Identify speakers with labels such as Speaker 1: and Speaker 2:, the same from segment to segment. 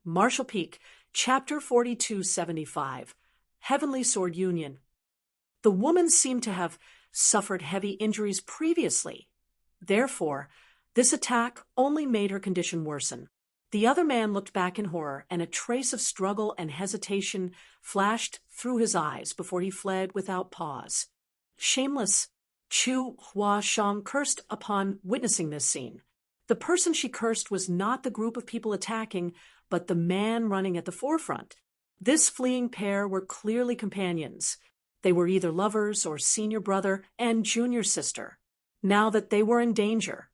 Speaker 1: Marshall Peak, Chapter 4275, Heavenly Sword Union. The woman seemed to have suffered heavy injuries previously. Therefore, this attack only made her condition worsen. The other man looked back in horror, and a trace of struggle and hesitation flashed through his eyes before he fled without pause. Shameless, Chu Hua Shang cursed upon witnessing this scene. The person she cursed was not the group of people attacking, but the man running at the forefront. This fleeing pair were clearly companions. They were either lovers or senior brother and junior sister. Now that they were in danger,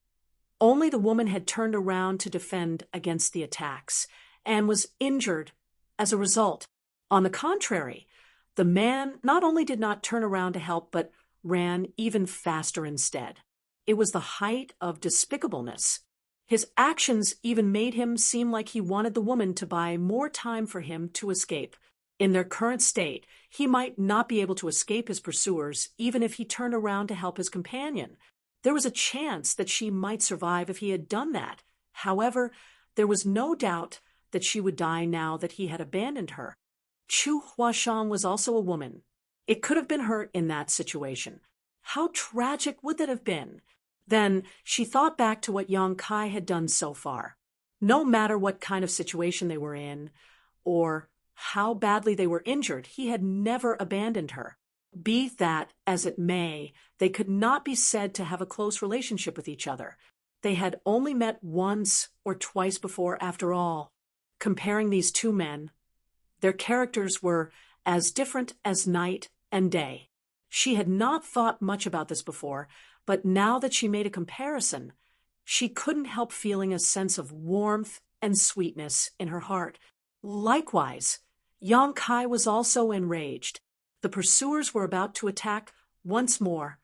Speaker 1: only the woman had turned around to defend against the attacks and was injured as a result. On the contrary, the man not only did not turn around to help, but ran even faster instead. It was the height of despicableness. His actions even made him seem like he wanted the woman to buy more time for him to escape. In their current state, he might not be able to escape his pursuers, even if he turned around to help his companion. There was a chance that she might survive if he had done that. However, there was no doubt that she would die now that he had abandoned her. Chu Huashan was also a woman. It could have been her in that situation. How tragic would that have been? Then she thought back to what Yang Kai had done so far. No matter what kind of situation they were in, or how badly they were injured, he had never abandoned her. Be that as it may, they could not be said to have a close relationship with each other. They had only met once or twice before, after all. Comparing these two men, their characters were as different as night and day. She had not thought much about this before, but now that she made a comparison, she couldn't help feeling a sense of warmth and sweetness in her heart. Likewise, Yang Kai was also enraged. The pursuers were about to attack once more,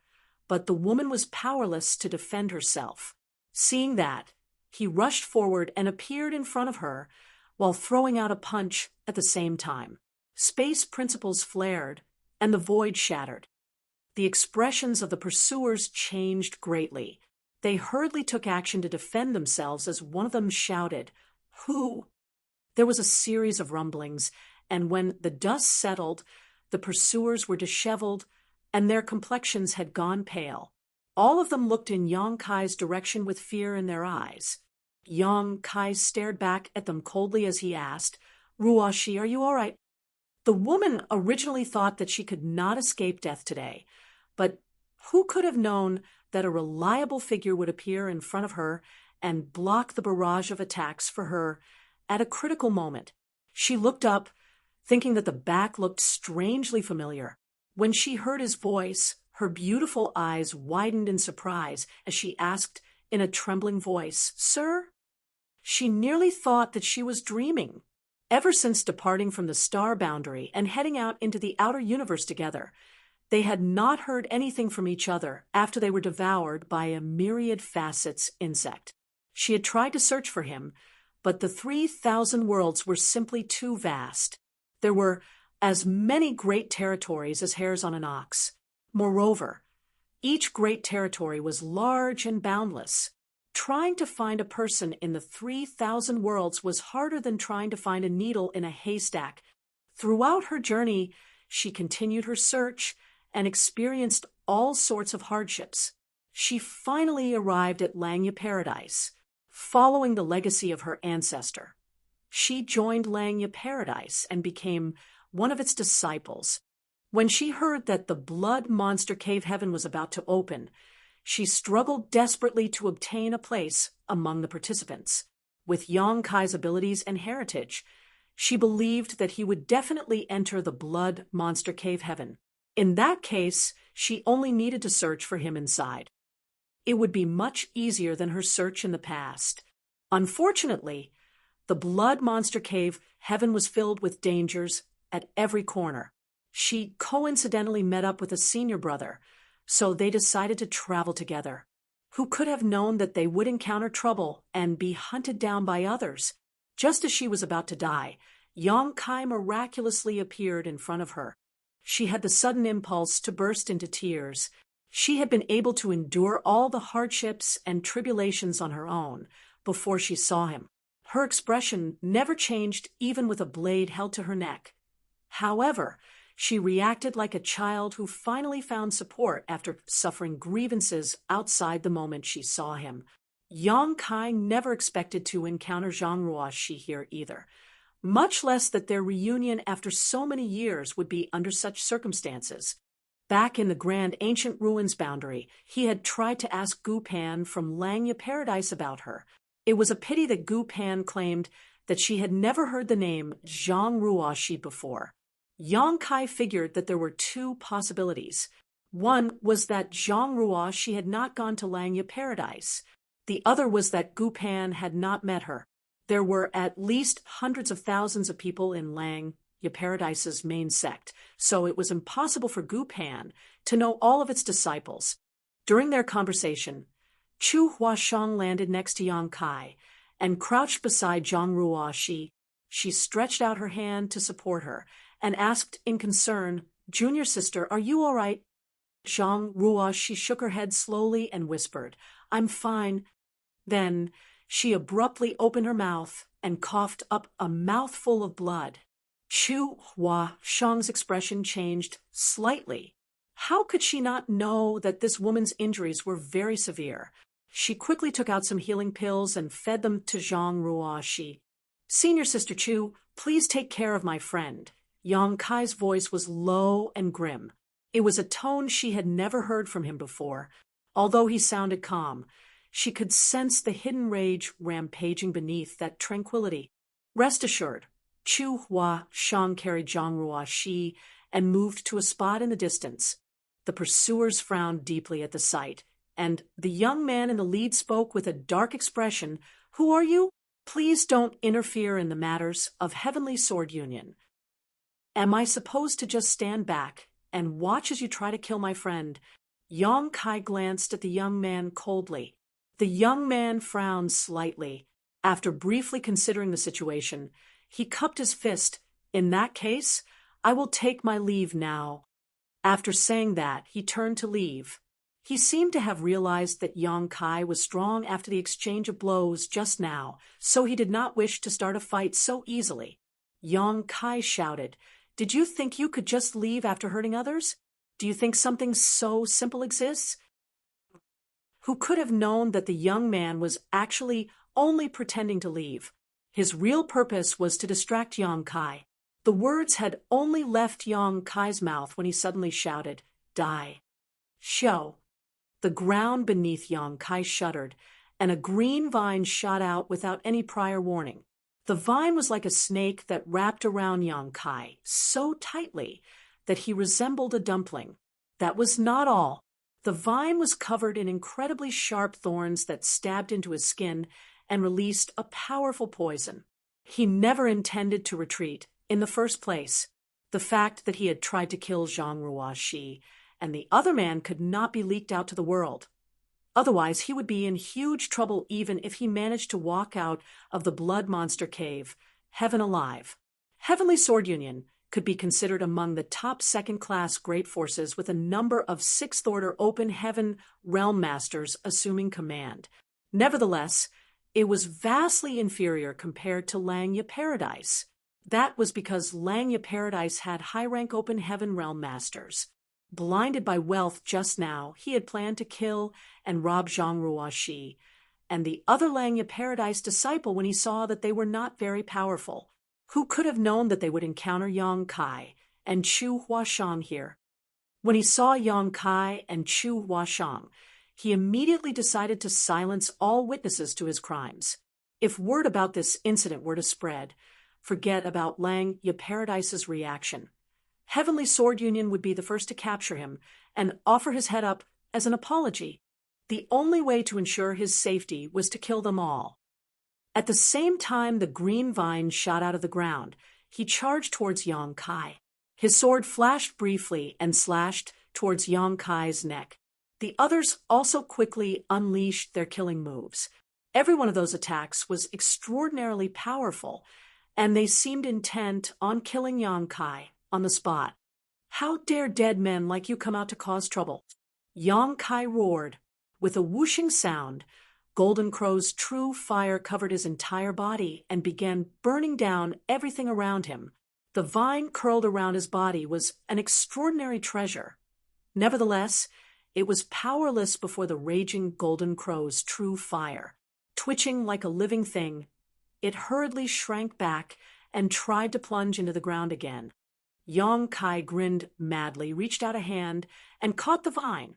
Speaker 1: but the woman was powerless to defend herself. Seeing that, he rushed forward and appeared in front of her while throwing out a punch at the same time. Space principles flared, and the void shattered. The expressions of the pursuers changed greatly. They hurriedly took action to defend themselves as one of them shouted, "Who?" There was a series of rumblings, and when the dust settled, the pursuers were disheveled, and their complexions had gone pale. All of them looked in Yang Kai's direction with fear in their eyes. Yang Kai stared back at them coldly as he asked, "Ruashi, are you all right?" The woman originally thought that she could not escape death today, but who could have known that a reliable figure would appear in front of her and block the barrage of attacks for her at a critical moment? She looked up, thinking that the back looked strangely familiar. When she heard his voice, her beautiful eyes widened in surprise as she asked in a trembling voice, "Sir?" She nearly thought that she was dreaming. Ever since departing from the star boundary and heading out into the outer universe together, they had not heard anything from each other after they were devoured by a myriad facets insect. She had tried to search for him, but the 3,000 worlds were simply too vast. There were as many great territories as hairs on an ox. Moreover, each great territory was large and boundless. Trying to find a person in the 3,000 worlds was harder than trying to find a needle in a haystack. Throughout her journey, she continued her search and experienced all sorts of hardships. She finally arrived at Langya Paradise, following the legacy of her ancestor. She joined Langya Paradise and became one of its disciples. When she heard that the Blood Monster Cave Heaven was about to open, she struggled desperately to obtain a place among the participants. With Yang Kai's abilities and heritage, she believed that he would definitely enter the Blood Monster Cave Heaven. In that case, she only needed to search for him inside. It would be much easier than her search in the past. Unfortunately, the Blood Monster Cave Heaven was filled with dangers at every corner. She coincidentally met up with a senior brother, so they decided to travel together. Who could have known that they would encounter trouble and be hunted down by others? Just as she was about to die, Yang Kai miraculously appeared in front of her. She had the sudden impulse to burst into tears. She had been able to endure all the hardships and tribulations on her own before she saw him. Her expression never changed even with a blade held to her neck. However, she reacted like a child who finally found support after suffering grievances outside the moment she saw him. Yang Kai never expected to encounter Zhang Ruoxi here either, much less that their reunion after so many years would be under such circumstances. Back in the grand ancient ruins boundary, he had tried to ask Gu Pan from Langya Paradise about her. It was a pity that Gu Pan claimed that she had never heard the name Zhang Ruoxi before. Yang Kai figured that there were two possibilities. One was that Zhang Ruoxi had not gone to Langya Paradise. The other was that Gu Pan had not met her. There were at least hundreds of thousands of people in Langya Paradise's main sect, so it was impossible for Gu Pan to know all of its disciples. During their conversation, Chu Huashang landed next to Yang Kai and crouched beside Zhang Ruoxi. She stretched out her hand to support her and asked in concern, "Junior sister, are you all right?" Zhang Ruoxi shook her head slowly and whispered, "I'm fine." Then she abruptly opened her mouth and coughed up a mouthful of blood. Chu Huashang's expression changed slightly. How could she not know that this woman's injuries were very severe? She quickly took out some healing pills and fed them to Zhang Ruoxi. "Senior Sister Chu, please take care of my friend." Yang Kai's voice was low and grim. It was a tone she had never heard from him before. Although he sounded calm, she could sense the hidden rage rampaging beneath that tranquility. Rest assured, Chu Huashang carried Zhang Ruoxi and moved to a spot in the distance. The pursuers frowned deeply at the sight, and the young man in the lead spoke with a dark expression. "Who are you? Please don't interfere in the matters of Heavenly Sword Union. Am I supposed to just stand back and watch as you try to kill my friend?" Yang Kai glanced at the young man coldly. The young man frowned slightly. After briefly considering the situation, he cupped his fist. "In that case, I will take my leave now." After saying that, he turned to leave. He seemed to have realized that Yang Kai was strong after the exchange of blows just now, so he did not wish to start a fight so easily. Yang Kai shouted, "Did you think you could just leave after hurting others? Do you think something so simple exists?" Who could have known that the young man was actually only pretending to leave? His real purpose was to distract Yang Kai. The words had only left Yang Kai's mouth when he suddenly shouted, "Die!" "Show!" The ground beneath Yang Kai shuddered, and a green vine shot out without any prior warning. The vine was like a snake that wrapped around Yang Kai so tightly that he resembled a dumpling. That was not all. The vine was covered in incredibly sharp thorns that stabbed into his skin and released a powerful poison. He never intended to retreat in the first place. The fact that he had tried to kill Zhang Ruoxi and the other man could not be leaked out to the world. Otherwise, he would be in huge trouble even if he managed to walk out of the Blood Monster Cave, heaven alive. Heavenly Sword Union could be considered among the top second-class great forces with a number of sixth-order open heaven realm masters assuming command. Nevertheless, it was vastly inferior compared to Langya Paradise. That was because Langya Paradise had high-rank open heaven realm masters. Blinded by wealth just now, he had planned to kill and rob Zhang Ruoxi and the other Langya Paradise disciple when he saw that they were not very powerful. Who could have known that they would encounter Yang Kai and Chu Huashang here? When he saw Yang Kai and Chu Huashang, he immediately decided to silence all witnesses to his crimes. If word about this incident were to spread, forget about Langya Paradise's reaction. Heavenly Sword Union would be the first to capture him and offer his head up as an apology. The only way to ensure his safety was to kill them all. At the same time the green vine shot out of the ground, he charged towards Yang Kai. His sword flashed briefly and slashed towards Yang Kai's neck. The others also quickly unleashed their killing moves. Every one of those attacks was extraordinarily powerful, and they seemed intent on killing Yang Kai on the spot. "How dare dead men like you come out to cause trouble?" Yang Kai roared. With a whooshing sound, Golden Crow's true fire covered his entire body and began burning down everything around him. The vine curled around his body was an extraordinary treasure. Nevertheless, it was powerless before the raging Golden Crow's true fire. Twitching like a living thing, it hurriedly shrank back and tried to plunge into the ground again. Yong Kai grinned madly, reached out a hand, and caught the vine,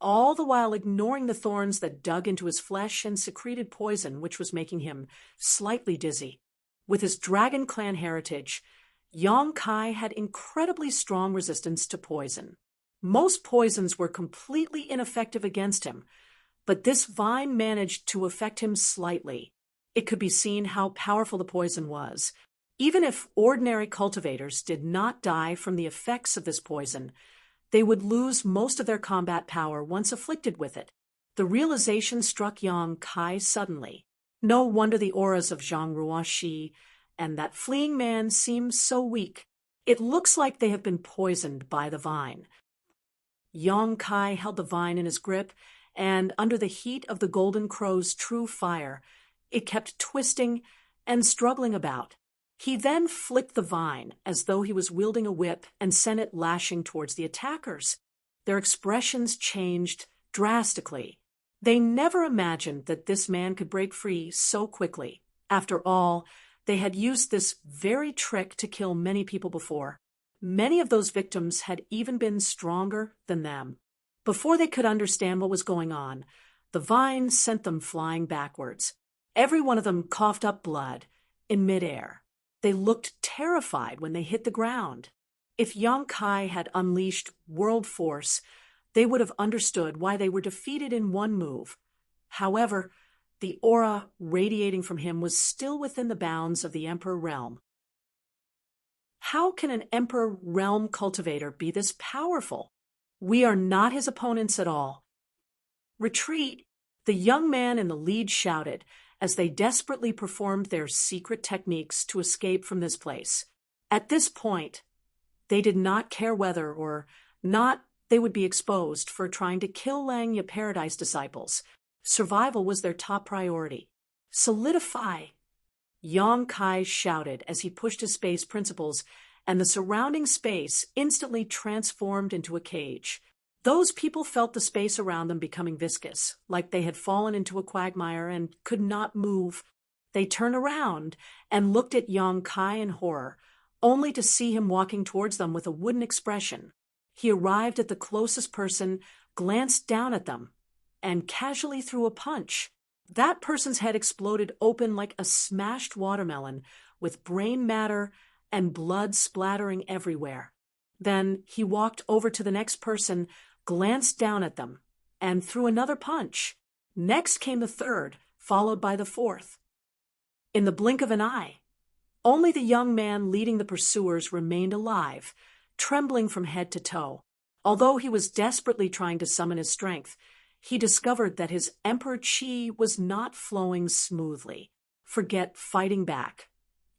Speaker 1: all the while ignoring the thorns that dug into his flesh and secreted poison, which was making him slightly dizzy. With his Dragon Clan heritage, Yong Kai had incredibly strong resistance to poison. Most poisons were completely ineffective against him, but this vine managed to affect him slightly. It could be seen how powerful the poison was. Even if ordinary cultivators did not die from the effects of this poison, they would lose most of their combat power once afflicted with it. The realization struck Yong Kai suddenly. No wonder the auras of Zhang Ruoxi and that fleeing man seem so weak. It looks like they have been poisoned by the vine. Yong Kai held the vine in his grip, and under the heat of the Golden Crow's true fire, it kept twisting and struggling about. He then flicked the vine as though he was wielding a whip and sent it lashing towards the attackers. Their expressions changed drastically. They never imagined that this man could break free so quickly. After all, they had used this very trick to kill many people before. Many of those victims had even been stronger than them. Before they could understand what was going on, the vine sent them flying backwards. Every one of them coughed up blood in midair. They looked terrified when they hit the ground. If Yong Kai had unleashed world force, they would have understood why they were defeated in one move. However, the aura radiating from him was still within the bounds of the Emperor Realm. How can an Emperor Realm cultivator be this powerful? We are not his opponents at all. Retreat, the young man in the lead shouted as they desperately performed their secret techniques to escape from this place. At this point, they did not care whether or not they would be exposed for trying to kill Langya Paradise disciples. Survival was their top priority. Solidify! Yong Kai shouted as he pushed his space principles, and the surrounding space instantly transformed into a cage. Those people felt the space around them becoming viscous, like they had fallen into a quagmire and could not move. They turned around and looked at Yong Kai in horror, only to see him walking towards them with a wooden expression. He arrived at the closest person, glanced down at them, and casually threw a punch. That person's head exploded open like a smashed watermelon, with brain matter and blood splattering everywhere. Then he walked over to the next person, glanced down at them, and threw another punch. Next came the third, followed by the fourth. In the blink of an eye, only the young man leading the pursuers remained alive, trembling from head to toe. Although he was desperately trying to summon his strength, he discovered that his Emperor Qi was not flowing smoothly. Forget fighting back.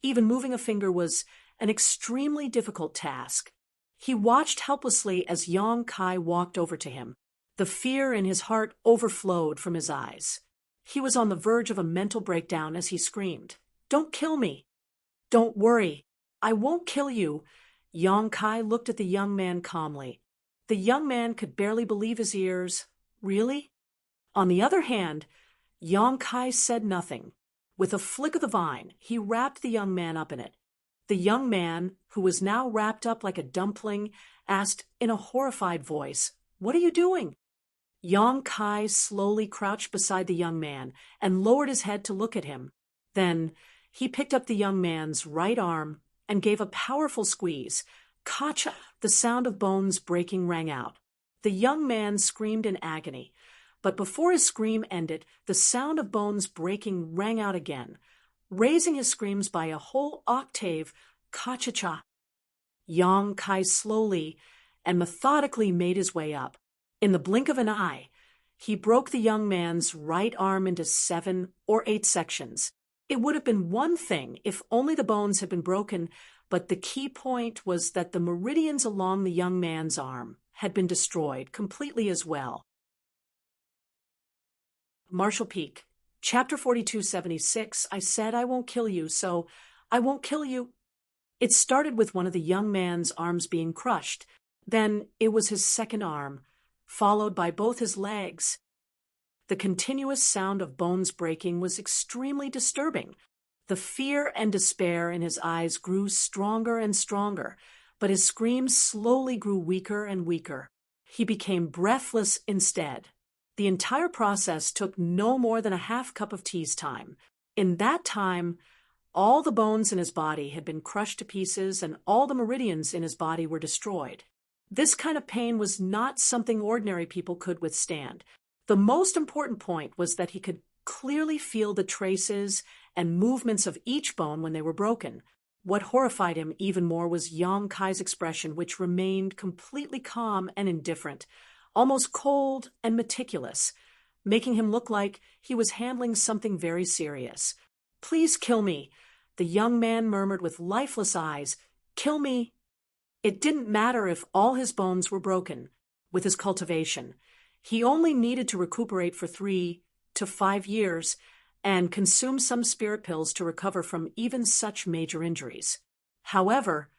Speaker 1: Even moving a finger was an extremely difficult task. He watched helplessly as Yong Kai walked over to him. The fear in his heart overflowed from his eyes. He was on the verge of a mental breakdown as he screamed, "Don't kill me! Don't worry, I won't kill you." Yong Kai looked at the young man calmly. The young man could barely believe his ears. Really? On the other hand, Yong Kai said nothing. With a flick of the vine, he wrapped the young man up in it. The young man, who was now wrapped up like a dumpling, asked in a horrified voice, "What are you doing?" Yong Kai slowly crouched beside the young man and lowered his head to look at him. Then he picked up the young man's right arm and gave a powerful squeeze. Kacha! The sound of bones breaking rang out. The young man screamed in agony, but before his scream ended, the sound of bones breaking rang out again, raising his screams by a whole octave. Kacha-cha! Yong Kai slowly and methodically made his way up. In the blink of an eye, he broke the young man's right arm into 7 or 8 sections. It would have been one thing if only the bones had been broken, but the key point was that the meridians along the young man's arm had been destroyed completely as well. Marshall Peak. Chapter 4276, I said I won't kill you, so I won't kill you. It started with one of the young man's arms being crushed. Then it was his second arm, followed by both his legs. The continuous sound of bones breaking was extremely disturbing. The fear and despair in his eyes grew stronger and stronger, but his screams slowly grew weaker and weaker. He became breathless instead. The entire process took no more than a half cup of tea's time. In that time, all the bones in his body had been crushed to pieces and all the meridians in his body were destroyed. This kind of pain was not something ordinary people could withstand. The most important point was that he could clearly feel the traces and movements of each bone when they were broken. What horrified him even more was Yang Kai's expression, which remained completely calm and indifferent, almost cold and meticulous, making him look like he was handling something very serious. "Please kill me," the young man murmured with lifeless eyes. "Kill me." It didn't matter if all his bones were broken. With his cultivation, he only needed to recuperate for 3 to 5 years and consume some spirit pills to recover from even such major injuries. However,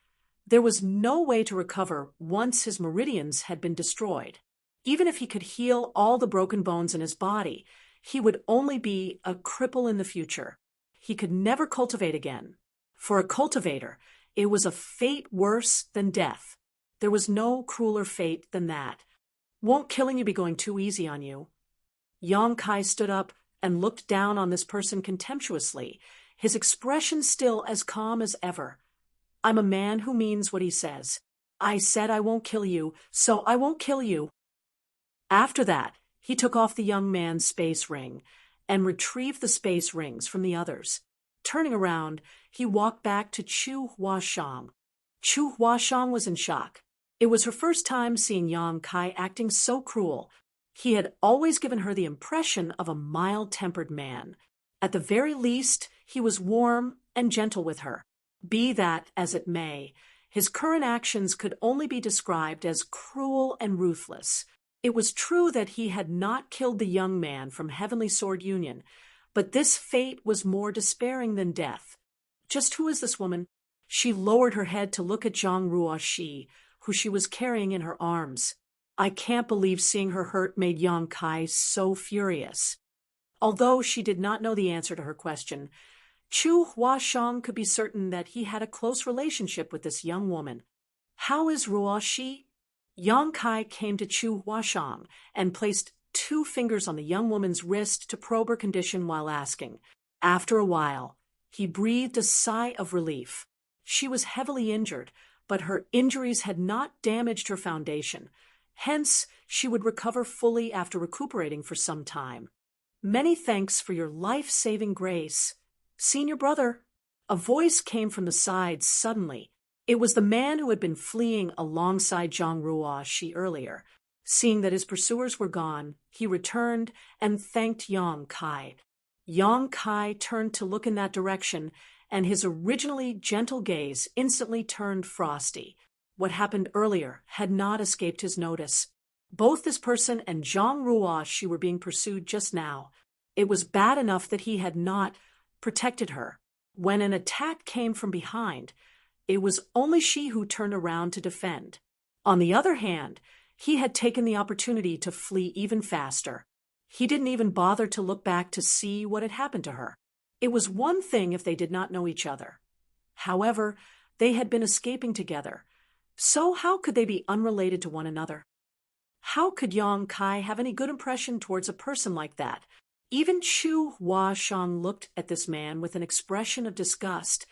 Speaker 1: there was no way to recover once his meridians had been destroyed. Even if he could heal all the broken bones in his body, he would only be a cripple in the future. He could never cultivate again. For a cultivator, it was a fate worse than death. There was no crueler fate than that. "Won't killing you be going too easy on you?" Yang Kai stood up and looked down on this person contemptuously, his expression still as calm as ever. "I'm a man who means what he says. I said I won't kill you, so I won't kill you." After that, he took off the young man's space ring and retrieved the space rings from the others. Turning around, he walked back to Chu Huashang. Chu Huashang was in shock. It was her first time seeing Yang Kai acting so cruel. He had always given her the impression of a mild-tempered man. At the very least, he was warm and gentle with her. Be that as it may, his current actions could only be described as cruel and ruthless. It was true that he had not killed the young man from Heavenly Sword Union, but this fate was more despairing than death. Just who is this woman? She lowered her head to look at Zhang Ruoxi, who she was carrying in her arms. I can't believe seeing her hurt made Yang Kai so furious. Although she did not know the answer to her question, Chu Huashang could be certain that he had a close relationship with this young woman. "How is Ruoxi?" Yang Kai came to Chu Huashang and placed 2 fingers on the young woman's wrist to probe her condition while asking. After a while, he breathed a sigh of relief. She was heavily injured, but her injuries had not damaged her foundation. Hence, she would recover fully after recuperating for some time. "Many thanks for your life-saving grace. Senior brother." A voice came from the sides suddenly. It was the man who had been fleeing alongside Zhang Ruoxi earlier. Seeing that his pursuers were gone, he returned and thanked Yang Kai. Yang Kai turned to look in that direction, and his originally gentle gaze instantly turned frosty. What happened earlier had not escaped his notice. Both this person and Zhang Ruoxi were being pursued just now. It was bad enough that he had not protected her. When an attack came from behind, it was only she who turned around to defend. On the other hand, he had taken the opportunity to flee even faster. He didn't even bother to look back to see what had happened to her. It was one thing if they did not know each other. However, they had been escaping together. So how could they be unrelated to one another? How could Yang Kai have any good impression towards a person like that? Even Chu Huashang looked at this man with an expression of disgust.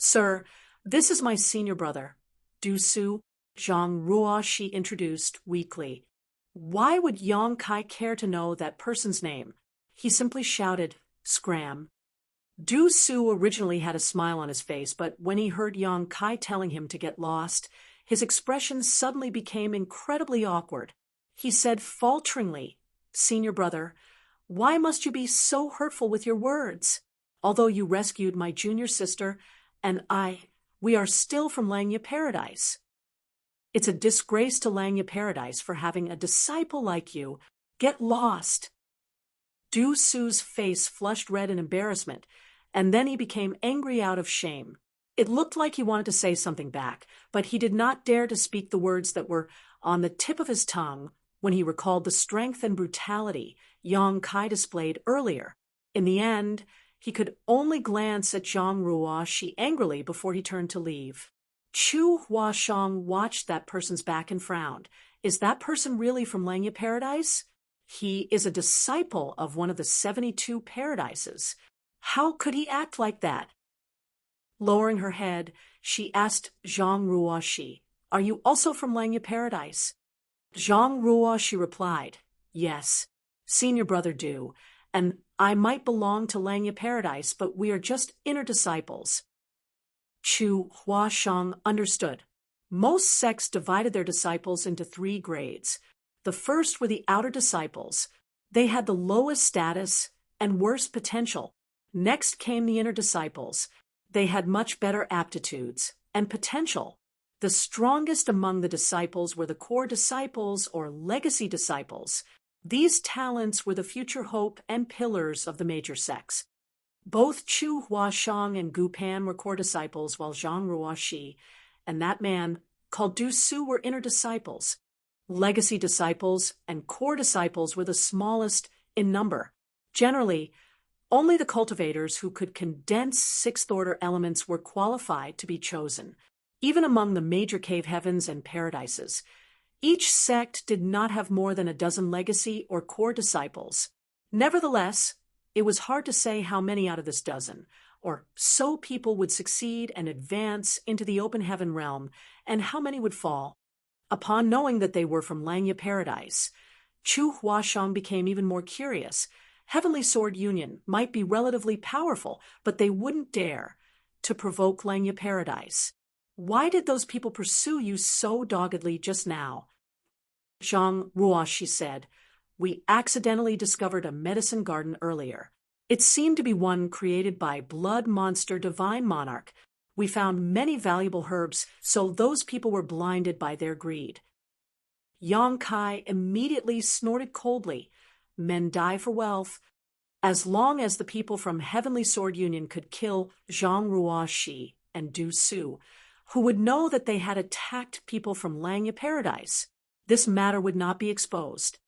Speaker 1: "Sir, this is my senior brother, Du Su," Zhang Ruoxi introduced weakly. Why would Yang Kai care to know that person's name? He simply shouted, "Scram." Du Su originally had a smile on his face, but when he heard Yang Kai telling him to get lost, his expression suddenly became incredibly awkward. He said falteringly, "Senior brother, why must you be so hurtful with your words? Although you rescued my junior sister, and we are still from Langya Paradise. It's a disgrace to Langya Paradise for having a disciple like you. Get lost." Du Su's face flushed red in embarrassment, and then he became angry out of shame. It looked like he wanted to say something back, but he did not dare to speak the words that were on the tip of his tongue when he recalled the strength and brutality Yang Kai displayed earlier. In the end, he could only glance at Zhang Ruoxi angrily before he turned to leave. Chu Huashang watched that person's back and frowned. Is that person really from Langya Paradise? He is a disciple of one of the 72 paradises. How could he act like that? Lowering her head, she asked Zhang Ruoxi, "Are you also from Langya Paradise?" Zhang Ruoxi replied, "Yes, senior brother Du, and I might belong to Langya Paradise, but we are just inner disciples." Chu Huashang understood. Most sects divided their disciples into 3 grades. The first were the outer disciples. They had the lowest status and worst potential. Next came the inner disciples. They had much better aptitudes and potential. The strongest among the disciples were the core disciples or legacy disciples. These talents were the future hope and pillars of the major sects. Both Chu Huashang and Gu Pan were core disciples, while Zhang Ruoxi and that man called Du Su were inner disciples. Legacy disciples and core disciples were the smallest in number. Generally, only the cultivators who could condense sixth-order elements were qualified to be chosen, even among the major cave heavens and paradises. Each sect did not have more than a dozen legacy or core disciples. Nevertheless, it was hard to say how many out of this dozen, or so people would succeed and advance into the open heaven realm, and how many would fall. Upon knowing that they were from Langya Paradise, Chu Huashang became even more curious. Heavenly Sword Union might be relatively powerful, but they wouldn't dare to provoke Langya Paradise. Why did those people pursue you so doggedly just now? Zhang Ruoxi said, "We accidentally discovered a medicine garden earlier. It seemed to be one created by Blood Monster Divine Monarch. We found many valuable herbs, so those people were blinded by their greed." Yang Kai immediately snorted coldly. Men die for wealth. As long as the people from Heavenly Sword Union could kill Zhang Ruoxi and Du Su, who would know that they had attacked people from Langya Paradise, this matter would not be exposed.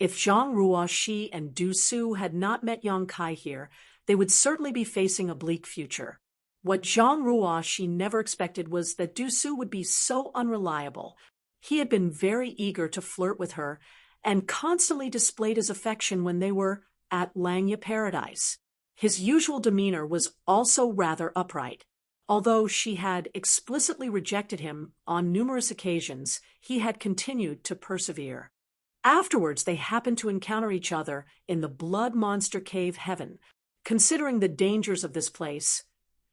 Speaker 1: If Zhang Ruoxi and Du Su had not met Yang Kai here, they would certainly be facing a bleak future. What Zhang Ruoxi never expected was that Du Su would be so unreliable. He had been very eager to flirt with her and constantly displayed his affection when they were at Langya Paradise. His usual demeanor was also rather upright. Although she had explicitly rejected him on numerous occasions, he had continued to persevere. Afterwards, they happened to encounter each other in the Blood Monster Cave Heaven. Considering the dangers of this place,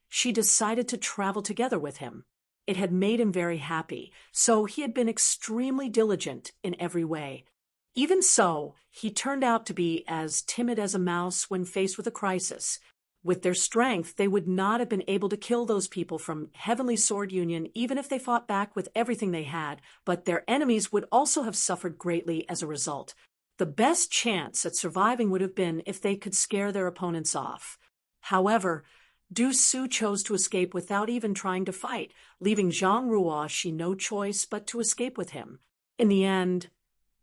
Speaker 1: she decided to travel together with him. It had made him very happy, so he had been extremely diligent in every way. Even so, he turned out to be as timid as a mouse when faced with a crisis. With their strength, they would not have been able to kill those people from Heavenly Sword Union even if they fought back with everything they had, but their enemies would also have suffered greatly as a result. The best chance at surviving would have been if they could scare their opponents off. However, Du Su chose to escape without even trying to fight, leaving Zhang Ruoxi no choice but to escape with him. In the end,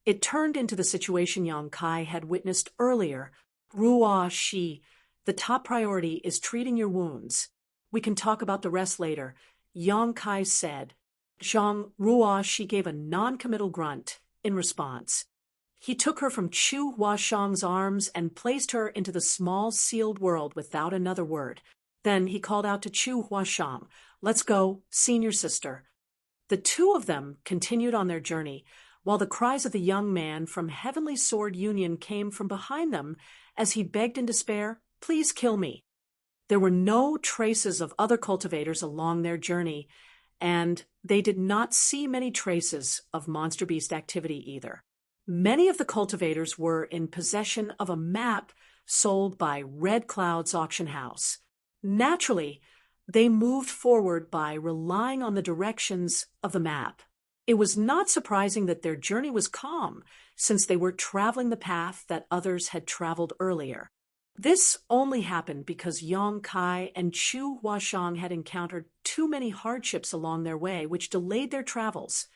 Speaker 1: it turned into the situation Yang Kai had witnessed earlier. "Ruoxi, the top priority is treating your wounds. We can talk about the rest later," Yang Kai said. Zhang Ruoxi gave a non-committal grunt in response. He took her from Chu Huashang's arms and placed her into the small sealed world without another word. Then he called out to Chu Huashang, "Let's go, senior sister." The two of them continued on their journey, while the cries of the young man from Heavenly Sword Union came from behind them as he begged in despair, "Please kill me." There were no traces of other cultivators along their journey, and they did not see many traces of monster beast activity either. Many of the cultivators were in possession of a map sold by Red Cloud's auction house. Naturally, they moved forward by relying on the directions of the map. It was not surprising that their journey was calm, since they were traveling the path that others had traveled earlier. This only happened because Yong Kai and Chu Huashang had encountered too many hardships along their way, which delayed their travels.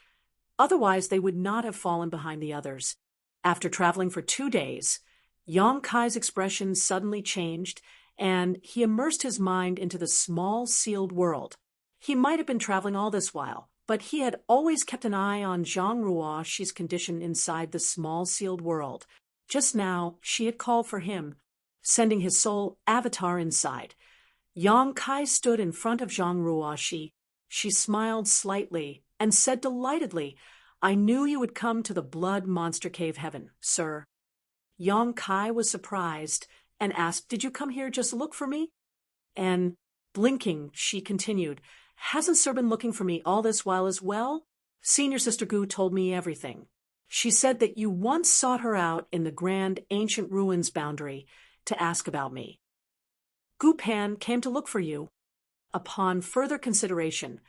Speaker 1: Otherwise, they would not have fallen behind the others. After traveling for 2 days, Yong Kai's expression suddenly changed, and he immersed his mind into the small, sealed world. He might have been traveling all this while, but he had always kept an eye on Zhang Ruoxi's condition inside the small, sealed world. Just now, she had called for him, sending his soul avatar inside. Yong Kai stood in front of Zhang Ruoxi. She smiled slightly and said delightedly, "I knew you would come to the blood monster cave heaven, sir." Yong Kai was surprised and asked, "Did you come here just to look for me?" And, blinking, she continued, "Hasn't Sir been looking for me all this while as well? Senior Sister Gu told me everything. She said that you once sought her out in the grand ancient ruins boundary to ask about me. Gu Pan came to look for you." Upon further consideration,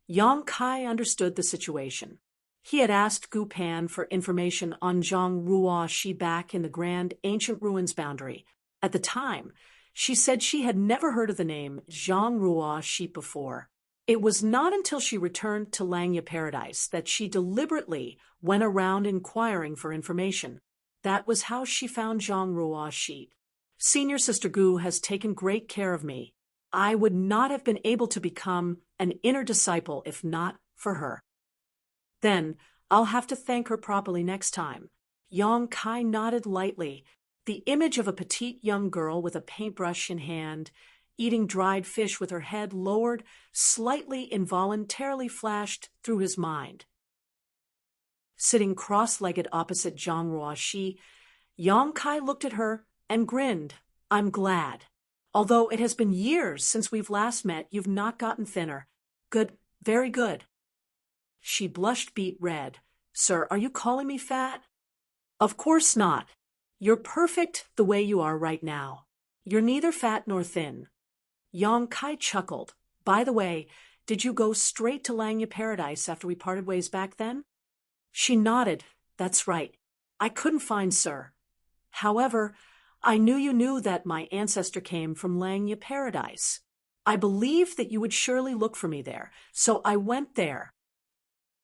Speaker 1: Yong Kai understood the situation. He had asked Gu Pan for information on Zhang Ruoxi back in the grand ancient ruins boundary. At the time, she said she had never heard of the name Zhang Ruoxi before. It was not until she returned to Langya Paradise that she deliberately went around inquiring for information. That was how she found Zhang Ruoxi. "Senior Sister Gu has taken great care of me. I would not have been able to become an inner disciple if not for her." "Then I'll have to thank her properly next time." Yong Kai nodded lightly. The image of a petite young girl with a paintbrush in hand, eating dried fish with her head lowered, slightly involuntarily flashed through his mind. Sitting cross-legged opposite Zhang Ruoxi, Yong Kai looked at her and grinned. "I'm glad. Although it has been years since we've last met, you've not gotten thinner. Good, very good." She blushed beet red. "Sir, are you calling me fat?" "Of course not. You're perfect the way you are right now. You're neither fat nor thin." Yong Kai chuckled. "By the way, did you go straight to Langya Paradise after we parted ways back then?" She nodded. "That's right. I couldn't find Sir. However, I knew you knew that my ancestor came from Langya Paradise. I believed that you would surely look for me there, so I went there."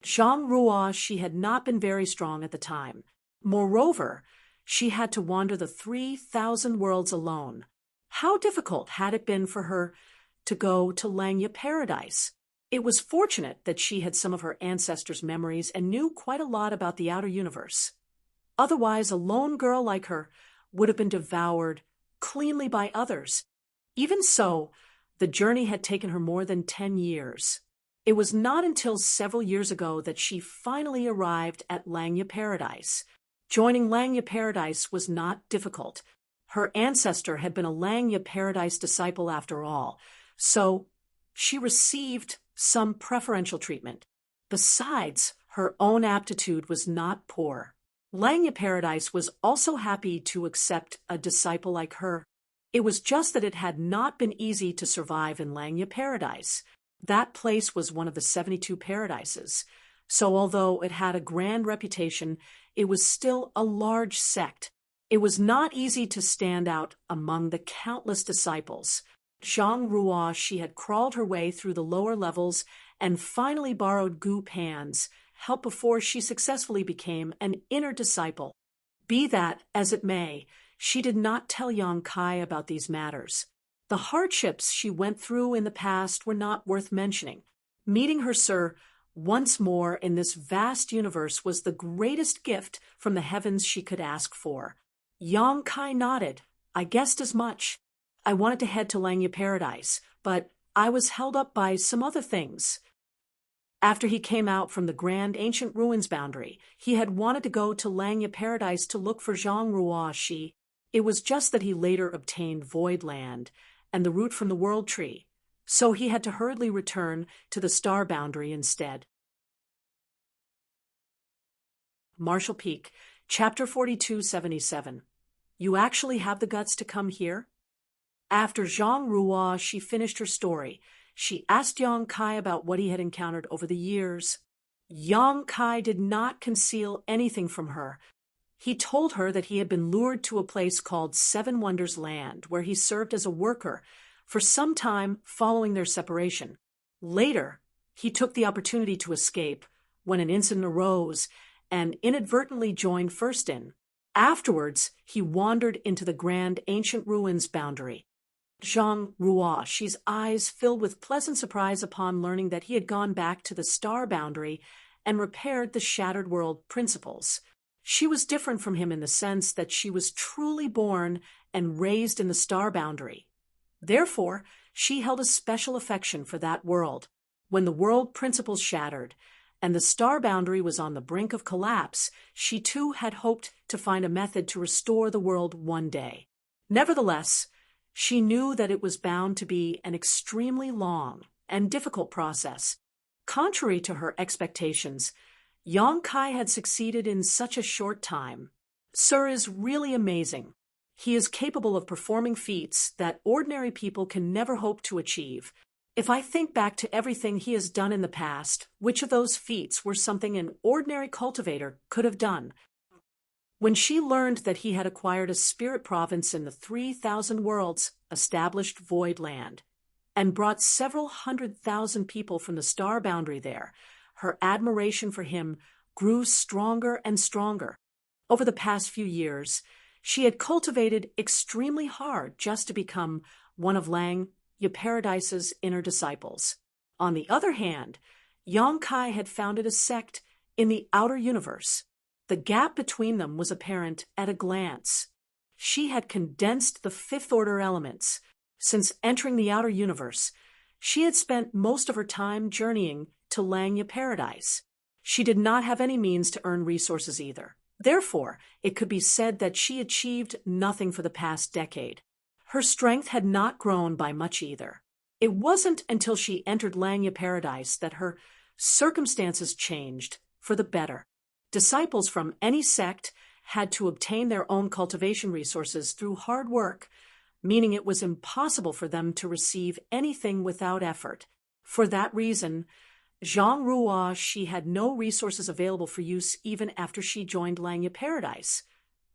Speaker 1: Zhang Ruoxi had not been very strong at the time. Moreover, she had to wander the 3,000 worlds alone. How difficult had it been for her to go to Langya Paradise? It was fortunate that she had some of her ancestors' memories and knew quite a lot about the outer universe. Otherwise, a lone girl like her would have been devoured cleanly by others. Even so, the journey had taken her more than 10 years. It was not until several years ago that she finally arrived at Langya Paradise. Joining Langya Paradise was not difficult. Her ancestor had been a Langya Paradise disciple after all, so she received some preferential treatment. Besides, her own aptitude was not poor. Langya Paradise was also happy to accept a disciple like her. It was just that it had not been easy to survive in Langya Paradise. That place was one of the 72 paradises, so although it had a grand reputation, it was still a large sect. It was not easy to stand out among the countless disciples. Zhang Ruoxi had crawled her way through the lower levels and finally borrowed Gu Pan's help before she successfully became an inner disciple. Be that as it may, she did not tell Yong Kai about these matters. The hardships she went through in the past were not worth mentioning. Meeting her Sir once more in this vast universe was the greatest gift from the heavens she could ask for. Yong Kai nodded. "I guessed as much. I wanted to head to Langya Paradise, but I was held up by some other things." After he came out from the grand ancient ruins boundary, he had wanted to go to Langya Paradise to look for Zhang Ruoxi. It was just that he later obtained Void Land and the root from the World Tree, so he had to hurriedly return to the star boundary instead. Marshall Peak, Chapter 4277. You actually have the guts to come here? After Zhang Ruoxi finished her story, she asked Yong Kai about what he had encountered over the years. Yang Kai did not conceal anything from her. He told her that he had been lured to a place called Seven Wonders Land, where he served as a worker for some time following their separation. Later, he took the opportunity to escape when an incident arose and inadvertently joined Firstin. Afterwards, he wandered into the grand ancient ruins boundary. Zhang Ruoxi's eyes filled with pleasant surprise upon learning that he had gone back to the star boundary and repaired the shattered world principles. She was different from him in the sense that she was truly born and raised in the star boundary. Therefore, she held a special affection for that world. When the world principles shattered and the star boundary was on the brink of collapse, she too had hoped to find a method to restore the world one day. Nevertheless, she knew that it was bound to be an extremely long and difficult process. Contrary to her expectations, Yang Kai had succeeded in such a short time. Sir is really amazing. He is capable of performing feats that ordinary people can never hope to achieve. If I think back to everything he has done in the past, which of those feats were something an ordinary cultivator could have done? When she learned that he had acquired a spirit province in the 3,000 worlds established void land and brought several 100,000 people from the star boundary there, her admiration for him grew stronger and stronger. Over the past few years, she had cultivated extremely hard just to become one of Lang Paradise's inner disciples. On the other hand, Yang Kai had founded a sect in the outer universe. The gap between them was apparent at a glance. She had condensed the fifth-order elements. Since entering the outer universe, she had spent most of her time journeying to Lang Paradise. She did not have any means to earn resources either. Therefore, it could be said that she achieved nothing for the past decade. Her strength had not grown by much either. It wasn't until she entered Lang Paradise that her circumstances changed for the better. Disciples from any sect had to obtain their own cultivation resources through hard work, meaning it was impossible for them to receive anything without effort. For that reason, Zhang Ruoxi had no resources available for use even after she joined Lang Paradise.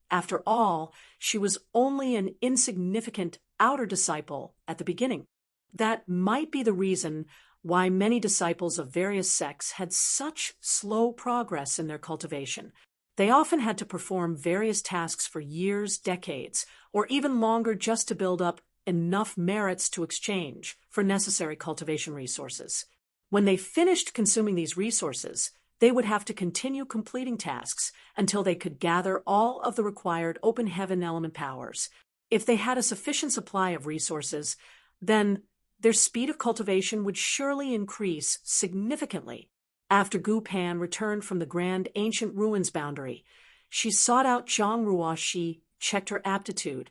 Speaker 1: After all, she was only an insignificant outer disciple at the beginning. That might be the reason why many disciples of various sects had such slow progress in their cultivation. They often had to perform various tasks for years, decades, or even longer just to build up enough merits to exchange for necessary cultivation resources. When they finished consuming these resources, they would have to continue completing tasks until they could gather all of the required open heaven element powers. If they had a sufficient supply of resources, then their speed of cultivation would surely increase significantly. After Gu Pan returned from the grand ancient ruins boundary, she sought out Zhang Ruoxi, checked her aptitude,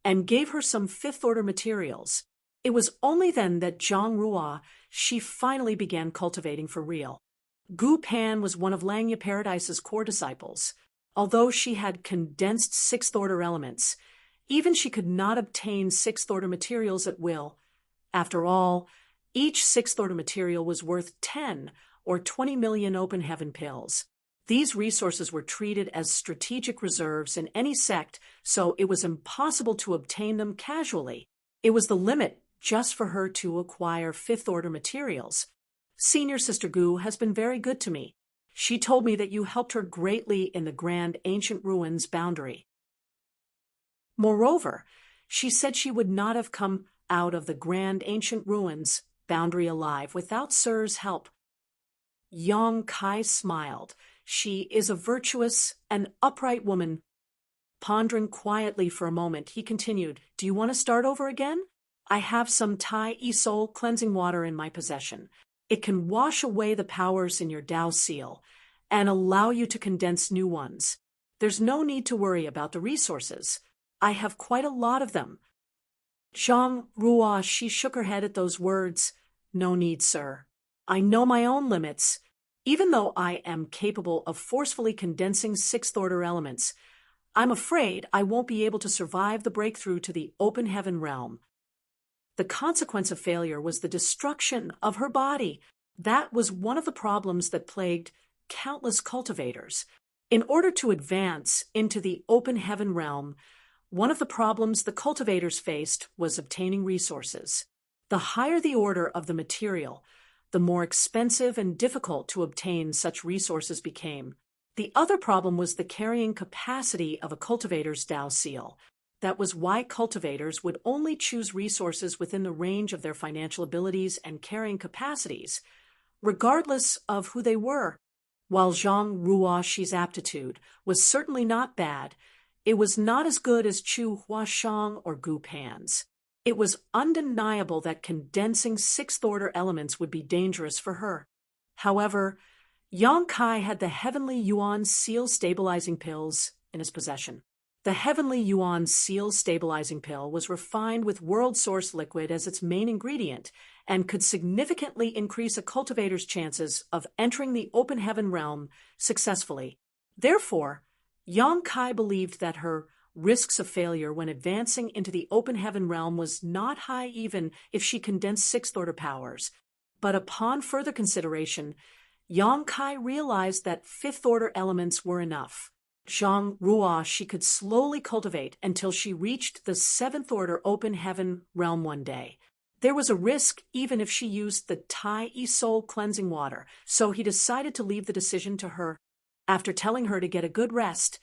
Speaker 1: and gave her some fifth-order materials. It was only then that Zhang Ruoxi finally began cultivating for real. Gu Pan was one of Lang Paradise's core disciples. Although she had condensed sixth-order elements, even she could not obtain sixth-order materials at will. After all, each sixth-order material was worth 10 or 20 million open heaven pills. These resources were treated as strategic reserves in any sect, so it was impossible to obtain them casually. It was the limit just for her to acquire fifth-order materials. Senior Sister Gu has been very good to me. She told me that you helped her greatly in the grand ancient ruins boundary. Moreover, she said she would not have come out of the grand ancient ruins boundary alive without Sir's help. Yang Kai smiled. She is a virtuous and upright woman. Pondering quietly for a moment, he continued, "Do you want to start over again? I have some Tai Isol cleansing water in my possession. It can wash away the powers in your Tao seal and allow you to condense new ones. There's no need to worry about the resources. I have quite a lot of them." Zhang Ruoxi shook her head at those words. "No need, sir. I know my own limits. Even though I am capable of forcefully condensing sixth-order elements, I'm afraid I won't be able to survive the breakthrough to the open heaven realm." The consequence of failure was the destruction of her body. That was one of the problems that plagued countless cultivators. In order to advance into the open heaven realm, one of the problems the cultivators faced was obtaining resources. The higher the order of the material, the more expensive and difficult to obtain such resources became. The other problem was the carrying capacity of a cultivator's Tao seal. That was why cultivators would only choose resources within the range of their financial abilities and carrying capacities, regardless of who they were. While Zhang Ruoxi's aptitude was certainly not bad, it was not as good as Chu Huashang or Gu Pan's. It was undeniable that condensing sixth-order elements would be dangerous for her. However, Yang Kai had the Heavenly Yuan Seal Stabilizing Pills in his possession. The Heavenly Yuan Seal Stabilizing Pill was refined with world source liquid as its main ingredient and could significantly increase a cultivator's chances of entering the open heaven realm successfully. Therefore, Yang Kai believed that her risks of failure when advancing into the open heaven realm was not high even if she condensed sixth-order powers. But upon further consideration, Yang Kai realized that fifth-order elements were enough. Zhang Ruo she could slowly cultivate until she reached the seventh-order open heaven realm one day. There was a risk even if she used the Tai Yi Soul cleansing water, so he decided to leave the decision to her. After telling her to get a good rest,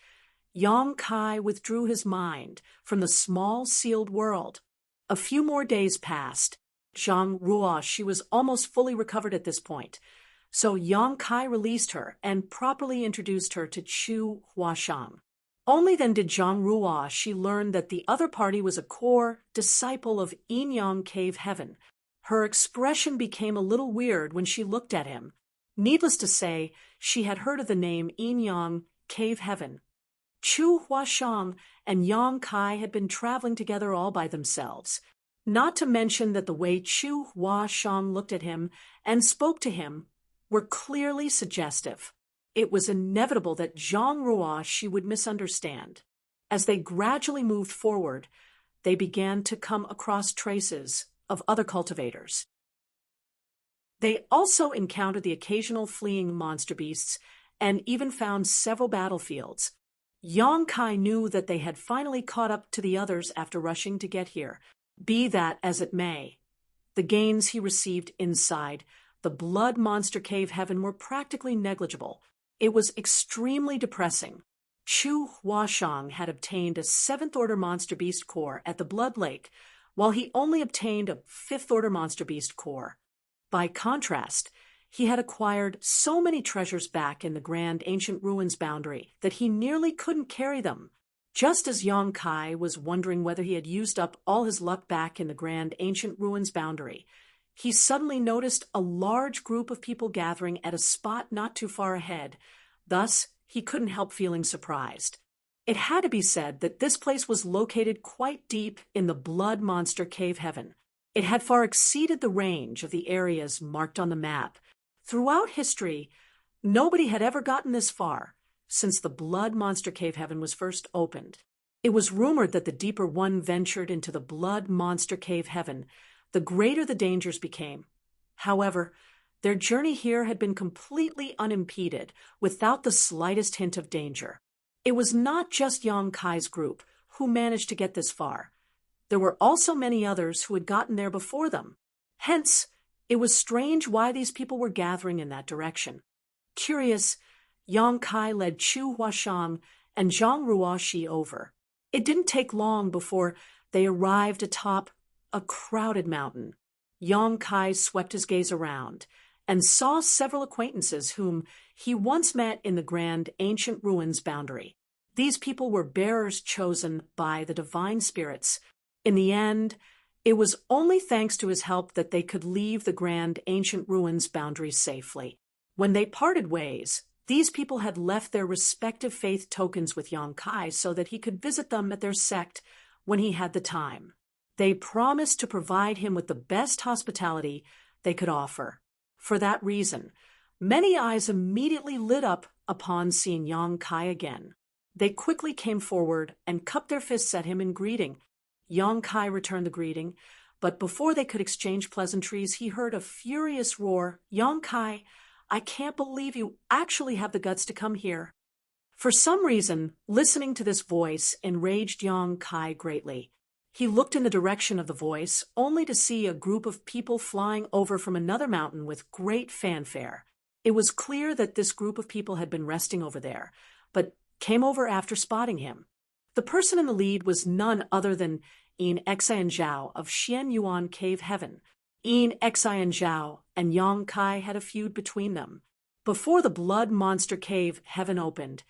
Speaker 1: Yang Kai withdrew his mind from the small sealed world. A few more days passed. Zhang Ruo she was almost fully recovered at this point, so Yang Kai released her and properly introduced her to Chu Huashang. Only then did Zhang Ruo she learn that the other party was a core disciple of Yin Yang Cave Heaven. Her expression became a little weird when she looked at him. Needless to say, she had heard of the name Yin Yang Cave Heaven. Chu Huashang and Yang Kai had been traveling together all by themselves. Not to mention that the way Chu Huashang looked at him and spoke to him were clearly suggestive. It was inevitable that Zhang Ruo she would misunderstand. As they gradually moved forward, they began to come across traces of other cultivators. They also encountered the occasional fleeing monster beasts and even found several battlefields. Yang Kai knew that they had finally caught up to the others after rushing to get here. Be that as it may, the gains he received inside the Blood Monster Cave Heaven were practically negligible. It was extremely depressing. Chu Huashang had obtained a seventh-order monster beast core at the Blood Lake, while he only obtained a fifth-order monster beast core. By contrast, he had acquired so many treasures back in the Grand Ancient Ruins boundary that he nearly couldn't carry them. Just as Yang Kai was wondering whether he had used up all his luck back in the Grand Ancient Ruins boundary, he suddenly noticed a large group of people gathering at a spot not too far ahead. Thus, he couldn't help feeling surprised. It had to be said that this place was located quite deep in the Blood Monster Cave Heaven. It had far exceeded the range of the areas marked on the map. Throughout history, nobody had ever gotten this far since the Blood Monster Cave Heaven was first opened. It was rumored that the deeper one ventured into the Blood Monster Cave Heaven, the greater the dangers became. However, their journey here had been completely unimpeded, without the slightest hint of danger. It was not just Yang Kai's group who managed to get this far. There were also many others who had gotten there before them. Hence, it was strange why these people were gathering in that direction. Curious, Yang Kai led Chu Huashang and Zhang Ruoxi over. It didn't take long before they arrived atop a crowded mountain. Yang Kai swept his gaze around and saw several acquaintances whom he once met in the Grand Ancient Ruins boundary. These people were bearers chosen by the divine spirits. In the end, it was only thanks to his help that they could leave the Grand Ancient Ruins boundary safely. When they parted ways, these people had left their respective faith tokens with Yang Kai so that he could visit them at their sect when he had the time. They promised to provide him with the best hospitality they could offer. For that reason, many eyes immediately lit up upon seeing Yang Kai again. They quickly came forward and cupped their fists at him in greeting. Yang Kai returned the greeting, but before they could exchange pleasantries, he heard a furious roar. "Yang Kai, I can't believe you actually have the guts to come here." For some reason, listening to this voice enraged Yang Kai greatly. He looked in the direction of the voice, only to see a group of people flying over from another mountain with great fanfare. It was clear that this group of people had been resting over there, but came over after spotting him. The person in the lead was none other than Yin Xian Zhao of Xian Yuan Cave Heaven. Yin Xian Zhao and Yang Kai had a feud between them. Before the Blood Monster Cave Heaven opened,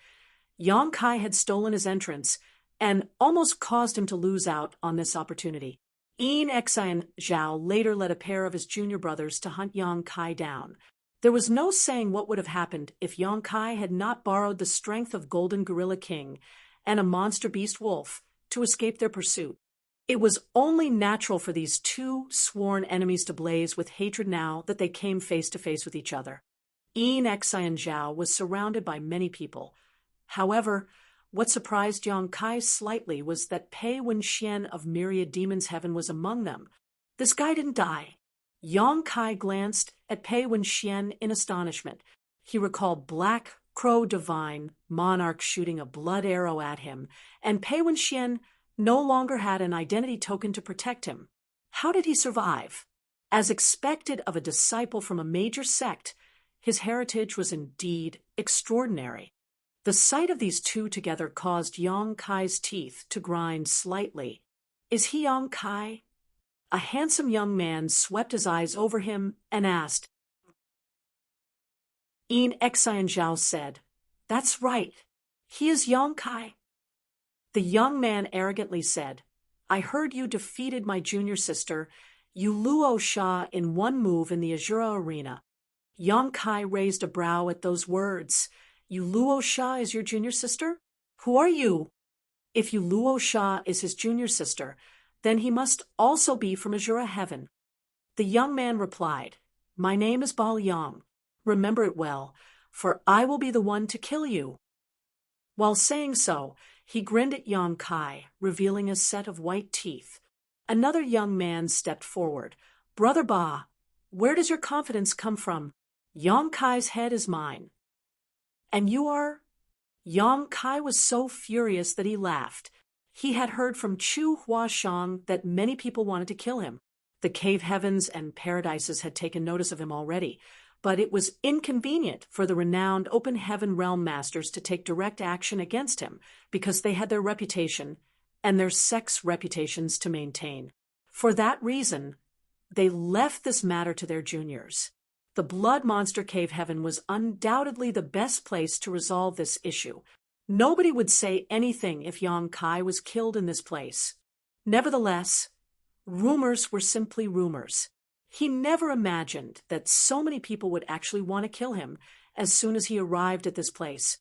Speaker 1: Yang Kai had stolen his entrance and almost caused him to lose out on this opportunity. Yin Xian Zhao later led a pair of his junior brothers to hunt Yang Kai down. There was no saying what would have happened if Yang Kai had not borrowed the strength of Golden Gorilla King and a monster beast wolf to escape their pursuit. It was only natural for these two sworn enemies to blaze with hatred now that they came face to face with each other. Yin Xian Zhao was surrounded by many people. However, what surprised Yang Kai slightly was that Pei Wenxian of Myriad Demons Heaven was among them. This guy didn't die. Yang Kai glanced at Pei Wenxian in astonishment. He recalled Black Crow Divine Monarch shooting a blood arrow at him, and Pei Wenxian no longer had an identity token to protect him. How did he survive? As expected of a disciple from a major sect, his heritage was indeed extraordinary. The sight of these two together caused Yang Kai's teeth to grind slightly. Is he Yang Kai? A handsome young man swept his eyes over him and asked. Yin Xian Zhao said, "That's right. He is Yang Kai." The young man arrogantly said, "I heard you defeated my junior sister, Yu Luo Sha, in one move in the Azura Arena." Yang Kai raised a brow at those words. "Yu Luo Sha is your junior sister? Who are you?" If Yu Luo Sha is his junior sister, then he must also be from Azura Heaven. The young man replied, "My name is Ba Liang. Remember it well, for I will be the one to kill you." While saying so, he grinned at Yang Kai, revealing a set of white teeth. Another young man stepped forward. "Brother Ba, where does your confidence come from? Yang Kai's head is mine." "And you are?" Yang Kai was so furious that he laughed. He had heard from Chu Huashang that many people wanted to kill him. The cave heavens and paradises had taken notice of him already, but it was inconvenient for the renowned open heaven realm masters to take direct action against him because they had their reputation and their sect's reputations to maintain. For that reason, they left this matter to their juniors. The Blood Monster Cave Heaven was undoubtedly the best place to resolve this issue. Nobody would say anything if Yang Kai was killed in this place. Nevertheless, rumors were simply rumors. He never imagined that so many people would actually want to kill him as soon as he arrived at this place.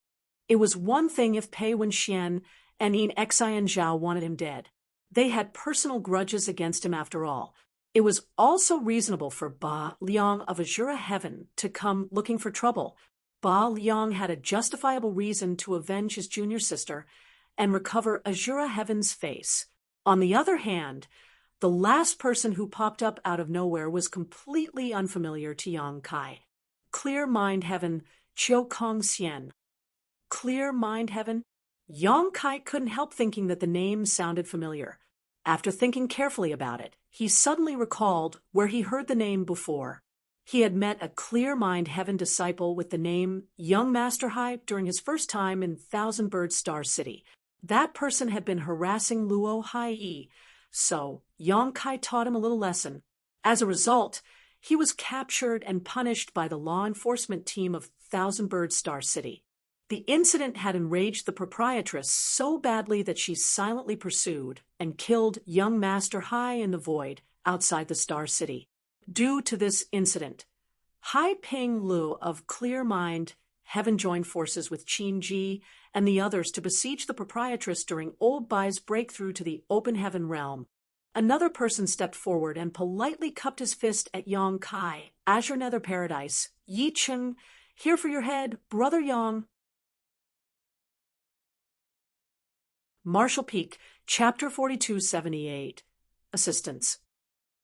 Speaker 1: It was one thing if Pei Wenxian and Yin Xian Zhao wanted him dead. They had personal grudges against him after all. It was also reasonable for Ba Liang of Azura Heaven to come looking for trouble. Ba Liang had a justifiable reason to avenge his junior sister and recover Azura Heaven's face. On the other hand, the last person who popped up out of nowhere was completely unfamiliar to Yang Kai. Clear Mind Heaven, Chiu Kong Xian. Clear Mind Heaven? Yang Kai couldn't help thinking that the name sounded familiar. After thinking carefully about it, he suddenly recalled where he heard the name before. He had met a Clear Mind Heaven disciple with the name Young Master Hai during his first time in Thousand Bird Star City. That person had been harassing Luo Hai, so Yang Kai taught him a little lesson. As a result, he was captured and punished by the law enforcement team of Thousand Bird Star City. The incident had enraged the proprietress so badly that she silently pursued and killed young Master Hai in the void outside the Star City. Due to this incident, Hai Ping Lu of Clear Mind Heaven joined forces with Qin Ji and the others to besiege the proprietress during Old Bai's breakthrough to the open heaven realm. Another person stepped forward and politely cupped his fist at Yang Kai. Azure Nether Paradise, Yi Cheng, here for your head, Brother Yang. Marshall Peak, Chapter 4278. Assistance.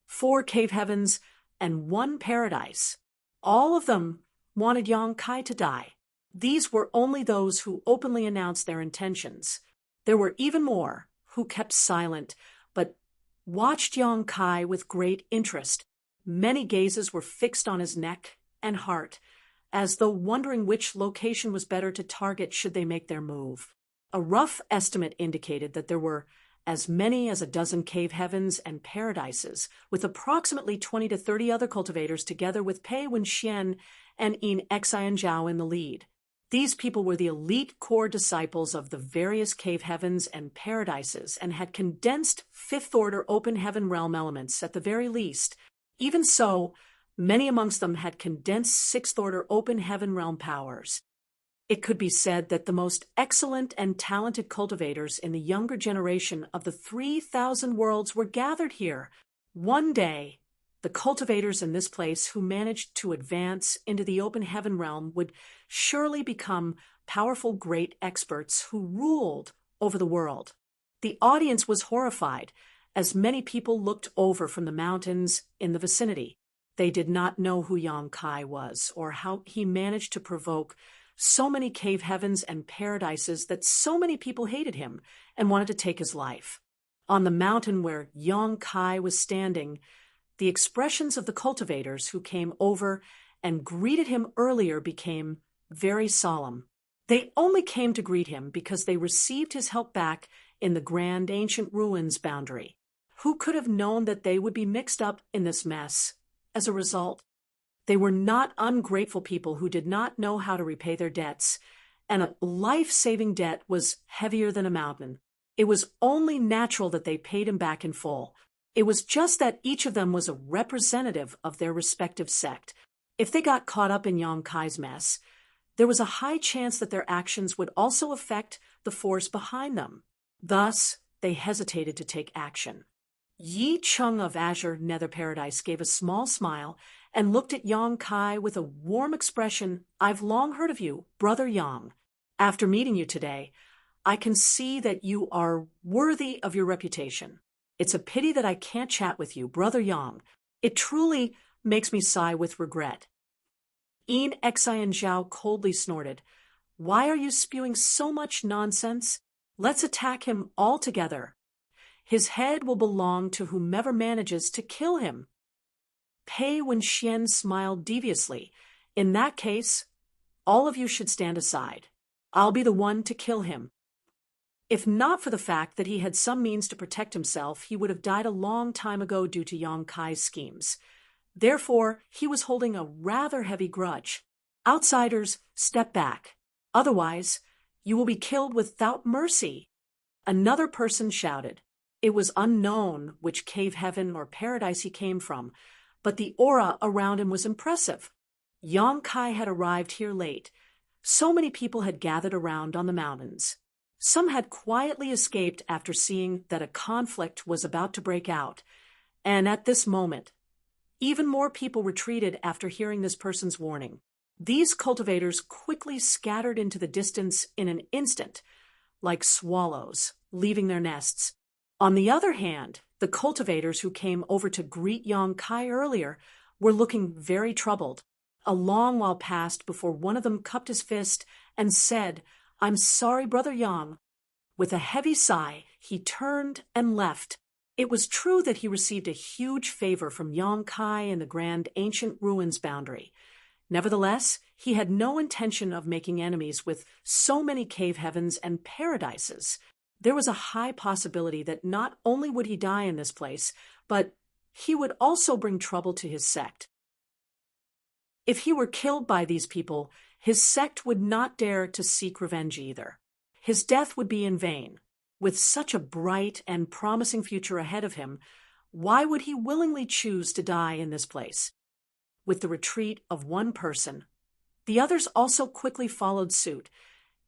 Speaker 1: 4 cave heavens and 1 paradise. All of them wanted Yang Kai to die. These were only those who openly announced their intentions. There were even more who kept silent, but watched Yang Kai with great interest. Many gazes were fixed on his neck and heart, as though wondering which location was better to target should they make their move. A rough estimate indicated that there were as many as a dozen cave heavens and paradises, with approximately 20 to 30 other cultivators together with Pei Wenxian and Yin Xianzhao in the lead. These people were the elite core disciples of the various cave heavens and paradises and had condensed fifth-order open heaven realm elements at the very least. Even so, many amongst them had condensed sixth-order open heaven realm powers. It could be said that the most excellent and talented cultivators in the younger generation of the 3,000 worlds were gathered here. One day, the cultivators in this place who managed to advance into the open heaven realm would surely become powerful great experts who ruled over the world. The audience was horrified, as many people looked over from the mountains in the vicinity. They did not know who Yang Kai was, or how he managed to provoke so many cave heavens and paradises that so many people hated him and wanted to take his life. On the mountain where Yang Kai was standing, the expressions of the cultivators who came over and greeted him earlier became very solemn. They only came to greet him because they received his help back in the grand ancient ruins boundary. Who could have known that they would be mixed up in this mess as a result? They were not ungrateful people who did not know how to repay their debts, and a life-saving debt was heavier than a mountain. It was only natural that they paid him back in full. It was just that each of them was a representative of their respective sect. If they got caught up in Yang Kai's mess, there was a high chance that their actions would also affect the force behind them. Thus, they hesitated to take action. Yi Chung of Azure Nether Paradise gave a small smile and looked at Yang Kai with a warm expression. "I've long heard of you, Brother Yang. After meeting you today, I can see that you are worthy of your reputation. It's a pity that I can't chat with you, Brother Yang. It truly makes me sigh with regret." Yin Xianzhao coldly snorted. "Why are you spewing so much nonsense? Let's attack him all together. His head will belong to whomever manages to kill him." Pei Wenxian smiled deviously. "In that case, all of you should stand aside. I'll be the one to kill him." If not for the fact that he had some means to protect himself, he would have died a long time ago due to Yang Kai's schemes. Therefore, he was holding a rather heavy grudge. "Outsiders, step back. Otherwise, you will be killed without mercy." Another person shouted. It was unknown which cave heaven or paradise he came from, but the aura around him was impressive. Yang Kai had arrived here late. So many people had gathered around on the mountains. Some had quietly escaped after seeing that a conflict was about to break out, and at this moment, even more people retreated after hearing this person's warning. These cultivators quickly scattered into the distance in an instant, like swallows leaving their nests. On the other hand, the cultivators who came over to greet Yang Kai earlier were looking very troubled. A long while passed before one of them cupped his fist and said, "I'm sorry, Brother Yang." With a heavy sigh, he turned and left. It was true that he received a huge favor from Yang Kai in the grand ancient ruins boundary. Nevertheless, he had no intention of making enemies with so many cave heavens and paradises. There was a high possibility that not only would he die in this place, but he would also bring trouble to his sect. If he were killed by these people, his sect would not dare to seek revenge either. His death would be in vain. With such a bright and promising future ahead of him, why would he willingly choose to die in this place? With the retreat of one person, the others also quickly followed suit,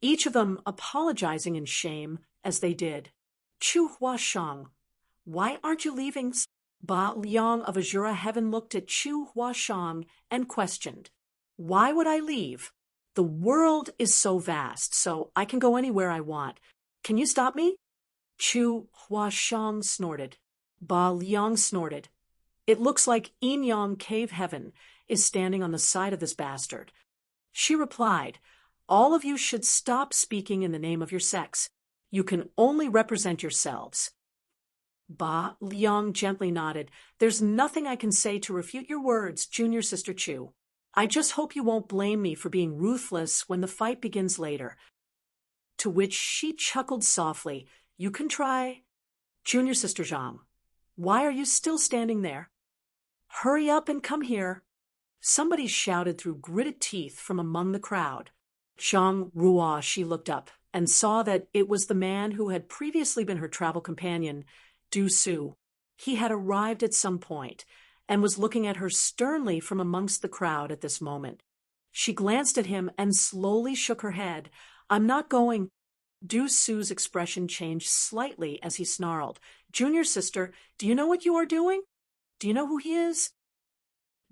Speaker 1: each of them apologizing in shame as they did. "Chu Huashang, why aren't you leaving?" Ba Liang of Azura Heaven looked at Chu Huashang and questioned. "Why would I leave? The world is so vast, so I can go anywhere I want. Can you stop me?" Chu Huashang snorted. Ba Liang snorted. "It looks like Yin Yang Cave Heaven is standing on the side of this bastard. She replied, "All of you should stop speaking in the name of your sex. You can only represent yourselves." Ba Liang gently nodded. "There's nothing I can say to refute your words, junior sister Chu. I just hope you won't blame me for being ruthless when the fight begins later." To which she chuckled softly. "You can try." "Junior sister Zhang, why are you still standing there? Hurry up and come here." Somebody shouted through gritted teeth from among the crowd. Zhang Ruo, she looked up and saw that it was the man who had previously been her travel companion, Du Su. He had arrived at some point and was looking at her sternly from amongst the crowd at this moment. She glanced at him and slowly shook her head. "I'm not going." Du Su's expression changed slightly as he snarled, "Junior sister, do you know what you are doing? Do you know who he is?"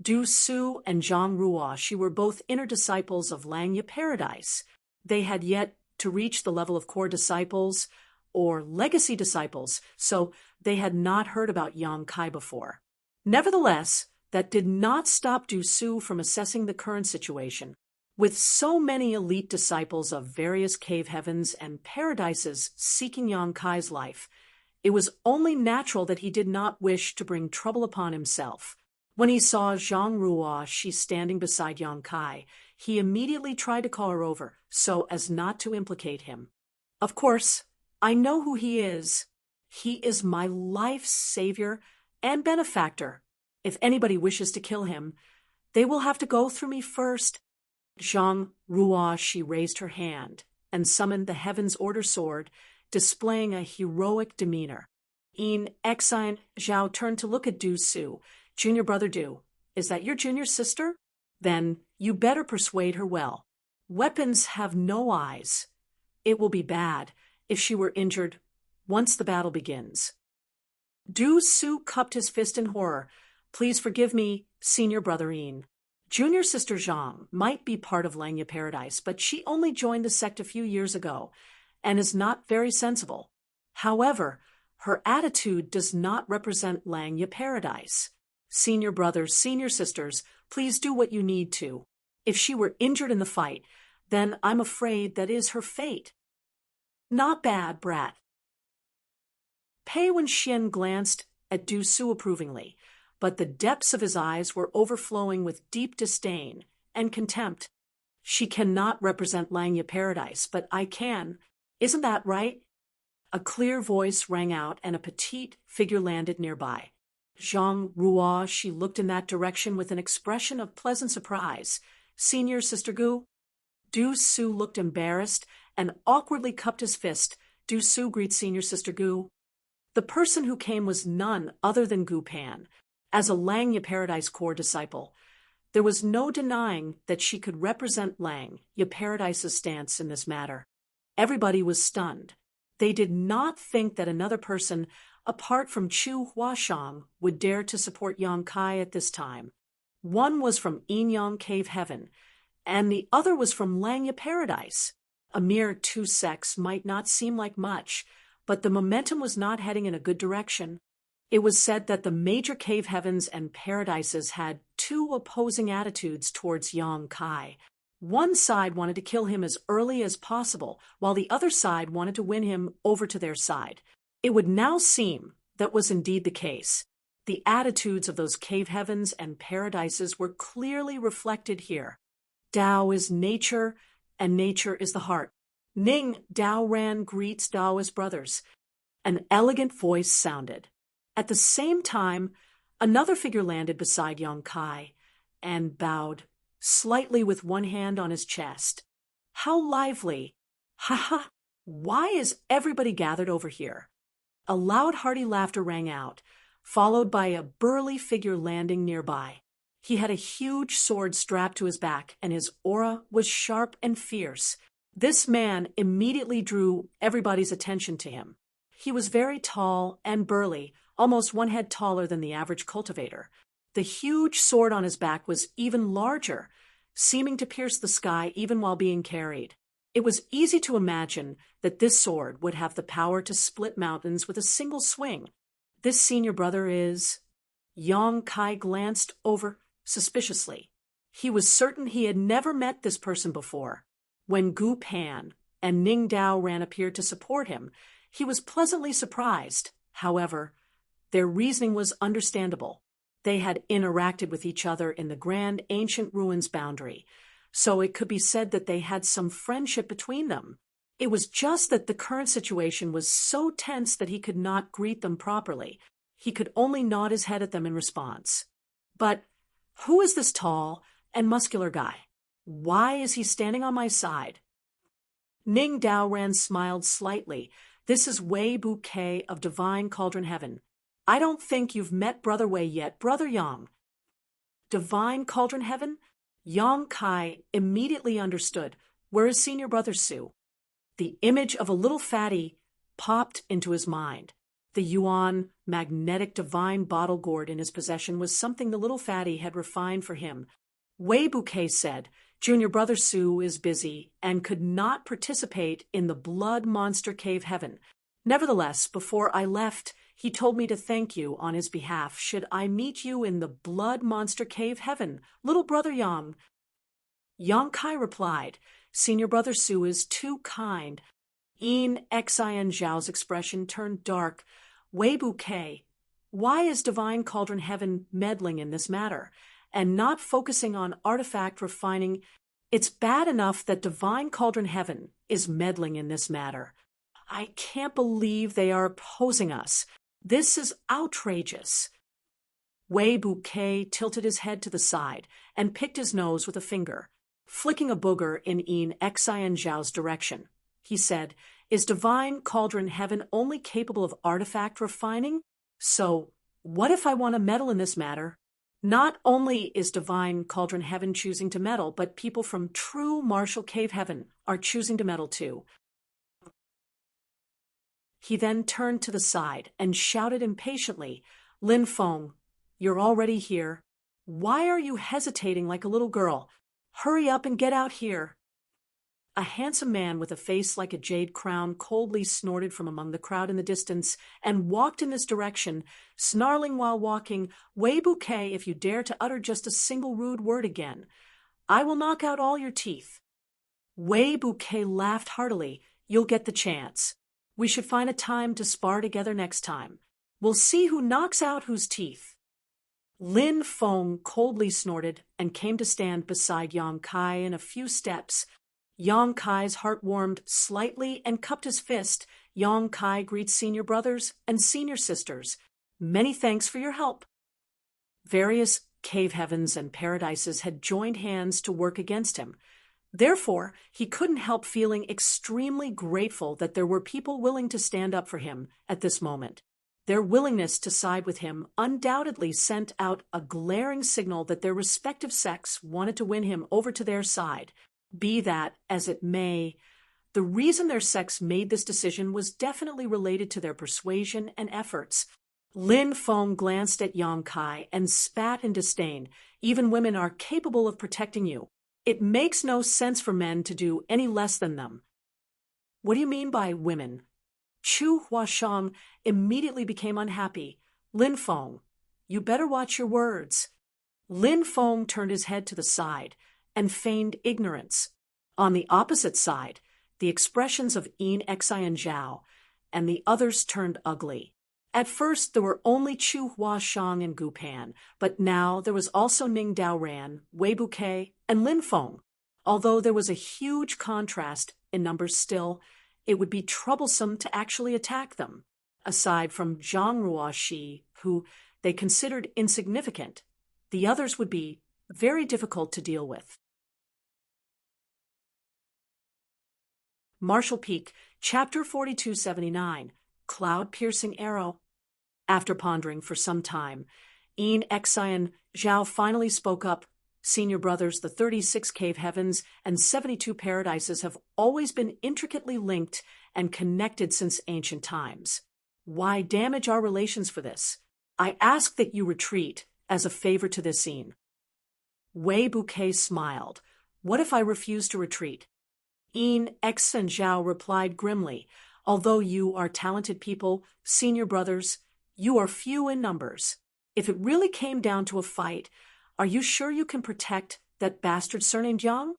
Speaker 1: Du Su and Zhang Ruo, she were both inner disciples of Langya Paradise. They had yet to reach the level of core disciples or legacy disciples, so they had not heard about Yang Kai before. Nevertheless, that did not stop Du Su from assessing the current situation. With so many elite disciples of various cave heavens and paradises seeking Yang Kai's life, it was only natural that he did not wish to bring trouble upon himself. When he saw Zhang Ruo, she standing beside Yang Kai, he immediately tried to call her over, so as not to implicate him. "Of course, I know who he is. He is my life's savior and benefactor. If anybody wishes to kill him, they will have to go through me first." Zhang Ruo, she raised her hand and summoned the Heaven's Order sword, displaying a heroic demeanor. In Exine, Zhao turned to look at Du Su. "Junior brother Du, is that your junior sister? Then you better persuade her well. Weapons have no eyes. It will be bad if she were injured once the battle begins." Du Su cupped his fist in horror. "Please forgive me, senior brother In. Junior sister Zhang might be part of Langya Paradise, but she only joined the sect a few years ago and is not very sensible. However, her attitude does not represent Langya Paradise. Senior brothers, senior sisters, please do what you need to. If she were injured in the fight, then I'm afraid that is her fate." "Not bad, brat." Pei Wenxian glanced at Du Su approvingly, but the depths of his eyes were overflowing with deep disdain and contempt. "She cannot represent Langya Paradise, but I can. Isn't that right?" A clear voice rang out and a petite figure landed nearby. Zhang Ruo, she looked in that direction with an expression of pleasant surprise. "Senior sister Gu?" Du Su looked embarrassed and awkwardly cupped his fist. "Du Su greets senior sister Gu." The person who came was none other than Gu Pan. As a Langya Paradise core disciple, there was no denying that she could represent Langya Paradise's stance in this matter. Everybody was stunned. They did not think that another person apart from Chu Huashang would dare to support Yang Kai at this time. One was from Yinyang Cave Heaven, and the other was from Langya Paradise. A mere 2 sects might not seem like much, but the momentum was not heading in a good direction. It was said that the major cave heavens and paradises had 2 opposing attitudes towards Yang Kai. One side wanted to kill him as early as possible, while the other side wanted to win him over to their side. It would now seem that was indeed the case. The attitudes of those cave heavens and paradises were clearly reflected here. Tao is nature, and nature is the heart. Ning Dao Ran greets Taoist brothers. An elegant voice sounded. At the same time, another figure landed beside Yang Kai and bowed, slightly with one hand on his chest. "How lively! Ha ha! Why is everybody gathered over here?" A loud, hearty laughter rang out, followed by a burly figure landing nearby. He had a huge sword strapped to his back, and his aura was sharp and fierce. This man immediately drew everybody's attention to him. He was very tall and burly, almost 1 head taller than the average cultivator. The huge sword on his back was even larger, seeming to pierce the sky even while being carried. It was easy to imagine that this sword would have the power to split mountains with a single swing. "This senior brother is—" Yang Kai glanced over suspiciously. He was certain he had never met this person before. When Gu Pan and Ning Dao Ran appeared to support him, he was pleasantly surprised. However, their reasoning was understandable. They had interacted with each other in the grand ancient ruins boundary, so it could be said that they had some friendship between them. It was just that the current situation was so tense that he could not greet them properly. He could only nod his head at them in response. But who is this tall and muscular guy? Why is he standing on my side? Ning Daoran smiled slightly. This is Wei Bouquet of Divine Cauldron Heaven. I don't think you've met Brother Wei yet, Brother Yang. Divine Cauldron Heaven? Yang Kai immediately understood. Where is Senior Brother Su? The image of a little fatty popped into his mind. The Yuan magnetic divine bottle gourd in his possession was something the little fatty had refined for him. Wei Bouquet said, Junior Brother Su is busy and could not participate in the Blood Monster Cave Heaven. Nevertheless, before I left, he told me to thank you on his behalf should I meet you in the Blood Monster Cave Heaven, little Brother Yang. Yang Kai replied, Senior Brother Su is too kind. Yin Xian Zhao's expression turned dark. Wei Bouquet, why is Divine Cauldron Heaven meddling in this matter and not focusing on artifact refining? It's bad enough that Divine Cauldron Heaven is meddling in this matter. I can't believe they are opposing us. This is outrageous. Wei Bouquet tilted his head to the side and picked his nose with a finger, flicking a booger in Yin Xian Zhao's direction. He said, Is Divine Cauldron Heaven only capable of artifact refining? So, what if I want to meddle in this matter? Not only is Divine Cauldron Heaven choosing to meddle, but people from true Martial Cave Heaven are choosing to meddle too. He then turned to the side and shouted impatiently, Lin Feng, you're already here. Why are you hesitating like a little girl? Hurry up and get out here. A handsome man with a face like a jade crown coldly snorted from among the crowd in the distance and walked in this direction, snarling while walking, Wei Bouquet, if you dare to utter just a single rude word again, I will knock out all your teeth. Wei Bouquet laughed heartily. You'll get the chance. We should find a time to spar together next time. We'll see who knocks out whose teeth. Lin Feng coldly snorted and came to stand beside Yang Kai in a few steps. Yang Kai's heart warmed slightly and cupped his fist. Yang Kai greets senior brothers and senior sisters. Many thanks for your help. Various cave heavens and paradises had joined hands to work against him. Therefore, he couldn't help feeling extremely grateful that there were people willing to stand up for him at this moment. Their willingness to side with him undoubtedly sent out a glaring signal that their respective sects wanted to win him over to their side. Be that as it may, the reason their sects made this decision was definitely related to their persuasion and efforts. Lin Feng glanced at Yang Kai and spat in disdain. Even women are capable of protecting you. It makes no sense for men to do any less than them. What do you mean by women? Chu Huashang immediately became unhappy. Lin Feng, you better watch your words. Lin Feng turned his head to the side and feigned ignorance. On the opposite side, the expressions of Yin Xian Zhao and the others turned ugly. At first, there were only Chu Huashang and Gu Pan, but now there was also Ning Daoran, Wei Bouquet, and Lin Feng. Although there was a huge contrast in numbers still, it would be troublesome to actually attack them. Aside from Zhang Ruoxi, who they considered insignificant, the others would be very difficult to deal with. Martial Peak, Chapter 4279, Cloud-Piercing Arrow. After pondering for some time, Yin Xian Zhao finally spoke up. Senior brothers, the 36 cave heavens and 72 paradises have always been intricately linked and connected since ancient times. Why damage our relations for this? I ask that you retreat as a favor to this scene. Wei Bouquet smiled. What if I refuse to retreat? Yin Xian Zhao replied grimly, although you are talented people, senior brothers, you are few in numbers. If it really came down to a fight, are you sure you can protect That bastard surnamed Yang?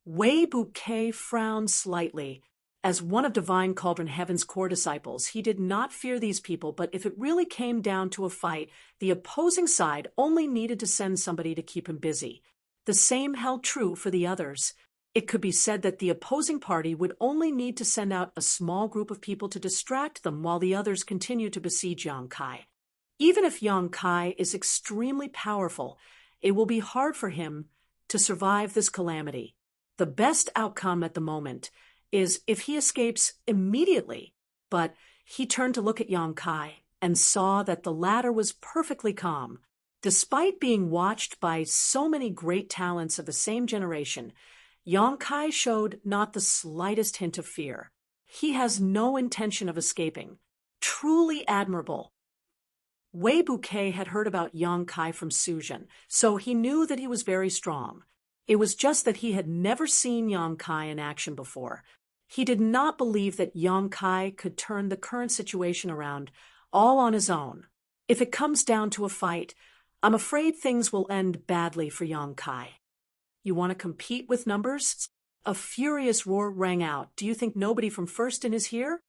Speaker 1: Wei Bouquet frowned slightly. As one of Divine Cauldron Heaven's core disciples, he did not fear these people, but if it really came down to a fight, the opposing side only needed to send somebody to keep him busy. The same held true for the others. It could be said that the opposing party would only need to send out a small group of people to distract them while the others continue to besiege Yang Kai. Even if Yang Kai is extremely powerful, it will be hard for him to survive this calamity. The best outcome at the moment is if he escapes immediately, but he turned to look at Yang Kai and saw that the latter was perfectly calm. Despite being watched by so many great talents of the same generation, Yang Kai showed not the slightest hint of fear. He has no intention of escaping. Truly admirable. Wei Bouquet had heard about Yang Kai from Suzhen, so he knew that he was very strong. It was just that he had never seen Yang Kai in action before. He did not believe that Yang Kai could turn the current situation around all on his own. If it comes down to a fight, I'm afraid things will end badly for Yang Kai. You want to compete with numbers? A furious roar rang out. Do you think nobody from Firston is here?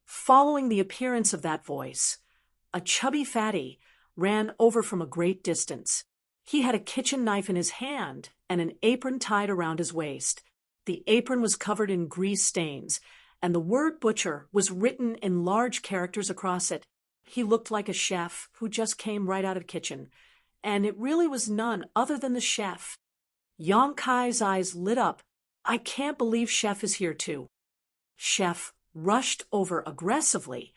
Speaker 1: Following the appearance of that voice, a chubby fatty ran over from a great distance. He had a kitchen knife in his hand and an apron tied around his waist. The apron was covered in grease stains, and the word butcher was written in large characters across it. He looked like a chef who just came right out of the kitchen, and it really was none other than the chef. Yang Kai's eyes lit up. I can't believe Chef is here too. Chef rushed over aggressively,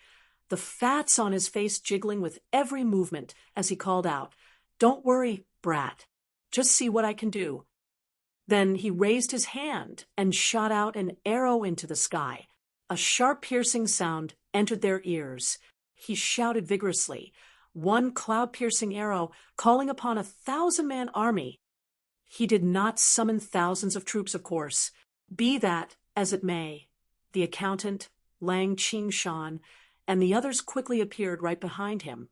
Speaker 1: the fats on his face jiggling with every movement as he called out, "Don't worry, brat. Just see what I can do." Then he raised his hand and shot out an arrow into the sky. A sharp piercing sound entered their ears. He shouted vigorously, one cloud-piercing arrow calling upon 1,000-man army. He did not summon thousands of troops, of course. Be that as it may, the accountant, Lang Qingshan, and the others quickly appeared right behind him.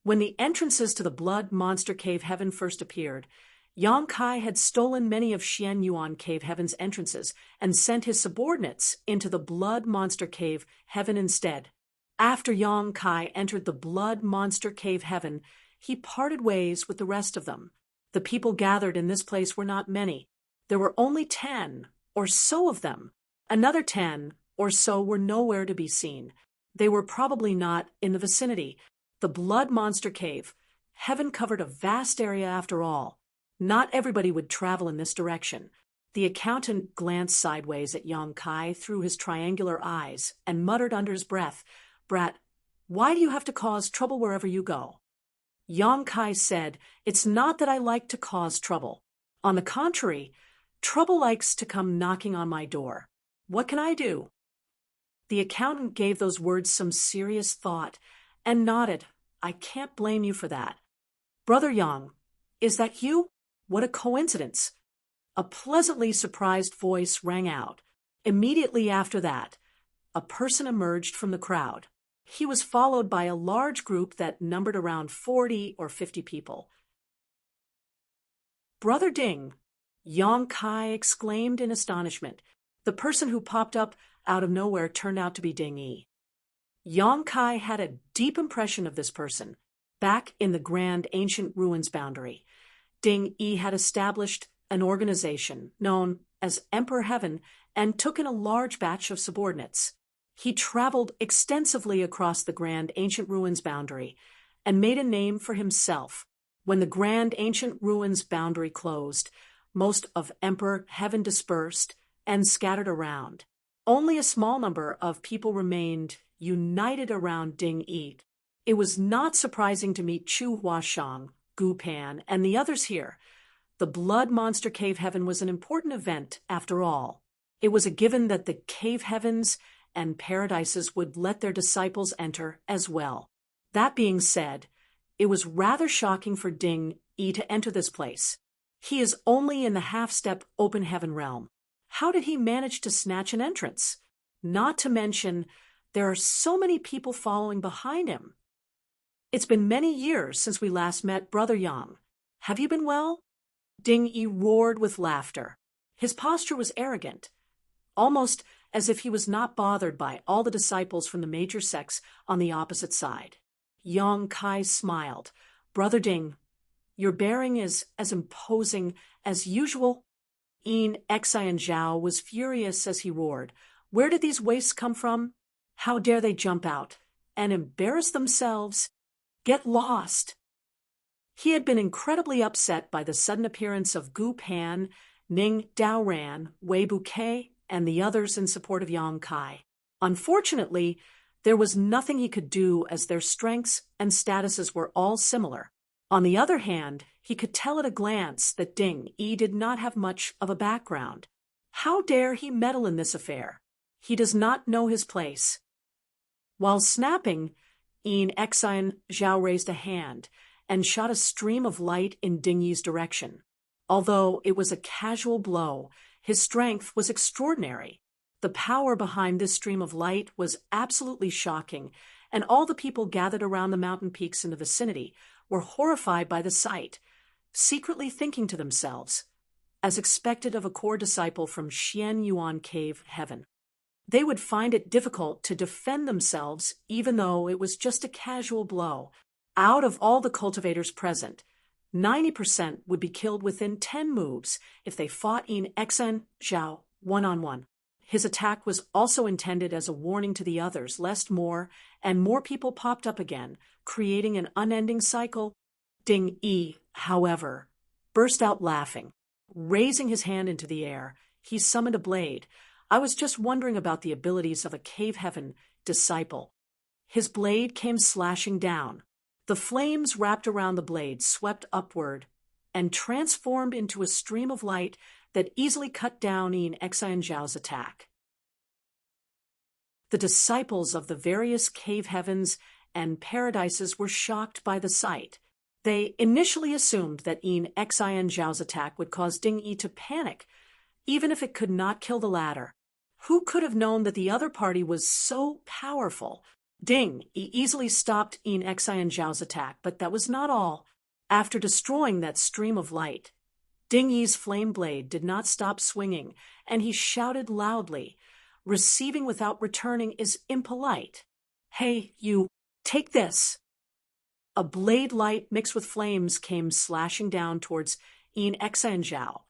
Speaker 1: When the entrances to the Blood Monster Cave Heaven first appeared, Yang Kai had stolen many of Xian Yuan Cave Heaven's entrances and sent his subordinates into the Blood Monster Cave Heaven instead. After Yang Kai entered the Blood Monster Cave Heaven, he parted ways with the rest of them. The people gathered in this place were not many. There were only 10 or so of them. Another 10 or so were nowhere to be seen. They were probably not in the vicinity. The Blood Monster Cave Heaven covered a vast area after all. Not everybody would travel in this direction. The accountant glanced sideways at Yang Kai through his triangular eyes and muttered under his breath, "Brat, why do you have to cause trouble wherever you go?" Yang Kai said, "It's not that I like to cause trouble. On the contrary, trouble likes to come knocking on my door. What can I do?" The accountant gave those words some serious thought and nodded. "I can't blame you for that. Brother Yang, is that you? What a coincidence." A pleasantly surprised voice rang out. Immediately after that, a person emerged from the crowd. He was followed by a large group that numbered around 40 or 50 people. "Brother Ding," Yang Kai exclaimed in astonishment. The person who popped up out of nowhere turned out to be Ding Yi. Yang Kai had a deep impression of this person. Back in the Grand Ancient Ruins boundary, Ding Yi had established an organization known as Emperor Heaven and took in a large batch of subordinates. He traveled extensively across the Grand Ancient Ruins boundary and made a name for himself. When the Grand Ancient Ruins boundary closed, most of Emperor Heaven dispersed and scattered around. Only a small number of people remained united around Ding Yi. It was not surprising to meet Chu Huashang, Gu Pan, and the others here. The Blood Monster Cave Heaven was an important event, after all. It was a given that the Cave Heavens and Paradises would let their disciples enter as well. That being said, it was rather shocking for Ding Yi to enter this place. He is only in the half-step open heaven realm. How did he manage to snatch an entrance? Not to mention, there are so many people following behind him. It's been many years since we last met, Brother Yang. Have you been well? Ding Yi roared with laughter. His posture was arrogant, almost as if he was not bothered by all the disciples from the major sects on the opposite side. Yang Kai smiled. Brother Ding, your bearing is as imposing as usual. Yin Xi and Zhao was furious as he roared. Where did these wastes come from? How dare they jump out and embarrass themselves? Get lost! He had been incredibly upset by the sudden appearance of Gu Pan, Ning Daoran, Wei Bouquet, and the others in support of Yang Kai. Unfortunately, there was nothing he could do as their strengths and statuses were all similar. On the other hand, he could tell at a glance that Ding Yi did not have much of a background. How dare he meddle in this affair? He does not know his place. While snapping, Yin Xi and Zhao raised a hand and shot a stream of light in Ding Yi's direction. Although it was a casual blow, his strength was extraordinary. The power behind this stream of light was absolutely shocking, and all the people gathered around the mountain peaks in the vicinity were horrified by the sight, secretly thinking to themselves, as expected of a core disciple from Xian Yuan Cave Heaven, they would find it difficult to defend themselves even though it was just a casual blow. Out of all the cultivators present, 90% would be killed within 10 moves if they fought Yin Xi and Zhao one-on-one. His attack was also intended as a warning to the others, lest more and more people popped up again, creating an unending cycle. Ding Yi, however, burst out laughing. Raising his hand into the air, he summoned a blade. I was just wondering about the abilities of a Cave Heaven disciple. His blade came slashing down. The flames wrapped around the blade swept upward and transformed into a stream of light that easily cut down Yin Xi and Zhao's attack. The disciples of the various cave heavens and paradises were shocked by the sight. They initially assumed that Yin Xi and Zhao's attack would cause Ding Yi to panic, even if it could not kill the latter. Who could have known that the other party was so powerful? Ding Yi easily stopped Yin Xi and Zhao's attack, but that was not all. After destroying that stream of light, Ding Yi's flame blade did not stop swinging, and he shouted loudly, "Receiving without returning is impolite. Hey, you, take this." A blade light mixed with flames came slashing down towards Yin Xi and Zhao.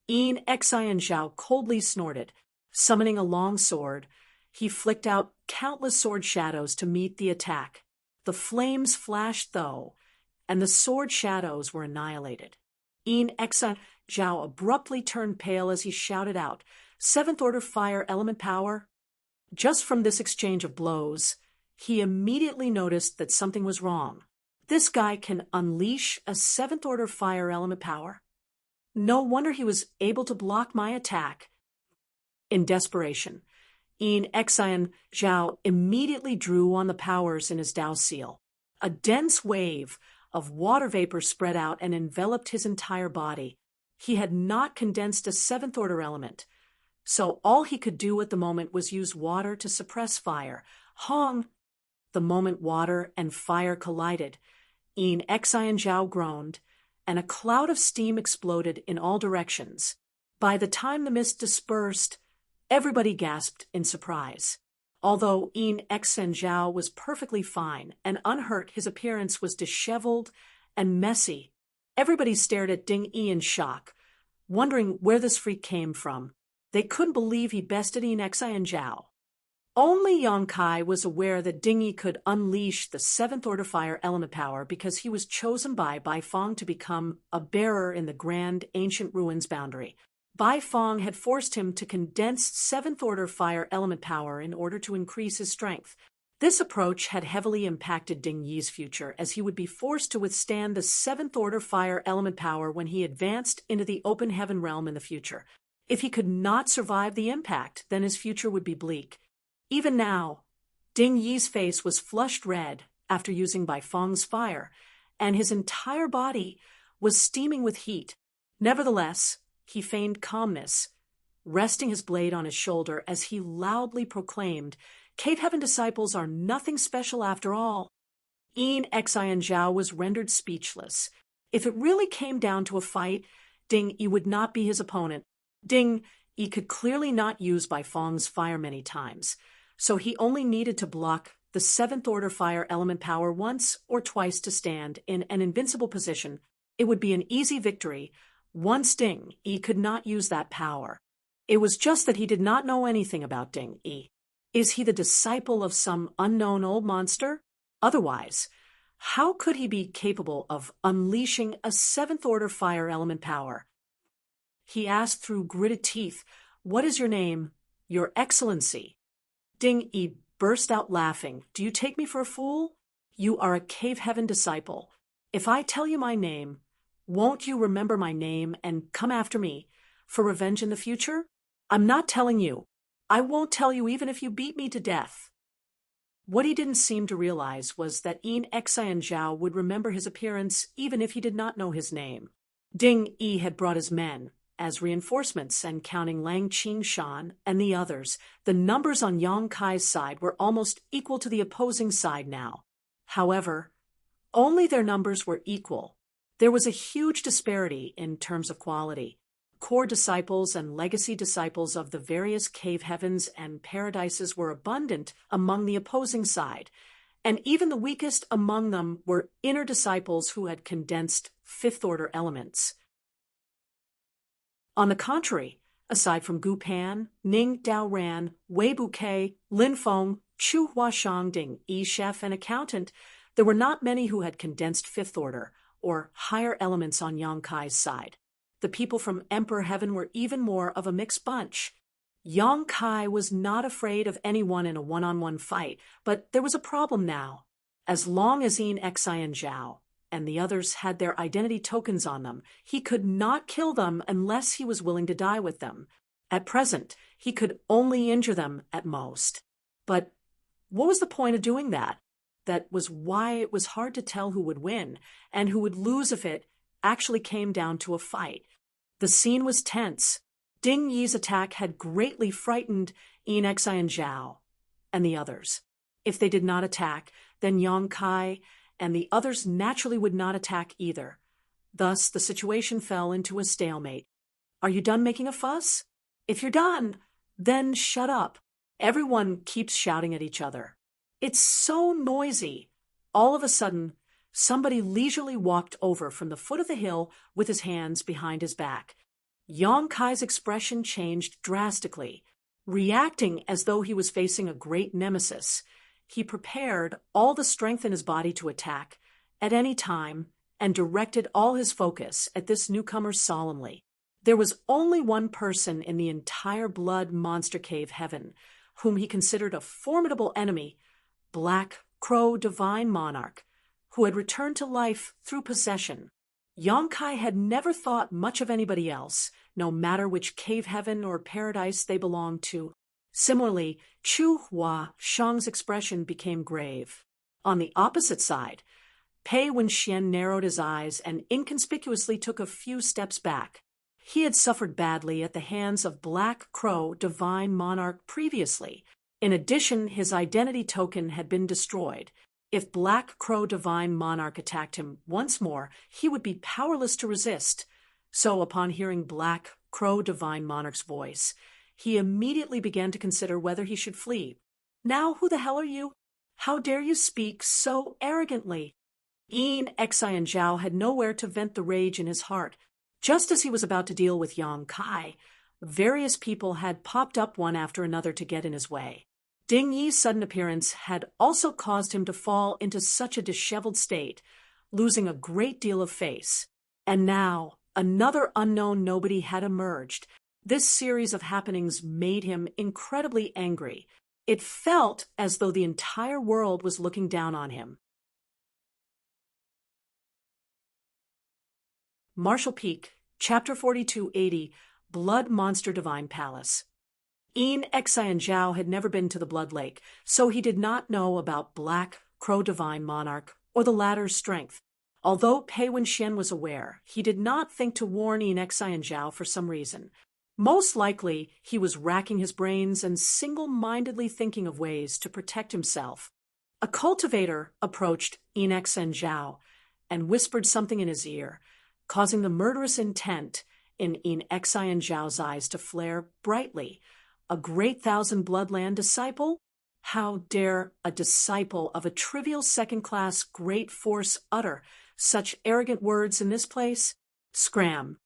Speaker 1: Yin Xi and Zhao coldly snorted. Summoning a long sword, he flicked out countless sword shadows to meet the attack. The flames flashed, though, and the sword shadows were annihilated. Yin Xi and Zhao abruptly turned pale as he shouted out, "Seventh Order Fire Element Power?" Just from this exchange of blows, he immediately noticed that something was wrong. This guy can unleash a Seventh Order Fire Element Power? No wonder he was able to block my attack. In desperation, Yin Xi and Zhao immediately drew on the powers in his Dao seal. A dense wave of water vapor spread out and enveloped his entire body. He had not condensed a seventh order element, so all he could do at the moment was use water to suppress fire. Hong! The moment water and fire collided, Yin Xi and Zhao groaned, and a cloud of steam exploded in all directions. By the time the mist dispersed, everybody gasped in surprise. Although Yin Xi and Zhao was perfectly fine and unhurt, his appearance was disheveled and messy. Everybody stared at Ding Yi in shock, wondering where this freak came from. They couldn't believe he bested Yin Xi and Zhao. Only Yang Kai was aware that Ding Yi could unleash the seventh order fire element power because he was chosen by Bai Fong to become a bearer in the grand ancient ruins boundary. Bai Fong had forced him to condense seventh order fire element power in order to increase his strength. This approach had heavily impacted Ding Yi's future, as he would be forced to withstand the seventh order fire element power when he advanced into the open heaven realm in the future. If he could not survive the impact, then his future would be bleak. Even now, Ding Yi's face was flushed red after using Bai Fong's fire, and his entire body was steaming with heat. Nevertheless, he feigned calmness, resting his blade on his shoulder as he loudly proclaimed, "Cave Heaven disciples are nothing special after all." Yin Xi and Zhao was rendered speechless. If it really came down to a fight, Ding Yi would not be his opponent. Ding Yi could clearly not use Bai Feng's fire many times, so he only needed to block the seventh order fire element power once or twice to stand in an invincible position. It would be an easy victory. Once Ding Yi could not use that power. It was just that he did not know anything about Ding Yi. Is he the disciple of some unknown old monster? Otherwise, how could he be capable of unleashing a seventh order fire element power? He asked through gritted teeth, "What is your name, Your Excellency?" Ding Yi burst out laughing. "Do you take me for a fool? You are a cave heaven disciple. If I tell you my name, won't you remember my name and come after me for revenge in the future? I'm not telling you. I won't tell you even if you beat me to death." What he didn't seem to realize was that Yin Xian Zhao would remember his appearance even if he did not know his name. Ding Yi had brought his men as reinforcements, and counting Lang Qingshan and the others, the numbers on Yang Kai's side were almost equal to the opposing side now. However, only their numbers were equal. There was a huge disparity in terms of quality. Core disciples and legacy disciples of the various cave heavens and paradises were abundant among the opposing side, and even the weakest among them were inner disciples who had condensed fifth-order elements. On the contrary, aside from Gu Pan, Ning Daoran, Wei Bouquet, Lin Feng, Chu Huashang, Ding Yi chef and accountant, there were not many who had condensed fifth-order or higher elements on Yang Kai's side. The people from Emperor Heaven were even more of a mixed bunch. Yang Kai was not afraid of anyone in a one-on-one fight, but there was a problem now. As long as Yin Xian Zhao and the others had their identity tokens on them, he could not kill them unless he was willing to die with them. At present, he could only injure them at most. But what was the point of doing that? That was why it was hard to tell who would win and who would lose if it actually came down to a fight. The scene was tense. Ding Yi's attack had greatly frightened Yin Xian Zhao and the others. If they did not attack, then Yang Kai and the others naturally would not attack either. Thus, the situation fell into a stalemate. Are you done making a fuss? If you're done, then shut up. Everyone keeps shouting at each other. It's so noisy. All of a sudden, somebody leisurely walked over from the foot of the hill with his hands behind his back. Yang Kai's expression changed drastically. Reacting as though he was facing a great nemesis, he prepared all the strength in his body to attack at any time and directed all his focus at this newcomer solemnly. There was only one person in the entire blood monster cave heaven whom he considered a formidable enemy, Black Crow Divine Monarch, who had returned to life through possession. Yang Kai had never thought much of anybody else, no matter which cave heaven or paradise they belonged to. Similarly, Chu Hua Shang's expression became grave. On the opposite side, Pei Wenxian narrowed his eyes and inconspicuously took a few steps back. He had suffered badly at the hands of Black Crow Divine Monarch previously. In addition, his identity token had been destroyed. If Black Crow Divine Monarch attacked him once more, he would be powerless to resist. So, upon hearing Black Crow Divine Monarch's voice, he immediately began to consider whether he should flee. "Now who the hell are you? How dare you speak so arrogantly?" Yin Xian Zhao had nowhere to vent the rage in his heart. Just as he was about to deal with Yang Kai, various people had popped up one after another to get in his way. Ding Yi's sudden appearance had also caused him to fall into such a disheveled state, losing a great deal of face. And now, another unknown nobody had emerged. This series of happenings made him incredibly angry. It felt as though the entire world was looking down on him. Marshall Peak, Chapter 4280, Blood Monster Divine Palace. Yin Xian Zhao had never been to the Blood Lake, so he did not know about Black Crow Divine Monarch or the latter's strength. Although Pei Wenxian was aware, he did not think to warn Yin Xian Zhao for some reason. Most likely, he was racking his brains and single-mindedly thinking of ways to protect himself. A cultivator approached Yin Xian Zhao and whispered something in his ear, causing the murderous intent in Xian Zhao's eyes to flare brightly. A great thousand bloodland disciple? How dare a disciple of a trivial second-class great force utter such arrogant words in this place? Scram.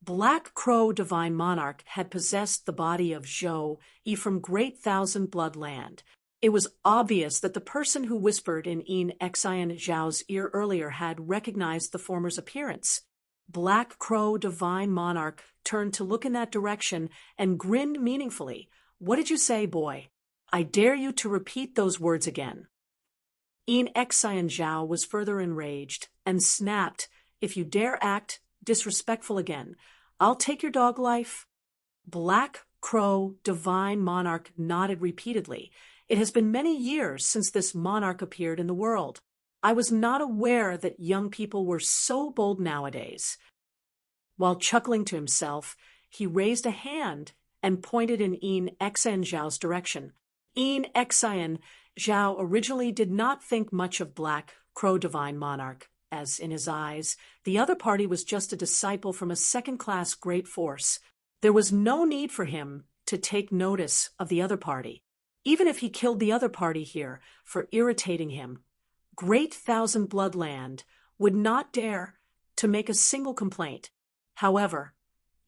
Speaker 1: Black Crow Divine Monarch had possessed the body of Zhou Yi from Great Thousand Bloodland. It was obvious that the person who whispered in Xian Zhao's ear earlier had recognized the former's appearance. Black Crow Divine Monarch turned to look in that direction and grinned meaningfully. What did you say, boy? I dare you to repeat those words again. Xian Zhao was further enraged and snapped, if you dare act disrespectful again, I'll take your dog life. Black Crow Divine Monarch nodded repeatedly. It has been many years since this monarch appeared in the world. I was not aware that young people were so bold nowadays. While chuckling to himself, he raised a hand and pointed in Xian Zhao's direction. Xian Zhao originally did not think much of Black Crow Divine Monarch, as in his eyes, the other party was just a disciple from a second-class great force. There was no need for him to take notice of the other party, even if he killed the other party here for irritating him. Great Thousand Bloodland would not dare to make a single complaint. However,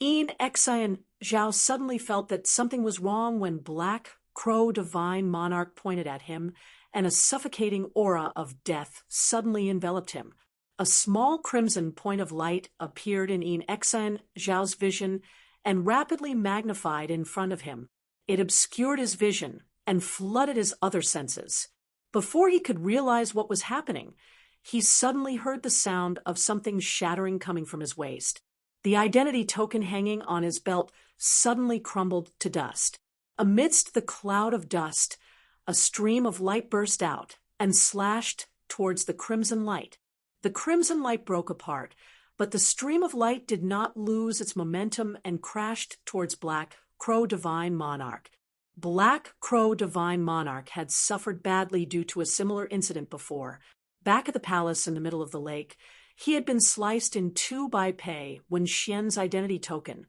Speaker 1: Xian Zhao suddenly felt that something was wrong when Black Crow Divine Monarch pointed at him, and a suffocating aura of death suddenly enveloped him. A small crimson point of light appeared in Xian Zhao's vision and rapidly magnified in front of him. It obscured his vision and flooded his other senses. Before he could realize what was happening, he suddenly heard the sound of something shattering coming from his waist. The identity token hanging on his belt suddenly crumbled to dust. Amidst the cloud of dust, a stream of light burst out and slashed towards the crimson light. The crimson light broke apart, but the stream of light did not lose its momentum and crashed towards Black Crow Divine Monarch. Black Crow Divine Monarch had suffered badly due to a similar incident before. Back at the palace in the middle of the lake, he had been sliced in two by Pei Wen Xian's identity token.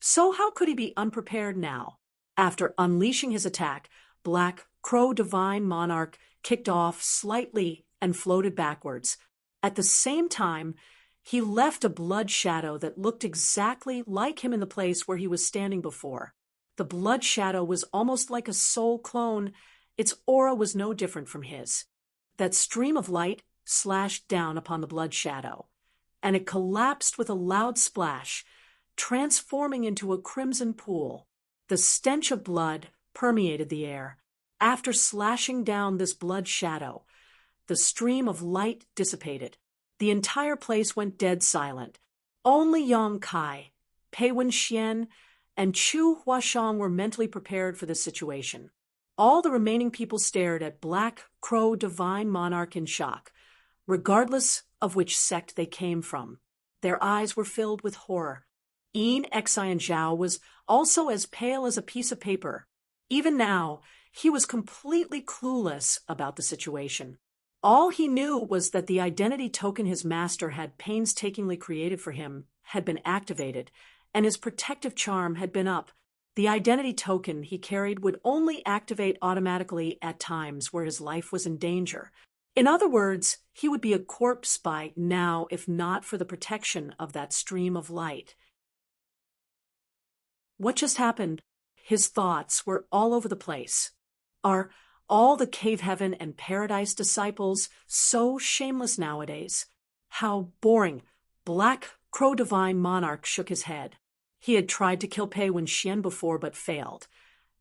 Speaker 1: So how could he be unprepared now? After unleashing his attack, Black Crow Divine Monarch kicked off slightly and floated backwards. At the same time, he left a blood shadow that looked exactly like him in the place where he was standing before. The blood shadow was almost like a soul clone. Its aura was no different from his. That stream of light slashed down upon the blood shadow, and it collapsed with a loud splash, transforming into a crimson pool. The stench of blood permeated the air. After slashing down this blood shadow, the stream of light dissipated. The entire place went dead silent. Only Yang Kai, Pei Wen Xian, and Chu Huashang were mentally prepared for this situation. All the remaining people stared at Black Crow Divine Monarch in shock, regardless of which sect they came from. Their eyes were filled with horror. Xian Zhao was also as pale as a piece of paper. Even now, he was completely clueless about the situation. All he knew was that the identity token his master had painstakingly created for him had been activated, and his protective charm had been up. The identity token he carried would only activate automatically at times where his life was in danger. In other words, he would be a corpse by now if not for the protection of that stream of light. What just happened? His thoughts were all over the place. Are all the Cave Heaven and Paradise disciples so shameless nowadays? How boring. Black Crow Divine Monarch shook his head. He had tried to kill Pei Wen Xian before but failed.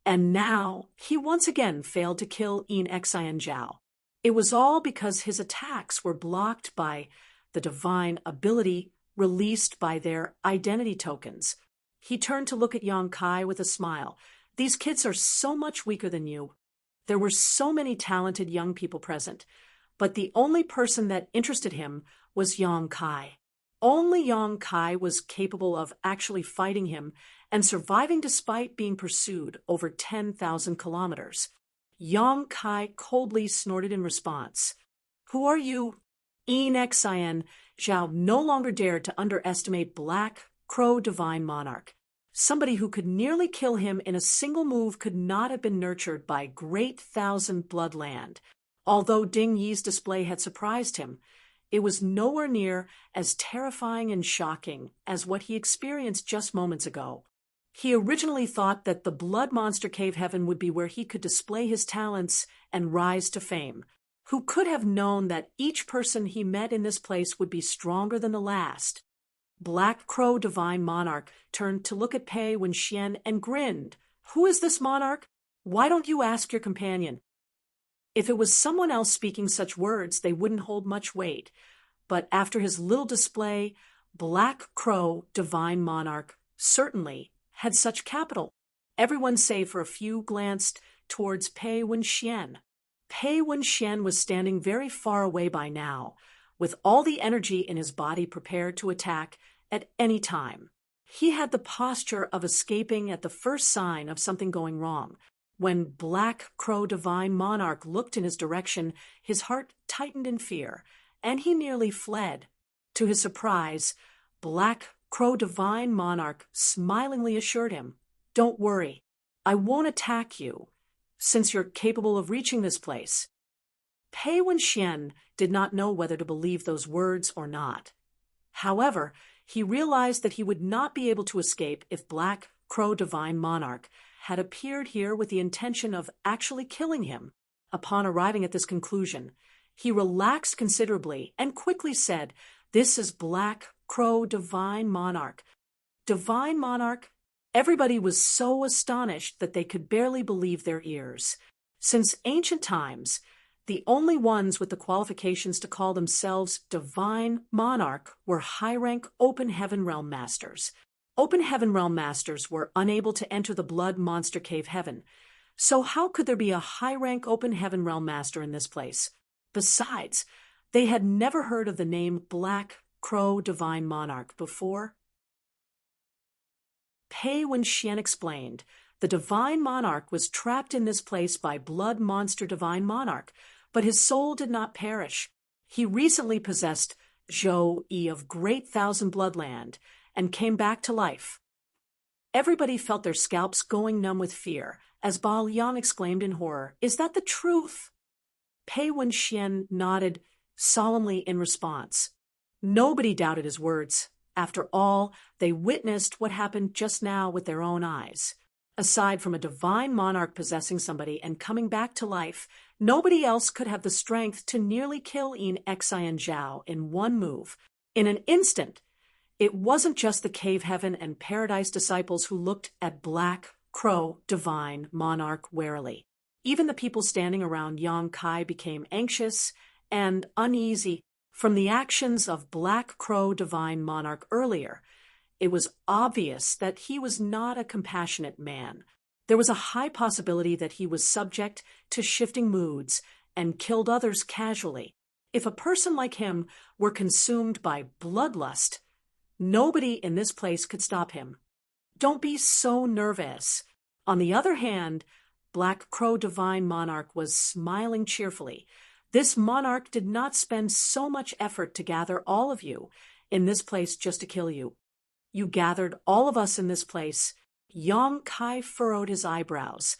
Speaker 1: And now he once again failed to kill Xian Zhao. It was all because his attacks were blocked by the divine ability released by their identity tokens. He turned to look at Yang Kai with a smile. These kids are so much weaker than you. There were so many talented young people present, but the only person that interested him was Yang Kai. Only Yang Kai was capable of actually fighting him and surviving despite being pursued over 10,000 kilometers. Yang Kai coldly snorted in response. Who are you? Xian Zhao no longer dared to underestimate Black Crow Divine Monarch. Somebody who could nearly kill him in a single move could not have been nurtured by great thousand bloodland. Although Ding Yi's display had surprised him, it was nowhere near as terrifying and shocking as what he experienced just moments ago. He originally thought that the Blood Monster Cave Heaven would be where he could display his talents and rise to fame. Who could have known that each person he met in this place would be stronger than the last? Black Crow Divine Monarch turned to look at Pei Wenxian and grinned. "Who is this monarch? Why don't you ask your companion?" If it was someone else speaking such words, they wouldn't hold much weight. But after his little display, Black Crow Divine Monarch certainly had such capital. Everyone save for a few glanced towards Pei Wenxian. Pei Wenxian was standing very far away by now, with all the energy in his body prepared to attack at any time. He had the posture of escaping at the first sign of something going wrong. When Black Crow Divine Monarch looked in his direction, his heart tightened in fear, and he nearly fled. To his surprise, Black Crow Divine Monarch smilingly assured him, "Don't worry, I won't attack you, since you're capable of reaching this place." Pei Wenxian did not know whether to believe those words or not. However, he realized that he would not be able to escape if Black Crow Divine Monarch had appeared here with the intention of actually killing him. Upon arriving at this conclusion, he relaxed considerably and quickly said, "This is Black Crow Divine Monarch." Divine Monarch? Everybody was so astonished that they could barely believe their ears. Since ancient times, the only ones with the qualifications to call themselves Divine Monarch were high-rank Open Heaven Realm Masters. Open Heaven Realm Masters were unable to enter the Blood Monster Cave Heaven. So how could there be a high-rank Open Heaven Realm Master in this place? Besides, they had never heard of the name Black Crow Divine Monarch before. Pei Wenxian explained, the Divine Monarch was trapped in this place by Blood Monster Divine Monarch, but his soul did not perish. He recently possessed Zhou Yi of Great Thousand Bloodland and came back to life. Everybody felt their scalps going numb with fear, as Bao Liang exclaimed in horror, "Is that the truth?" Pei Wenxian nodded solemnly in response. Nobody doubted his words. After all, they witnessed what happened just now with their own eyes. Aside from a divine monarch possessing somebody and coming back to life, nobody else could have the strength to nearly kill Yin Xian Zhao in one move. In an instant, it wasn't just the Cave Heaven and Paradise disciples who looked at Black Crow Divine Monarch warily. Even the people standing around Yang Kai became anxious and uneasy from the actions of Black Crow Divine Monarch earlier. It was obvious that he was not a compassionate man. There was a high possibility that he was subject to shifting moods and killed others casually. If a person like him were consumed by bloodlust, nobody in this place could stop him. Don't be so nervous. On the other hand, Black Crow Divine Monarch was smiling cheerfully. This monarch did not spend so much effort to gather all of you in this place just to kill you. You gathered all of us in this place. Yang Kai furrowed his eyebrows.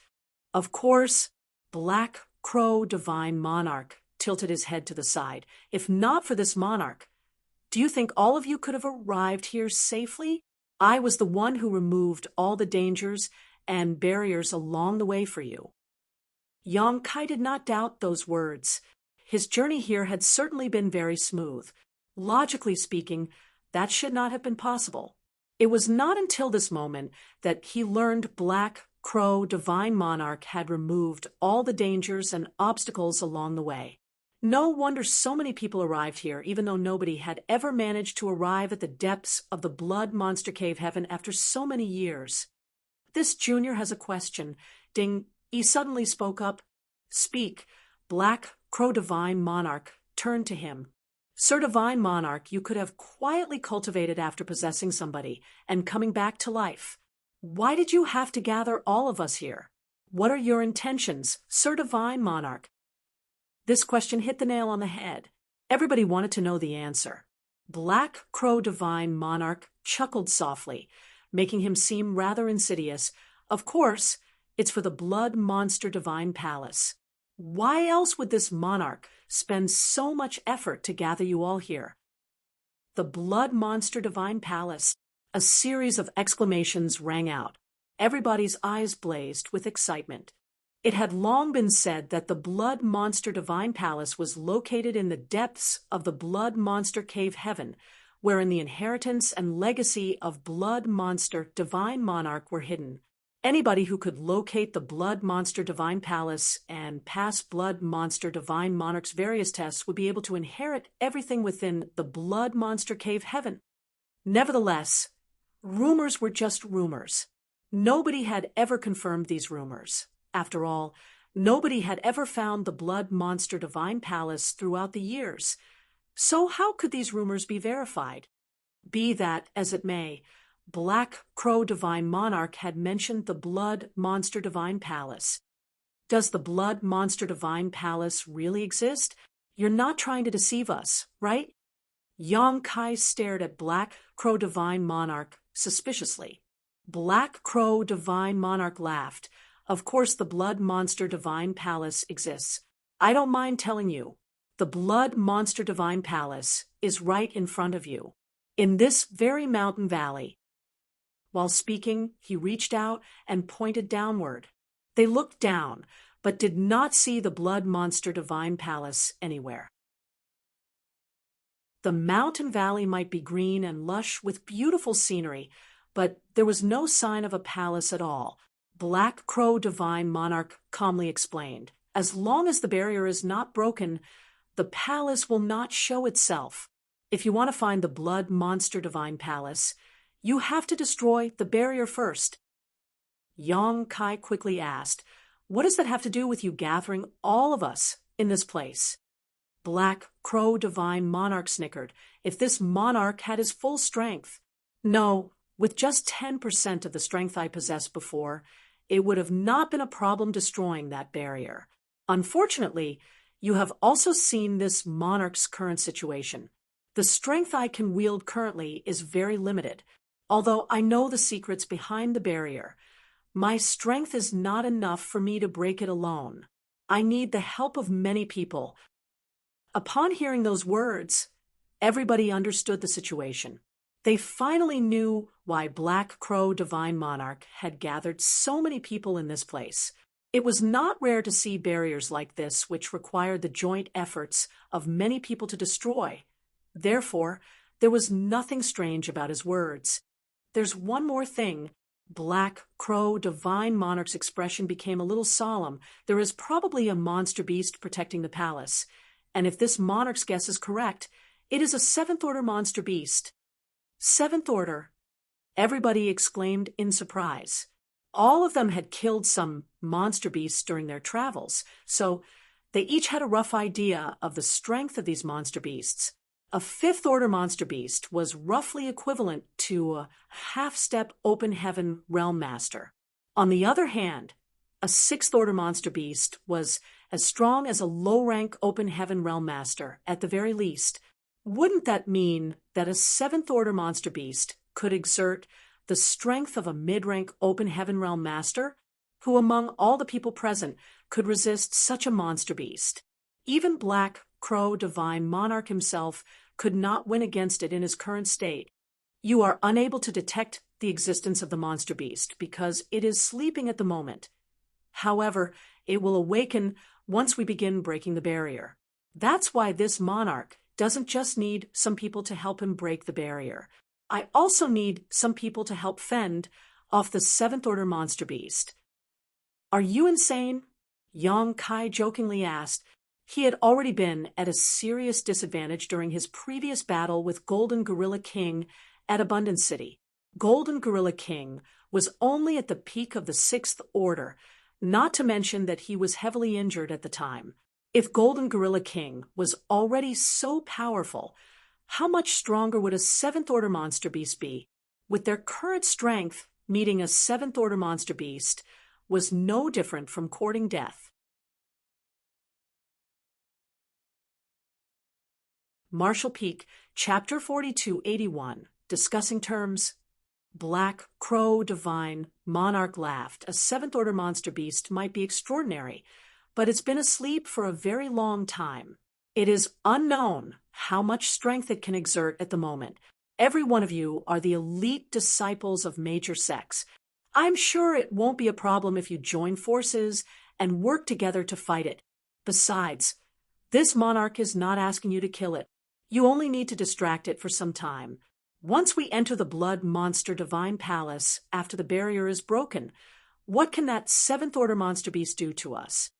Speaker 1: Of course, Black Crow Divine Monarch tilted his head to the side. If not for this monarch, do you think all of you could have arrived here safely? I was the one who removed all the dangers and barriers along the way for you. Yang Kai did not doubt those words. His journey here had certainly been very smooth. Logically speaking, that should not have been possible. It was not until this moment that he learned Black Crow Divine Monarch had removed all the dangers and obstacles along the way. No wonder so many people arrived here, even though nobody had ever managed to arrive at the depths of the Blood Monster Cave Heaven after so many years. This junior has a question. Ding Yi suddenly spoke up. Speak. Black Crow Divine Monarch turned to him. Sir Divine Monarch, you could have quietly cultivated after possessing somebody and coming back to life. Why did you have to gather all of us here? What are your intentions, Sir Divine Monarch? This question hit the nail on the head. Everybody wanted to know the answer. Black Crow Divine Monarch chuckled softly, making him seem rather insidious. Of course, it's for the Blood Monster Divine Palace. Why else would this monarch spend so much effort to gather you all here? The Blood Monster Divine Palace. A series of exclamations rang out. Everybody's eyes blazed with excitement. It had long been said that the Blood Monster Divine Palace was located in the depths of the Blood Monster Cave Heaven, wherein the inheritance and legacy of Blood Monster Divine Monarch were hidden. Anybody who could locate the Blood Monster Divine Palace and pass Blood Monster Divine Monarch's various tests would be able to inherit everything within the Blood Monster Cave Heaven. Nevertheless, rumors were just rumors. Nobody had ever confirmed these rumors. After all, nobody had ever found the Blood Monster Divine Palace throughout the years. So how could these rumors be verified? Be that as it may, Black Crow Divine Monarch had mentioned the Blood Monster Divine Palace. Does the Blood Monster Divine Palace really exist? You're not trying to deceive us, right? Yang Kai stared at Black Crow Divine Monarch suspiciously. Black Crow Divine Monarch laughed. Of course the Blood Monster Divine Palace exists. I don't mind telling you. The Blood Monster Divine Palace is right in front of you, in this very mountain valley. While speaking, he reached out and pointed downward. They looked down, but did not see the Blood Monster Divine Palace anywhere. The mountain valley might be green and lush with beautiful scenery, but there was no sign of a palace at all. Black Crow Divine Monarch calmly explained. As long as the barrier is not broken, the palace will not show itself. If you want to find the Blood Monster Divine Palace, you have to destroy the barrier first. Yang Kai quickly asked, what does that have to do with you gathering all of us in this place? Black Crow Divine Monarch snickered. If this monarch had his full strength. No, with just 10% of the strength I possessed before, it would have not been a problem destroying that barrier. Unfortunately, you have also seen this monarch's current situation. The strength I can wield currently is very limited. Although I know the secrets behind the barrier, my strength is not enough for me to break it alone. I need the help of many people. Upon hearing those words, everybody understood the situation. They finally knew why Black Crow Divine Monarch had gathered so many people in this place. It was not rare to see barriers like this which required the joint efforts of many people to destroy. Therefore, there was nothing strange about his words. There's one more thing. Black Crow Divine Monarch's expression became a little solemn. There is probably a monster beast protecting the palace. And if this monarch's guess is correct, it is a 7th order monster beast. 7th order? Everybody exclaimed in surprise. All of them had killed some monster beasts during their travels, so they each had a rough idea of the strength of these monster beasts. A 5th order monster beast was roughly equivalent to a half-step open heaven realm master. On the other hand, a 6th order monster beast was as strong as a low-rank open heaven realm master, at the very least. Wouldn't that mean that a 7th order monster beast could exert the strength of a mid-rank open heaven realm master, who among all the people present could resist such a monster beast? Even Black Crow Divine Monarch himself could not win against it in his current state. You are unable to detect the existence of the monster beast because it is sleeping at the moment. However, it will awaken once we begin breaking the barrier. That's why this monarch doesn't just need some people to help him break the barrier. I also need some people to help fend off the 7th order monster beast. Are you insane? Yang Kai jokingly asked. He had already been at a serious disadvantage during his previous battle with Golden Gorilla King at Abundance City. Golden Gorilla King was only at the peak of the 6th order, not to mention that he was heavily injured at the time. If Golden Gorilla King was already so powerful, how much stronger would a 7th order monster beast be? With their current strength, meeting a 7th order monster beast was no different from courting death. Marshall Peak, Chapter 4281, discussing terms. Black Crow Divine Monarch laughed. A seventh-order monster beast might be extraordinary, but it's been asleep for a very long time. It is unknown how much strength it can exert at the moment. Every one of you are the elite disciples of Major Sex. I'm sure it won't be a problem if you join forces and work together to fight it. Besides, this monarch is not asking you to kill it. You only need to distract it for some time. Once we enter the Blood Monster Divine Palace after the barrier is broken, what can that seventh-order monster beast do to us?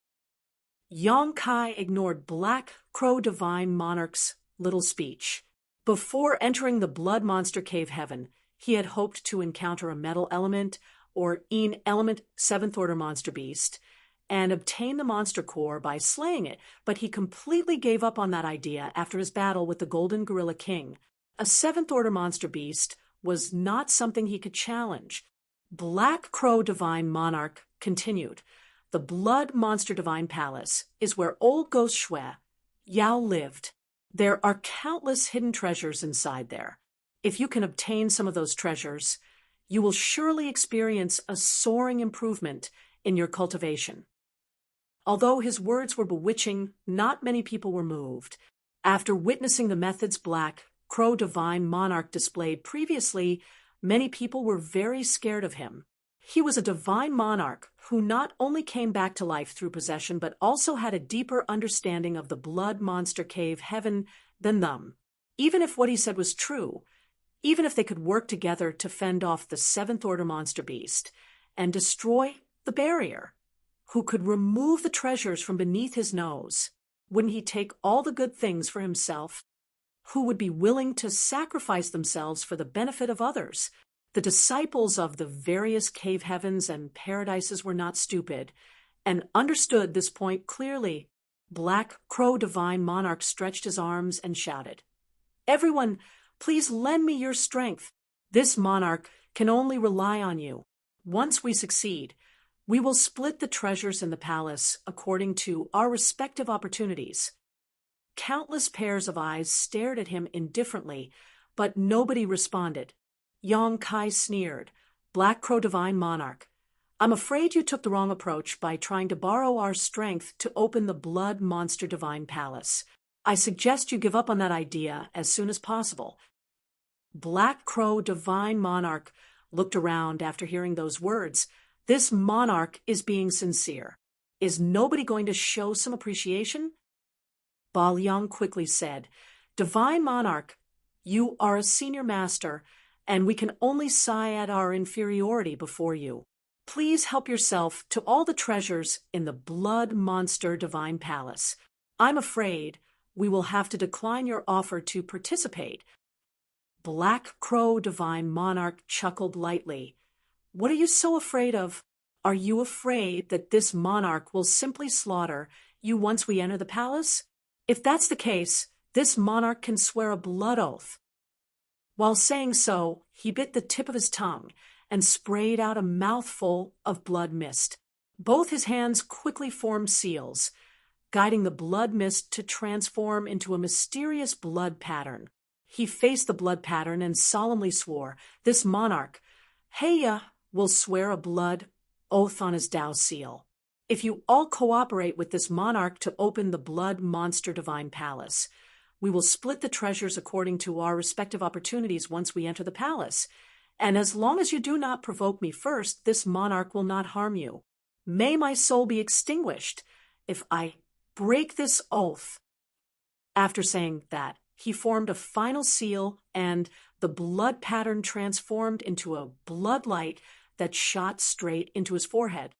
Speaker 1: Yong-kai ignored Black Crow Divine Monarch's little speech. Before entering the Blood Monster Cave Heaven, he had hoped to encounter a metal element or een element seventh-order monster beast and obtain the monster core by slaying it, but he completely gave up on that idea after his battle with the Golden Gorilla King. A seventh-order monster beast was not something he could challenge. Black Crow Divine Monarch continued. The Blood Monster Divine Palace is where old Ghost Shui Yao lived. There are countless hidden treasures inside there. If you can obtain some of those treasures, you will surely experience a soaring improvement in your cultivation. Although his words were bewitching, not many people were moved. After witnessing the methods Black Crow Divine Monarch displayed previously, many people were very scared of him. He was a divine monarch who not only came back to life through possession but also had a deeper understanding of the Blood Monster Cave Heaven than them. Even if what he said was true, even if they could work together to fend off the seventh-order monster beast and destroy the barrier, who could remove the treasures from beneath his nose, wouldn't he take all the good things for himself? Who would be willing to sacrifice themselves for the benefit of others? The disciples of the various cave heavens and paradises were not stupid, and understood this point clearly. Black Crow Divine Monarch stretched his arms and shouted, "Everyone, please lend me your strength. This monarch can only rely on you. Once we succeed, we will split the treasures in the palace according to our respective opportunities." Countless pairs of eyes stared at him indifferently, but nobody responded. Yong-kai sneered. "Black Crow Divine Monarch, I'm afraid you took the wrong approach by trying to borrow our strength to open the Blood Monster Divine Palace. I suggest you give up on that idea as soon as possible." Black Crow Divine Monarch looked around after hearing those words. This monarch is being sincere. Is nobody going to show some appreciation? Ba Liang quickly said, "Divine Monarch, you are a senior master, and we can only sigh at our inferiority before you. Please help yourself to all the treasures in the Blood Monster Divine Palace. I'm afraid we will have to decline your offer to participate." Black Crow Divine Monarch chuckled lightly. "What are you so afraid of? Are you afraid that this monarch will simply slaughter you once we enter the palace? If that's the case, this monarch can swear a blood oath." While saying so, he bit the tip of his tongue and sprayed out a mouthful of blood mist. Both his hands quickly formed seals, guiding the blood mist to transform into a mysterious blood pattern. He faced the blood pattern and solemnly swore, "This monarch, Heya, will swear a blood oath on his Tao seal. If you all cooperate with this monarch to open the Blood Monster Divine Palace, we will split the treasures according to our respective opportunities once we enter the palace. And as long as you do not provoke me first, this monarch will not harm you. May my soul be extinguished if I break this oath." After saying that, he formed a final seal, and the blood pattern transformed into a blood light that shot straight into his forehead.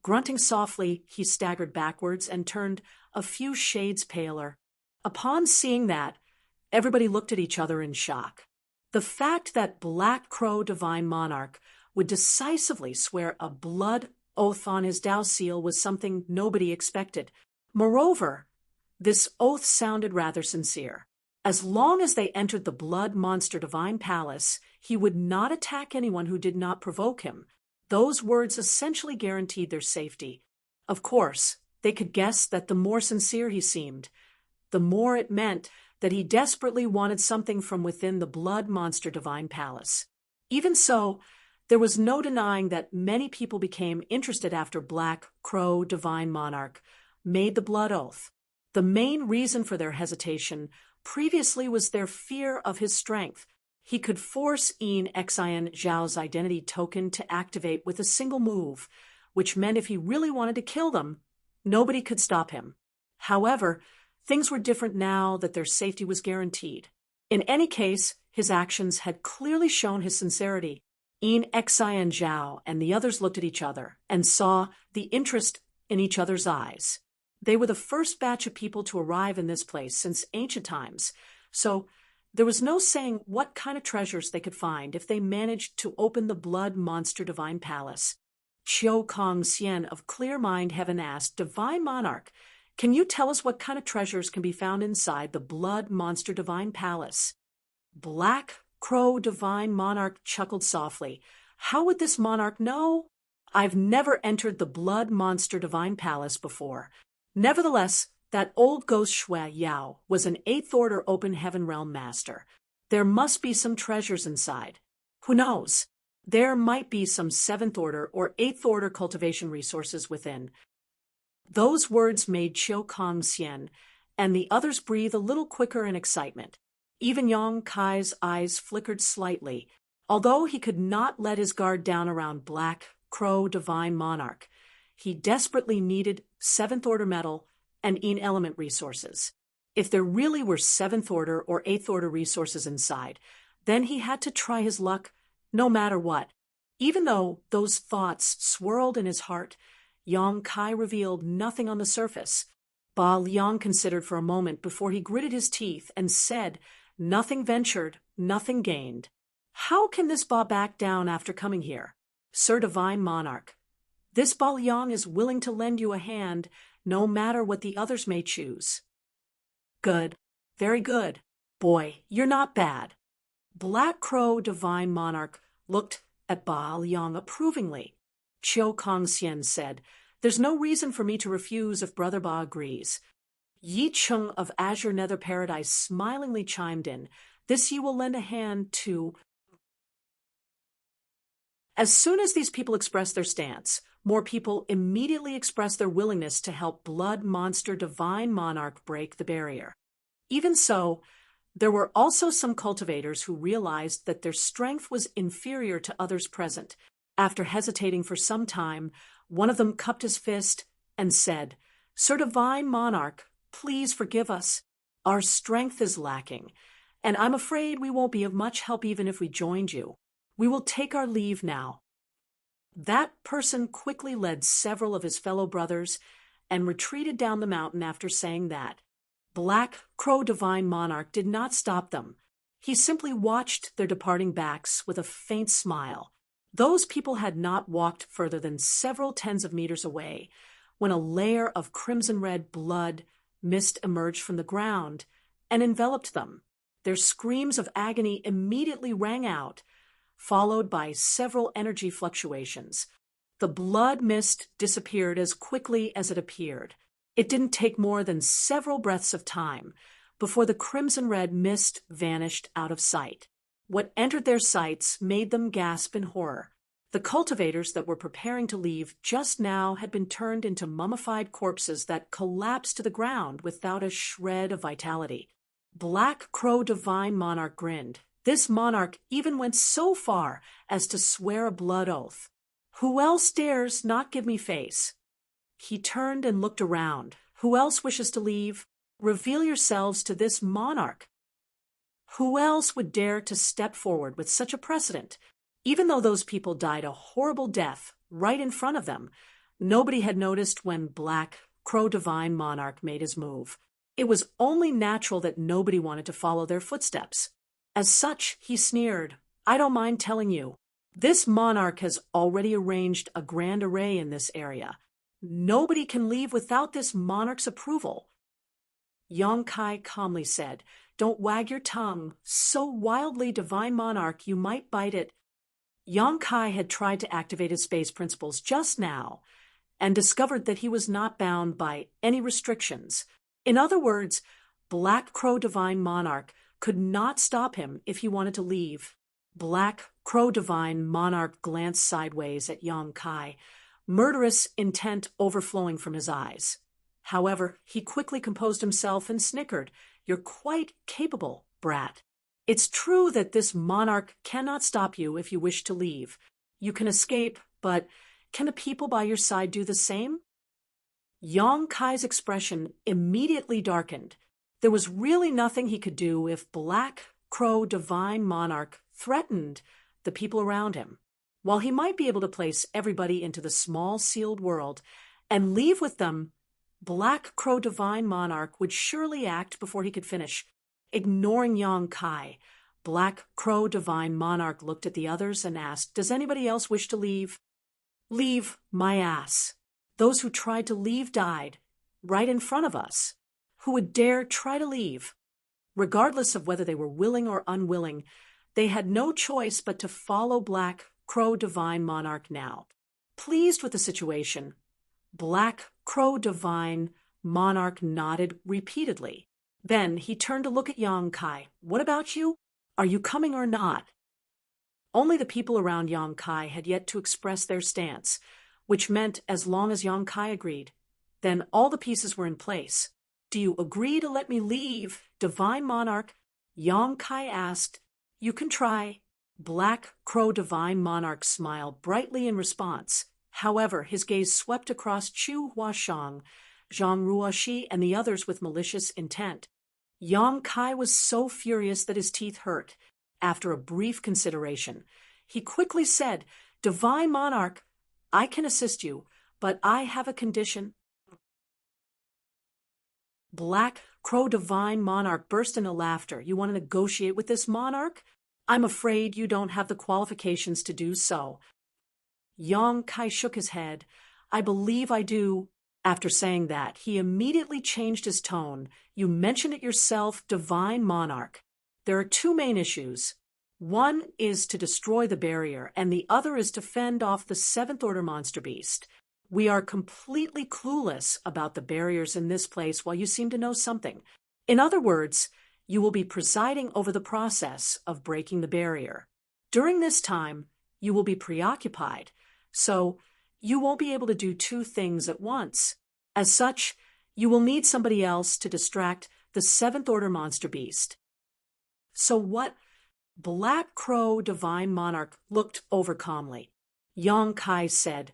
Speaker 1: Grunting softly, he staggered backwards and turned a few shades paler. Upon seeing that, everybody looked at each other in shock. The fact that Black Crow Divine Monarch would decisively swear a blood oath on his Tao seal was something nobody expected. Moreover, this oath sounded rather sincere. As long as they entered the Blood Monster Divine Palace, he would not attack anyone who did not provoke him. Those words essentially guaranteed their safety. Of course, they could guess that the more sincere he seemed, the more it meant that he desperately wanted something from within the blood monster divine palace. Even so, there was no denying that many people became interested after Black Crow Divine Monarch made the blood oath. The main reason for their hesitation previously was their fear of his strength. He could force Xian Zhao's identity token to activate with a single move, which meant if he really wanted to kill them, nobody could stop him. However, things were different now that their safety was guaranteed. In any case, his actions had clearly shown his sincerity. Xian Zhao and the others looked at each other and saw the interest in each other's eyes. They were the first batch of people to arrive in this place since ancient times, so there was no saying what kind of treasures they could find if they managed to open the blood monster divine palace. Qiu Kong Xian of Clear Mind Heaven asked, "Divine Monarch, can you tell us what kind of treasures can be found inside the blood monster divine palace?" Black Crow Divine Monarch chuckled softly. "How would this monarch know? I've never entered the blood monster divine palace before. Nevertheless, that old ghost Shui Yao was an 8th Order Open Heaven Realm Master. There must be some treasures inside. Who knows? There might be some 7th Order or 8th Order cultivation resources within." Those words made Qiu Kong Xian and the others breathe a little quicker in excitement. Even Yang Kai's eyes flickered slightly, although he could not let his guard down around Black Crow Divine Monarch. He desperately needed 7th Order metal and element resources. If there really were 7th Order or 8th Order resources inside, then he had to try his luck no matter what. Even though those thoughts swirled in his heart, Yang Kai revealed nothing on the surface. Ba Liang considered for a moment before he gritted his teeth and said, "Nothing ventured, nothing gained. How can this Ba back down after coming here? Sir Divine Monarch, this Ba Liang is willing to lend you a hand no matter what the others may choose." "Good. Very good. Boy, you're not bad." Black Crow Divine Monarch looked at Ba Liang approvingly. Qiu Kong Xian said, "There's no reason for me to refuse if Brother Ba agrees." Yi Chung of Azure Nether Paradise smilingly chimed in, "This you will lend a hand to." As soon as these people expressed their stance, more people immediately expressed their willingness to help Blood Monster Divine Monarch break the barrier. Even so, there were also some cultivators who realized that their strength was inferior to others present. After hesitating for some time, one of them cupped his fist and said, "Sir Divine Monarch, please forgive us. Our strength is lacking, and I'm afraid we won't be of much help even if we joined you. We will take our leave now." That person quickly led several of his fellow brothers and retreated down the mountain after saying that. Black Crow Divine Monarch did not stop them. He simply watched their departing backs with a faint smile. Those people had not walked further than several tens of meters away when a layer of crimson-red blood mist emerged from the ground and enveloped them. Their screams of agony immediately rang out, followed by several energy fluctuations. The blood mist disappeared as quickly as it appeared. It didn't take more than several breaths of time before the crimson-red mist vanished out of sight. What entered their sights made them gasp in horror. The cultivators that were preparing to leave just now had been turned into mummified corpses that collapsed to the ground without a shred of vitality. Black Crow Divine Monarch grinned. This monarch even went so far as to swear a blood oath. "Who else dares not give me face?" He turned and looked around. "Who else wishes to leave? Reveal yourselves to this monarch." Who else would dare to step forward with such a precedent? Even though those people died a horrible death right in front of them, nobody had noticed when Black Crow Divine Monarch made his move. It was only natural that nobody wanted to follow their footsteps. As such, he sneered, "I don't mind telling you, this monarch has already arranged a grand array in this area. Nobody can leave without this monarch's approval." Yang Kai calmly said, "Don't wag your tongue so wildly, Divine Monarch, you might bite it." Yang Kai had tried to activate his space principles just now and discovered that he was not bound by any restrictions. In other words, Black Crow Divine Monarch could not stop him if he wanted to leave. Black Crow Divine Monarch glanced sideways at Yang Kai, murderous intent overflowing from his eyes. However, he quickly composed himself and snickered. "You're quite capable, brat. It's true that this monarch cannot stop you if you wish to leave. You can escape, but can the people by your side do the same?" Yang Kai's expression immediately darkened. There was really nothing he could do if Black Crow Divine Monarch threatened the people around him. While he might be able to place everybody into the small sealed world and leave with them, Black Crow Divine Monarch would surely act before he could finish. Ignoring Yang Kai, Black Crow Divine Monarch looked at the others and asked, "Does anybody else wish to leave?" "Leave my ass. Those who tried to leave died, right in front of us. Who would dare try to leave?" Regardless of whether they were willing or unwilling, they had no choice but to follow Black Crow Divine Monarch now. Pleased with the situation, Black Crow Divine Monarch nodded repeatedly. Then he turned to look at Yang Kai. "What about you? Are you coming or not?" Only the people around Yang Kai had yet to express their stance, which meant as long as Yang Kai agreed, then all the pieces were in place. "Do you agree to let me leave, Divine Monarch?" Yang Kai asked. "You can try." Black Crow Divine Monarch smiled brightly in response. However, his gaze swept across Chu Huashang, Zhang Ruoxi, and the others with malicious intent. Yang Kai was so furious that his teeth hurt. After a brief consideration, he quickly said, "Divine Monarch, I can assist you, but I have a condition." Black Crow Divine Monarch burst into laughter. "You want to negotiate with this monarch? I'm afraid you don't have the qualifications to do so." Yang Kai shook his head. "I believe I do." After saying that, he immediately changed his tone. "You mentioned it yourself, Divine Monarch. There are two main issues. One is to destroy the barrier, and the other is to fend off the Seventh Order Monster Beast. We are completely clueless about the barriers in this place, while you seem to know something. In other words, you will be presiding over the process of breaking the barrier. During this time, you will be preoccupied, so you won't be able to do two things at once. As such, you will need somebody else to distract the Seventh Order Monster Beast." "So what?" Black Crow Divine Monarch looked over calmly. Yang Kai said,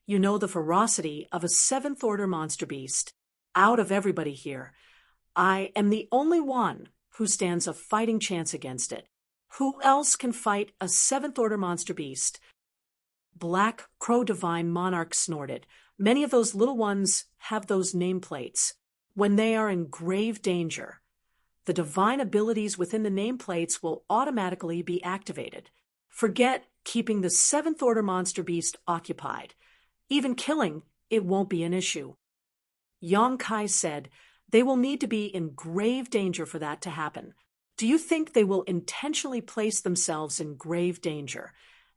Speaker 1: "You know the ferocity of a Seventh Order Monster Beast. Out of everybody here, I am the only one who stands a fighting chance against it. Who else can fight a Seventh Order Monster Beast?" Black Crow Divine Monarch snorted. "Many of those little ones have those nameplates. When they are in grave danger, the divine abilities within the nameplates will automatically be activated. Forget keeping the Seventh Order Monster Beast occupied. Even killing it won't be an issue." Yang Kai said, "They will need to be in grave danger for that to happen. Do you think they will intentionally place themselves in grave danger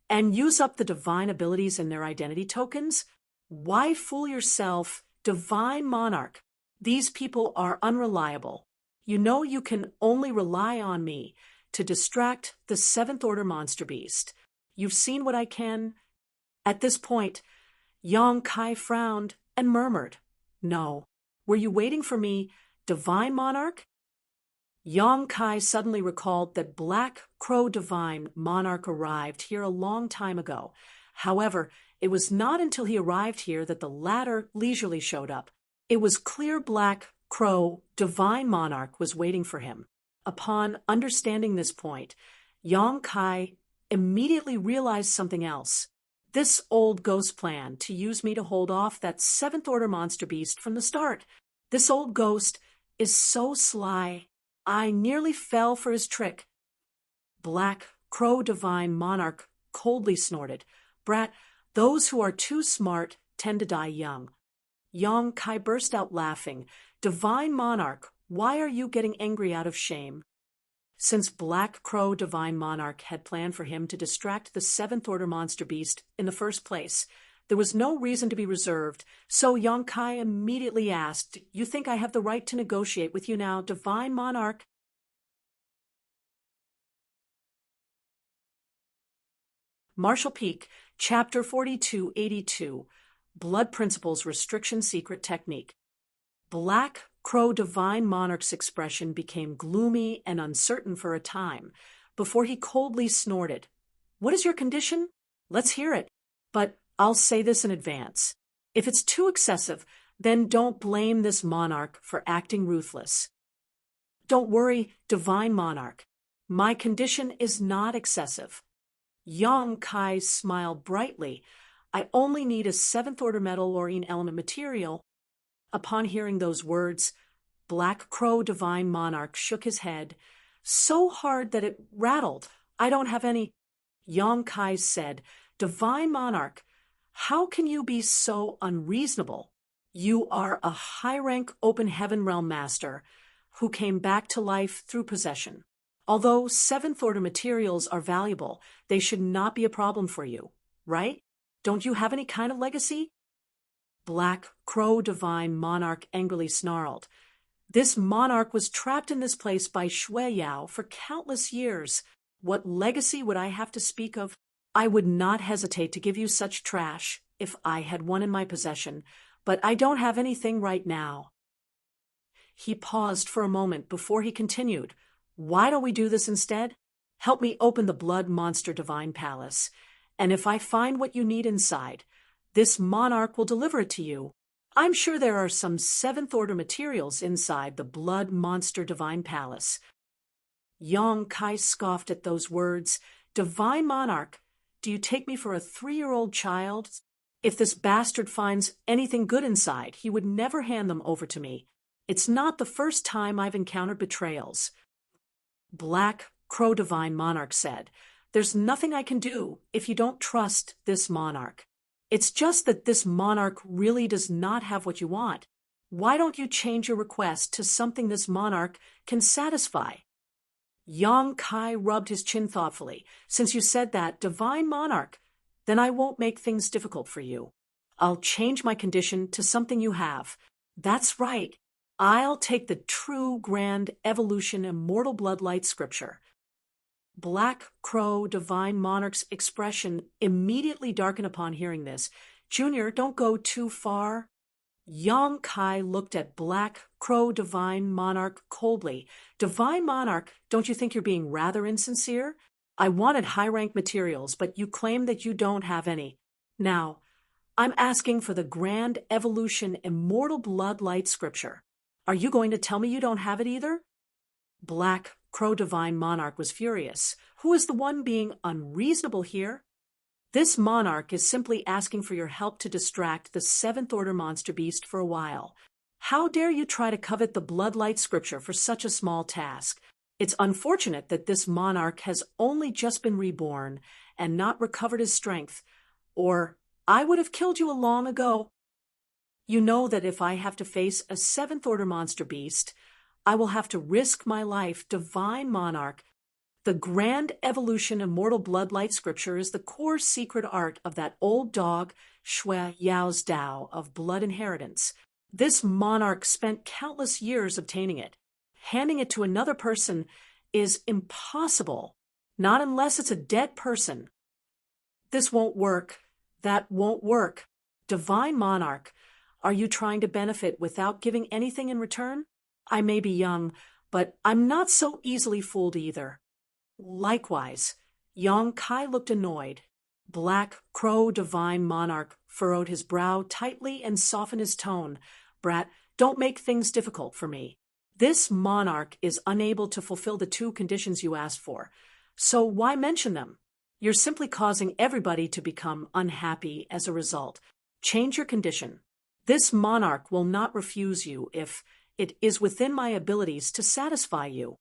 Speaker 1: and use up the divine abilities in their identity tokens? Why fool yourself, Divine Monarch? These people are unreliable. You know you can only rely on me to distract the Seventh Order Monster Beast. You've seen what I can." At this point, Yang Kai frowned and murmured, "No. Were you waiting for me, Divine Monarch?" Yang Kai suddenly recalled that Black Crow Divine Monarch arrived here a long time ago. However, it was not until he arrived here that the latter leisurely showed up. It was clear Black Crow Divine Monarch was waiting for him. Upon understanding this point, Yang Kai immediately realized something else. This old ghost plan to use me to hold off that Seventh Order Monster Beast from the start. This old ghost is so sly. I nearly fell for his trick." Black Crow Divine Monarch coldly snorted. "Brat, those who are too smart tend to die young." Yang Kai burst out laughing. "Divine Monarch, why are you getting angry out of shame?" Since Black Crow Divine Monarch had planned for him to distract the Seventh Order Monster Beast in the first place, There was no reason to be reserved, so Yong Kai immediately asked, "You think I have the right to negotiate with you now, divine monarch?" Marshall Peak, Chapter 4282, Blood Principles Restriction Secret Technique. Black Crow Divine Monarch's expression became gloomy and uncertain for a time, before he coldly snorted. "What is your condition? Let's hear it. But I'll say this in advance. If it's too excessive, then don't blame this monarch for acting ruthless." "Don't worry, divine monarch. My condition is not excessive." Yong Kai smiled brightly. "I only need a seventh-order metal or element material." Upon hearing those words, Black Crow Divine Monarch shook his head, so hard that it rattled. "I don't have any." Yong Kai said, "Divine Monarch, how can you be so unreasonable? You are a high-rank open heaven realm master who came back to life through possession. Although seventh-order materials are valuable, they should not be a problem for you, right? Don't you have any kind of legacy?" Black Crow Divine Monarch angrily snarled. "This monarch was trapped in this place by Shui Yao for countless years. What legacy would I have to speak of? I would not hesitate to give you such trash if I had one in my possession, but I don't have anything right now." He paused for a moment before he continued. "Why don't we do this instead? Help me open the Blood Monster Divine Palace, and if I find what you need inside, this monarch will deliver it to you. I'm sure there are some seventh-order materials inside the Blood Monster Divine Palace." Yong Kai scoffed at those words. "Divine monarch, do you take me for a 3-year-old child? If this bastard finds anything good inside, he would never hand them over to me. It's not the first time I've encountered betrayals." Black Crow Divine Monarch said, "There's nothing I can do if you don't trust this monarch. It's just that this monarch really does not have what you want. Why don't you change your request to something this monarch can satisfy?" Yong Kai rubbed his chin thoughtfully. "Since you said that, divine monarch, then I won't make things difficult for you. I'll change my condition to something you have. That's right. I'll take the true grand evolution immortal bloodlight scripture." Black Crow Divine Monarch's expression immediately darkened upon hearing this. "Junior, don't go too far." Yong Kai looked at Black Crow Divine Monarch coldly. "Divine Monarch, don't you think you're being rather insincere? I wanted high-rank materials, but you claim that you don't have any. Now, I'm asking for the Grand Evolution Immortal Bloodlight Scripture. Are you going to tell me you don't have it either?" Black Crow Divine Monarch was furious. "Who is the one being unreasonable here? This monarch is simply asking for your help to distract the seventh-order monster beast for a while. How dare you try to covet the bloodlight scripture for such a small task? It's unfortunate that this monarch has only just been reborn and not recovered his strength, or I would have killed you long ago. You know that if I have to face a seventh-order monster beast, I will have to risk my life, divine monarch. The Grand Evolution Immortal Bloodlight Scripture is the core secret art of that old dog, Shui Yao's Tao of blood inheritance. This monarch spent countless years obtaining it. Handing it to another person is impossible, not unless it's a dead person. This won't work. That won't work. Divine monarch, are you trying to benefit without giving anything in return? I may be young, but I'm not so easily fooled either." Likewise, Yong Kai looked annoyed. Black Crow Divine Monarch furrowed his brow tightly and softened his tone. "Brat, don't make things difficult for me. This monarch is unable to fulfill the 2 conditions you asked for, so why mention them? You're simply causing everybody to become unhappy as a result. Change your condition. This monarch will not refuse you if it is within my abilities to satisfy you."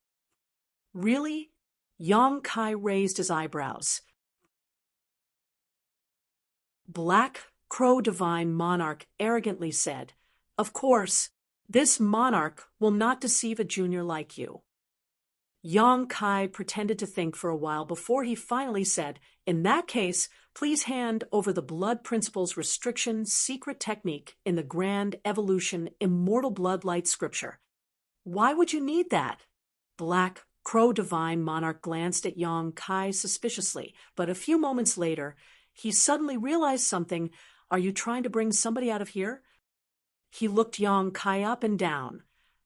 Speaker 1: "Really?" Yong Kai raised his eyebrows. Black Crow Divine Monarch arrogantly said, "Of course, this monarch will not deceive a junior like you." Yang Kai pretended to think for a while before he finally said, "In that case, please hand over the Blood Principles Restriction Secret Technique in the Grand Evolution Immortal Blood Light Scripture." "Why would you need that?" Black Crow Divine Monarch glanced at Yang Kai suspiciously, but a few moments later, he suddenly realized something. "Are you trying to bring somebody out of here?" He looked Yang Kai up and down.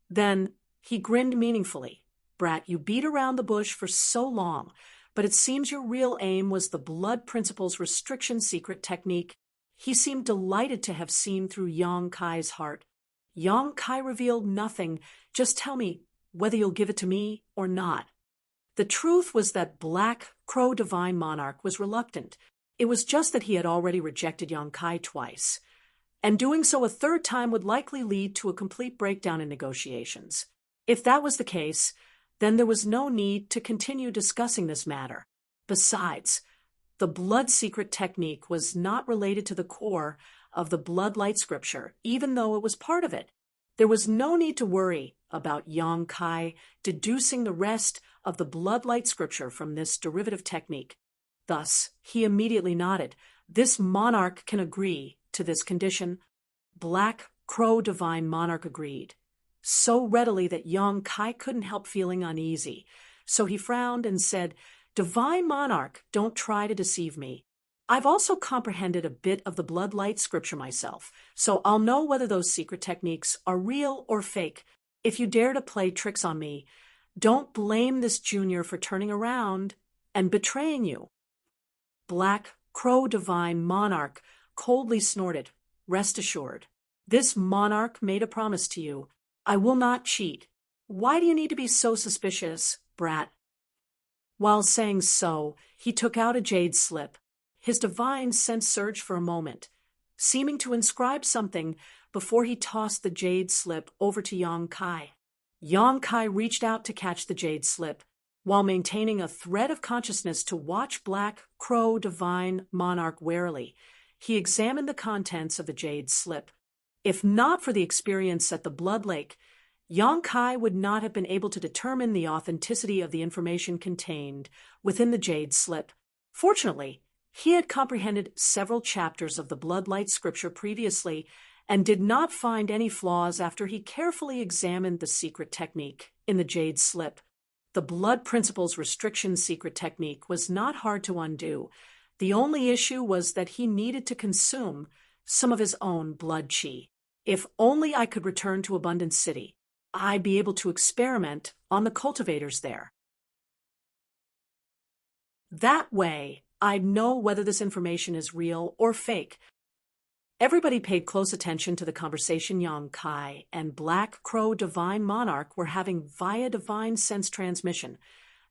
Speaker 1: Then he grinned meaningfully. "Brat, you beat around the bush for so long, but it seems your real aim was the Blood Principles Restriction Secret Technique." He seemed delighted to have seen through Yang Kai's heart. Yang Kai revealed nothing. "Just tell me whether you'll give it to me or not." The truth was that Black Crow Divine Monarch was reluctant. It was just that he had already rejected Yang Kai twice, and doing so a third time would likely lead to a complete breakdown in negotiations. If that was the case, then there was no need to continue discussing this matter. Besides, the blood secret technique was not related to the core of the Bloodlight Scripture, even though it was part of it. There was no need to worry about Yang Kai deducing the rest of the Bloodlight Scripture from this derivative technique. Thus, he immediately nodded. "This monarch can agree to this condition." Black Crow Divine Monarch agreed, so readily that Yang Kai couldn't help feeling uneasy. So he frowned and said, "Divine Monarch, don't try to deceive me. I've also comprehended a bit of the Bloodlight Scripture myself, so I'll know whether those secret techniques are real or fake. If you dare to play tricks on me, don't blame this junior for turning around and betraying you." Black Crow Divine Monarch coldly snorted, "Rest assured, this monarch made a promise to you. I will not cheat. Why do you need to be so suspicious, brat?" While saying so, he took out a jade slip. His divine sense surged for a moment, seeming to inscribe something before he tossed the jade slip over to Yang Kai. Yang Kai reached out to catch the jade slip, while maintaining a thread of consciousness to watch Black Crow Divine Monarch warily. He examined the contents of the jade slip. If not for the experience at the Blood Lake, Yang Kai would not have been able to determine the authenticity of the information contained within the jade slip. Fortunately, he had comprehended several chapters of the Bloodlight Scripture previously and did not find any flaws after he carefully examined the secret technique in the jade slip. The Blood Principles Restriction Secret Technique was not hard to undo. The only issue was that he needed to consume some of his own blood chi. "If only I could return to Abundance City, I'd be able to experiment on the cultivators there. That way, I'd know whether this information is real or fake." Everybody paid close attention to the conversation Yang Kai and Black Crow Divine Monarch were having via divine sense transmission.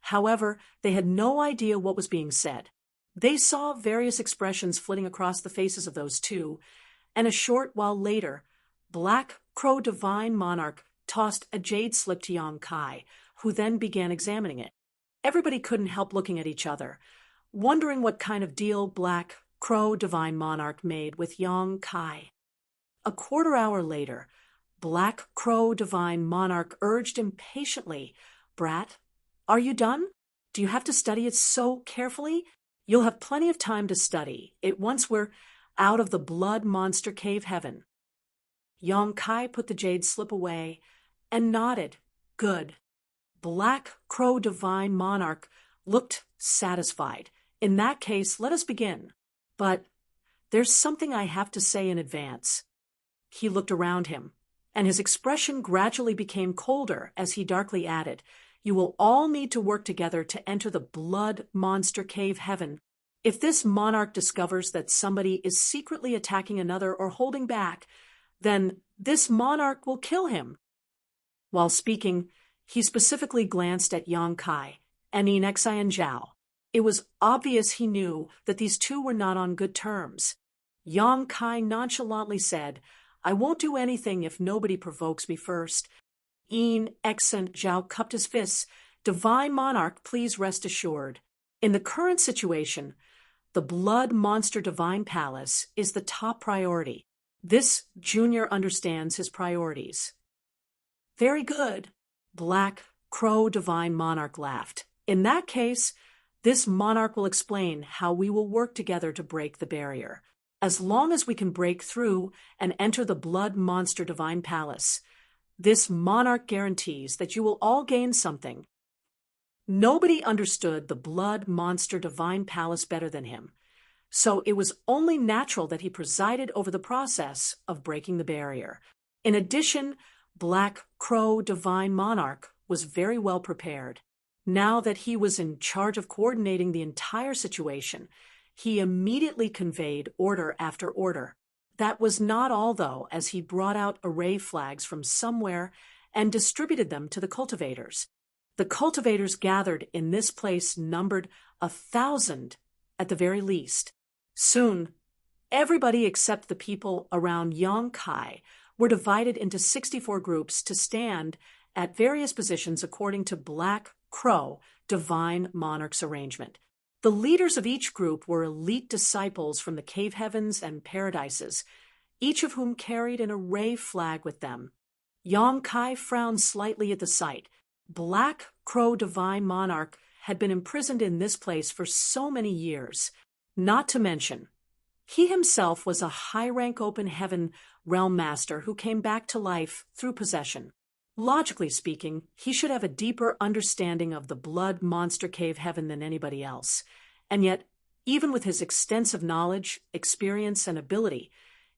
Speaker 1: However, they had no idea what was being said. They saw various expressions flitting across the faces of those two, and a short while later, Black Crow Divine Monarch tossed a jade slip to Yang Kai, who then began examining it. Everybody couldn't help looking at each other, wondering what kind of deal Black Crow Divine Monarch made with Yang Kai. A quarter-hour later, Black Crow Divine Monarch urged impatiently, "Brat, are you done? Do you have to study it so carefully? You'll have plenty of time to study it once we're out of the blood monster cave heaven." Yang Kai put the jade slip away and nodded. "Good." Black Crow Divine Monarch looked satisfied. "In that case, let us begin. But there's something I have to say in advance." He looked around him, and his expression gradually became colder as he darkly added, "You will all need to work together to enter the blood monster cave heaven. If this monarch discovers that somebody is secretly attacking another or holding back, then this monarch will kill him." While speaking, he specifically glanced at Yang Kai and Inexai and Zhao. It was obvious he knew that these two were not on good terms. Yang Kai nonchalantly said, "I won't do anything if nobody provokes me first." Inexai and Zhao cupped his fists. "Divine Monarch, please rest assured. In the current situation, the Blood Monster Divine Palace is the top priority. This junior understands his priorities." "Very good." Black Crow Divine Monarch laughed. In that case, this monarch will explain how we will work together to break the barrier. As long as we can break through and enter the Blood Monster Divine Palace, this monarch guarantees that you will all gain something. Nobody understood the Blood Monster Divine Palace better than him, so it was only natural that he presided over the process of breaking the barrier. In addition, Black Crow Divine Monarch was very well prepared. Now that he was in charge of coordinating the entire situation, he immediately conveyed order after order. That was not all, though, as he brought out array flags from somewhere and distributed them to the cultivators. The cultivators gathered in this place numbered 1,000 at the very least. Soon, everybody except the people around Yongkai were divided into 64 groups to stand at various positions according to Black Crow Divine Monarch's arrangement. The leaders of each group were elite disciples from the cave heavens and paradises, each of whom carried an array flag with them. Yongkai frowned slightly at the sight. Black Crow Divine Monarch had been imprisoned in this place for so many years. Not to mention, he himself was a high-rank open heaven realm master who came back to life through possession. Logically speaking, he should have a deeper understanding of the Blood Monster Cave Heaven than anybody else. And yet, even with his extensive knowledge, experience, and ability,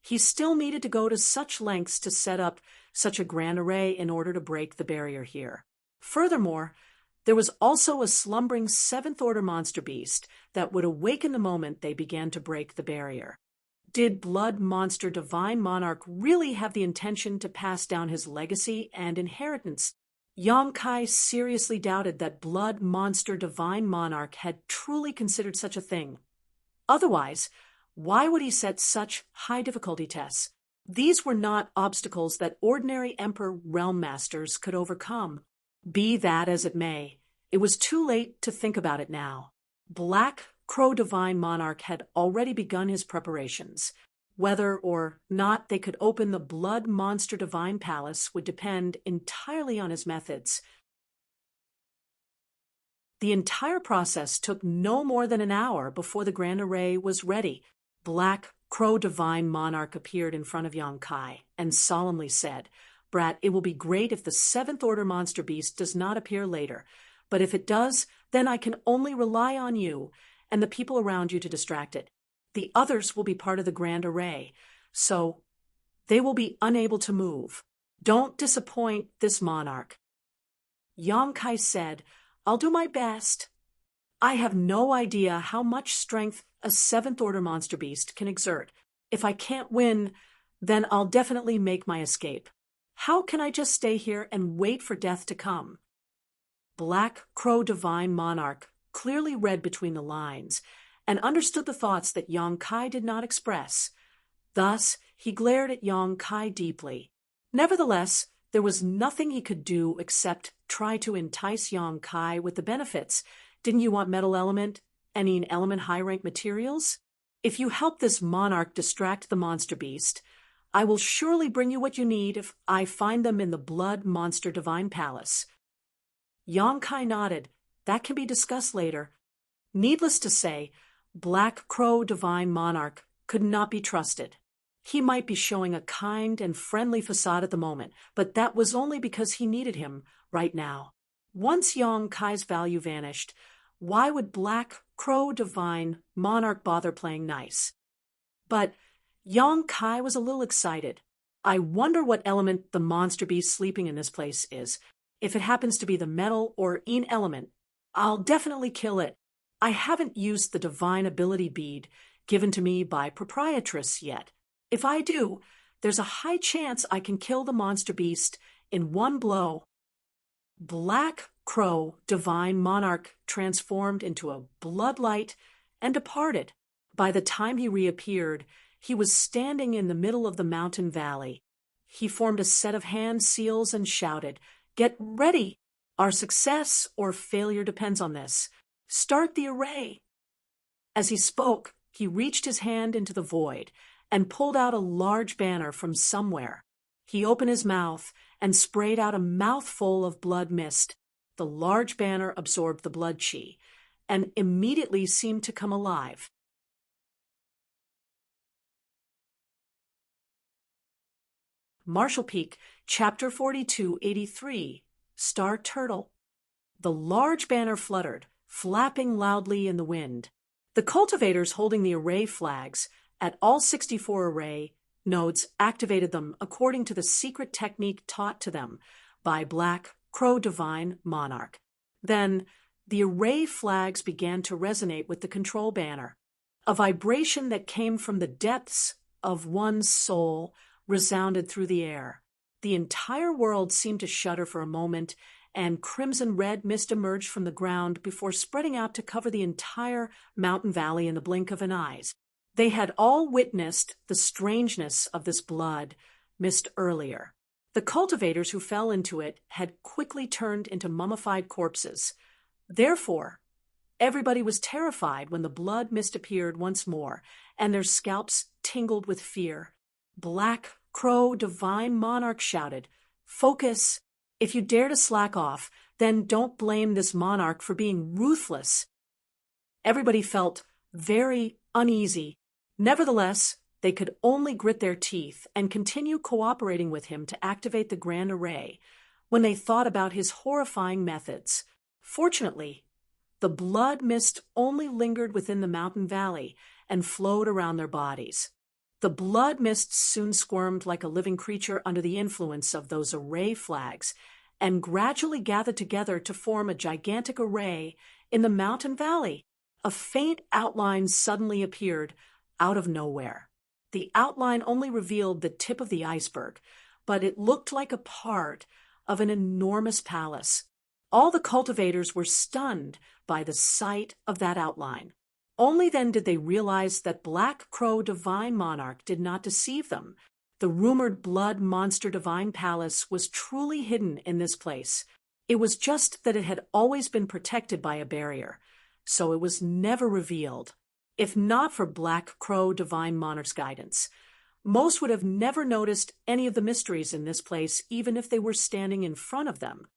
Speaker 1: he still needed to go to such lengths to set up such a grand array in order to break the barrier here. Furthermore, there was also a slumbering seventh-order monster beast that would awaken the moment they began to break the barrier. Did Blood Monster Divine Monarch really have the intention to pass down his legacy and inheritance? Yongkai seriously doubted that Blood Monster Divine Monarch had truly considered such a thing. Otherwise, why would he set such high difficulty tests? These were not obstacles that ordinary Emperor Realm Masters could overcome. Be that as it may, it was too late to think about it now. Black Crow Divine Monarch had already begun his preparations. Whether or not they could open the Blood Monster Divine Palace would depend entirely on his methods. The entire process took no more than an hour before the grand array was ready. Black Crow Divine Monarch appeared in front of Yongkai and solemnly said, "Brat, it will be great if the seventh order monster beast does not appear later, but if it does, then I can only rely on you and the people around you to distract it. The others will be part of the grand array, so they will be unable to move. Don't disappoint this monarch." Yongkai said, "I'll do my best. I have no idea how much strength a seventh-order monster beast can exert. If I can't win, then I'll definitely make my escape. How can I just stay here and wait for death to come?" Black Crow Divine Monarch clearly read between the lines and understood the thoughts that Yongkai did not express. Thus, he glared at Yongkai deeply. Nevertheless, there was nothing he could do except try to entice Yongkai with the benefits. "Didn't you want metal element? Any element high-rank materials? If you help this monarch distract the monster beast, I will surely bring you what you need if I find them in the Blood Monster Divine Palace." Yongkai nodded. "That can be discussed later." Needless to say, Black Crow Divine Monarch could not be trusted. He might be showing a kind and friendly facade at the moment, but that was only because he needed him right now. Once Yongkai's value vanished, why would Black Crow Divine Monarch bother playing nice? But Yongkai was a little excited. "I wonder what element the monster beast sleeping in this place is. If it happens to be the metal or een element, I'll definitely kill it. I haven't used the divine ability bead given to me by Proprietress yet. If I do, there's a high chance I can kill the monster beast in one blow." Black Crow Divine Monarch transformed into a bloodlight and departed. By the time he reappeared, he was standing in the middle of the mountain valley. He formed a set of hand seals and shouted, "Get ready! Our success or failure depends on this. Start the array." As he spoke, he reached his hand into the void and pulled out a large banner from somewhere. He opened his mouth and sprayed out a mouthful of blood mist. the large banner absorbed the blood chi and immediately seemed to come alive. Marshall Peak, Chapter 4283, Star Turtle. The large banner fluttered, flapping loudly in the wind. The cultivators holding the array flags at all 64 array nodes activated them according to the secret technique taught to them by Black Crow Divine Monarch. Then, the array flags began to resonate with the control banner. A vibration that came from the depths of one's soul resounded through the air. The entire world seemed to shudder for a moment, and crimson-red mist emerged from the ground before spreading out to cover the entire mountain valley in the blink of an eye. They had all witnessed the strangeness of this blood mist earlier. The cultivators who fell into it had quickly turned into mummified corpses. Therefore, everybody was terrified when the blood mist appeared once more, and their scalps tingled with fear. Black Crow Divine Monarch shouted, "Focus! If you dare to slack off, then don't blame this monarch for being ruthless." Everybody felt very uneasy. Nevertheless, they could only grit their teeth and continue cooperating with him to activate the Grand Array when they thought about his horrifying methods. Fortunately, the blood mist only lingered within the mountain valley and flowed around their bodies. The blood mist soon squirmed like a living creature under the influence of those array flags and gradually gathered together to form a gigantic array in the mountain valley. A faint outline suddenly appeared out of nowhere. The outline only revealed the tip of the iceberg, but it looked like a part of an enormous palace. All the cultivators were stunned by the sight of that outline. Only then did they realize that Black Crow Divine Monarch did not deceive them. The rumored blood monster divine palace was truly hidden in this place. It was just that it had always been protected by a barrier, so it was never revealed. If not for Black Crow Divine Monarch's guidance, most would have never noticed any of the mysteries in this place, even if they were standing in front of them.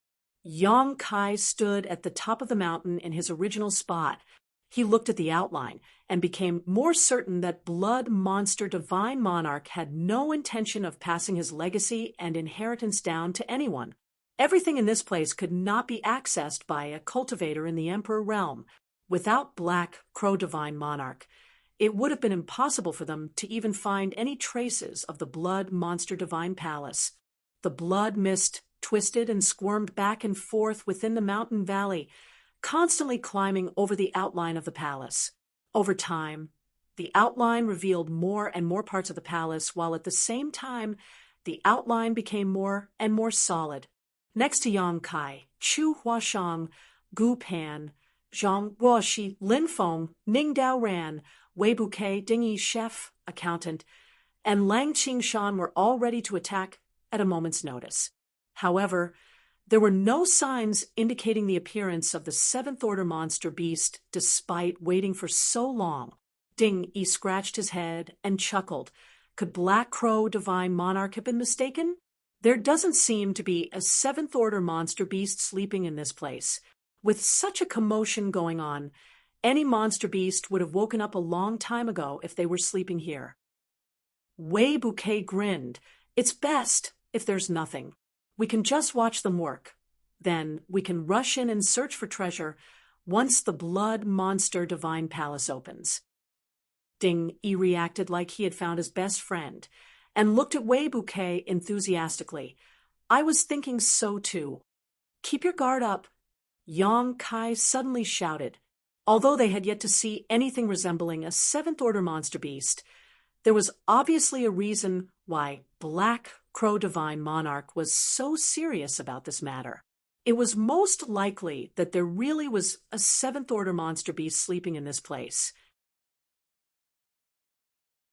Speaker 1: Yong Kai stood at the top of the mountain in his original spot. He looked at the outline and became more certain that Blood Monster Divine Monarch had no intention of passing his legacy and inheritance down to anyone. Everything in this place could not be accessed by a cultivator in the Emperor realm. Without Black Crow Divine Monarch, it would have been impossible for them to even find any traces of the Blood Monster Divine Palace. The blood mist twisted and squirmed back and forth within the mountain valley, constantly climbing over the outline of the palace. Over time, the outline revealed more and more parts of the palace, while at the same time, the outline became more and more solid. Next to Yong Kai, Chu Huashang, Gu Pan, Zhang Guoxi, Lin Feng, Ning Dao Ran, Wei Bouquet, Ding Yi Chef, accountant, and Lang Qingshan were all ready to attack at a moment's notice. However, there were no signs indicating the appearance of the seventh-order monster beast despite waiting for so long. Ding Yi scratched his head and chuckled. Could Black Crow Divine Monarch have been mistaken? There doesn't seem to be a seventh-order monster beast sleeping in this place. With such a commotion going on, any monster beast would have woken up a long time ago if they were sleeping here. Wei Bouquet grinned. It's best if there's nothing. We can just watch them work. Then we can rush in and search for treasure once the Blood Monster Divine Palace opens. Ding Yi reacted like he had found his best friend and looked at Wei Bouquet enthusiastically. I was thinking so too. Keep your guard up, Yong Kai suddenly shouted. Although they had yet to see anything resembling a seventh-order monster beast, there was obviously a reason why Black Crow Divine Monarch was so serious about this matter. It was most likely that there really was a seventh-order monster beast sleeping in this place.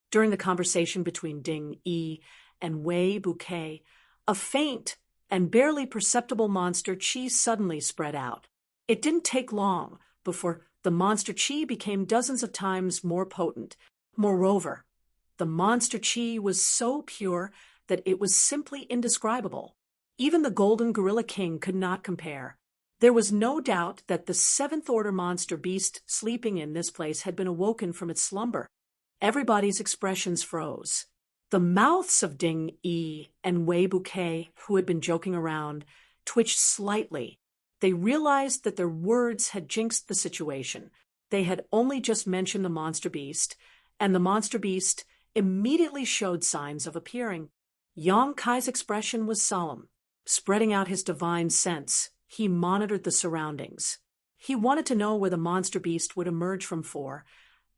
Speaker 1: During the conversation between Ding Yi and Wei Bouquet, a faint and barely perceptible monster chi suddenly spread out. It didn't take long before the monster chi became dozens of times more potent. Moreover, the monster chi was so pure that it was simply indescribable. Even the Golden Gorilla King could not compare. There was no doubt that the seventh-order monster beast sleeping in this place had been awoken from its slumber. Everybody's expressions froze. The mouths of Ding Yi and Wei Bouquet, who had been joking around, twitched slightly. They realized that their words had jinxed the situation. They had only just mentioned the monster beast, and the monster beast immediately showed signs of appearing. Yang Kai's expression was solemn. Spreading out his divine sense, he monitored the surroundings. He wanted to know where the monster beast would emerge from, for,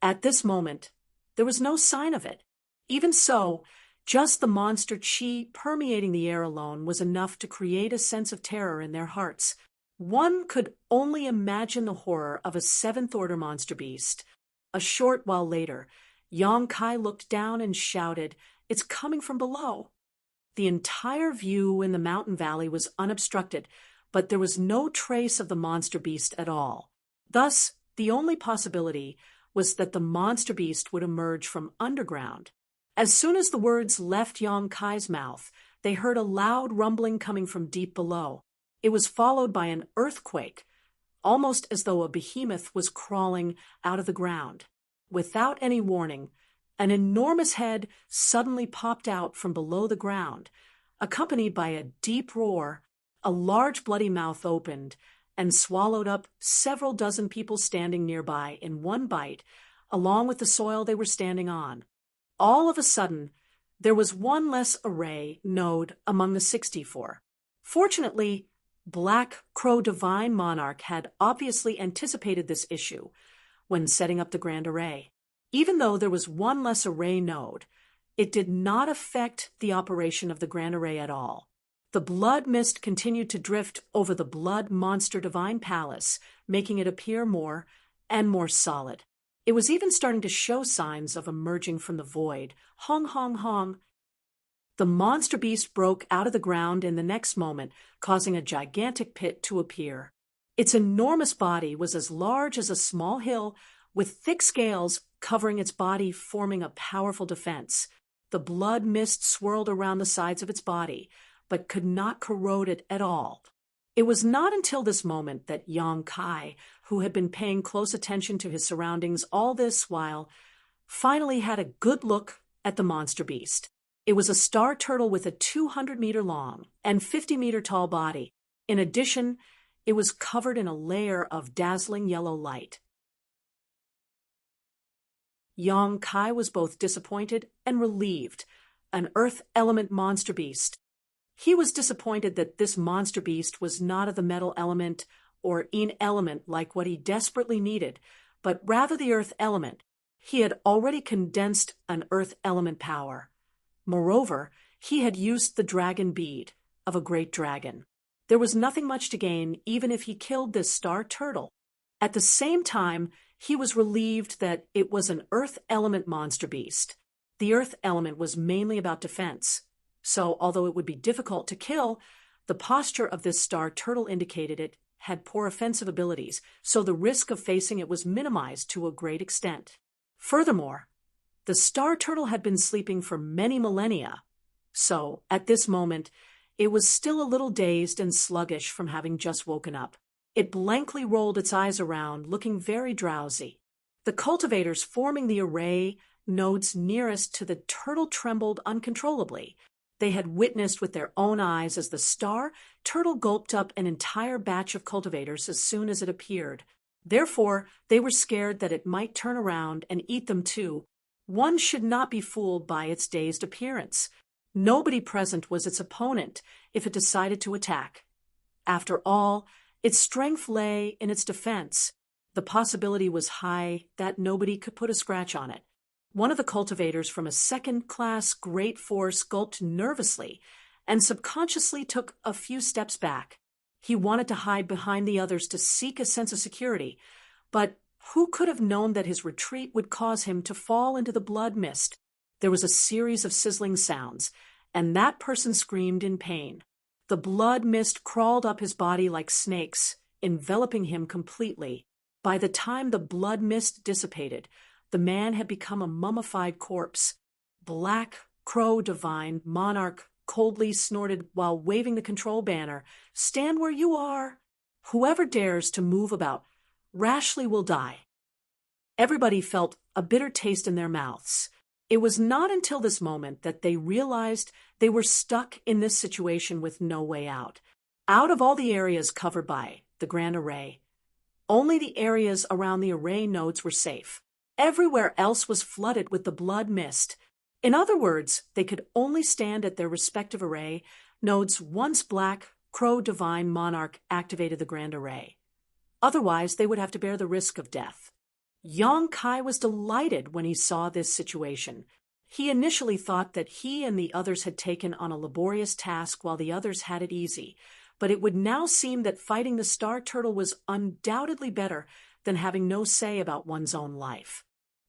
Speaker 1: at this moment, there was no sign of it. Even so, just the monster chi permeating the air alone was enough to create a sense of terror in their hearts. One could only imagine the horror of a seventh-order monster beast. A short while later, Yang Kai looked down and shouted, "It's coming from below." The entire view in the mountain valley was unobstructed, but there was no trace of the monster beast at all. Thus, the only possibility was that the monster beast would emerge from underground. As soon as the words left Yang Kai's mouth, they heard a loud rumbling coming from deep below. It was followed by an earthquake, almost as though a behemoth was crawling out of the ground. Without any warning, an enormous head suddenly popped out from below the ground. Accompanied by a deep roar, a large bloody mouth opened and swallowed up several dozen people standing nearby in one bite, along with the soil they were standing on. All of a sudden, there was one less array node among the 64. Fortunately, Black Crow Divine Monarch had obviously anticipated this issue when setting up the Grand Array. Even though there was one less array node, it did not affect the operation of the Grand Array at all. The blood mist continued to drift over the Blood Monster Divine Palace, making it appear more and more solid. It was even starting to show signs of emerging from the void. Hong, hong, hong. The monster beast broke out of the ground in the next moment, causing a gigantic pit to appear. Its enormous body was as large as a small hill, with thick scales covering its body, forming a powerful defense. The blood mist swirled around the sides of its body, but could not corrode it at all. It was not until this moment that Yang Kai, who had been paying close attention to his surroundings all this while, finally had a good look at the monster beast. It was a star turtle with a 200-meter-long and 50-meter-tall body. In addition, it was covered in a layer of dazzling yellow light. Yang Kai was both disappointed and relieved. An earth element monster beast. He was disappointed that this monster beast was not of the metal element or yin element like what he desperately needed, but rather the earth element. He had already condensed an earth element power. Moreover, he had used the dragon bead of a great dragon. There was nothing much to gain even if he killed this star turtle. At the same time, he was relieved that it was an earth element monster beast. The earth element was mainly about defense. So, although it would be difficult to kill, the posture of this star turtle indicated it had poor offensive abilities, so the risk of facing it was minimized to a great extent. Furthermore, the star turtle had been sleeping for many millennia, so, at this moment, it was still a little dazed and sluggish from having just woken up. It blankly rolled its eyes around, looking very drowsy. The cultivators forming the array nodes nearest to the turtle trembled uncontrollably. They had witnessed with their own eyes as the star turtle gulped up an entire batch of cultivators as soon as it appeared. Therefore, they were scared that it might turn around and eat them too. One should not be fooled by its dazed appearance. Nobody present was its opponent if it decided to attack. After all, its strength lay in its defense. The possibility was high that nobody could put a scratch on it. One of the cultivators from a second-class great force gulped nervously and subconsciously took a few steps back. He wanted to hide behind the others to seek a sense of security, but who could have known that his retreat would cause him to fall into the blood mist? There was a series of sizzling sounds, and that person screamed in pain. The blood mist crawled up his body like snakes, enveloping him completely. By the time the blood mist dissipated, the man had become a mummified corpse. Black Crow Divine Monarch coldly snorted while waving the control banner. "Stand where you are!" Whoever dares to move about rashly will die. Everybody felt a bitter taste in their mouths. It was not until this moment that they realized they were stuck in this situation with no way out. Out of all the areas covered by the Grand Array, only the areas around the array nodes were safe. Everywhere else was flooded with the blood mist. In other words, they could only stand at their respective array nodes once Black Crow Divine Monarch activated the Grand Array. Otherwise, they would have to bear the risk of death. Yang Kai was delighted when he saw this situation. He initially thought that he and the others had taken on a laborious task while the others had it easy, but it would now seem that fighting the Star Turtle was undoubtedly better than having no say about one's own life.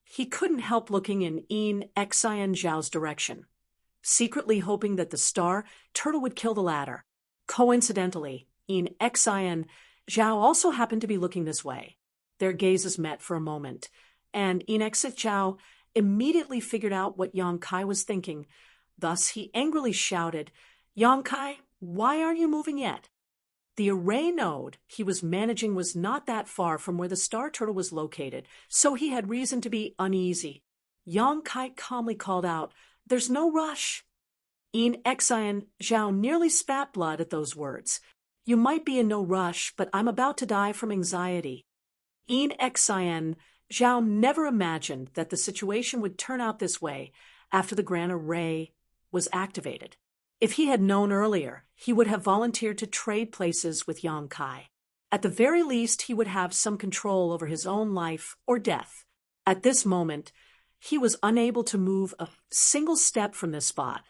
Speaker 1: He couldn't help looking in Yin Xian Zhao's direction, secretly hoping that the Star Turtle would kill the latter. Coincidentally, Yin Xian Zhao also happened to be looking this way. Their gazes met for a moment, and Yin Xian immediately figured out what Yang Kai was thinking. Thus he angrily shouted, "Yang Kai, why aren't you moving yet?" The array node he was managing was not that far from where the Star Turtle was located, so he had reason to be uneasy. Yang Kai calmly called out, "There's no rush." Yin Xian Zhao nearly spat blood at those words. "You might be in no rush, but I'm about to die from anxiety." Yin Xian Zhao never imagined that the situation would turn out this way after the Grand Array was activated. If he had known earlier, he would have volunteered to trade places with Yang Kai. At the very least, he would have some control over his own life or death. At this moment, he was unable to move a single step from this spot.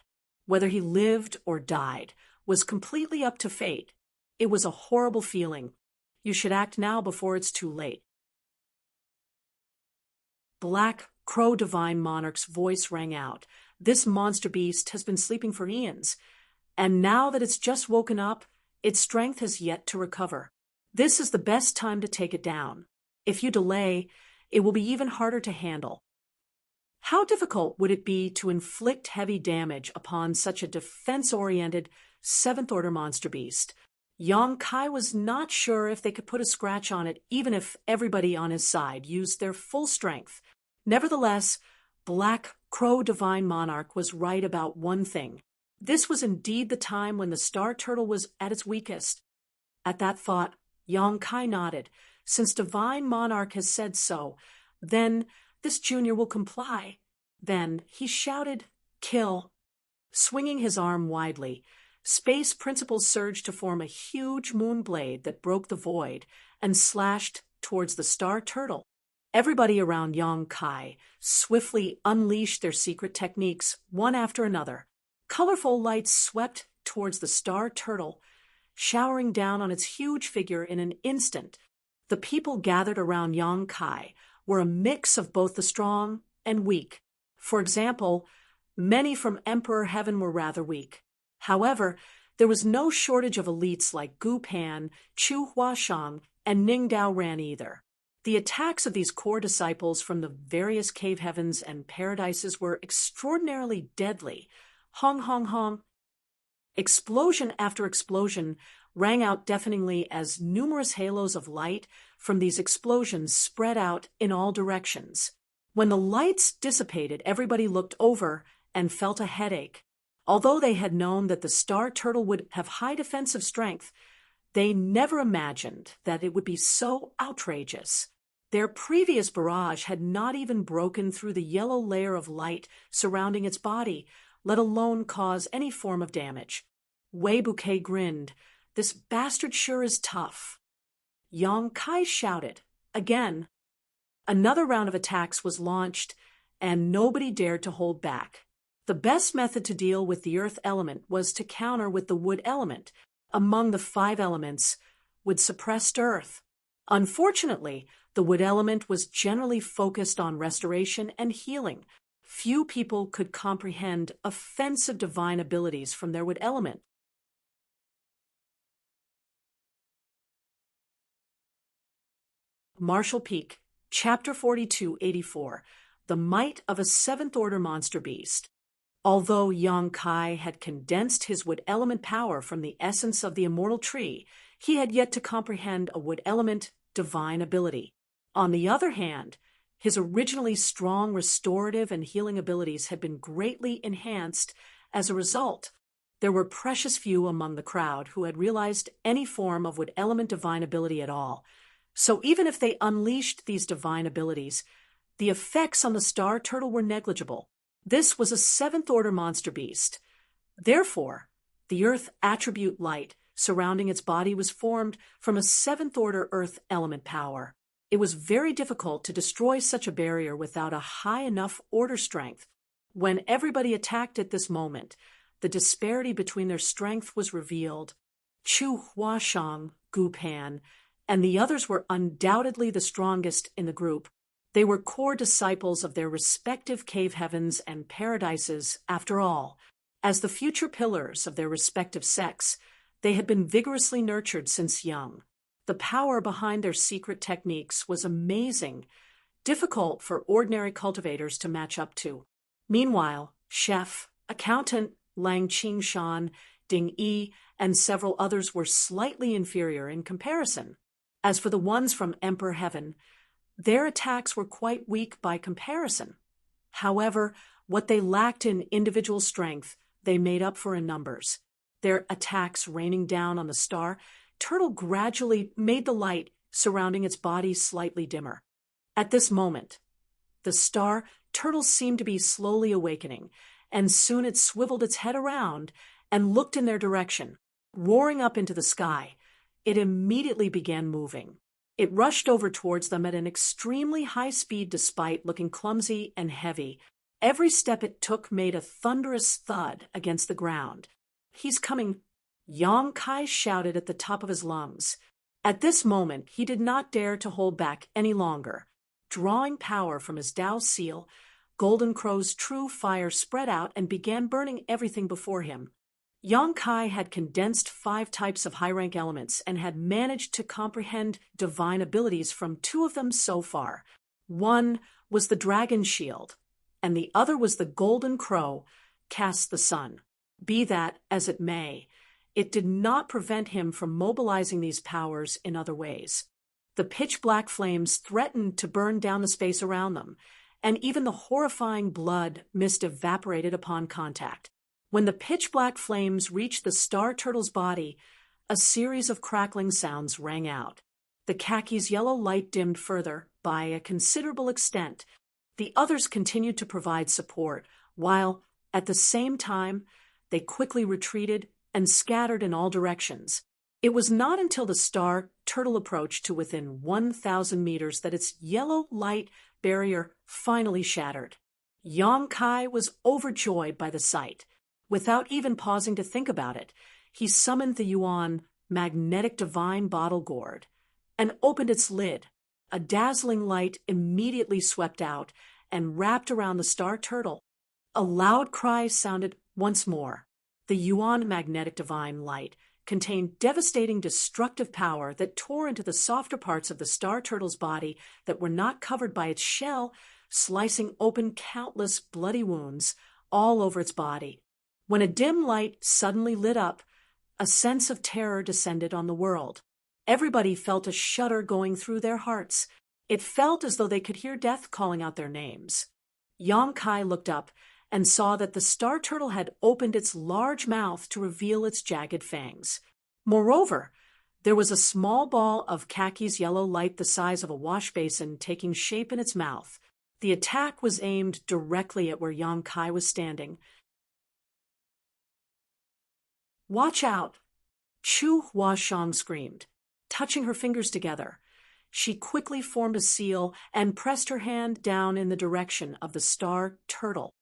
Speaker 1: Whether he lived or died was completely up to fate. It was a horrible feeling. You should act now before it's too late. Black Crow Divine Monarch's voice rang out. This monster beast has been sleeping for eons, and now that it's just woken up, its strength has yet to recover. This is the best time to take it down. If you delay, it will be even harder to handle. How difficult would it be to inflict heavy damage upon such a defense-oriented seventh-order monster beast? Yang Kai was not sure if they could put a scratch on it, even if everybody on his side used their full strength. Nevertheless, Black Crow Divine Monarch was right about one thing. This was indeed the time when the Star Turtle was at its weakest. At that thought, Yang Kai nodded. Since Divine Monarch has said so, then this junior will comply. Then he shouted, "Kill!" Swinging his arm widely, Space Principles surged to form a huge moon blade that broke the void and slashed towards the Star Turtle. Everybody around Yang Kai swiftly unleashed their secret techniques, one after another. Colorful lights swept towards the Star Turtle, showering down on its huge figure in an instant. The people gathered around Yang Kai were a mix of both the strong and weak. For example, many from Emperor Heaven were rather weak. However, there was no shortage of elites like Gu Pan, Chu Huashang, and Ning Dao Ran either. The attacks of these core disciples from the various cave heavens and paradises were extraordinarily deadly. Hong, hong, hong. Explosion after explosion rang out deafeningly as numerous halos of light from these explosions spread out in all directions. When the lights dissipated, everybody looked over and felt a headache. Although they had known that the Star Turtle would have high defensive strength, they never imagined that it would be so outrageous. Their previous barrage had not even broken through the yellow layer of light surrounding its body, let alone cause any form of damage. Wei Bouquet grinned. "This bastard sure is tough." Yang Kai shouted. Again, another round of attacks was launched, and nobody dared to hold back. The best method to deal with the earth element was to counter with the wood element. Among the 5 elements, would suppressed earth. Unfortunately, the wood element was generally focused on restoration and healing. Few people could comprehend offensive divine abilities from their wood element. Marshall Peak, Chapter 4284, The Might of a Seventh-Order Monster Beast. Although Yang Kai had condensed his wood element power from the essence of the immortal tree, He had yet to comprehend a wood element divine ability. On the other hand, his originally strong restorative and healing abilities had been greatly enhanced as a result. There were precious few among the crowd who had realized any form of wood element divine ability at all. So even if they unleashed these divine abilities, the effects on the star turtle were negligible. This was a seventh-order monster beast. Therefore, the earth attribute light surrounding its body was formed from a seventh-order earth element power. It was very difficult to destroy such a barrier without a high enough order strength. When everybody attacked at this moment, the disparity between their strength was revealed. Chu Huashang, Gu Pan, and the others were undoubtedly the strongest in the group. They were core disciples of their respective cave heavens and paradises, after all. As the future pillars of their respective sects, they had been vigorously nurtured since young. The power behind their secret techniques was amazing, difficult for ordinary cultivators to match up to. Meanwhile, chef, accountant Lang Qingshan, Ding Yi, and several others were slightly inferior in comparison. As for the ones from Emperor Heaven, their attacks were quite weak by comparison. However, what they lacked in individual strength, they made up for in numbers. Their attacks raining down on the star turtle gradually made the light surrounding its body slightly dimmer. At this moment, the star turtle seemed to be slowly awakening, and soon it swiveled its head around and looked in their direction. Roaring up into the sky, it immediately began moving. It rushed over towards them at an extremely high speed despite looking clumsy and heavy. Every step it took made a thunderous thud against the ground. "He's coming," Yang Kai shouted at the top of his lungs. At this moment, he did not dare to hold back any longer. Drawing power from his Tao seal, Golden Crow's true fire spread out and began burning everything before him. Yang Kai had condensed 5 types of high-rank elements and had managed to comprehend divine abilities from 2 of them so far. One was the Dragon Shield, and the other was the Golden Crow, Cast the Sun. Be that as it may, it did not prevent him from mobilizing these powers in other ways. The pitch-black flames threatened to burn down the space around them, and even the horrifying blood mist evaporated upon contact. When the pitch-black flames reached the star turtle's body, a series of crackling sounds rang out. The khaki's yellow light dimmed further, by a considerable extent. The others continued to provide support, while, at the same time, they quickly retreated and scattered in all directions. It was not until the star turtle approached to within 1,000 meters that its yellow light barrier finally shattered. Yang Kai was overjoyed by the sight. Without even pausing to think about it, he summoned the Yuan magnetic divine bottle gourd and opened its lid. A dazzling light immediately swept out and wrapped around the star turtle. A loud cry sounded once more. The Yuan magnetic divine light contained devastating destructive power that tore into the softer parts of the star turtle's body that were not covered by its shell, slicing open countless bloody wounds all over its body. When a dim light suddenly lit up, a sense of terror descended on the world. Everybody felt a shudder going through their hearts. It felt as though they could hear death calling out their names. Yang Kai looked up and saw that the star turtle had opened its large mouth to reveal its jagged fangs. Moreover, there was a small ball of khaki's yellow light the size of a wash basin taking shape in its mouth. The attack was aimed directly at where Yang Kai was standing. "Watch out!" Chu Huashang screamed, touching her fingers together. She quickly formed a seal and pressed her hand down in the direction of the star turtle.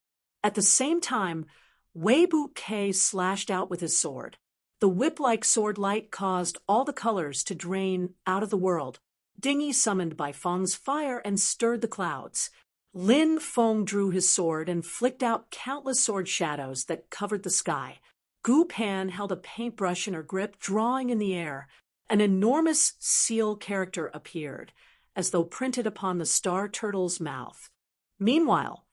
Speaker 1: At the same time, Wei Bu Kei slashed out with his sword. The whip-like sword light caused all the colors to drain out of the world. Ding Yi summoned Bai Feng's fire and stirred the clouds. Lin Feng drew his sword and flicked out countless sword shadows that covered the sky. Gu Pan held a paintbrush in her grip, drawing in the air. An enormous seal character appeared, as though printed upon the star turtle's mouth. Meanwhile,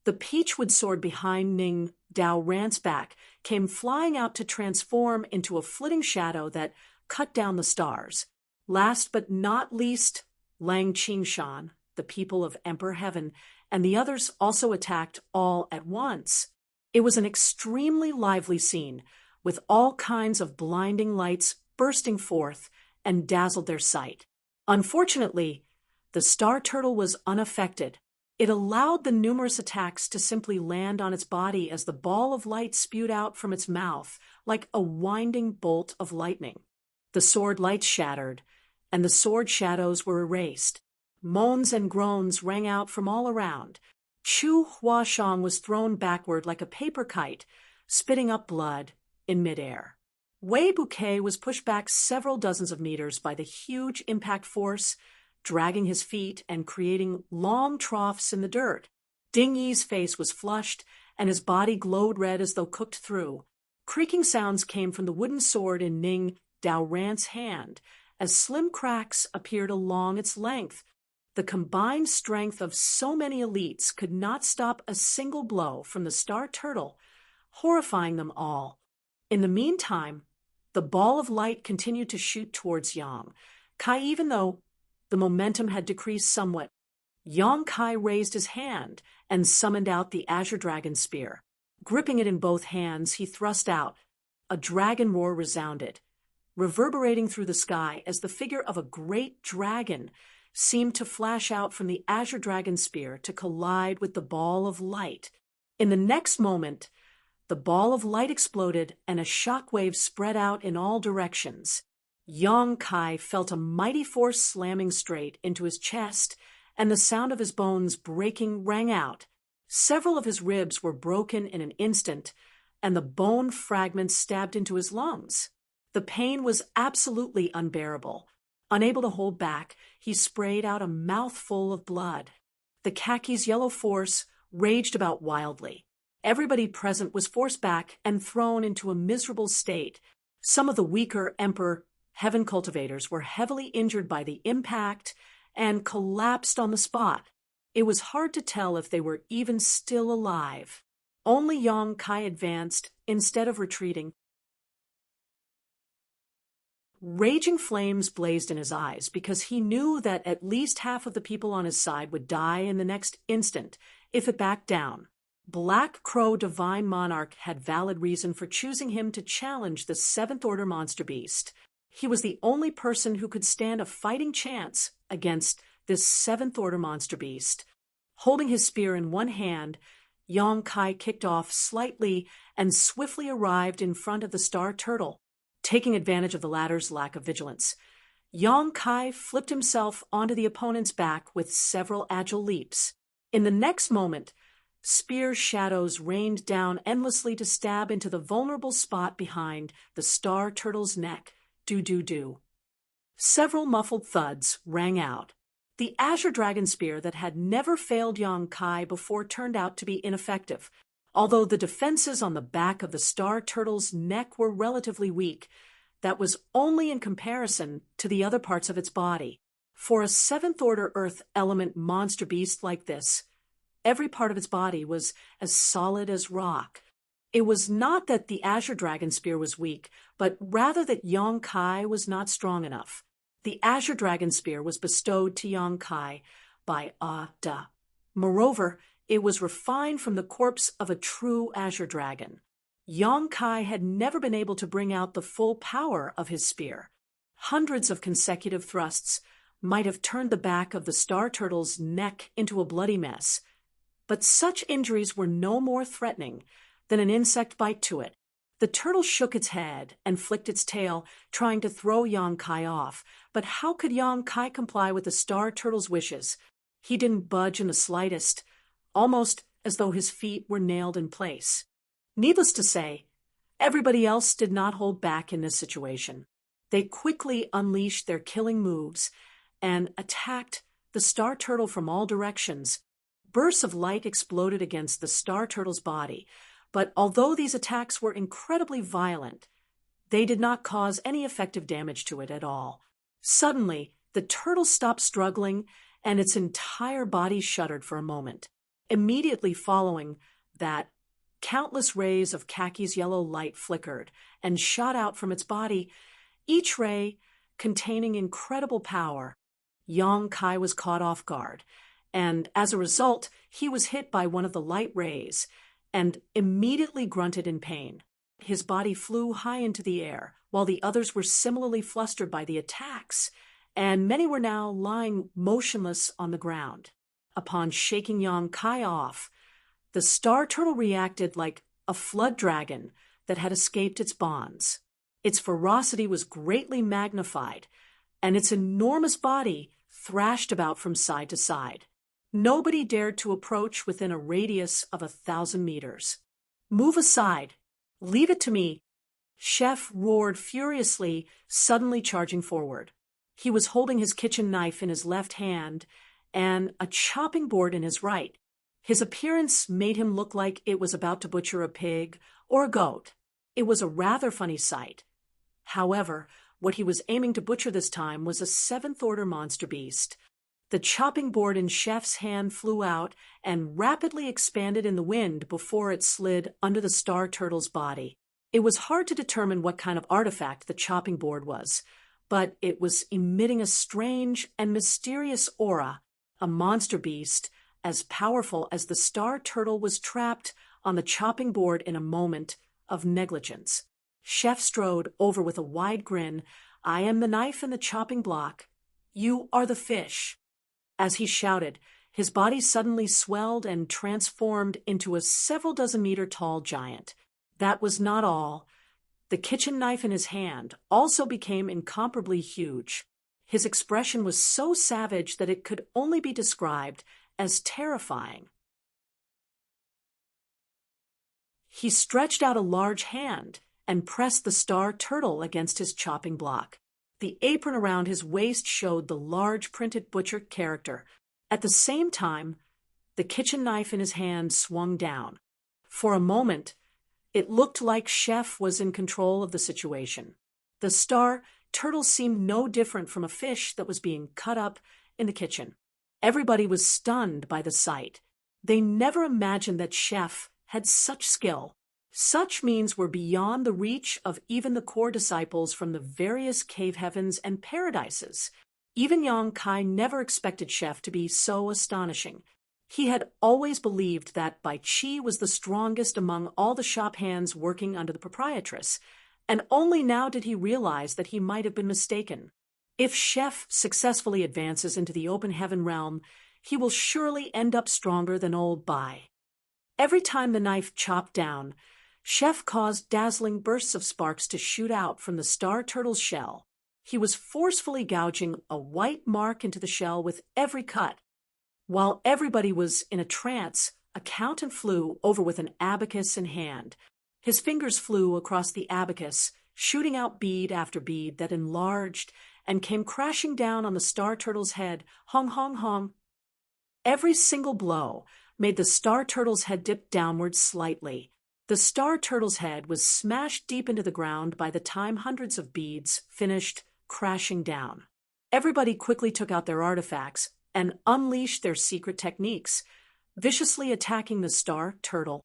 Speaker 1: the peachwood sword behind Ning Dao Rant's back came flying out to transform into a flitting shadow that, cut down the stars. Last but not least, Lang Qingshan, the people of Emperor Heaven, and the others also attacked all at once. It was an extremely lively scene, with all kinds of blinding lights bursting forth and dazzled their sight. Unfortunately, the star turtle was unaffected. It allowed the numerous attacks to simply land on its body as the ball of light spewed out from its mouth like a winding bolt of lightning. The sword lights shattered, and the sword shadows were erased. Moans and groans rang out from all around. Chu Huashang was thrown backward like a paper kite, spitting up blood in midair. Wei Bouquet was pushed back several dozens of meters by the huge impact force, dragging his feet and creating long troughs in the dirt. Ding Yi's face was flushed, and his body glowed red as though cooked through. Creaking sounds came from the wooden sword in Ning Daorant's hand, as slim cracks appeared along its length. The combined strength of so many elites could not stop a single blow from the star turtle, horrifying them all. In the meantime, the ball of light continued to shoot towards Yang Kai, even though the momentum had decreased somewhat. Yang Kai raised his hand and summoned out the Azure Dragon Spear. Gripping it in both hands, he thrust out. A dragon roar resounded, reverberating through the sky as the figure of a great dragon seemed to flash out from the Azure Dragon Spear to collide with the ball of light. In the next moment, the ball of light exploded and a shockwave spread out in all directions. Yang Kai felt a mighty force slamming straight into his chest, and the sound of his bones breaking rang out. Several of his ribs were broken in an instant, and the bone fragments stabbed into his lungs. The pain was absolutely unbearable. Unable to hold back, he sprayed out a mouthful of blood. The khaki's yellow force raged about wildly. Everybody present was forced back and thrown into a miserable state. Some of the weaker Emperor Heaven cultivators were heavily injured by the impact and collapsed on the spot. It was hard to tell if they were even still alive. Only Yang Kai advanced instead of retreating. Raging flames blazed in his eyes because he knew that at least half of the people on his side would die in the next instant if it backed down. Black Crow Divine Monarch had valid reason for choosing him to challenge the Seventh Order Monster Beast. He was the only person who could stand a fighting chance against this Seventh Order Monster Beast. Holding his spear in one hand, Yang Kai kicked off slightly and swiftly arrived in front of the Star Turtle. Taking advantage of the latter's lack of vigilance, Yang Kai flipped himself onto the opponent's back with several agile leaps. In the next moment, spear shadows rained down endlessly to stab into the vulnerable spot behind the Star Turtle's neck. Do-do-do. Several muffled thuds rang out. The Azure Dragon Spear that had never failed Yang Kai before turned out to be ineffective. Although the defenses on the back of the Star Turtle's neck were relatively weak, that was only in comparison to the other parts of its body. For a Seventh Order Earth element monster beast like this, every part of its body was as solid as rock. It was not that the Azure Dragon Spear was weak, but rather that Yang Kai was not strong enough. The Azure Dragon Spear was bestowed to Yang Kai by Da. Moreover, it was refined from the corpse of a true Azure Dragon. Yang Kai had never been able to bring out the full power of his spear. Hundreds of consecutive thrusts might have turned the back of the Star Turtle's neck into a bloody mess, but such injuries were no more threatening than an insect bite to it. The turtle shook its head and flicked its tail, trying to throw Yang Kai off, but how could Yang Kai comply with the Star Turtle's wishes? He didn't budge in the slightest, almost as though his feet were nailed in place. Needless to say, everybody else did not hold back in this situation. They quickly unleashed their killing moves and attacked the Star Turtle from all directions. Bursts of light exploded against the Star Turtle's body, but although these attacks were incredibly violent, they did not cause any effective damage to it at all. Suddenly, the turtle stopped struggling, and its entire body shuddered for a moment. Immediately following that, countless rays of khaki's yellow light flickered and shot out from its body, each ray containing incredible power. Yang Kai was caught off guard, and as a result, he was hit by one of the light rays and immediately grunted in pain. His body flew high into the air, while the others were similarly flustered by the attacks, and many were now lying motionless on the ground. Upon shaking Yang Kai off, the star turtle reacted like a flood dragon that had escaped its bonds. Its ferocity was greatly magnified, and its enormous body thrashed about from side to side. Nobody dared to approach within a radius of 1,000 meters. "Move aside! Leave it to me!" Chef roared furiously, suddenly charging forward. He was holding his kitchen knife in his left hand and a chopping board in his right. His appearance made him look like it was about to butcher a pig or a goat. It was a rather funny sight. However, what he was aiming to butcher this time was a seventh-order monster beast. The chopping board in Chef's hand flew out and rapidly expanded in the wind before it slid under the star turtle's body. It was hard to determine what kind of artifact the chopping board was, but it was emitting a strange and mysterious aura. A monster beast as powerful as the star turtle was trapped on the chopping board in a moment of negligence. Chef strode over with a wide grin. "I am the knife and the chopping block. You are the fish." As he shouted, his body suddenly swelled and transformed into a several dozen meter tall giant. That was not all. The kitchen knife in his hand also became incomparably huge. His expression was so savage that it could only be described as terrifying. He stretched out a large hand and pressed the star turtle against his chopping block. The apron around his waist showed the large printed butcher character. At the same time, the kitchen knife in his hand swung down. For a moment, it looked like Chef was in control of the situation. The star turtle seemed no different from a fish that was being cut up in the kitchen. Everybody was stunned by the sight. They never imagined that Chef had such skill. Such means were beyond the reach of even the core disciples from the various cave heavens and paradises. Even Yang Kai never expected Chef to be so astonishing. He had always believed that Bai Chi was the strongest among all the shop hands working under the proprietress, and only now did he realize that he might have been mistaken. If Chef successfully advances into the open heaven realm, he will surely end up stronger than old Bai. Every time the knife chopped down, Chef caused dazzling bursts of sparks to shoot out from the star turtle's shell. He was forcefully gouging a white mark into the shell with every cut. While everybody was in a trance, Accountant flew over with an abacus in hand. His fingers flew across the abacus, shooting out bead after bead that enlarged and came crashing down on the star turtle's head. Hong, hong, hong. Every single blow made the star turtle's head dip downward slightly. The star turtle's head was smashed deep into the ground by the time hundreds of beads finished crashing down. Everybody quickly took out their artifacts and unleashed their secret techniques, viciously attacking the star turtle.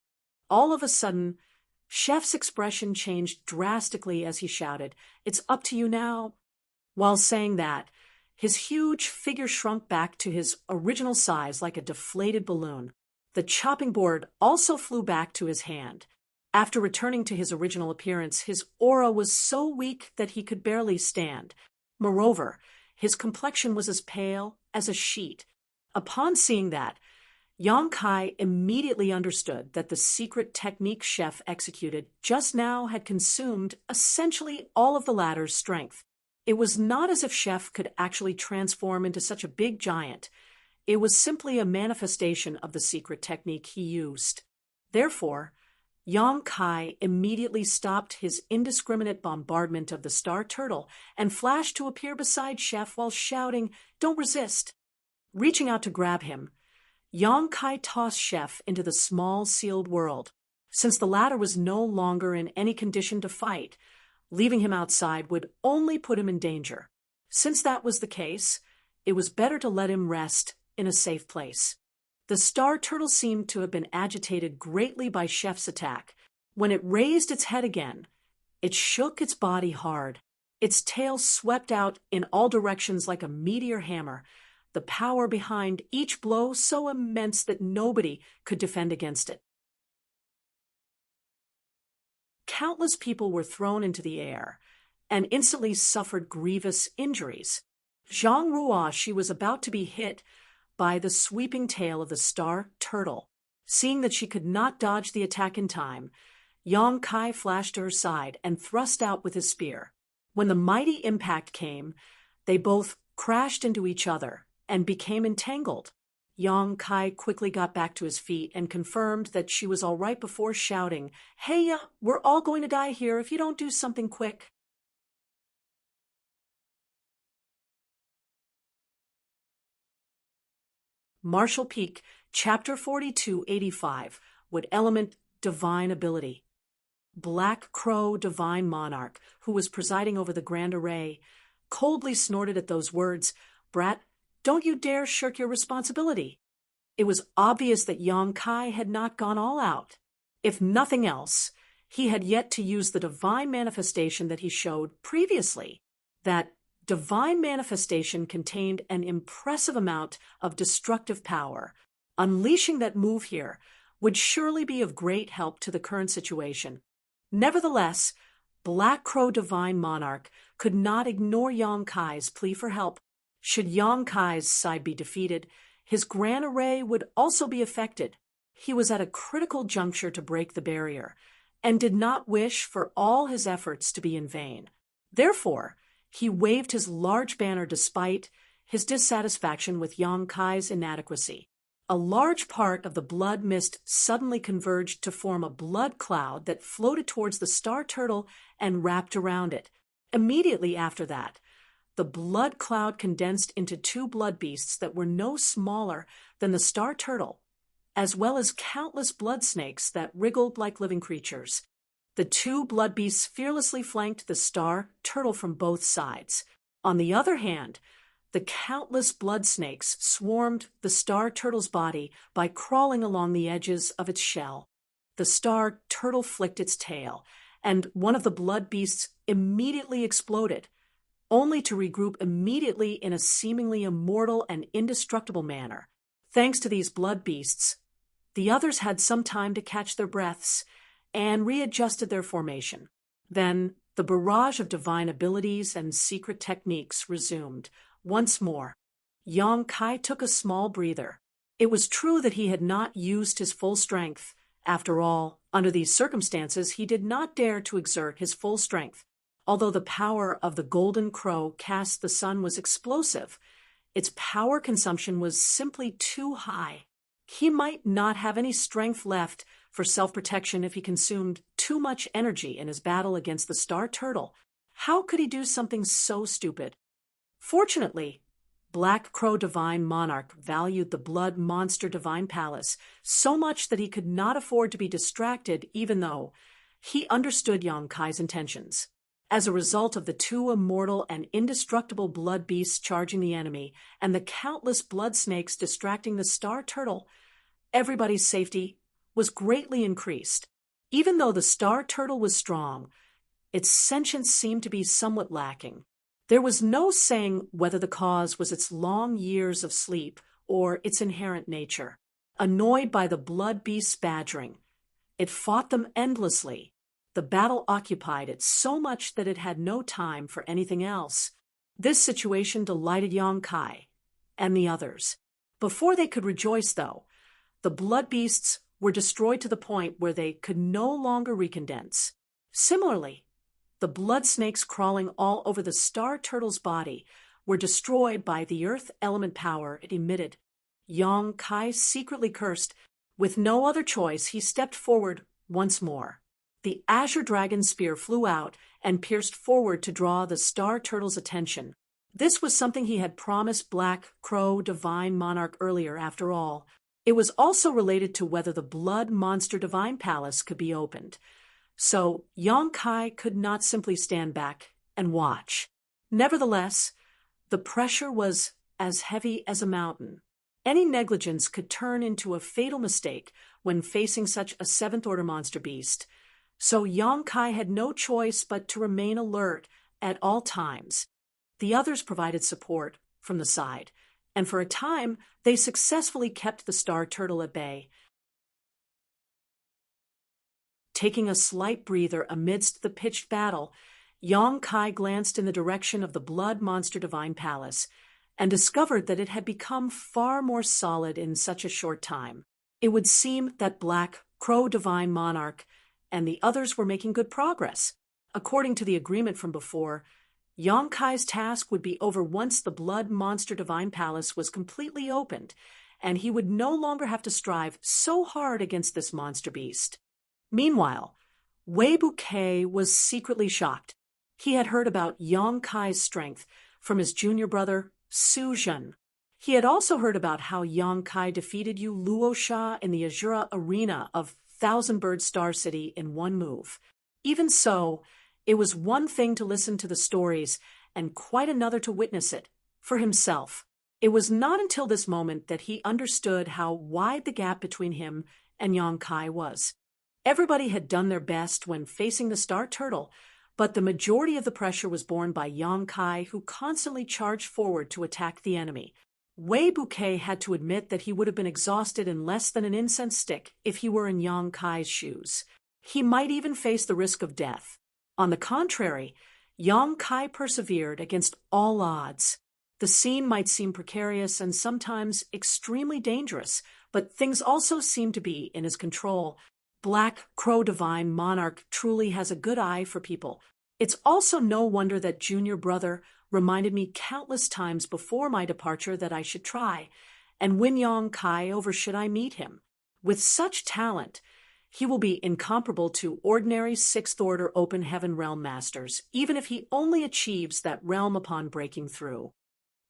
Speaker 1: All of a sudden, Chef's expression changed drastically as he shouted, "It's up to you now." While saying that, his huge figure shrunk back to his original size like a deflated balloon. The chopping board also flew back to his hand. After returning to his original appearance, his aura was so weak that he could barely stand. Moreover, his complexion was as pale as a sheet. Upon seeing that, Yang Kai immediately understood that the secret technique Chef executed just now had consumed essentially all of the latter's strength. It was not as if Chef could actually transform into such a big giant. It was simply a manifestation of the secret technique he used. Therefore, Yang Kai immediately stopped his indiscriminate bombardment of the star turtle and flashed to appear beside Chef while shouting, "Don't resist!" Reaching out to grab him, Yang Kai tossed Chef into the small sealed world. Since the latter was no longer in any condition to fight, leaving him outside would only put him in danger. Since that was the case, it was better to let him rest in a safe place. The star turtle seemed to have been agitated greatly by Chef's attack. When it raised its head again, it shook its body hard. Its tail swept out in all directions like a meteor hammer, the power behind each blow so immense that nobody could defend against it. Countless people were thrown into the air and instantly suffered grievous injuries. Zhang Ruoshi was about to be hit by the sweeping tail of the star turtle. Seeing that she could not dodge the attack in time, Yang Kai flashed to her side and thrust out with his spear. When the mighty impact came, they both crashed into each other and became entangled. Yang Kai quickly got back to his feet and confirmed that she was all right before shouting, "Hey, we're all going to die here if you don't do something quick." Martial Peak, Chapter 4285, would element divine ability. Black Crow Divine Monarch, who was presiding over the grand array, coldly snorted at those words, "Brat, don't you dare shirk your responsibility." It was obvious that Yang Kai had not gone all out. If nothing else, he had yet to use the divine manifestation that he showed previously. That divine manifestation contained an impressive amount of destructive power. Unleashing that move here would surely be of great help to the current situation. Nevertheless, Black Crow Divine Monarch could not ignore Yang Kai's plea for help. Should Yang Kai's side be defeated, his grand array would also be affected. He was at a critical juncture to break the barrier, and did not wish for all his efforts to be in vain. Therefore, he waved his large banner despite his dissatisfaction with Yang Kai's inadequacy. A large part of the blood mist suddenly converged to form a blood cloud that floated towards the star turtle and wrapped around it. Immediately after that, the blood cloud condensed into two blood beasts that were no smaller than the star turtle, as well as countless blood snakes that wriggled like living creatures. The two blood beasts fearlessly flanked the star turtle from both sides. On the other hand, the countless blood snakes swarmed the star turtle's body by crawling along the edges of its shell. The star turtle flicked its tail, and one of the blood beasts immediately exploded, only to regroup immediately in a seemingly immortal and indestructible manner. Thanks to these blood beasts, the others had some time to catch their breaths and readjusted their formation. Then the barrage of divine abilities and secret techniques resumed. Once more, Yang Kai took a small breather. It was true that he had not used his full strength. After all, under these circumstances, he did not dare to exert his full strength. Although the power of the golden crow cast the sun was explosive, its power consumption was simply too high. He might not have any strength left for self-protection if he consumed too much energy in his battle against the star turtle. How could he do something so stupid? Fortunately, Black Crow Divine Monarch valued the Blood Monster Divine Palace so much that he could not afford to be distracted, even though he understood Yang Kai's intentions. As a result of the two immortal and indestructible blood beasts charging the enemy and the countless blood snakes distracting the star turtle, everybody's safety was greatly increased. Even though the star turtle was strong, its sentience seemed to be somewhat lacking. There was no saying whether the cause was its long years of sleep or its inherent nature. Annoyed by the blood beast's badgering, it fought them endlessly. The battle occupied it so much that it had no time for anything else. This situation delighted Yang Kai and the others. Before they could rejoice, though, the blood beasts were destroyed to the point where they could no longer recondense. Similarly, the blood snakes crawling all over the star turtle's body were destroyed by the earth element power it emitted. Yang Kai secretly cursed. With no other choice, he stepped forward once more. The azure dragon spear flew out and pierced forward to draw the star turtle's attention. This was something he had promised Black Crow Divine Monarch earlier, after all. It was also related to whether the Blood Monster Divine Palace could be opened. So Yang Kai could not simply stand back and watch. Nevertheless, the pressure was as heavy as a mountain. Any negligence could turn into a fatal mistake when facing such a seventh-order monster beast. So Yang Kai had no choice but to remain alert at all times. The others provided support from the side, and for a time they successfully kept the star turtle at bay. Taking a slight breather amidst the pitched battle, Yong Kai glanced in the direction of the blood monster divine palace and discovered that it had become far more solid in such a short time. It would seem that Black Crow divine monarch and the others were making good progress. According to the agreement from before, Yong Kai's task would be over once the blood monster divine palace was completely opened, and he would no longer have to strive so hard against this monster beast. Meanwhile, Wei Bouquet was secretly shocked. He had heard about Yong Kai's strength from his junior brother, Su Zhen. He had also heard about how Yong Kai defeated Yu Luosha in the Azura arena of Thousand Bird Star City in one move. Even so, it was one thing to listen to the stories and quite another to witness it for himself. It was not until this moment that he understood how wide the gap between him and Yong Kai was. Everybody had done their best when facing the Star Turtle, but the majority of the pressure was borne by Yong Kai, who constantly charged forward to attack the enemy. Wei Bouquet had to admit that he would have been exhausted in less than an incense stick if he were in Yong Kai's shoes. He might even face the risk of death. On the contrary, Yong Kai persevered against all odds. The scene might seem precarious and sometimes extremely dangerous, but things also seemed to be in his control. Black Crow Divine Monarch truly has a good eye for people. It's also no wonder that junior brother reminded me countless times before my departure that I should try and win Yong Kai over should I meet him. With such talent, he will be incomparable to ordinary sixth-order open heaven realm masters, even if he only achieves that realm upon breaking through.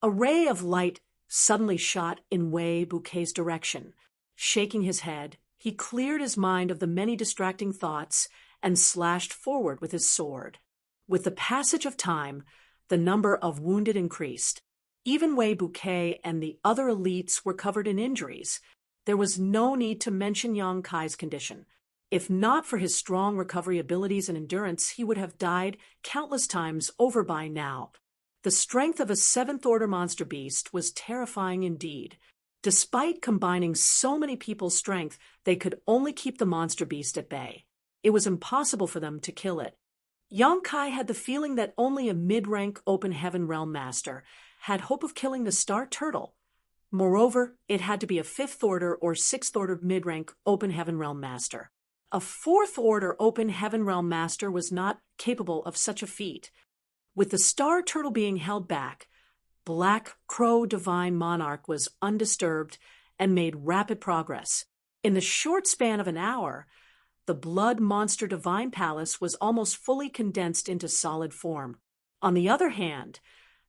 Speaker 1: A ray of light suddenly shot in Wei Bouquet's direction. Shaking his head, he cleared his mind of the many distracting thoughts and slashed forward with his sword. With the passage of time, the number of wounded increased. Even Wei Bouquet and the other elites were covered in injuries. There was no need to mention Yong Kai's condition. If not for his strong recovery abilities and endurance, he would have died countless times over by now. The strength of a seventh-order monster beast was terrifying indeed. Despite combining so many people's strength, they could only keep the monster beast at bay. It was impossible for them to kill it. Yong Kai had the feeling that only a mid-rank open heaven realm master had hope of killing the Star Turtle. Moreover, it had to be a fifth-order or sixth-order mid-rank open heaven realm master. A fourth-order open heaven realm master was not capable of such a feat. With the Star Turtle being held back, Black Crow Divine Monarch was undisturbed and made rapid progress. In the short span of an hour, the Blood Monster Divine Palace was almost fully condensed into solid form. On the other hand,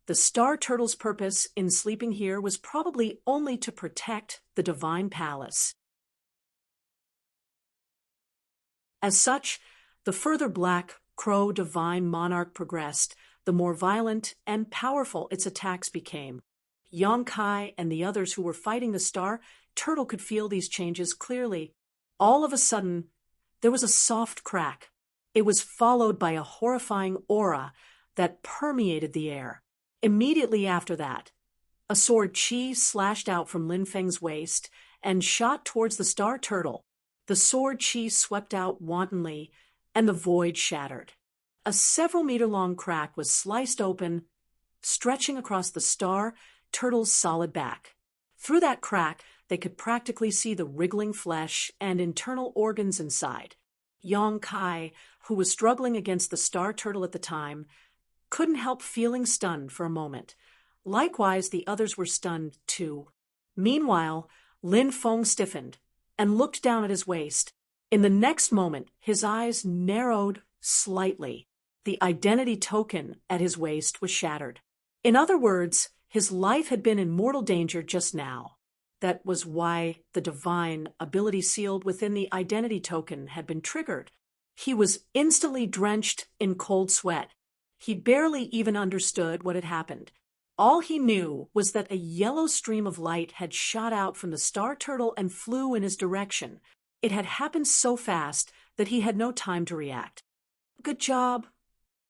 Speaker 1: the Star Turtle's purpose in sleeping here was probably only to protect the Divine Palace. As such, the further Black Crow Divine Monarch progressed, the more violent and powerful its attacks became. Yong Kai and the others who were fighting the Star Turtle could feel these changes clearly. All of a sudden, there was a soft crack. It was followed by a horrifying aura that permeated the air. Immediately after that, a sword chi slashed out from Lin Feng's waist and shot towards the Star Turtle. The sword chi swept out wantonly, and the void shattered. A several-meter-long crack was sliced open, stretching across the Star Turtle's solid back. Through that crack, they could practically see the wriggling flesh and internal organs inside. Yong Kai, who was struggling against the Star Turtle at the time, couldn't help feeling stunned for a moment. Likewise, the others were stunned too. Meanwhile, Lin Feng stiffened and looked down at his waist. In the next moment, his eyes narrowed slightly. The identity token at his waist was shattered. In other words, his life had been in mortal danger just now. That was why the divine ability sealed within the identity token had been triggered. He was instantly drenched in cold sweat. He barely even understood what had happened. All he knew was that a yellow stream of light had shot out from the Star Turtle and flew in his direction. It had happened so fast that he had no time to react. "Good job,"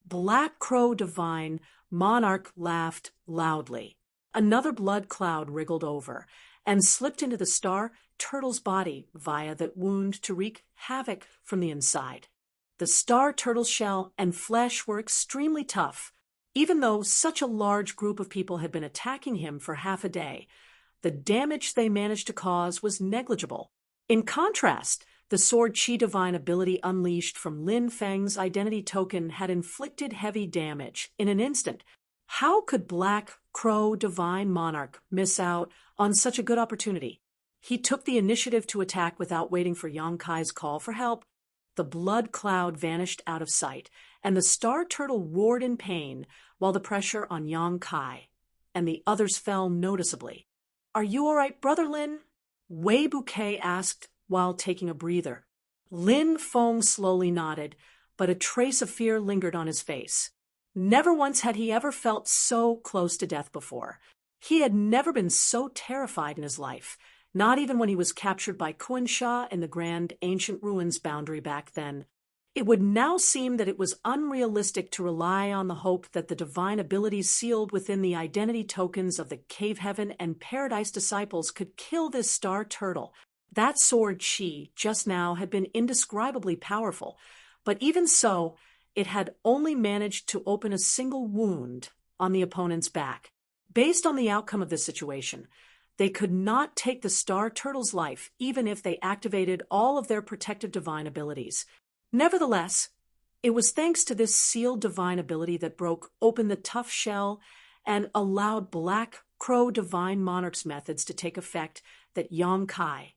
Speaker 1: Black Crow Divine Monarch laughed loudly. Another blood cloud wriggled over and slipped into the star turtle's body via that wound to wreak havoc from the inside. The star turtle's shell and flesh were extremely tough. Even though such a large group of people had been attacking him for half a day, the damage they managed to cause was negligible. In contrast, the Sword Chi Divine ability unleashed from Lin Feng's identity token had inflicted heavy damage in an instant. How could Black Crow Divine Monarch miss out on such a good opportunity? He took the initiative to attack without waiting for Yang Kai's call for help. The blood cloud vanished out of sight, and the star turtle roared in pain while the pressure on Yang Kai and the others fell noticeably. "Are you all right, Brother Lin?" Wei Bouquet asked while taking a breather. Lin Feng slowly nodded, but a trace of fear lingered on his face. Never once had he ever felt so close to death before. He had never been so terrified in his life, not even when he was captured by Kuan Sha in the grand ancient ruins boundary back then. It would now seem that it was unrealistic to rely on the hope that the divine abilities sealed within the identity tokens of the Cave Heaven and Paradise disciples could kill this star turtle. That sword chi just now had been indescribably powerful, but even so, it had only managed to open a single wound on the opponent's back. Based on the outcome of this situation, they could not take the star turtle's life even if they activated all of their protective divine abilities. Nevertheless, it was thanks to this sealed divine ability that broke open the tough shell and allowed Black Crow Divine Monarch's methods to take effect that Yang Kai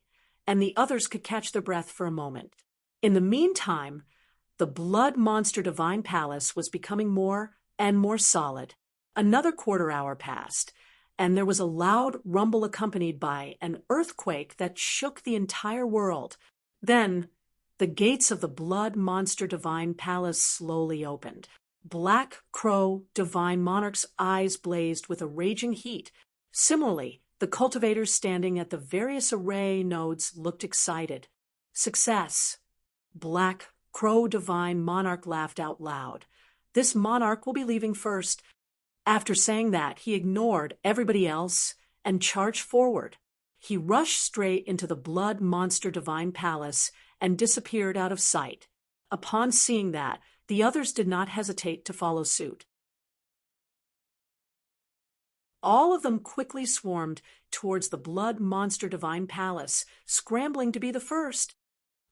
Speaker 1: and the others could catch their breath for a moment. In the meantime, the Blood Monster Divine Palace was becoming more and more solid. Another quarter hour passed, and there was a loud rumble accompanied by an earthquake that shook the entire world. Then, the gates of the Blood Monster Divine Palace slowly opened. Black Crow Divine Monarch's eyes blazed with a raging heat. Similarly, the cultivators standing at the various array nodes looked excited. Success! Black Crow Divine Monarch laughed out loud. This monarch will be leaving first. After saying that, he ignored everybody else and charged forward. He rushed straight into the Blood Monster Divine Palace and disappeared out of sight. Upon seeing that, the others did not hesitate to follow suit. All of them quickly swarmed towards the Blood Monster Divine Palace, scrambling to be the first.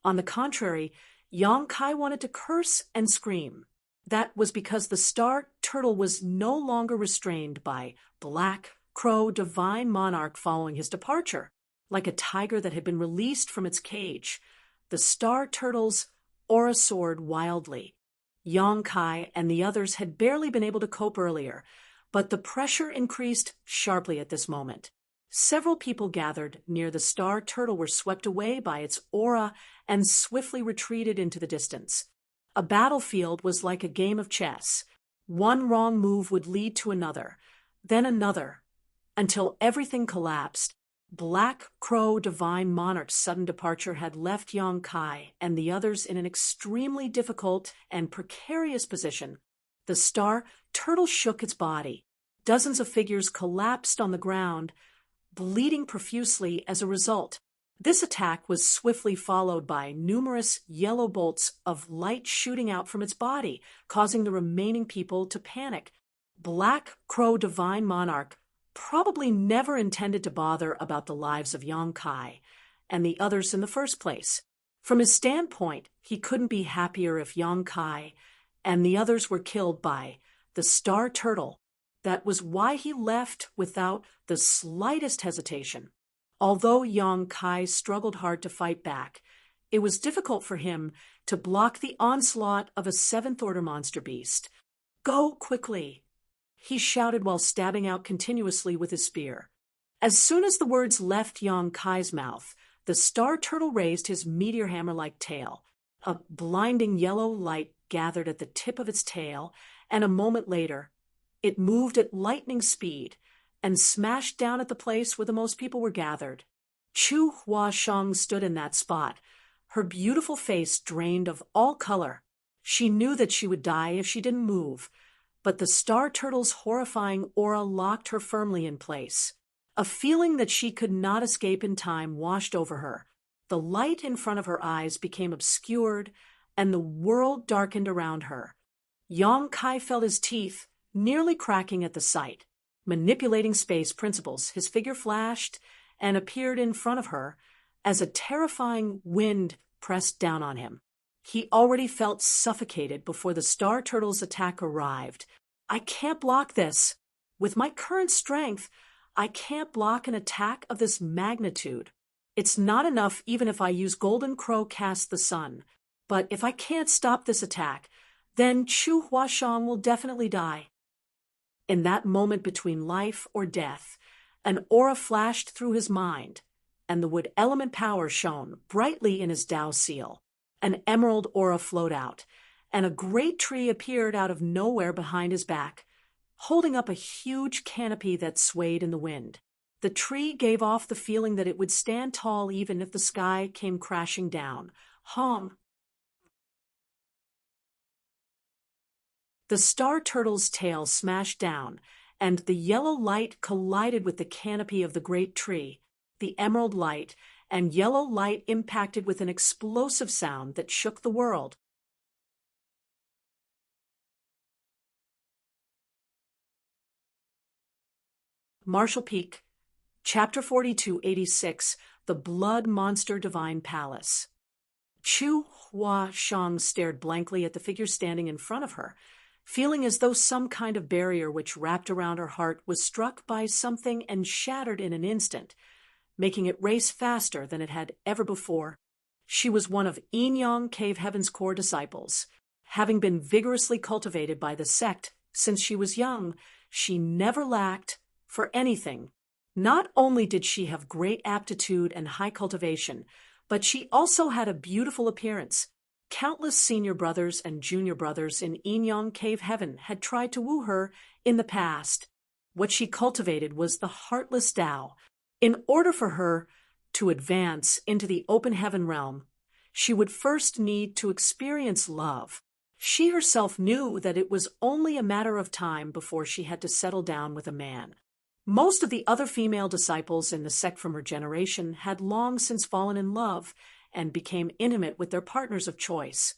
Speaker 1: On the contrary, Yang Kai wanted to curse and scream. That was because the star turtle was no longer restrained by Black Crow Divine Monarch following his departure. Like a tiger that had been released from its cage, the star turtle's aura soared wildly. Yang Kai and the others had barely been able to cope earlier, but the pressure increased sharply at this moment. Several people gathered near the star turtle were swept away by its aura and swiftly retreated into the distance. A battlefield was like a game of chess. One wrong move would lead to another, then another, until everything collapsed. Black Crow Divine Monarch's sudden departure had left Yang Kai and the others in an extremely difficult and precarious position. The star turtle shook its body. Dozens of figures collapsed on the ground, bleeding profusely as a result. This attack was swiftly followed by numerous yellow bolts of light shooting out from its body, causing the remaining people to panic. Black Crow Divine Monarch probably never intended to bother about the lives of Yang Kai and the others in the first place. From his standpoint, he couldn't be happier if Yang Kai and the others were killed by the star turtle. That was why he left without the slightest hesitation. Although Yang Kai struggled hard to fight back, it was difficult for him to block the onslaught of a seventh-order monster beast. "Go quickly!" he shouted while stabbing out continuously with his spear. As soon as the words left Yang Kai's mouth, the star turtle raised his meteor hammer-like tail. A blinding yellow light gathered at the tip of its tail, and a moment later, it moved at lightning speed and smashed down at the place where the most people were gathered. Chu Huasheng stood in that spot, her beautiful face drained of all color. She knew that she would die if she didn't move, but the star turtle's horrifying aura locked her firmly in place. A feeling that she could not escape in time washed over her. The light in front of her eyes became obscured, and the world darkened around her. Yang Kai felt his teeth, nearly cracking at the sight. Manipulating space principles, his figure flashed and appeared in front of her as a terrifying wind pressed down on him. He already felt suffocated before the Star Turtle's attack arrived. I can't block this. With my current strength, I can't block an attack of this magnitude. It's not enough even if I use Golden Crow Cast the Sun. But if I can't stop this attack, then Chu Huashang will definitely die. In that moment between life or death, an aura flashed through his mind, and the wood element power shone brightly in his Tao seal. An emerald aura flowed out, and a great tree appeared out of nowhere behind his back, holding up a huge canopy that swayed in the wind. The tree gave off the feeling that it would stand tall even if the sky came crashing down. Hong! The Star Turtle's tail smashed down, and the yellow light collided with the canopy of the great tree. The emerald light and yellow light impacted with an explosive sound that shook the world. Marshall Peak, Chapter 4286, The Blood Monster Divine Palace. Chu Huashang stared blankly at the figure standing in front of her, feeling as though some kind of barrier which wrapped around her heart was struck by something and shattered in an instant, making it race faster than it had ever before. She was one of Yin Yang Cave Heaven's core disciples. Having been vigorously cultivated by the sect since she was young, she never lacked for anything. Not only did she have great aptitude and high cultivation, but she also had a beautiful appearance. Countless senior brothers and junior brothers in Yin Yang Cave Heaven had tried to woo her in the past. What she cultivated was the heartless Tao. In order for her to advance into the open heaven realm, she would first need to experience love. She herself knew that it was only a matter of time before she had to settle down with a man. Most of the other female disciples in the sect from her generation had long since fallen in love and became intimate with their partners of choice.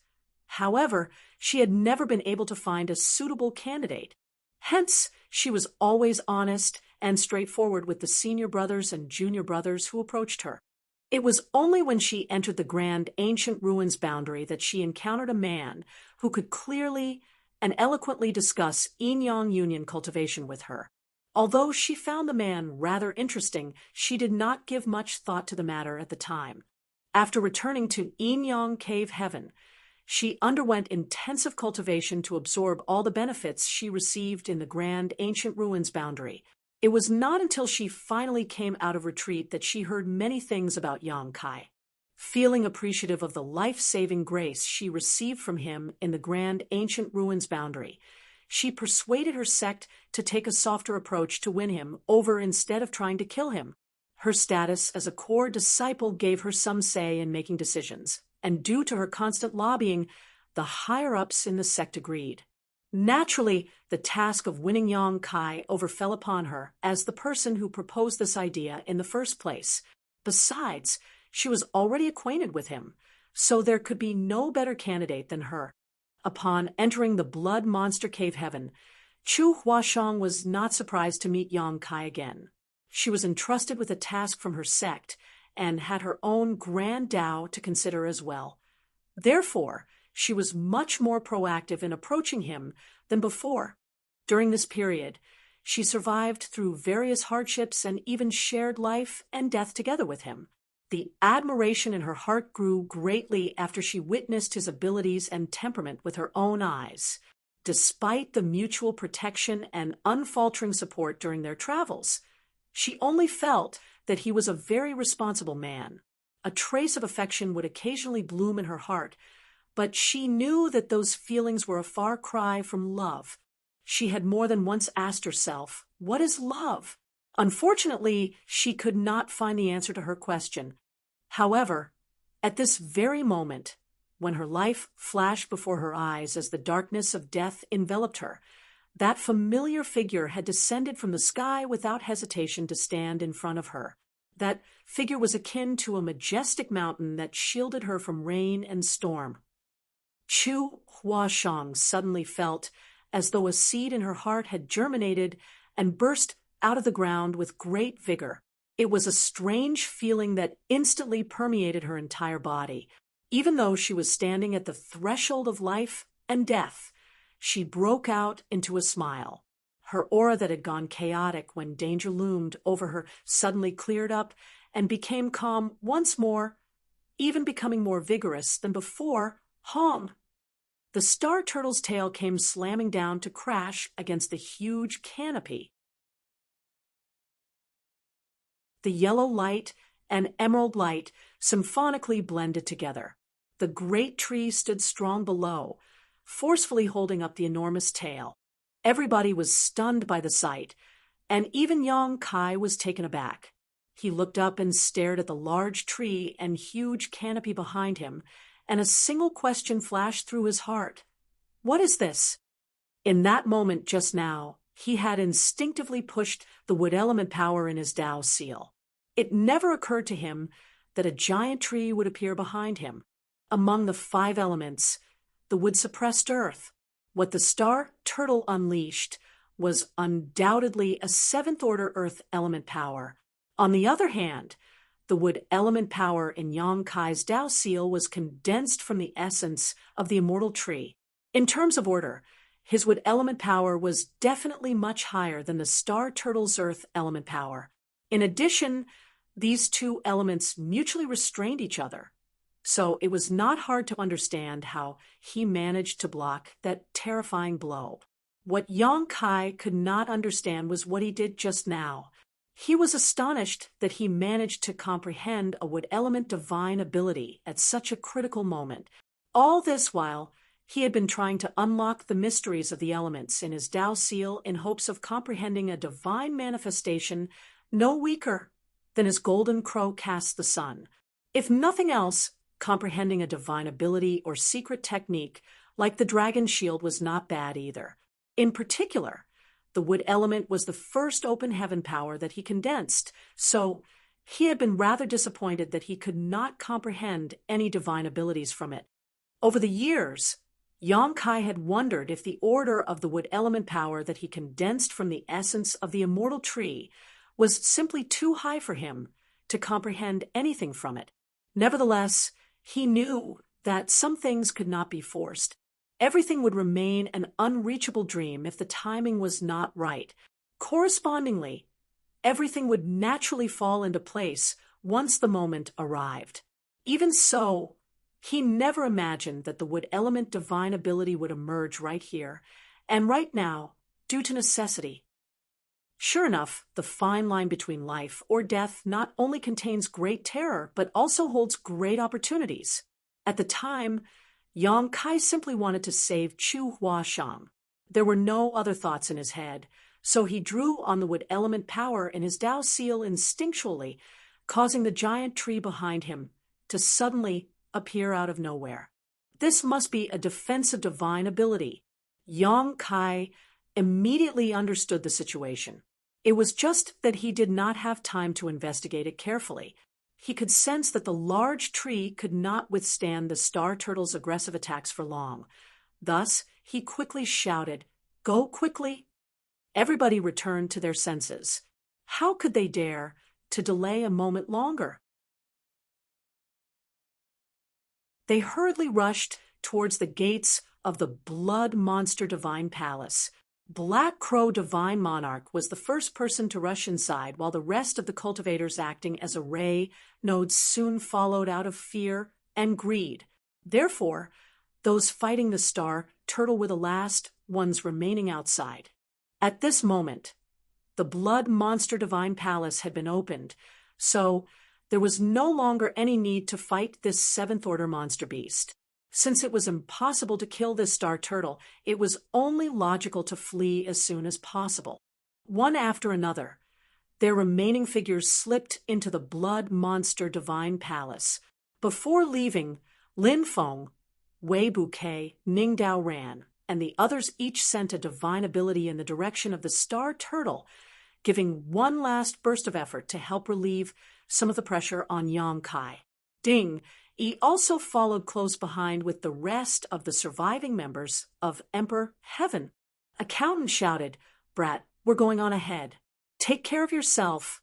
Speaker 1: However, she had never been able to find a suitable candidate. Hence, she was always honest and straightforward with the senior brothers and junior brothers who approached her. It was only when she entered the grand ancient ruins boundary that she encountered a man who could clearly and eloquently discuss yin-yang union cultivation with her. Although she found the man rather interesting, she did not give much thought to the matter at the time. After returning to Yin-Yang Cave Heaven, she underwent intensive cultivation to absorb all the benefits she received in the grand ancient ruins boundary. It was not until she finally came out of retreat that she heard many things about Yang Kai. Feeling appreciative of the life-saving grace she received from him in the grand ancient ruins boundary, she persuaded her sect to take a softer approach to win him over instead of trying to kill him. Her status as a core disciple gave her some say in making decisions, and due to her constant lobbying, the higher-ups in the sect agreed. Naturally, the task of winning Yang Kai over fell upon her as the person who proposed this idea in the first place. Besides, she was already acquainted with him, so there could be no better candidate than her. Upon entering the Blood Monster Cave Heaven, Chu Huashang was not surprised to meet Yang Kai again. She was entrusted with a task from her sect and had her own grand Tao to consider as well. Therefore, she was much more proactive in approaching him than before. During this period, she survived through various hardships and even shared life and death together with him. The admiration in her heart grew greatly after she witnessed his abilities and temperament with her own eyes. Despite the mutual protection and unfaltering support during their travels, she only felt that he was a very responsible man. A trace of affection would occasionally bloom in her heart, but she knew that those feelings were a far cry from love. She had more than once asked herself, "What is love?" Unfortunately, she could not find the answer to her question. However, at this very moment, when her life flashed before her eyes as the darkness of death enveloped her. That familiar figure had descended from the sky without hesitation to stand in front of her. That figure was akin to a majestic mountain that shielded her from rain and storm. Chu Huashang suddenly felt as though a seed in her heart had germinated and burst out of the ground with great vigor. It was a strange feeling that instantly permeated her entire body. Even though she was standing at the threshold of life and death, she broke out into a smile. Her aura that had gone chaotic when danger loomed over her suddenly cleared up and became calm once more, even becoming more vigorous than before. Hong! The star turtle's tail came slamming down to crash against the huge canopy. The yellow light and emerald light symphonically blended together. The great tree stood strong below, forcefully holding up the enormous tail. Everybody was stunned by the sight, and even Yang Kai was taken aback. He looked up and stared at the large tree and huge canopy behind him, and a single question flashed through his heart. What is this? In that moment just now, he had instinctively pushed the wood element power in his Tao seal. It never occurred to him that a giant tree would appear behind him. Among the 5 elements, the wood suppressed earth. What the star turtle unleashed was undoubtedly a 7th-order earth element power. On the other hand, the wood element power in Yang Kai's Tao seal was condensed from the essence of the immortal tree. In terms of order, his wood element power was definitely much higher than the star turtle's earth element power. In addition, these 2 elements mutually restrained each other. So it was not hard to understand how he managed to block that terrifying blow. What Yang Kai could not understand was what he did just now. He was astonished that he managed to comprehend a wood element divine ability at such a critical moment. All this while, he had been trying to unlock the mysteries of the elements in his Tao seal in hopes of comprehending a divine manifestation no weaker than his golden crow casts the sun. If nothing else, comprehending a divine ability or secret technique like the dragon shield was not bad either. In particular, the wood element was the first open heaven power that he condensed, so he had been rather disappointed that he could not comprehend any divine abilities from it. Over the years, Yang Kai had wondered if the order of the wood element power that he condensed from the essence of the immortal tree was simply too high for him to comprehend anything from it. Nevertheless, he knew that some things could not be forced. Everything would remain an unreachable dream if the timing was not right. Correspondingly, everything would naturally fall into place once the moment arrived. Even so, he never imagined that the wood element divine ability would emerge right here and right now due to necessity. Sure enough, the fine line between life or death not only contains great terror, but also holds great opportunities. At the time, Yang Kai simply wanted to save Chu Huashang. There were no other thoughts in his head, so he drew on the wood element power in his Tao seal instinctually, causing the giant tree behind him to suddenly appear out of nowhere. This must be a defensive divine ability. Yang Kai immediately understood the situation. It was just that he did not have time to investigate it carefully. He could sense that the large tree could not withstand the star turtle's aggressive attacks for long. Thus, he quickly shouted, "Go quickly!" Everybody returned to their senses. How could they dare to delay a moment longer? They hurriedly rushed towards the gates of the Blood Monster Divine Palace. Black Crow Divine Monarch was the first person to rush inside, while the rest of the cultivators acting as array nodes soon followed out of fear and greed. Therefore, those fighting the star turtle were the last ones remaining outside. At this moment, the Blood Monster Divine Palace had been opened, so there was no longer any need to fight this 7th-order monster beast. Since it was impossible to kill this star turtle, it was only logical to flee as soon as possible. One after another, their remaining figures slipped into the Blood Monster Divine Palace. Before leaving, Lin Feng, Wei Bouquet, Ningdao ran, and the others each sent a divine ability in the direction of the star turtle, giving one last burst of effort to help relieve some of the pressure on Yang Kai. Ding Yi also followed close behind with the rest of the surviving members of Emperor Heaven. Accountant shouted, "Brat, we're going on ahead. Take care of yourself."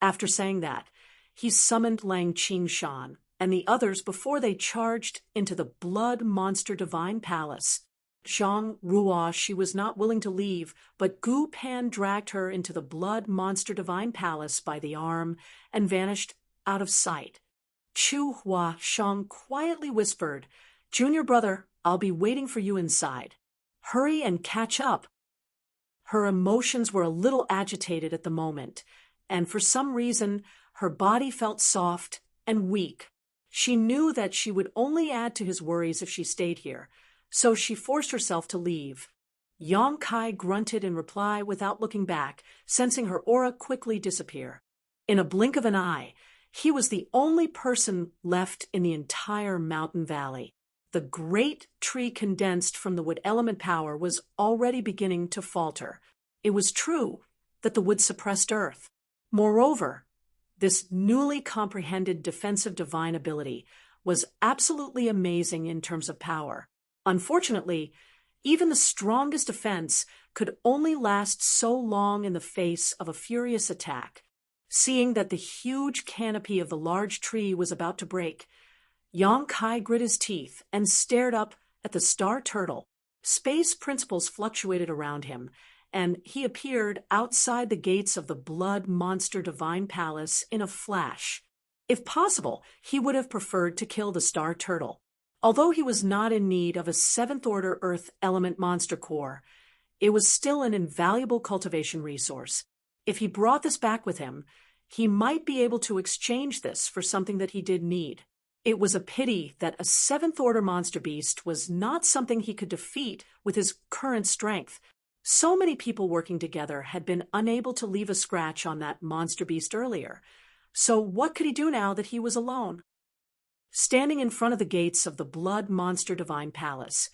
Speaker 1: After saying that, he summoned Lang Qingshan and the others before they charged into the blood monster divine palace. Zhang Ruo, she was not willing to leave, but Gu Pan dragged her into the blood monster divine palace by the arm and vanished out of sight. Chu Hua Shang quietly whispered, "Junior brother, I'll be waiting for you inside. Hurry and catch up." Her emotions were a little agitated at the moment, and for some reason, her body felt soft and weak. She knew that she would only add to his worries if she stayed here, so she forced herself to leave. Yang Kai grunted in reply without looking back, sensing her aura quickly disappear. In a blink of an eye, he was the only person left in the entire mountain valley. The great tree condensed from the wood element power was already beginning to falter. It was true that the wood suppressed earth. Moreover, this newly comprehended defensive divine ability was absolutely amazing in terms of power. Unfortunately, even the strongest defense could only last so long in the face of a furious attack. Seeing that the huge canopy of the large tree was about to break, Yang Kai grit his teeth and stared up at the star turtle. Space principles fluctuated around him, and he appeared outside the gates of the blood monster divine palace in a flash. If possible, he would have preferred to kill the star turtle. Although he was not in need of a 7th-order Earth element monster core, it was still an invaluable cultivation resource. If he brought this back with him, he might be able to exchange this for something that he did need. It was a pity that a 7th-order monster beast was not something he could defeat with his current strength. So many people working together had been unable to leave a scratch on that monster beast earlier. So what could he do now that he was alone? Standing in front of the gates of the blood monster divine palace,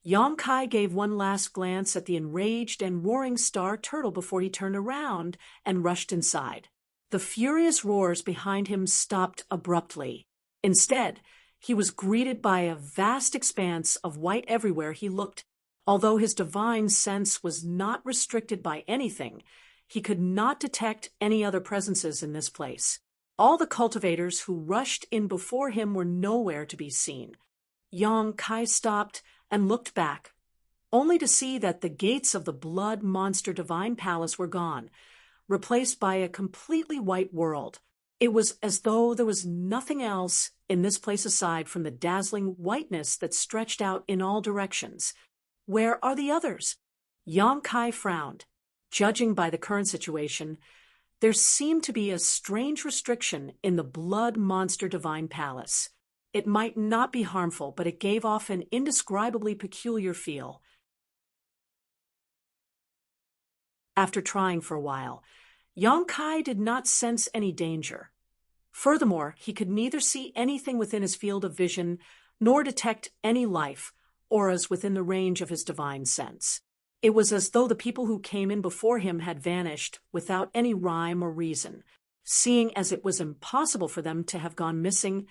Speaker 1: Yang Kai gave one last glance at the enraged and roaring star turtle before he turned around and rushed inside. The furious roars behind him stopped abruptly. Instead, he was greeted by a vast expanse of white everywhere he looked. Although his divine sense was not restricted by anything, he could not detect any other presences in this place. All the cultivators who rushed in before him were nowhere to be seen. Yang Kai stopped and looked back, only to see that the gates of the blood monster divine palace were gone, replaced by a completely white world. It was as though there was nothing else in this place aside from the dazzling whiteness that stretched out in all directions. Where are the others? Yang Kai frowned. Judging by the current situation, there seemed to be a strange restriction in the blood monster divine palace. It might not be harmful, but it gave off an indescribably peculiar feel. After trying for a while, Yang Kai did not sense any danger. Furthermore, he could neither see anything within his field of vision nor detect any life, auras within the range of his divine sense. It was as though the people who came in before him had vanished without any rhyme or reason. Seeing as it was impossible for them to have gone missing,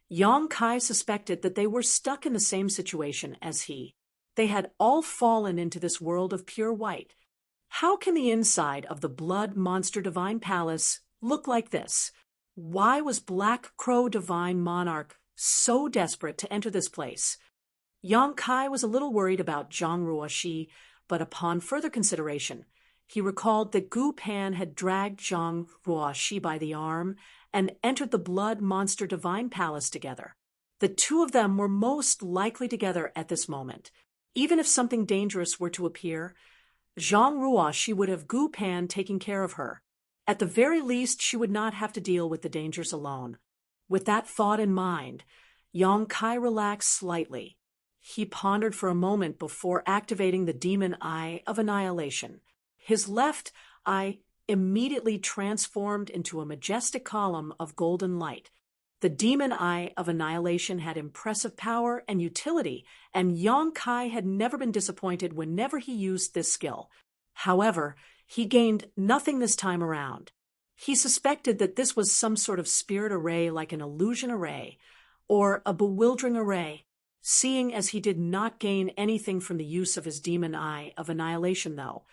Speaker 1: Yang Kai suspected that they were stuck in the same situation as he. They had all fallen into this world of pure white. How can the inside of the blood monster divine palace look like this? Why was Black Crow Divine Monarch so desperate to enter this place? Yang Kai was a little worried about Zhang Ruoxi, but upon further consideration, he recalled that Gu Pan had dragged Zhang Ruoxi by the arm and entered the blood monster divine palace together. The two of them were most likely together at this moment. Even if something dangerous were to appear, Zhang Ruoxi would have Gu Pan taking care of her. At the very least, she would not have to deal with the dangers alone. With that thought in mind, Yang Kai relaxed slightly. He pondered for a moment before activating the demon eye of annihilation. His left eye immediately transformed into a majestic column of golden light. The demon eye of annihilation had impressive power and utility, and Yang Kai had never been disappointed whenever he used this skill. However, he gained nothing this time around. He suspected that this was some sort of spirit array, like an illusion array, or a bewildering array. Seeing as he did not gain anything from the use of his demon eye of annihilation, though,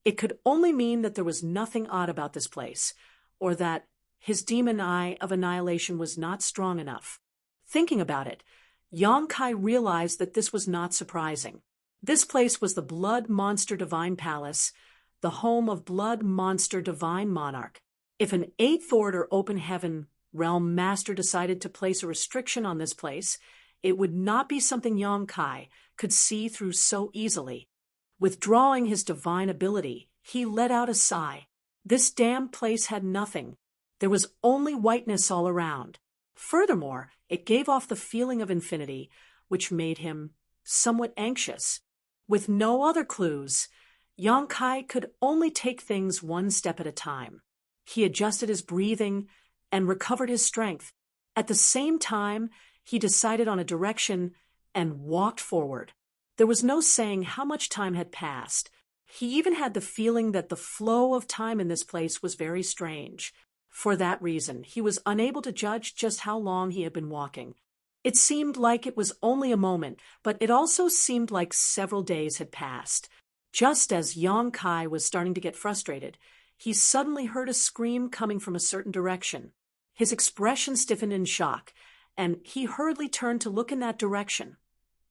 Speaker 1: it could only mean that there was nothing odd about this place, or that his demon eye of annihilation was not strong enough. Thinking about it, Yang Kai realized that this was not surprising. This place was the Blood Monster Divine Palace, the home of Blood Monster Divine Monarch. If an Eighth Order Open Heaven Realm Master decided to place a restriction on this place, it would not be something Yang Kai could see through so easily. Withdrawing his divine ability, he let out a sigh. This damned place had nothing. There was only whiteness all around. Furthermore, it gave off the feeling of infinity, which made him somewhat anxious. With no other clues, Yang Kai could only take things one step at a time. He adjusted his breathing and recovered his strength. At the same time, he decided on a direction and walked forward. There was no saying how much time had passed. He even had the feeling that the flow of time in this place was very strange. For that reason, he was unable to judge just how long he had been walking. It seemed like it was only a moment, but it also seemed like several days had passed. Just as Yang Kai was starting to get frustrated, he suddenly heard a scream coming from a certain direction. His expression stiffened in shock, and he hurriedly turned to look in that direction.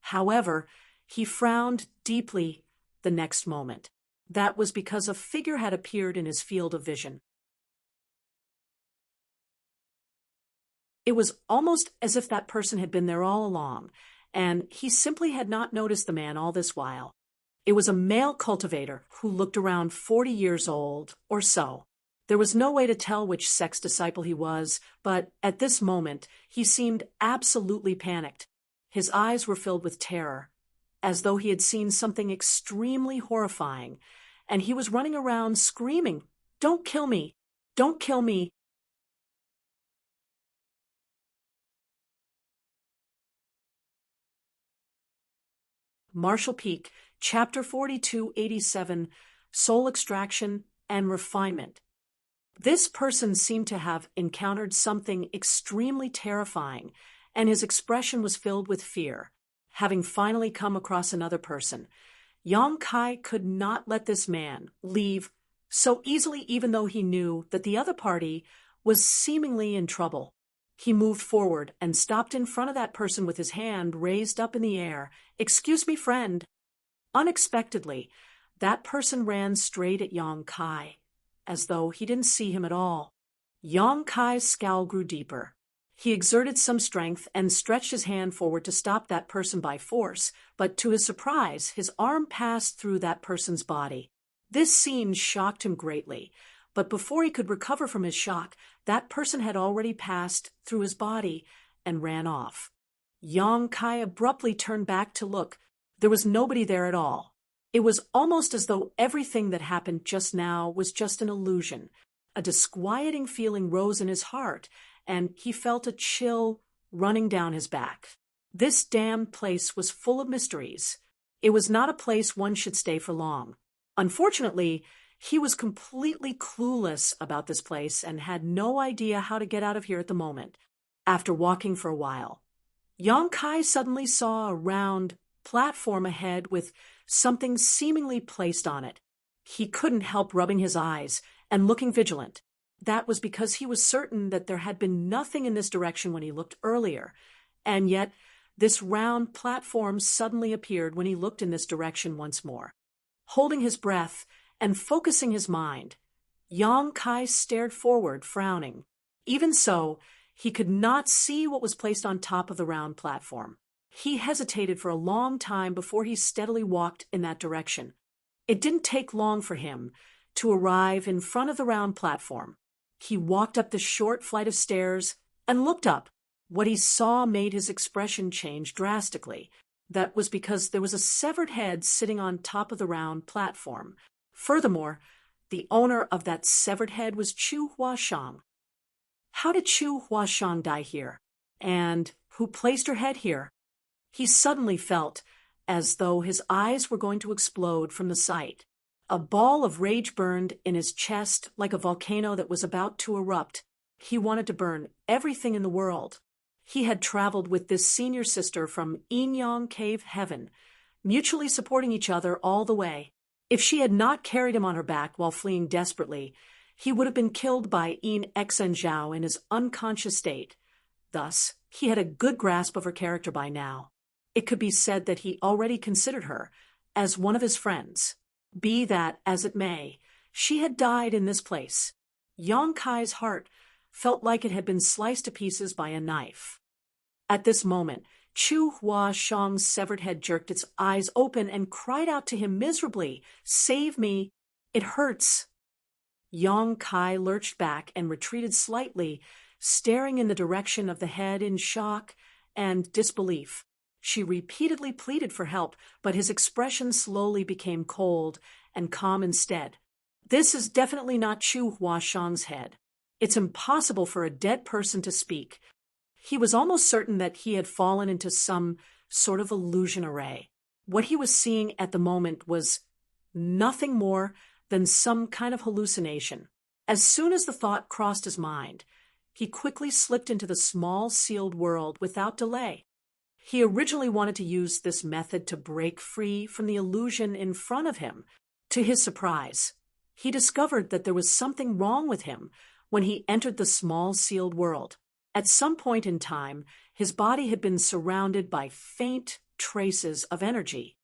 Speaker 1: However, he frowned deeply the next moment. That was because a figure had appeared in his field of vision. It was almost as if that person had been there all along, and he simply had not noticed the man all this while. It was a male cultivator who looked around 40 years old or so. There was no way to tell which sex disciple he was, but at this moment he seemed absolutely panicked. His eyes were filled with terror, as though he had seen something extremely horrifying, and he was running around screaming, "Don't kill me! Don't kill me!" Marshall Peak, Chapter 4287, Soul Extraction and Refinement. This person seemed to have encountered something extremely terrifying, and his expression was filled with fear. Having finally come across another person, Yang Kai could not let this man leave so easily, even though he knew that the other party was seemingly in trouble. He moved forward and stopped in front of that person with his hand raised up in the air. "Excuse me, friend." Unexpectedly, that person ran straight at Yang Kai, as though he didn't see him at all. Yang Kai's scowl grew deeper. He exerted some strength and stretched his hand forward to stop that person by force, but to his surprise, his arm passed through that person's body. This scene shocked him greatly, but before he could recover from his shock, that person had already passed through his body and ran off. Yang Kai abruptly turned back to look. There was nobody there at all. It was almost as though everything that happened just now was just an illusion. A disquieting feeling rose in his heart, and he felt a chill running down his back. This damned place was full of mysteries. It was not a place one should stay for long. Unfortunately, he was completely clueless about this place and had no idea how to get out of here at the moment. After walking for a while, Yang Kai suddenly saw a round platform ahead with something seemingly placed on it. He couldn't help rubbing his eyes and looking vigilant. That was because he was certain that there had been nothing in this direction when he looked earlier, and yet this round platform suddenly appeared when he looked in this direction once more. Holding his breath and focusing his mind, Yang Kai stared forward, frowning. Even so, he could not see what was placed on top of the round platform. He hesitated for a long time before he steadily walked in that direction. It didn't take long for him to arrive in front of the round platform. He walked up the short flight of stairs and looked up. What he saw made his expression change drastically. That was because there was a severed head sitting on top of the round platform. Furthermore, the owner of that severed head was Chu Huashang. How did Chu Huashang die here? And who placed her head here? He suddenly felt as though his eyes were going to explode from the sight. A ball of rage burned in his chest like a volcano that was about to erupt. He wanted to burn everything in the world. He had traveled with this senior sister from Inyang Cave Heaven, mutually supporting each other all the way. If she had not carried him on her back while fleeing desperately, he would have been killed by Yin Exenjiao in his unconscious state. Thus, he had a good grasp of her character by now. It could be said that he already considered her as one of his friends. Be that as it may, she had died in this place. Yang Kai's heart felt like it had been sliced to pieces by a knife. At this moment, Chu Huashang's severed head jerked its eyes open and cried out to him miserably, "Save me! It hurts!" Yang Kai lurched back and retreated slightly, staring in the direction of the head in shock and disbelief. She repeatedly pleaded for help, but his expression slowly became cold and calm instead. "This is definitely not Chu Huashang's head. It's impossible for a dead person to speak." He was almost certain that he had fallen into some sort of illusion array. What he was seeing at the moment was nothing more than some kind of hallucination. As soon as the thought crossed his mind, he quickly slipped into the small sealed world without delay. He originally wanted to use this method to break free from the illusion in front of him. To his surprise, he discovered that there was something wrong with him when he entered the small sealed world. At some point in time, his body had been surrounded by faint traces of energy.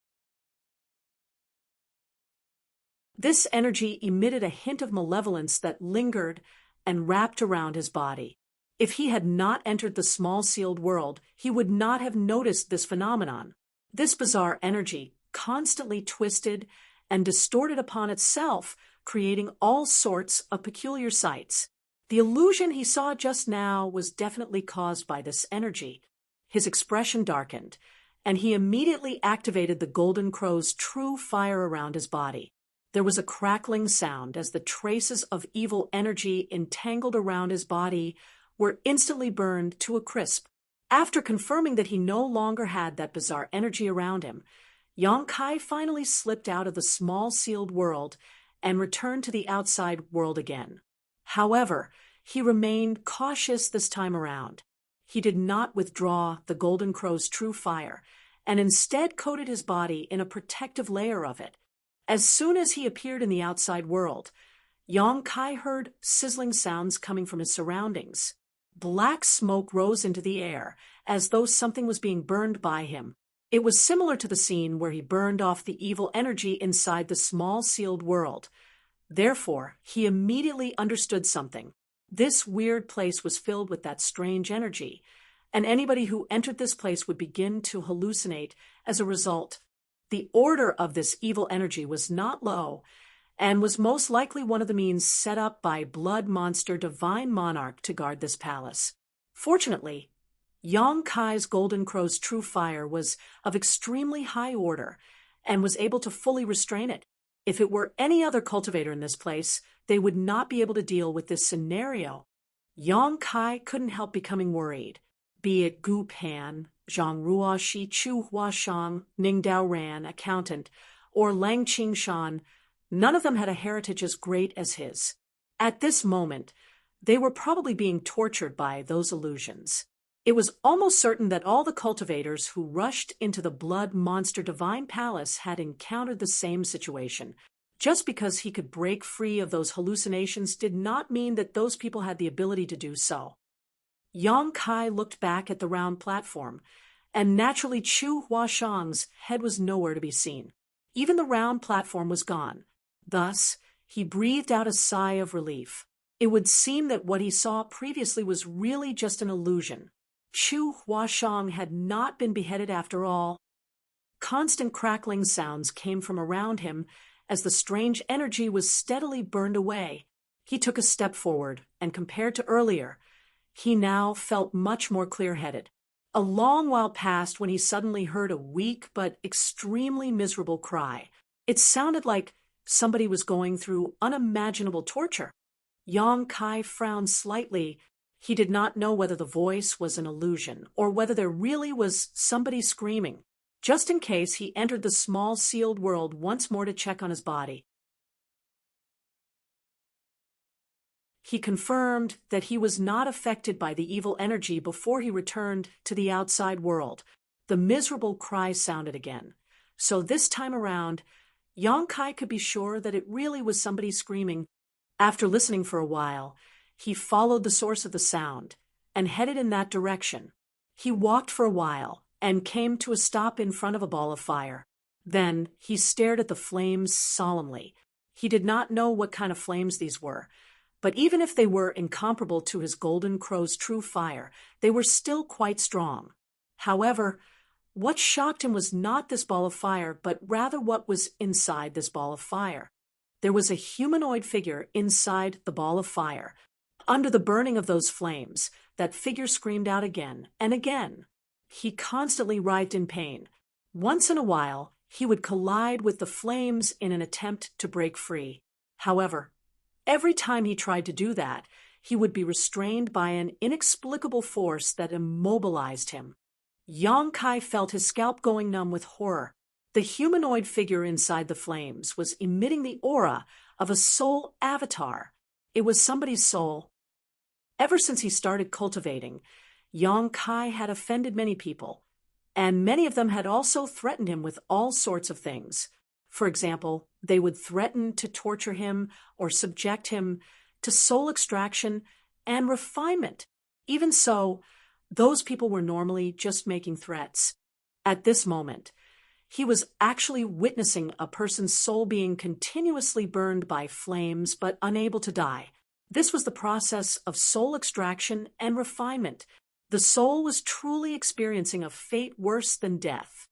Speaker 1: This energy emitted a hint of malevolence that lingered and wrapped around his body. If he had not entered the small sealed world, he would not have noticed this phenomenon. This bizarre energy constantly twisted and distorted upon itself, creating all sorts of peculiar sights. The illusion he saw just now was definitely caused by this energy. His expression darkened, and he immediately activated the Golden Crow's true fire around his body. There was a crackling sound as the traces of evil energy entangled around his body were instantly burned to a crisp. After confirming that he no longer had that bizarre energy around him, Yang Kai finally slipped out of the small sealed world and returned to the outside world again. However, he remained cautious this time around. He did not withdraw the Golden Crow's true fire, and instead coated his body in a protective layer of it. As soon as he appeared in the outside world, Yang Kai heard sizzling sounds coming from his surroundings. Black smoke rose into the air, as though something was being burned by him. It was similar to the scene where he burned off the evil energy inside the small sealed world. Therefore, he immediately understood something. This weird place was filled with that strange energy, and anybody who entered this place would begin to hallucinate as a result. The order of this evil energy was not low, and was most likely one of the means set up by Blood Monster Divine Monarch to guard this palace. Fortunately, Yang Kai's Golden Crow's true fire was of extremely high order, and was able to fully restrain it. If it were any other cultivator in this place, they would not be able to deal with this scenario. Yang Kai couldn't help becoming worried. Be it Gu Pan, Zhang Ruoxi, Chu Huashang, Ning Dao Ran, accountant, or Lang Qingshan, none of them had a heritage as great as his. At this moment, they were probably being tortured by those illusions. It was almost certain that all the cultivators who rushed into the Blood Monster Divine Palace had encountered the same situation. Just because he could break free of those hallucinations did not mean that those people had the ability to do so. Yang Kai looked back at the round platform, and naturally Chu Huashang's head was nowhere to be seen. Even the round platform was gone. Thus, he breathed out a sigh of relief. It would seem that what he saw previously was really just an illusion. Chu Huashang had not been beheaded after all. Constant crackling sounds came from around him as the strange energy was steadily burned away. He took a step forward, and compared to earlier, he now felt much more clear-headed. A long while passed when he suddenly heard a weak but extremely miserable cry. It sounded like somebody was going through unimaginable torture. Yang Kai frowned slightly He did not know whether the voice was an illusion or whether there really was somebody screaming. Just in case, he entered the small sealed world once more to check on his body. He confirmed that he was not affected by the evil energy before he returned to the outside world. The miserable cry sounded again. So this time around, Yang Kai could be sure that it really was somebody screaming. After listening for a while, he followed the source of the sound and headed in that direction. He walked for a while and came to a stop in front of a ball of fire. Then he stared at the flames solemnly. He did not know what kind of flames these were, but even if they were incomparable to his golden crow's true fire, they were still quite strong. However, what shocked him was not this ball of fire, but rather what was inside this ball of fire. There was a humanoid figure inside the ball of fire. Under the burning of those flames, that figure screamed out again and again. He constantly writhed in pain. Once in a while, he would collide with the flames in an attempt to break free. However, every time he tried to do that, he would be restrained by an inexplicable force that immobilized him. Yang Kai felt his scalp going numb with horror. The humanoid figure inside the flames was emitting the aura of a soul avatar. It was somebody's soul. Ever since he started cultivating, Yang Kai had offended many people, and many of them had also threatened him with all sorts of things. For example, they would threaten to torture him or subject him to soul extraction and refinement. Even so, those people were normally just making threats. At this moment, he was actually witnessing a person's soul being continuously burned by flames but unable to die. This was the process of soul extraction and refinement. The soul was truly experiencing a fate worse than death.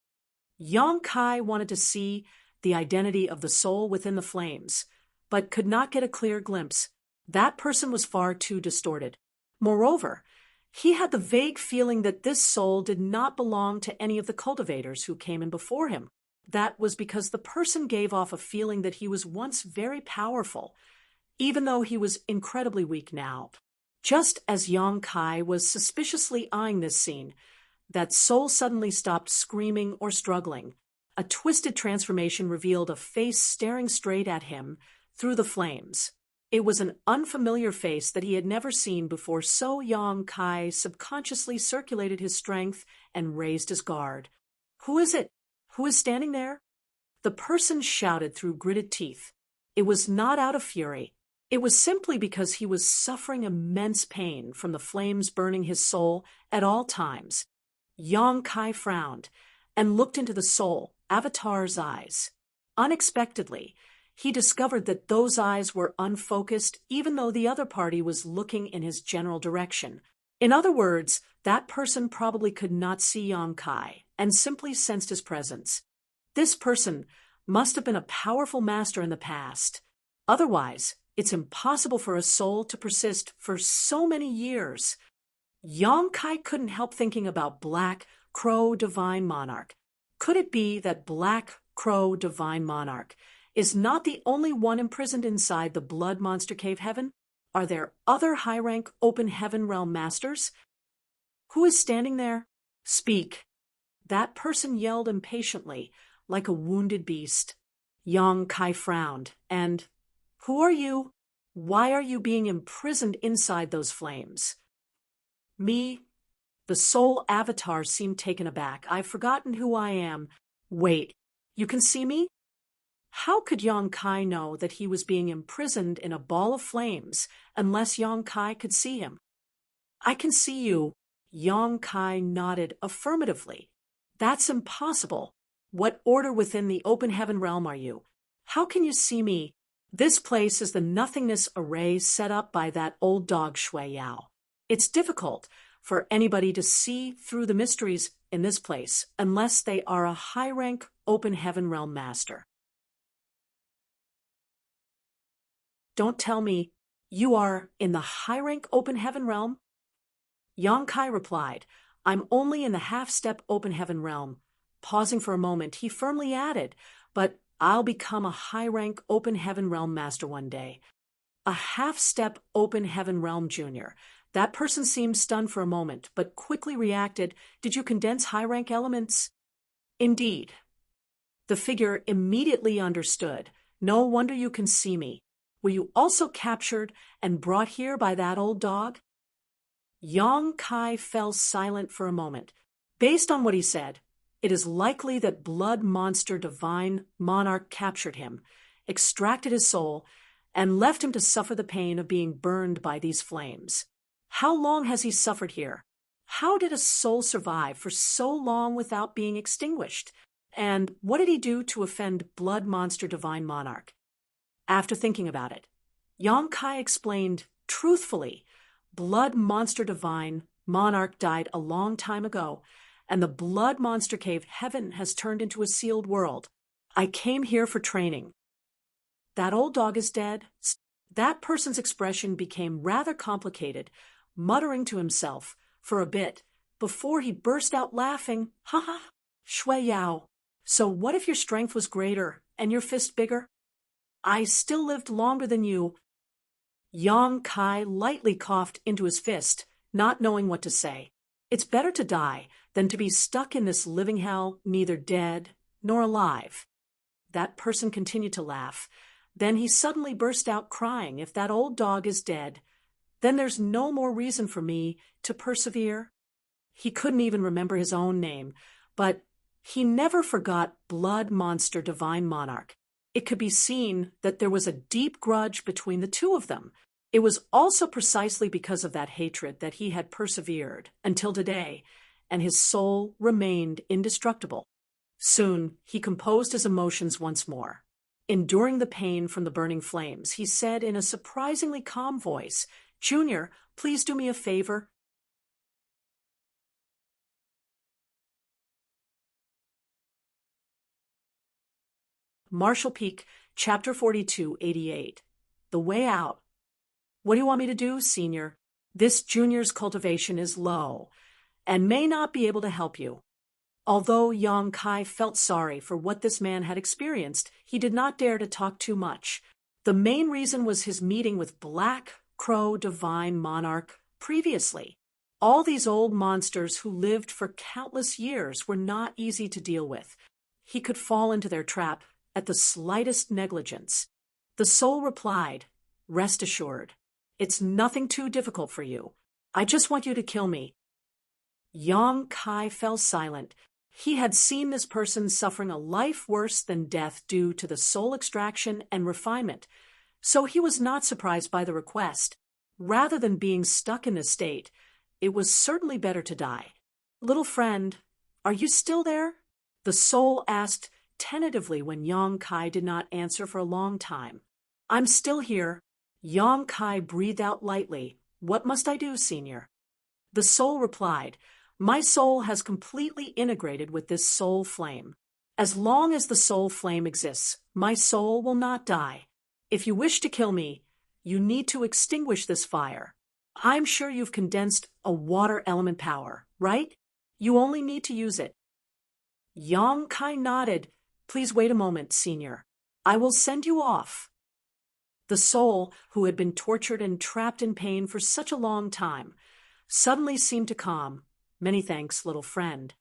Speaker 1: Yang Kai wanted to see the identity of the soul within the flames, but could not get a clear glimpse. That person was far too distorted. Moreover, he had the vague feeling that this soul did not belong to any of the cultivators who came in before him. That was because the person gave off a feeling that he was once very powerful, even though he was incredibly weak now. Just as Yang Kai was suspiciously eyeing this scene, that soul suddenly stopped screaming or struggling. A twisted transformation revealed a face staring straight at him through the flames. It was an unfamiliar face that he had never seen before, so Yang Kai subconsciously circulated his strength and raised his guard. "Who is it? Who is standing there?" The person shouted through gritted teeth. It was not out of fury. It was simply because he was suffering immense pain from the flames burning his soul at all times. Yang Kai frowned and looked into the soul avatar's eyes. Unexpectedly, he discovered that those eyes were unfocused even though the other party was looking in his general direction. In other words, that person probably could not see Yang Kai and simply sensed his presence. This person must have been a powerful master in the past. Otherwise, it's impossible for a soul to persist for so many years. Yang Kai couldn't help thinking about Black Crow Divine Monarch. Could it be that Black Crow Divine Monarch is not the only one imprisoned inside the Blood Monster Cave Heaven? Are there other high-rank open heaven realm masters? Who is standing there? Speak. That person yelled impatiently, like a wounded beast. Yang Kai frowned, and, "Who are you? Why are you being imprisoned inside those flames?" "Me?" The soul avatar seemed taken aback. "I've forgotten who I am." "Wait, you can see me?" How could Yang Kai know that he was being imprisoned in a ball of flames unless Yang Kai could see him? "I can see you." Yang Kai nodded affirmatively. "That's impossible. What order within the open heaven realm are you? How can you see me? This place is the nothingness array set up by that old dog Shui Yao. It's difficult for anybody to see through the mysteries in this place unless they are a high-rank open heaven realm master." "Don't tell me you are in the high-rank open heaven realm?" Yang Kai replied, "I'm only in the half-step open heaven realm." Pausing for a moment, he firmly added, "But I'll become a high-rank open heaven realm master one day." A half-step open heaven realm junior. That person seemed stunned for a moment, but quickly reacted, "Did you condense high-rank elements?" "Indeed." The figure immediately understood. "No wonder you can see me. Were you also captured and brought here by that old dog?" Yang Kai fell silent for a moment. Based on what he said, it is likely that blood monster divine monarch captured him, extracted his soul, and left him to suffer the pain of being burned by these flames. How long has he suffered here? How did a soul survive for so long without being extinguished? And what did he do to offend blood monster divine monarch? After thinking about it, Yang Kai explained truthfully, blood monster divine monarch died a long time ago, and the blood monster cave heaven has turned into a sealed world. I came here for training. That old dog is dead. That person's expression became rather complicated, muttering to himself for a bit before he burst out laughing. "Ha ha, Shui Yao. So what if your strength was greater and your fist bigger? I still lived longer than you." Yang Kai lightly coughed into his fist, not knowing what to say. It's better to die than to be stuck in this living hell, neither dead nor alive. That person continued to laugh. Then he suddenly burst out crying. "If that old dog is dead, then there's no more reason for me to persevere." He couldn't even remember his own name, but he never forgot blood monster divine monarch. It could be seen that there was a deep grudge between the two of them. It was also precisely because of that hatred that he had persevered until today, and his soul remained indestructible. Soon he composed his emotions once more. Enduring the pain from the burning flames, he said in a surprisingly calm voice, "Junior, please do me a favor." Marshall Peak, Chapter 42, 88. The Way Out. "What do you want me to do, Senior? This junior's cultivation is low and may not be able to help you." Although Yang Kai felt sorry for what this man had experienced, he did not dare to talk too much. The main reason was his meeting with Black Crow Divine Monarch previously. All these old monsters who lived for countless years were not easy to deal with. He could fall into their trap at the slightest negligence. The soul replied, "Rest assured, it's nothing too difficult for you. I just want you to kill me." Yang Kai fell silent. He had seen this person suffering a life worse than death due to the soul extraction and refinement, so he was not surprised by the request. Rather than being stuck in this state, it was certainly better to die. "Little friend, are you still there?" the soul asked tentatively when Yang Kai did not answer for a long time. "I'm still here." Yang Kai breathed out lightly. "What must I do, Senior?" The soul replied, "My soul has completely integrated with this soul flame. As long as the soul flame exists, my soul will not die. If you wish to kill me, you need to extinguish this fire. I'm sure you've condensed a water element power, right? You only need to use it." Yang Kai nodded. "Please wait a moment, Senior. I will send you off." The soul, who had been tortured and trapped in pain for such a long time, suddenly seemed to calm. "Many thanks, little friend."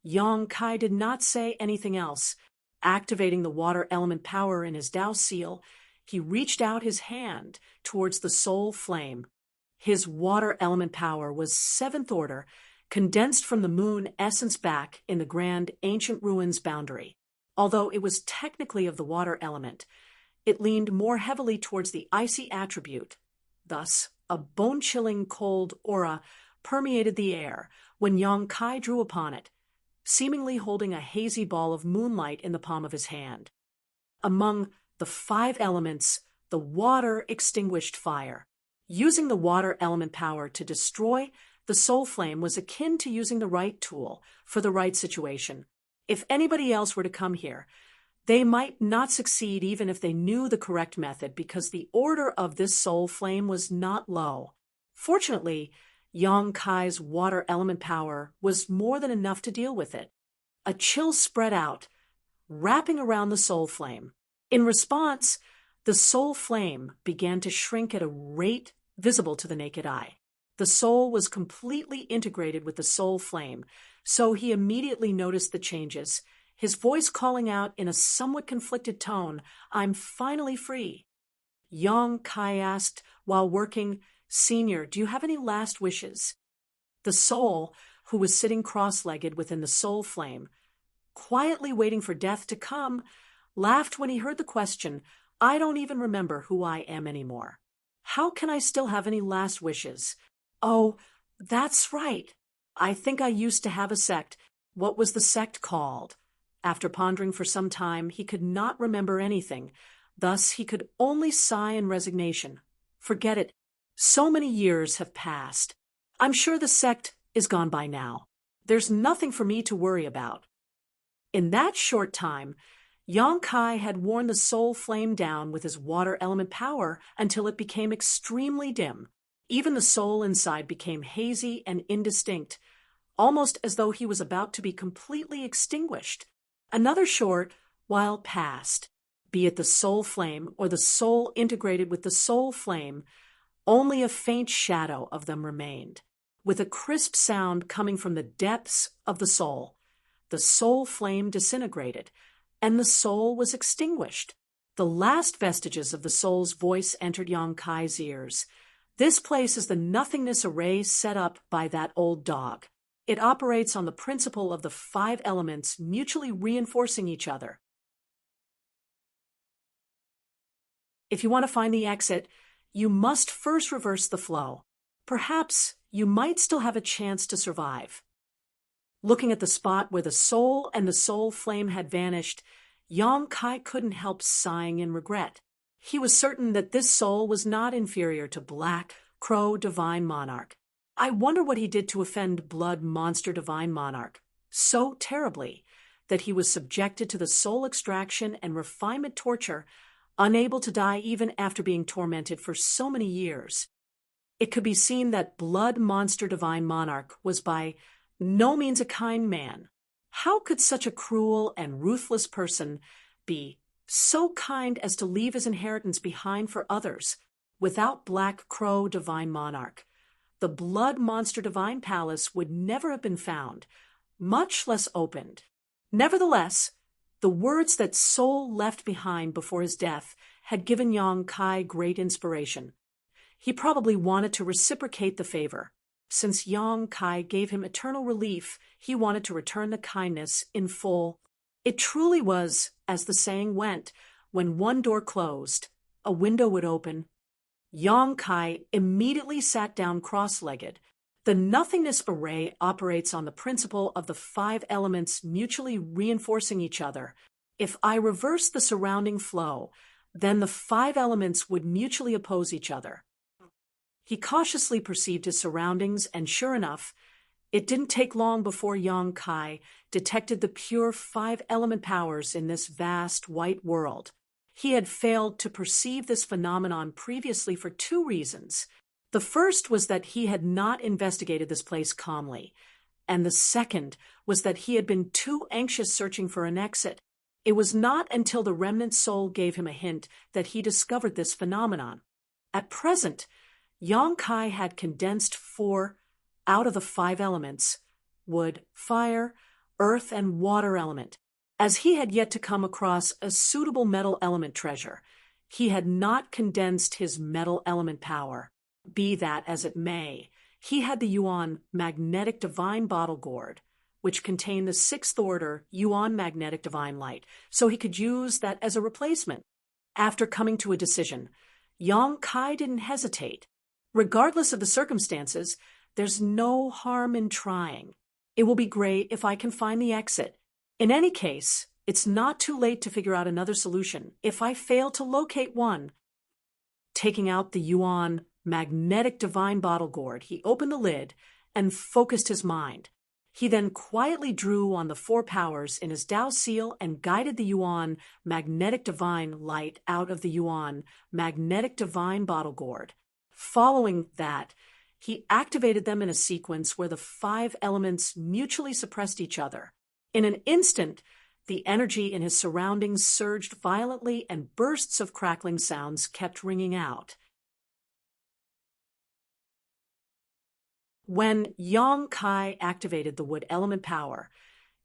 Speaker 1: Yang Kai did not say anything else. Activating the water element power in his Tao seal, he reached out his hand towards the soul flame. His water element power was 7th order, condensed from the moon essence back in the grand ancient ruins boundary. Although it was technically of the water element, it leaned more heavily towards the icy attribute. Thus, a bone-chilling cold aura permeated the air when Yang Kai drew upon it, seemingly holding a hazy ball of moonlight in the palm of his hand. Among the 5 elements, the water extinguished fire. Using the water element power to destroy the soul flame was akin to using the right tool for the right situation. If anybody else were to come here, they might not succeed even if they knew the correct method because the order of this soul flame was not low. Fortunately, Yang Kai's water element power was more than enough to deal with it. A chill spread out, wrapping around the soul flame. In response, the soul flame began to shrink at a rate visible to the naked eye. The soul was completely integrated with the soul flame, so he immediately noticed the changes, his voice calling out in a somewhat conflicted tone, "I'm finally free." Yang Kai asked while working, "Senior, do you have any last wishes?" The soul, who was sitting cross-legged within the soul flame, quietly waiting for death to come, laughed when he heard the question, "I don't even remember who I am anymore. How can I still have any last wishes? Oh, that's right. I think I used to have a sect. What was the sect called?" After pondering for some time, he could not remember anything. Thus, he could only sigh in resignation. Forget it. So many years have passed. I'm sure the sect is gone by now. There's nothing for me to worry about. In that short time, Yang Kai had worn the soul flame down with his water element power until it became extremely dim. Even the soul inside became hazy and indistinct, almost as though he was about to be completely extinguished. Another short while passed. Be it the soul flame or the soul integrated with the soul flame, only a faint shadow of them remained. With a crisp sound coming from the depths of the soul flame disintegrated, and the soul was extinguished. The last vestiges of the soul's voice entered Yang Kai's ears. "This place is the nothingness array set up by that old dog. It operates on the principle of the 5 elements mutually reinforcing each other. If you want to find the exit, you must first reverse the flow. Perhaps you might still have a chance to survive." Looking at the spot where the soul and the soul flame had vanished, Yang Kai couldn't help sighing in regret. He was certain that this soul was not inferior to Black Crow Divine Monarch. I wonder what he did to offend Blood Monster Divine Monarch so terribly that he was subjected to the soul extraction and refinement torture, unable to die even after being tormented for so many years. It could be seen that Blood Monster Divine Monarch was by no means a kind man. How could such a cruel and ruthless person be so kind as to leave his inheritance behind for others without Black Crow Divine Monarch? The Blood Monster Divine Palace would never have been found, much less opened. Nevertheless, the words that Soul left behind before his death had given Yang Kai great inspiration. He probably wanted to reciprocate the favor. Since Yang Kai gave him eternal relief, he wanted to return the kindness in full. It truly was, as the saying went, when one door closed, a window would open. Yang Kai immediately sat down cross-legged. The nothingness array operates on the principle of the 5 elements mutually reinforcing each other. If I reverse the surrounding flow, then the 5 elements would mutually oppose each other. He cautiously perceived his surroundings, and sure enough, it didn't take long before Yang Kai detected the pure 5-element powers in this vast white world. He had failed to perceive this phenomenon previously for 2 reasons. The first was that he had not investigated this place calmly, and the second was that he had been too anxious searching for an exit. It was not until the remnant soul gave him a hint that he discovered this phenomenon. At present, Yang Kai had condensed 4 out of the 5 elements: wood, fire, earth, and water element. As he had yet to come across a suitable metal element treasure, he had not condensed his metal element power. Be that as it may, he had the Yuan magnetic divine bottle gourd, which contained the 6th order Yuan magnetic divine light, so he could use that as a replacement. After coming to a decision, Yang Kai didn't hesitate. Regardless of the circumstances, there's no harm in trying. It will be great if I can find the exit. In any case, it's not too late to figure out another solution if I fail to locate one. Taking out the Yuan magnetic divine bottle gourd, he opened the lid and focused his mind. He then quietly drew on the 4 powers in his Tao seal and guided the Yuan magnetic divine light out of the Yuan magnetic divine bottle gourd. Following that, he activated them in a sequence where the 5 elements mutually suppressed each other. In an instant, the energy in his surroundings surged violently and bursts of crackling sounds kept ringing out. When Yang Kai activated the wood element power,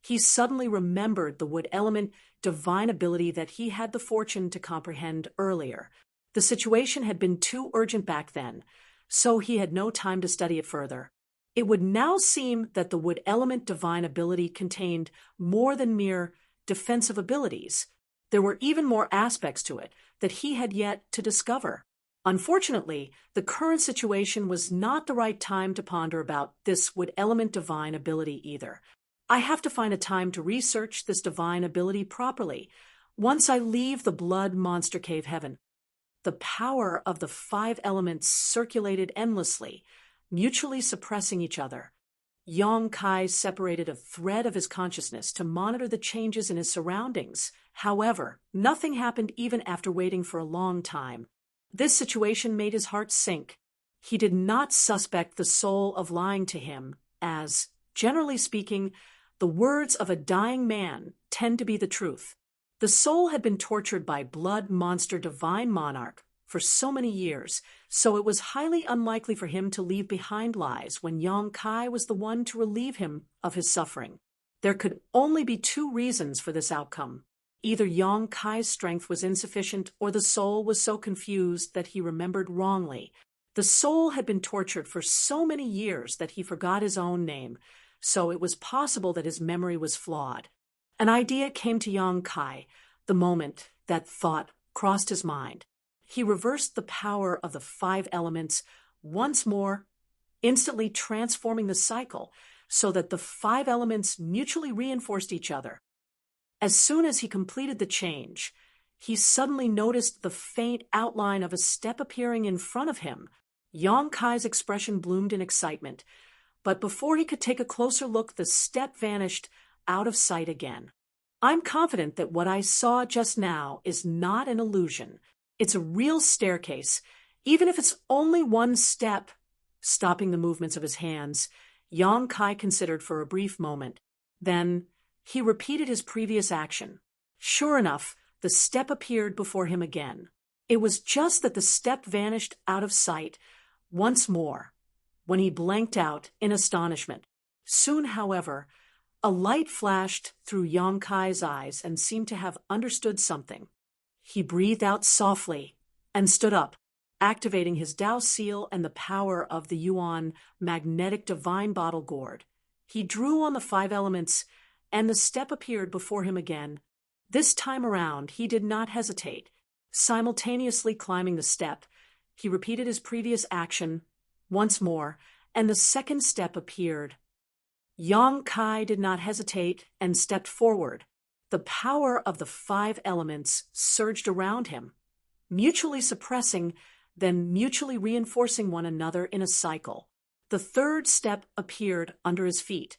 Speaker 1: he suddenly remembered the wood element divine ability that he had the fortune to comprehend earlier. The situation had been too urgent back then, so he had no time to study it further. It would now seem that the wood element divine ability contained more than mere defensive abilities. There were even more aspects to it that he had yet to discover. Unfortunately, the current situation was not the right time to ponder about this wood element divine ability either. I have to find a time to research this divine ability properly once I leave the blood monster cave heaven. The power of the 5 elements circulated endlessly, mutually suppressing each other. Yang Kai separated a thread of his consciousness to monitor the changes in his surroundings. However, nothing happened even after waiting for a long time. This situation made his heart sink. He did not suspect the soul of lying to him, as, generally speaking, the words of a dying man tend to be the truth. The soul had been tortured by blood monster divine monarch for so many years, so it was highly unlikely for him to leave behind lies when Yang Kai was the one to relieve him of his suffering. There could only be 2 reasons for this outcome. Either Yang Kai's strength was insufficient or the soul was so confused that he remembered wrongly. The soul had been tortured for so many years that he forgot his own name, so it was possible that his memory was flawed. An idea came to Yang Kai the moment that thought crossed his mind. He reversed the power of the 5 elements once more, instantly transforming the cycle so that the 5 elements mutually reinforced each other. As soon as he completed the change, he suddenly noticed the faint outline of a step appearing in front of him. Yang Kai's expression bloomed in excitement, but before he could take a closer look, the step vanished out of sight again. I'm confident that what I saw just now is not an illusion. It's a real staircase, even if it's only 1 step. Stopping the movements of his hands, Yang Kai considered for a brief moment. Then he repeated his previous action. Sure enough, the step appeared before him again. It was just that the step vanished out of sight once more, when he blanked out in astonishment. Soon, however, a light flashed through Yang Kai's eyes and seemed to have understood something. He breathed out softly and stood up, activating his Dao seal and the power of the Yuan magnetic divine bottle gourd. He drew on the 5 elements, and the step appeared before him again. This time around, he did not hesitate. Simultaneously climbing the step, he repeated his previous action once more, and the second step appeared. Yang Kai did not hesitate and stepped forward. The power of the 5 elements surged around him, mutually suppressing, then mutually reinforcing one another in a cycle. The third step appeared under his feet.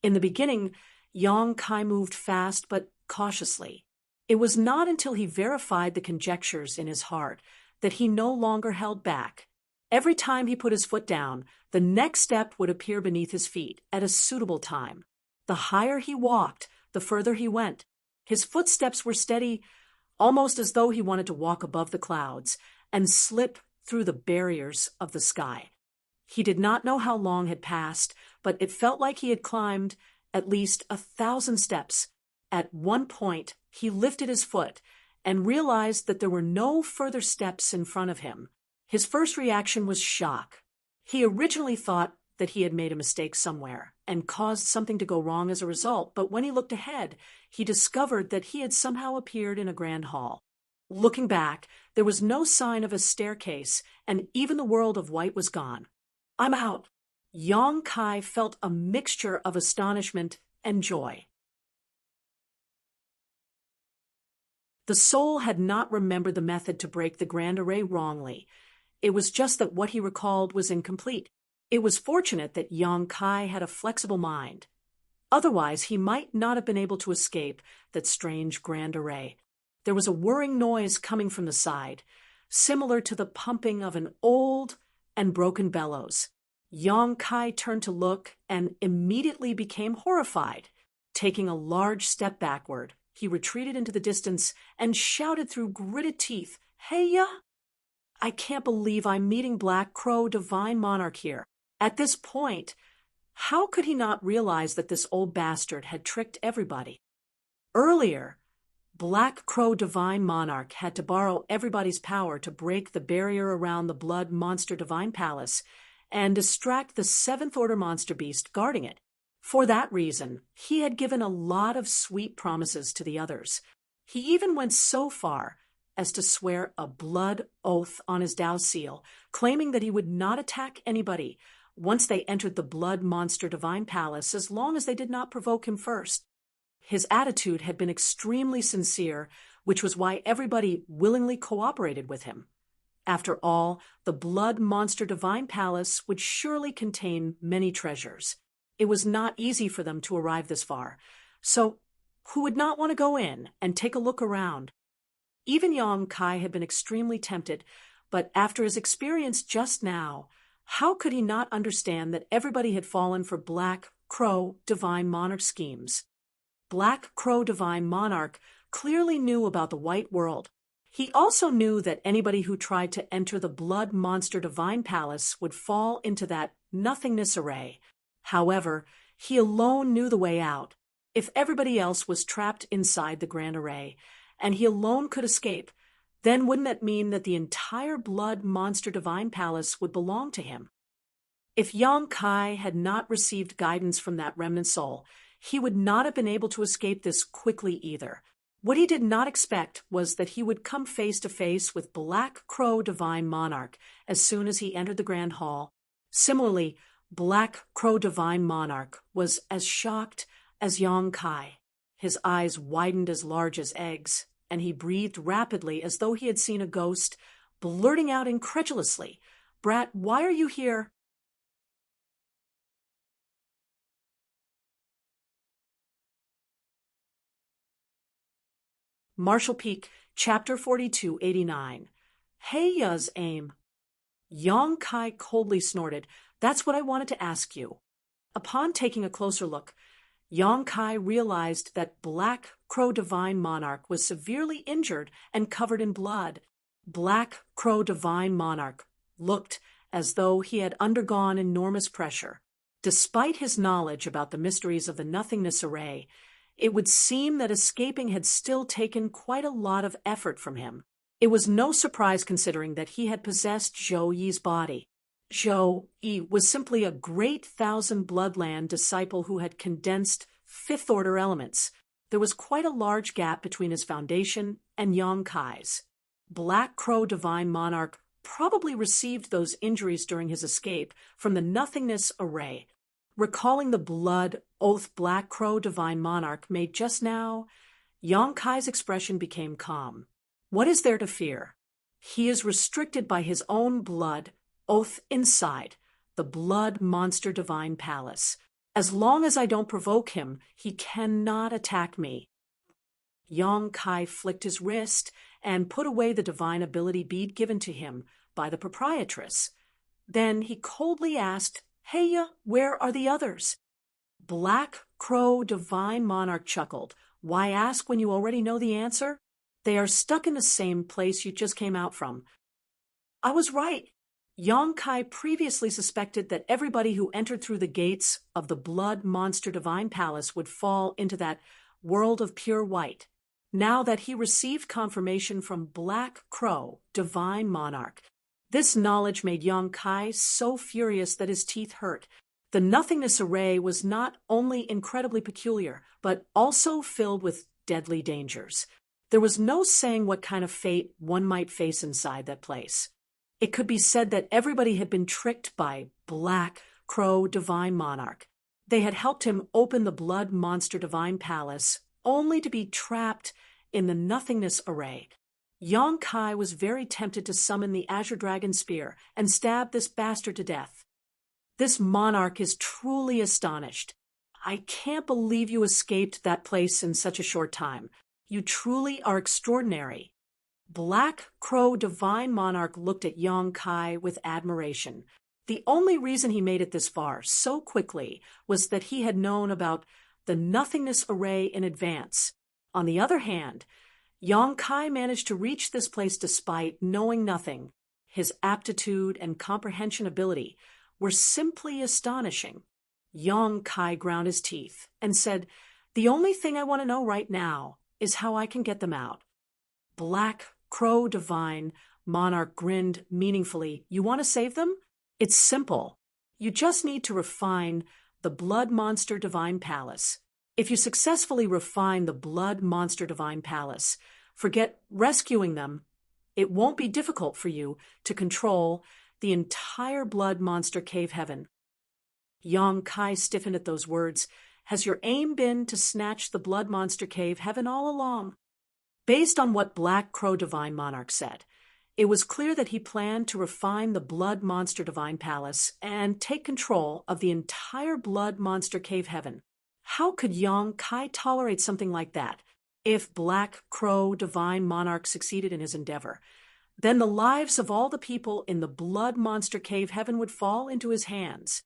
Speaker 1: In the beginning, Yang Kai moved fast but cautiously. It was not until he verified the conjectures in his heart that he no longer held back. Every time he put his foot down, the next step would appear beneath his feet at a suitable time. The higher he walked, the further he went. His footsteps were steady, almost as though he wanted to walk above the clouds and slip through the barriers of the sky. He did not know how long had passed, but it felt like he had climbed at least 1,000 steps. At one point, he lifted his foot and realized that there were no further steps in front of him. His first reaction was shock. He originally thought that he had made a mistake somewhere and caused something to go wrong as a result, but when he looked ahead, he discovered that he had somehow appeared in a grand hall. Looking back, there was no sign of a staircase, and even the world of white was gone. "I'm out." Yang Kai felt a mixture of astonishment and joy. The soul had not remembered the method to break the grand array wrongly. It was just that what he recalled was incomplete. It was fortunate that Yang Kai had a flexible mind. Otherwise, he might not have been able to escape that strange grand array. There was a whirring noise coming from the side, similar to the pumping of an old and broken bellows. Yang Kai turned to look and immediately became horrified. Taking a large step backward, he retreated into the distance and shouted through gritted teeth, "Hey-ya! I can't believe I'm meeting Black Crow Divine Monarch here. At this point, how could he not realize that this old bastard had tricked everybody? Earlier, Black Crow Divine Monarch had to borrow everybody's power to break the barrier around the Blood Monster Divine Palace and distract the Seventh Order Monster Beast guarding it. For that reason, he had given a lot of sweet promises to the others. He even went so far as to swear a blood oath on his Dao seal, claiming that he would not attack anybody once they entered the Blood Monster Divine Palace as long as they did not provoke him first. His attitude had been extremely sincere, which was why everybody willingly cooperated with him. After all, the Blood Monster Divine Palace would surely contain many treasures. It was not easy for them to arrive this far, so who would not want to go in and take a look around? Even Yang Kai had been extremely tempted, but after his experience just now, how could he not understand that everybody had fallen for Black Crow Divine Monarch schemes? Black Crow Divine Monarch clearly knew about the white world. He also knew that anybody who tried to enter the Blood Monster Divine Palace would fall into that nothingness array. However, he alone knew the way out. If everybody else was trapped inside the Grand Array, and he alone could escape, then wouldn't that mean that the entire Blood Monster Divine Palace would belong to him? If Yang Kai had not received guidance from that remnant soul, he would not have been able to escape this quickly either. What he did not expect was that he would come face to face with Black Crow Divine Monarch as soon as he entered the Grand Hall. Similarly, Black Crow Divine Monarch was as shocked as Yang Kai. His eyes widened as large as eggs, and he breathed rapidly as though he had seen a ghost, blurting out incredulously, "Brat, why are you here?" Marshall Peak, Chapter 4289. Heia's aim. Yang Kai coldly snorted, "That's what I wanted to ask you." Upon taking a closer look, Yang Kai realized that Black Crow Divine Monarch was severely injured and covered in blood. Black Crow Divine Monarch looked as though he had undergone enormous pressure. Despite his knowledge about the mysteries of the Nothingness Array, it would seem that escaping had still taken quite a lot of effort from him. It was no surprise considering that he had possessed Zhou Yi's body. Zhou Yi was simply a great Thousand Bloodland disciple who had condensed Fifth Order elements. There was quite a large gap between his foundation and Yang Kai's. Black Crow Divine Monarch probably received those injuries during his escape from the Nothingness Array. Recalling the blood oath Black Crow Divine Monarch made just now, Yang Kai's expression became calm. What is there to fear? He is restricted by his own blood oath inside the Blood Monster Divine Palace. As long as I don't provoke him, he cannot attack me. Yang Kai flicked his wrist and put away the divine ability bead given to him by the proprietress. Then he coldly asked, "Heia, where are the others?" Black Crow Divine Monarch chuckled. "Why ask when you already know the answer? They are stuck in the same place you just came out from." I was right. Yang Kai previously suspected that everybody who entered through the gates of the Blood Monster Divine Palace would fall into that world of pure white. Now that he received confirmation from Black Crow Divine Monarch, this knowledge made Yang Kai so furious that his teeth hurt. The Nothingness Array was not only incredibly peculiar, but also filled with deadly dangers. There was no saying what kind of fate one might face inside that place. It could be said that everybody had been tricked by Black Crow Divine Monarch. They had helped him open the Blood Monster Divine Palace, only to be trapped in the Nothingness Array. Yang Kai was very tempted to summon the Azure Dragon Spear and stab this bastard to death. This monarch is truly astonished. I can't believe you escaped that place in such a short time. You truly are extraordinary. Black Crow Divine Monarch looked at Yang Kai with admiration. The only reason he made it this far so quickly was that he had known about the Nothingness Array in advance. On the other hand, Yang Kai managed to reach this place despite knowing nothing. His aptitude and comprehension ability were simply astonishing. Yang Kai ground his teeth and said, "The only thing I want to know right now is how I can get them out." Black Crow Divine Monarch grinned meaningfully. "You want to save them? It's simple. You just need to refine the Blood Monster Divine Palace. If you successfully refine the Blood Monster Divine Palace, forget rescuing them. It won't be difficult for you to control the entire Blood Monster Cave Heaven." Yang Kai stiffened at those words. "Has your aim been to snatch the Blood Monster Cave Heaven all along?" Based on what Black Crow Divine Monarch said, it was clear that he planned to refine the Blood Monster Divine Palace and take control of the entire Blood Monster Cave Heaven. How could Yang Kai tolerate something like that? If Black Crow Divine Monarch succeeded in his endeavor, then the lives of all the people in the Blood Monster Cave Heaven would fall into his hands.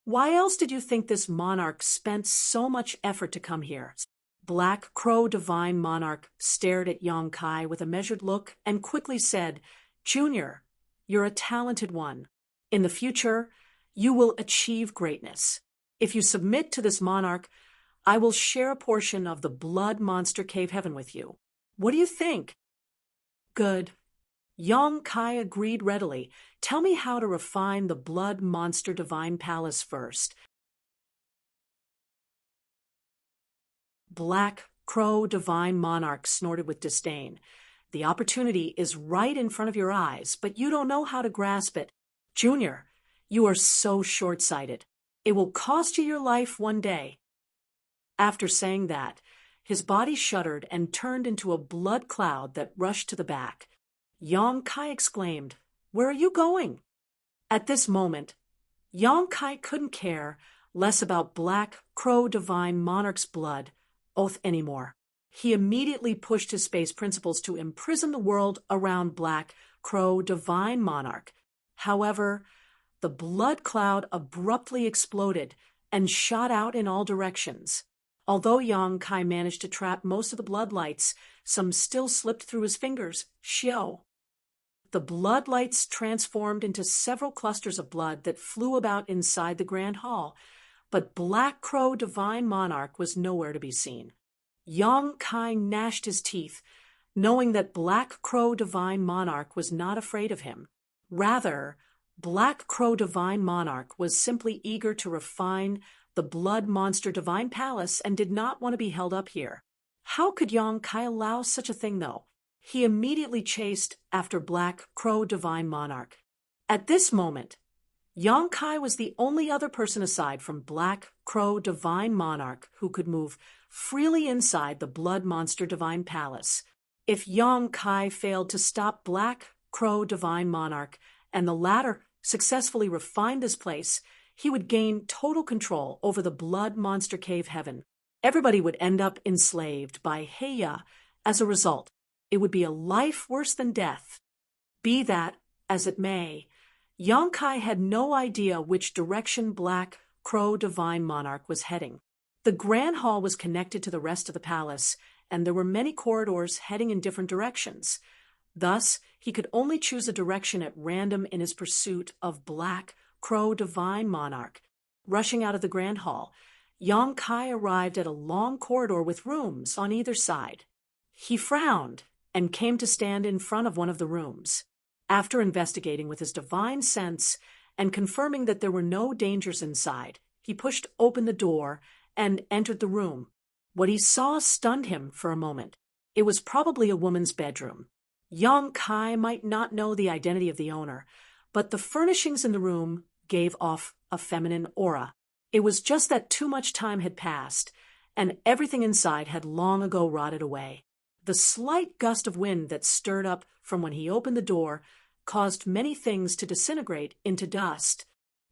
Speaker 1: Why else did you think this monarch spent so much effort to come here? Black Crow Divine Monarch stared at Yang Kai with a measured look and quickly said, "Junior, you're a talented one. In the future, you will achieve greatness. If you submit to this monarch, I will share a portion of the Blood Monster Cave Heaven with you. What do you think?" "Good." Yang Kai agreed readily. "Tell me how to refine the Blood Monster Divine Palace first." Black Crow Divine Monarch snorted with disdain. "The opportunity is right in front of your eyes, but you don't know how to grasp it. Junior, you are so short-sighted. It will cost you your life one day." After saying that, his body shuddered and turned into a blood cloud that rushed to the back. Yang Kai exclaimed, "Where are you going?" At this moment, Yang Kai couldn't care less about Black Crow Divine Monarch's blood oath anymore. He immediately pushed his space principles to imprison the world around Black Crow Divine Monarch. However, the blood cloud abruptly exploded and shot out in all directions. Although Yang Kai managed to trap most of the blood lights, some still slipped through his fingers. Xiao. The blood lights transformed into several clusters of blood that flew about inside the Grand Hall, but Black Crow Divine Monarch was nowhere to be seen. Yang Kai gnashed his teeth, knowing that Black Crow Divine Monarch was not afraid of him. Rather, Black Crow Divine Monarch was simply eager to refine the Blood Monster Divine Palace and did not want to be held up here. How could Yang Kai allow such a thing, though? He immediately chased after Black Crow Divine Monarch. At this moment, Yang Kai was the only other person aside from Black Crow Divine Monarch who could move freely inside the Blood Monster Divine Palace. If Yang Kai failed to stop Black Crow Divine Monarch and the latter successfully refined this place, he would gain total control over the Blood Monster Cave Heaven. Everybody would end up enslaved by Heya. As a result, it would be a life worse than death. Be that as it may, Yang Kai had no idea which direction Black Crow Divine Monarch was heading. The Grand Hall was connected to the rest of the palace, and there were many corridors heading in different directions. Thus, he could only choose a direction at random in his pursuit of Black Crow Divine Monarch. Rushing out of the Grand Hall, Yang Kai arrived at a long corridor with rooms on either side. He frowned and came to stand in front of one of the rooms. After investigating with his divine sense and confirming that there were no dangers inside, he pushed open the door and entered the room. What he saw stunned him for a moment. It was probably a woman's bedroom. Yang Kai might not know the identity of the owner, but the furnishings in the room gave off a feminine aura. It was just that too much time had passed, and everything inside had long ago rotted away. The slight gust of wind that stirred up from when he opened the door caused many things to disintegrate into dust.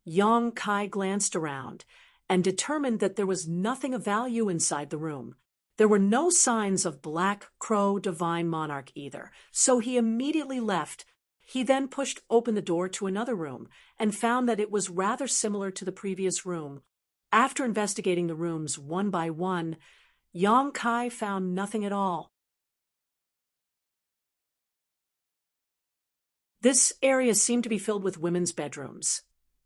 Speaker 1: Yang Kai glanced around and determined that there was nothing of value inside the room. There were no signs of Black Crow Divine Monarch either, so he immediately left. He then pushed open the door to another room and found that it was rather similar to the previous room. After investigating the rooms one by one, Yang Kai found nothing at all. This area seemed to be filled with women's bedrooms.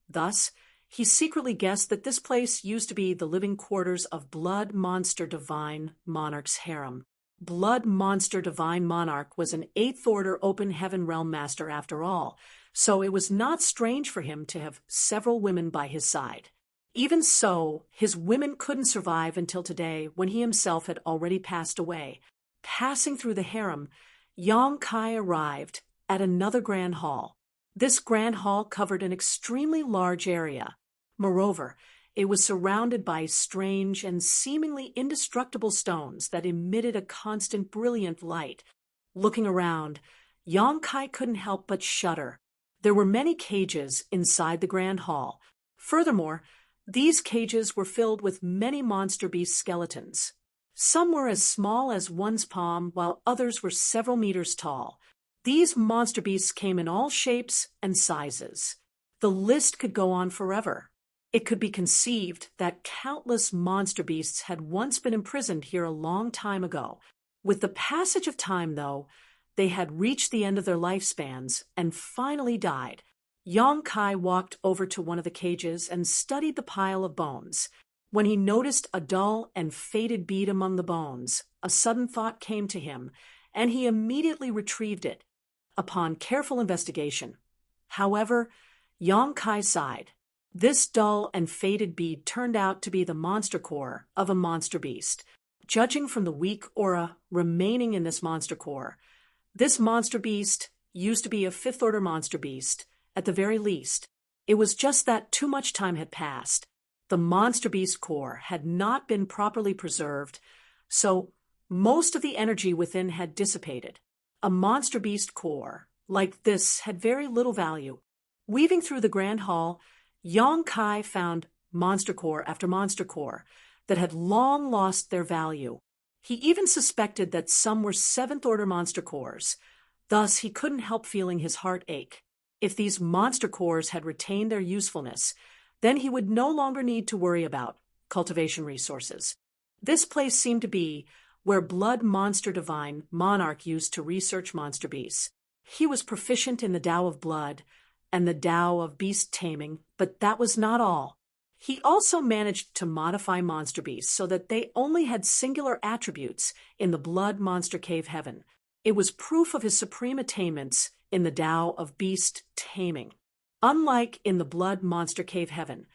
Speaker 1: Thus, he secretly guessed that this place used to be the living quarters of Blood Monster Divine Monarch's harem. Blood Monster Divine Monarch was an Eighth Order Open Heaven Realm Master after all, so it was not strange for him to have several women by his side. Even so, his women couldn't survive until today, when he himself had already passed away. Passing through the harem, Yang Kai arrived at another grand hall. This grand hall covered an extremely large area. Moreover, it was surrounded by strange and seemingly indestructible stones that emitted a constant brilliant light. Looking around, Yang Kai couldn't help but shudder. There were many cages inside the grand hall. Furthermore, these cages were filled with many monster beast skeletons. Some were as small as one's palm, while others were several meters tall. These monster beasts came in all shapes and sizes. The list could go on forever. It could be conceived that countless monster beasts had once been imprisoned here a long time ago. With the passage of time, though, they had reached the end of their lifespans and finally died. Yang Kai walked over to one of the cages and studied the pile of bones. When he noticed a dull and faded bead among the bones, a sudden thought came to him, and he immediately retrieved it. Upon careful investigation, however, Yang Kai sighed. This dull and faded bead turned out to be the monster core of a monster beast. Judging from the weak aura remaining in this monster core, this monster beast used to be a Fifth Order monster beast, at the very least. It was just that too much time had passed. The monster beast core had not been properly preserved, so most of the energy within had dissipated. A monster beast core like this had very little value. Weaving through the grand hall, Yang Kai found monster core after monster core that had long lost their value. He even suspected that some were Seventh Order monster cores. Thus, he couldn't help feeling his heart ache. If these monster cores had retained their usefulness, then he would no longer need to worry about cultivation resources. This place seemed to be where Blood Monster Divine Monarch used to research monster beasts. He was proficient in the Tao of Blood and the Tao of Beast Taming, but that was not all. He also managed to modify monster beasts so that they only had singular attributes in the Blood Monster Cave Heaven. It was proof of his supreme attainments in the Tao of Beast Taming. Unlike in the Blood Monster Cave Heaven,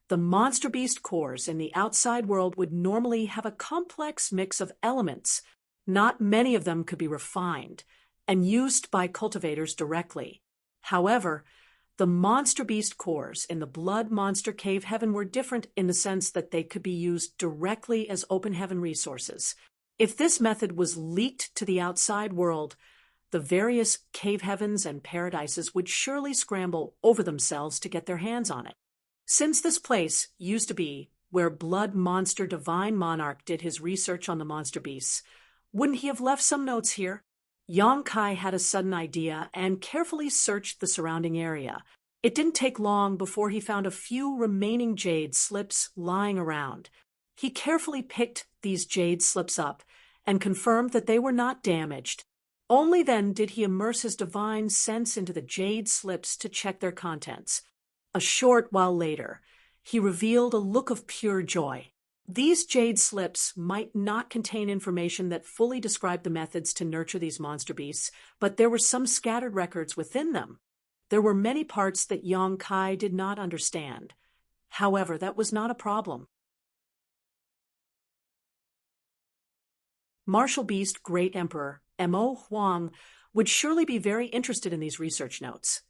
Speaker 1: the monster beast cores in the outside world would normally have a complex mix of elements. Not many of them could be refined and used by cultivators directly. However, the monster beast cores in the Blood Monster Cave Heaven were different in the sense that they could be used directly as open heaven resources. If this method was leaked to the outside world, the various cave heavens and paradises would surely scramble over themselves to get their hands on it. Since this place used to be where Blood Monster Divine Monarch did his research on the monster beasts, wouldn't he have left some notes here? Yang Kai had a sudden idea and carefully searched the surrounding area. It didn't take long before he found a few remaining jade slips lying around. He carefully picked these jade slips up and confirmed that they were not damaged. Only then did he immerse his divine sense into the jade slips to check their contents. A short while later, he revealed a look of pure joy. These jade slips might not contain information that fully described the methods to nurture these monster beasts, but there were some scattered records within them. There were many parts that Yang Kai did not understand. However, that was not a problem. Martial Beast Great Emperor Mo Huang would surely be very interested in these research notes.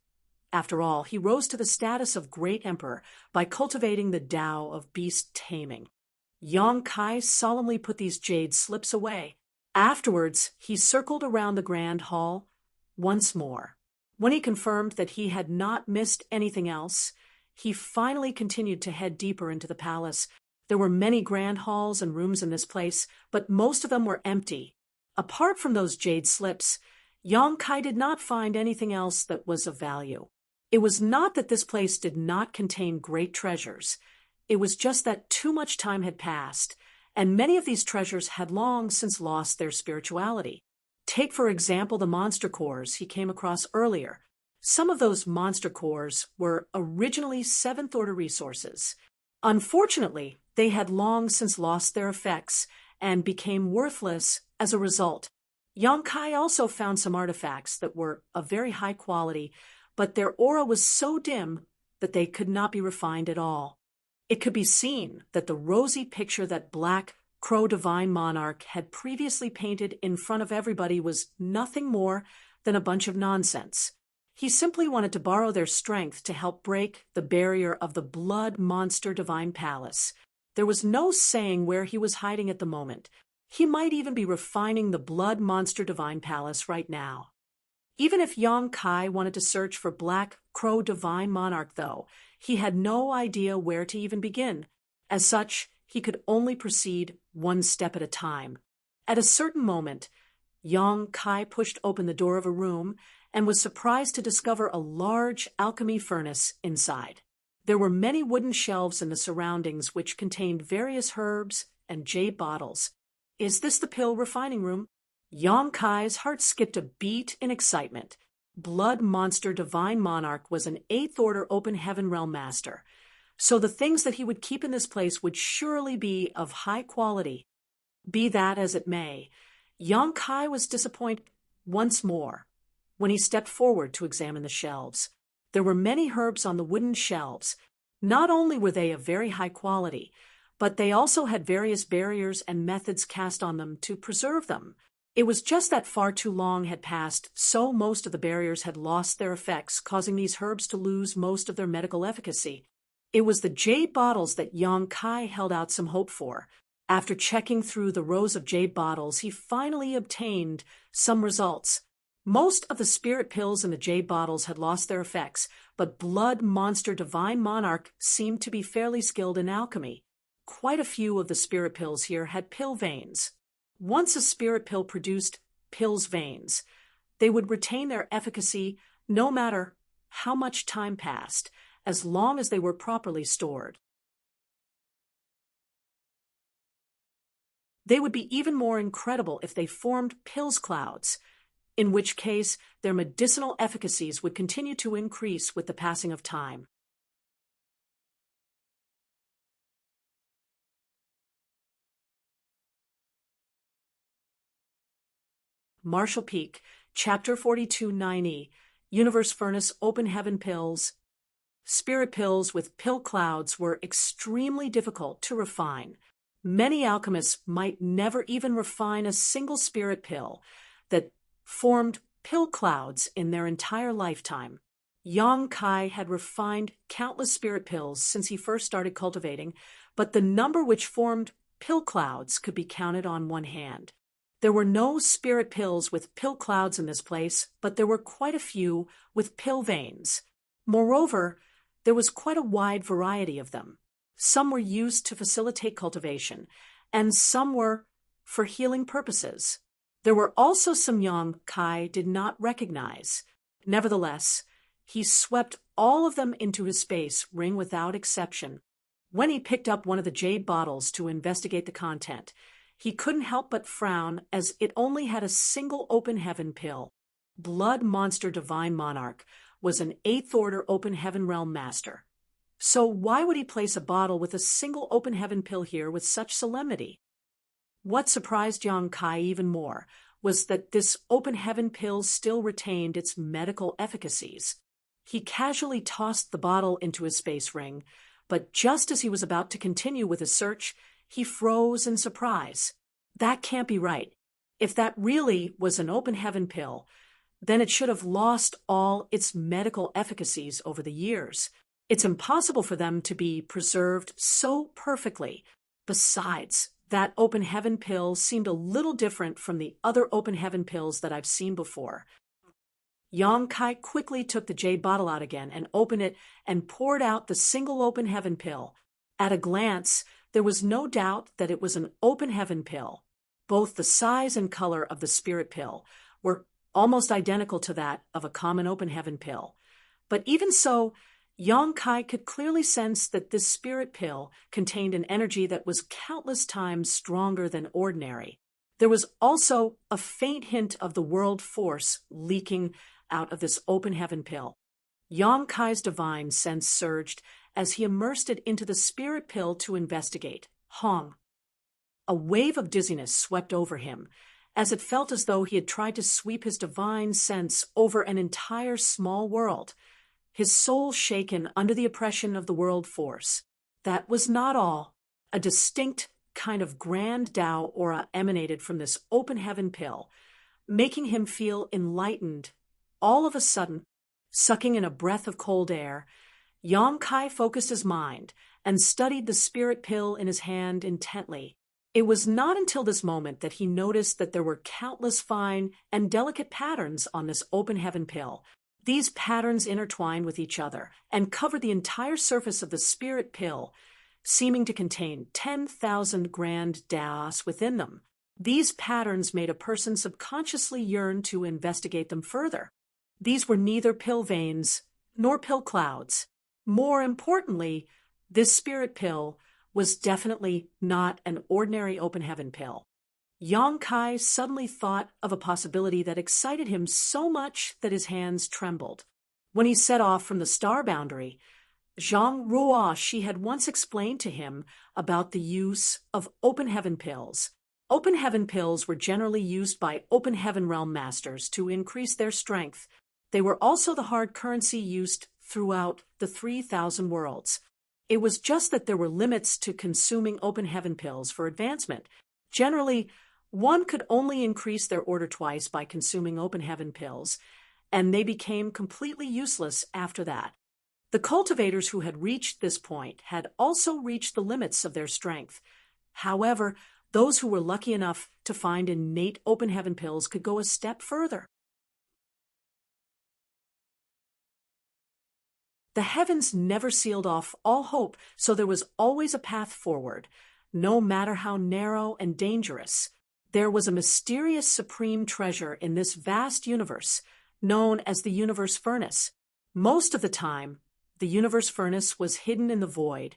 Speaker 1: After all, he rose to the status of Great Emperor by cultivating the Tao of Beast Taming. Yang Kai solemnly put these jade slips away. Afterwards, he circled around the grand hall once more. When he confirmed that he had not missed anything else, he finally continued to head deeper into the palace. There were many grand halls and rooms in this place, but most of them were empty. Apart from those jade slips, Yang Kai did not find anything else that was of value. It was not that this place did not contain great treasures. It was just that too much time had passed, and many of these treasures had long since lost their spirituality. Take, for example, the monster cores he came across earlier. Some of those monster cores were originally seventh-order resources. Unfortunately, they had long since lost their effects and became worthless as a result. Yang Kai also found some artifacts that were of very high quality, but their aura was so dim that they could not be refined at all. It could be seen that the rosy picture that Black Crow Divine Monarch had previously painted in front of everybody was nothing more than a bunch of nonsense. He simply wanted to borrow their strength to help break the barrier of the Blood Monster Divine Palace. There was no saying where he was hiding at the moment. He might even be refining the Blood Monster Divine Palace right now. Even if Yang Kai wanted to search for Black Crow Divine Monarch, though, he had no idea where to even begin. As such, he could only proceed one step at a time. At a certain moment, Yang Kai pushed open the door of a room and was surprised to discover a large alchemy furnace inside. There were many wooden shelves in the surroundings which contained various herbs and jade bottles. Is this the pill refining room? Yang Kai's heart skipped a beat in excitement. Blood Monster Divine Monarch was an 8th Order Open Heaven Realm Master, so the things that he would keep in this place would surely be of high quality. Be that as it may, Yang Kai was disappointed once more when he stepped forward to examine the shelves. There were many herbs on the wooden shelves. Not only were they of very high quality, but they also had various barriers and methods cast on them to preserve them. It was just that far too long had passed, so most of the barriers had lost their effects, causing these herbs to lose most of their medical efficacy. It was the jade bottles that Yang Kai held out some hope for. After checking through the rows of jade bottles, he finally obtained some results. Most of the spirit pills in the jade bottles had lost their effects, but Blood Monster Divine Monarch seemed to be fairly skilled in alchemy. Quite a few of the spirit pills here had pill veins. Once a spirit pill produced pill's veins, they would retain their efficacy no matter how much time passed, as long as they were properly stored. They would be even more incredible if they formed pills clouds, in which case their medicinal efficacies would continue to increase with the passing of time. Marshall Peak, Chapter 4290, Universe Furnace Open Heaven Pills. Spirit pills with pill clouds were extremely difficult to refine. Many alchemists might never even refine a single spirit pill that formed pill clouds in their entire lifetime. Yang Kai had refined countless spirit pills since he first started cultivating, but the number which formed pill clouds could be counted on one hand. There were no spirit pills with pill clouds in this place, but there were quite a few with pill veins. Moreover, there was quite a wide variety of them. Some were used to facilitate cultivation, and some were for healing purposes. There were also some Yang Kai did not recognize. Nevertheless, he swept all of them into his space ring without exception. When he picked up one of the jade bottles to investigate the content, he couldn't help but frown, as it only had a single open heaven pill. Blood Monster Divine Monarch was an 8th Order Open Heaven Realm Master. So why would he place a bottle with a single open heaven pill here with such solemnity? What surprised Yang Kai even more was that this open heaven pill still retained its medical efficacies. He casually tossed the bottle into his space ring, but just as he was about to continue with his search, he froze in surprise. That can't be right. If that really was an open heaven pill, then it should have lost all its medical efficacies over the years. It's impossible for them to be preserved so perfectly. Besides, that open heaven pill seemed a little different from the other open heaven pills that I've seen before. Yang Kai quickly took the jade bottle out again and opened it and poured out the single open heaven pill. At a glance, there was no doubt that it was an open heaven pill. Both the size and color of the spirit pill were almost identical to that of a common open heaven pill. But even so, Yang Kai could clearly sense that this spirit pill contained an energy that was countless times stronger than ordinary. There was also a faint hint of the world force leaking out of this open heaven pill. Yang Kai's divine sense surged as he immersed it into the spirit pill to investigate. Hong. A wave of dizziness swept over him, as it felt as though he had tried to sweep his divine sense over an entire small world, his soul shaken under the oppression of the world force. That was not all. A distinct kind of grand Tao aura emanated from this open heaven pill, making him feel enlightened. All of a sudden, sucking in a breath of cold air, Yang Kai focused his mind and studied the spirit pill in his hand intently. It was not until this moment that he noticed that there were countless fine and delicate patterns on this open heaven pill. These patterns intertwined with each other and covered the entire surface of the spirit pill, seeming to contain 10,000 grand Taos within them. These patterns made a person subconsciously yearn to investigate them further. These were neither pill veins nor pill clouds. More importantly, this spirit pill was definitely not an ordinary open heaven pill. Yang Kai suddenly thought of a possibility that excited him so much that his hands trembled. When he set off from the star boundary, Zhang Ruoshi had once explained to him about the use of open heaven pills. Open heaven pills were generally used by open heaven realm masters to increase their strength. They were also the hard currency used throughout the 3,000 worlds. It was just that there were limits to consuming open heaven pills for advancement. Generally, one could only increase their order twice by consuming open heaven pills, and they became completely useless after that. The cultivators who had reached this point had also reached the limits of their strength. However, those who were lucky enough to find innate open heaven pills could go a step further. The heavens never sealed off all hope, so there was always a path forward, no matter how narrow and dangerous. There was a mysterious supreme treasure in this vast universe, known as the universe furnace. Most of the time, the universe furnace was hidden in the void,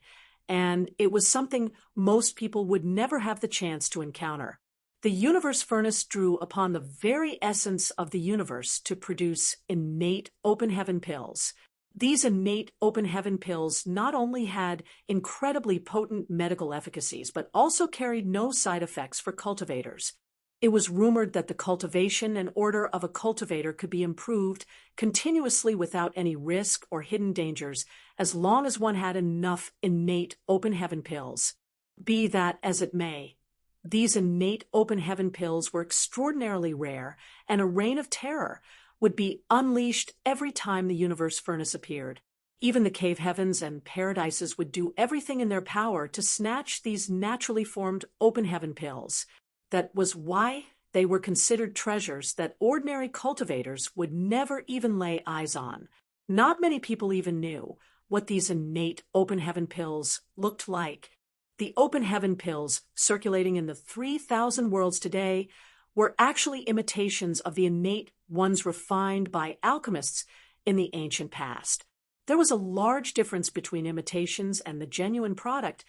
Speaker 1: and it was something most people would never have the chance to encounter. The universe furnace drew upon the very essence of the universe to produce innate open heaven pills. These innate open heaven pills not only had incredibly potent medical efficacies, but also carried no side effects for cultivators. It was rumored that the cultivation and order of a cultivator could be improved continuously without any risk or hidden dangers, as long as one had enough innate open heaven pills. Be that as it may, these innate open heaven pills were extraordinarily rare, and a reign of terror would be unleashed every time the universe furnace appeared. Even the cave heavens and paradises would do everything in their power to snatch these naturally formed open heaven pills. That was why they were considered treasures that ordinary cultivators would never even lay eyes on. Not many people even knew what these innate open heaven pills looked like. The open heaven pills circulating in the 3,000 worlds today were actually imitations of the innate ones refined by alchemists in the ancient past. There was a large difference between imitations and the genuine product,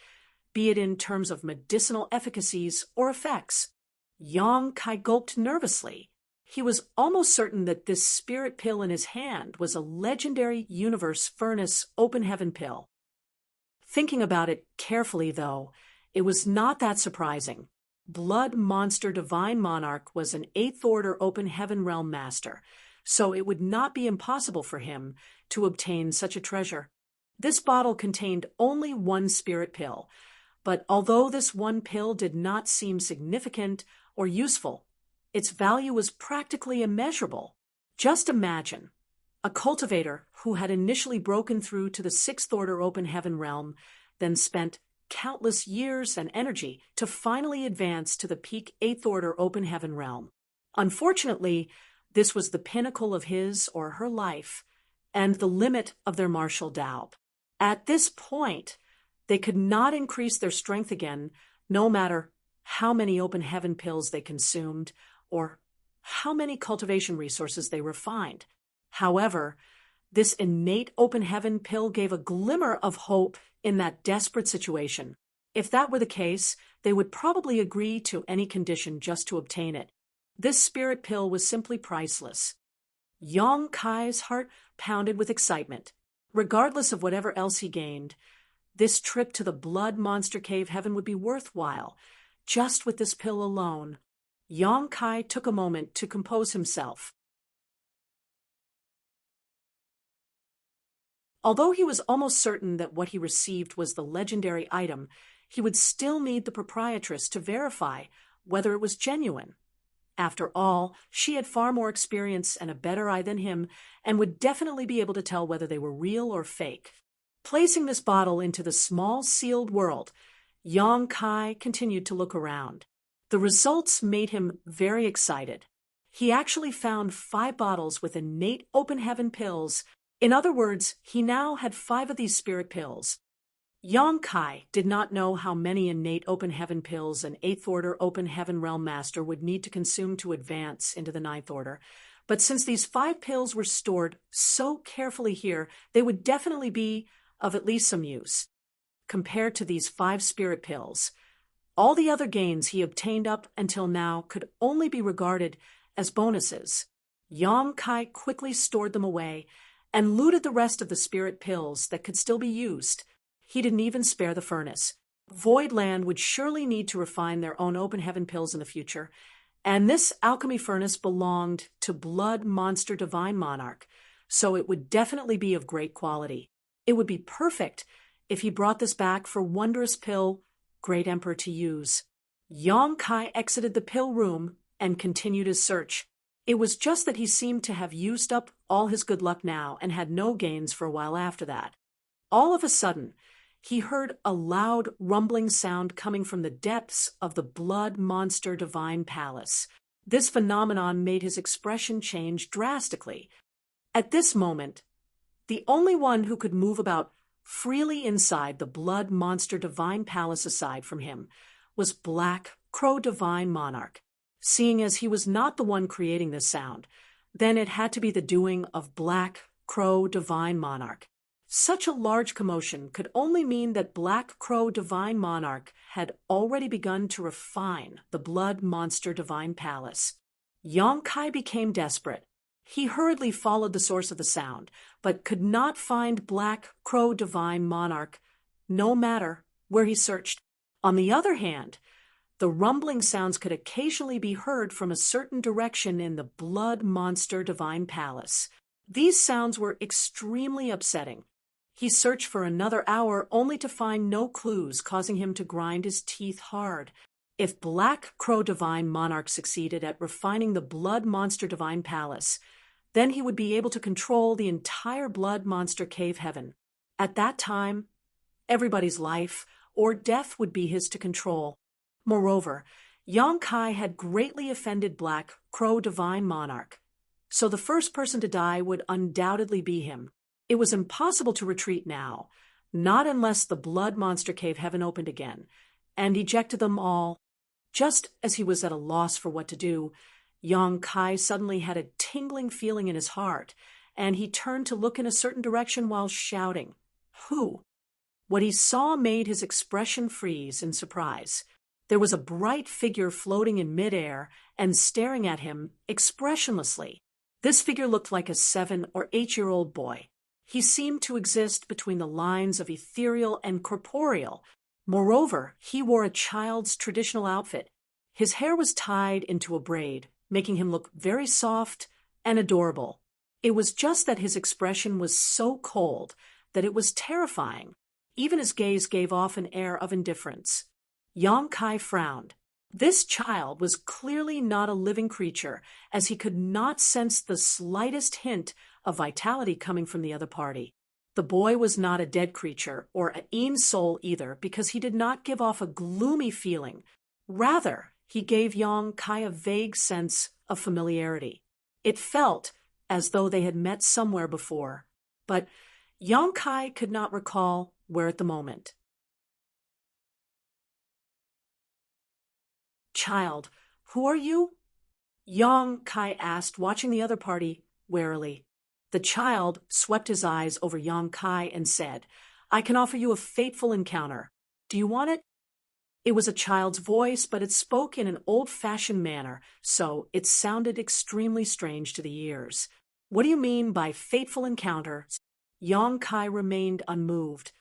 Speaker 1: be it in terms of medicinal efficacies or effects. Yang Kai gulped nervously. He was almost certain that this spirit pill in his hand was a legendary universe furnace open heaven pill. Thinking about it carefully, though, it was not that surprising. Blood Monster Divine Monarch was an 8th Order Open Heaven Realm Master, so it would not be impossible for him to obtain such a treasure. This bottle contained only one spirit pill, but although this one pill did not seem significant or useful, its value was practically immeasurable. Just imagine, a cultivator who had initially broken through to the 6th Order Open Heaven Realm, then spent countless years and energy to finally advance to the peak 8th Order Open Heaven Realm. Unfortunately, this was the pinnacle of his or her life and the limit of their martial Tao. At this point, they could not increase their strength again, no matter how many open heaven pills they consumed or how many cultivation resources they refined. However, this innate open heaven pill gave a glimmer of hope in that desperate situation. If that were the case, they would probably agree to any condition just to obtain it. This spirit pill was simply priceless. Yong Kai's heart pounded with excitement. Regardless of whatever else he gained, this trip to the blood monster cave heaven would be worthwhile. Just with this pill alone. Yong Kai took a moment to compose himself. Although he was almost certain that what he received was the legendary item, he would still need the proprietress to verify whether it was genuine. After all, she had far more experience and a better eye than him, and would definitely be able to tell whether they were real or fake. Placing this bottle into the small sealed world, Yong Kai continued to look around. The results made him very excited. He actually found 5 bottles with innate open heaven pills. In other words, he now had 5 of these spirit pills. Yong Kai did not know how many innate open heaven pills an 8th order open heaven realm master would need to consume to advance into the 9th order, but since these 5 pills were stored so carefully here, they would definitely be of at least some use. Compared to these 5 spirit pills, all the other gains he obtained up until now could only be regarded as bonuses. Yong Kai quickly stored them away and looted the rest of the spirit pills that could still be used. He didn't even spare the furnace. Voidland would surely need to refine their own open heaven pills in the future, and this alchemy furnace belonged to Blood Monster Divine Monarch, so it would definitely be of great quality. It would be perfect if he brought this back for Wondrous Pill, Great Emperor to use. Yong Kai exited the pill room and continued his search. It was just that he seemed to have used up all his good luck now and had no gains for a while after that. All of a sudden, he heard a loud rumbling sound coming from the depths of the Blood Monster Divine Palace. This phenomenon made his expression change drastically. At this moment, the only one who could move about freely inside the Blood Monster Divine Palace aside from him was Black Crow Divine Monarch. Seeing as he was not the one creating this sound, then it had to be the doing of Black Crow Divine Monarch. Such a large commotion could only mean that Black Crow Divine Monarch had already begun to refine the Blood Monster Divine Palace. Yong Kai became desperate. He hurriedly followed the source of the sound, but could not find Black Crow Divine Monarch, no matter where he searched. On the other hand, the rumbling sounds could occasionally be heard from a certain direction in the Blood Monster Divine Palace. These sounds were extremely upsetting. He searched for another hour only to find no clues, causing him to grind his teeth hard. If Black Crow Divine Monarch succeeded at refining the Blood Monster Divine Palace, then he would be able to control the entire Blood Monster Cave Heaven. At that time, everybody's life or death would be his to control. Moreover, Yong Kai had greatly offended Black Crow Divine Monarch, so the first person to die would undoubtedly be him. It was impossible to retreat now, not unless the Blood Monster Cave Heaven opened again, and ejected them all. Just as he was at a loss for what to do, Yong Kai suddenly had a tingling feeling in his heart, and he turned to look in a certain direction while shouting, "Who?" What he saw made his expression freeze in surprise. There was a bright figure floating in midair and staring at him expressionlessly. This figure looked like a 7 or 8-year-old boy. He seemed to exist between the lines of ethereal and corporeal. Moreover, he wore a child's traditional outfit. His hair was tied into a braid, making him look very soft and adorable. It was just that his expression was so cold that it was terrifying. Even his gaze gave off an air of indifference. Yong Kai frowned. This child was clearly not a living creature, as he could not sense the slightest hint of vitality coming from the other party. The boy was not a dead creature or an Een soul either, because he did not give off a gloomy feeling. Rather, he gave Yong Kai a vague sense of familiarity. It felt as though they had met somewhere before, but Yong Kai could not recall where at the moment. "Child, who are you?" Yong Kai asked, watching the other party warily. The child swept his eyes over Yong Kai and said, "I can offer you a fateful encounter. Do you want it?" It was a child's voice, but it spoke in an old-fashioned manner, so it sounded extremely strange to the ears. What do you mean by fateful encounter? Yang Kai remained unmoved.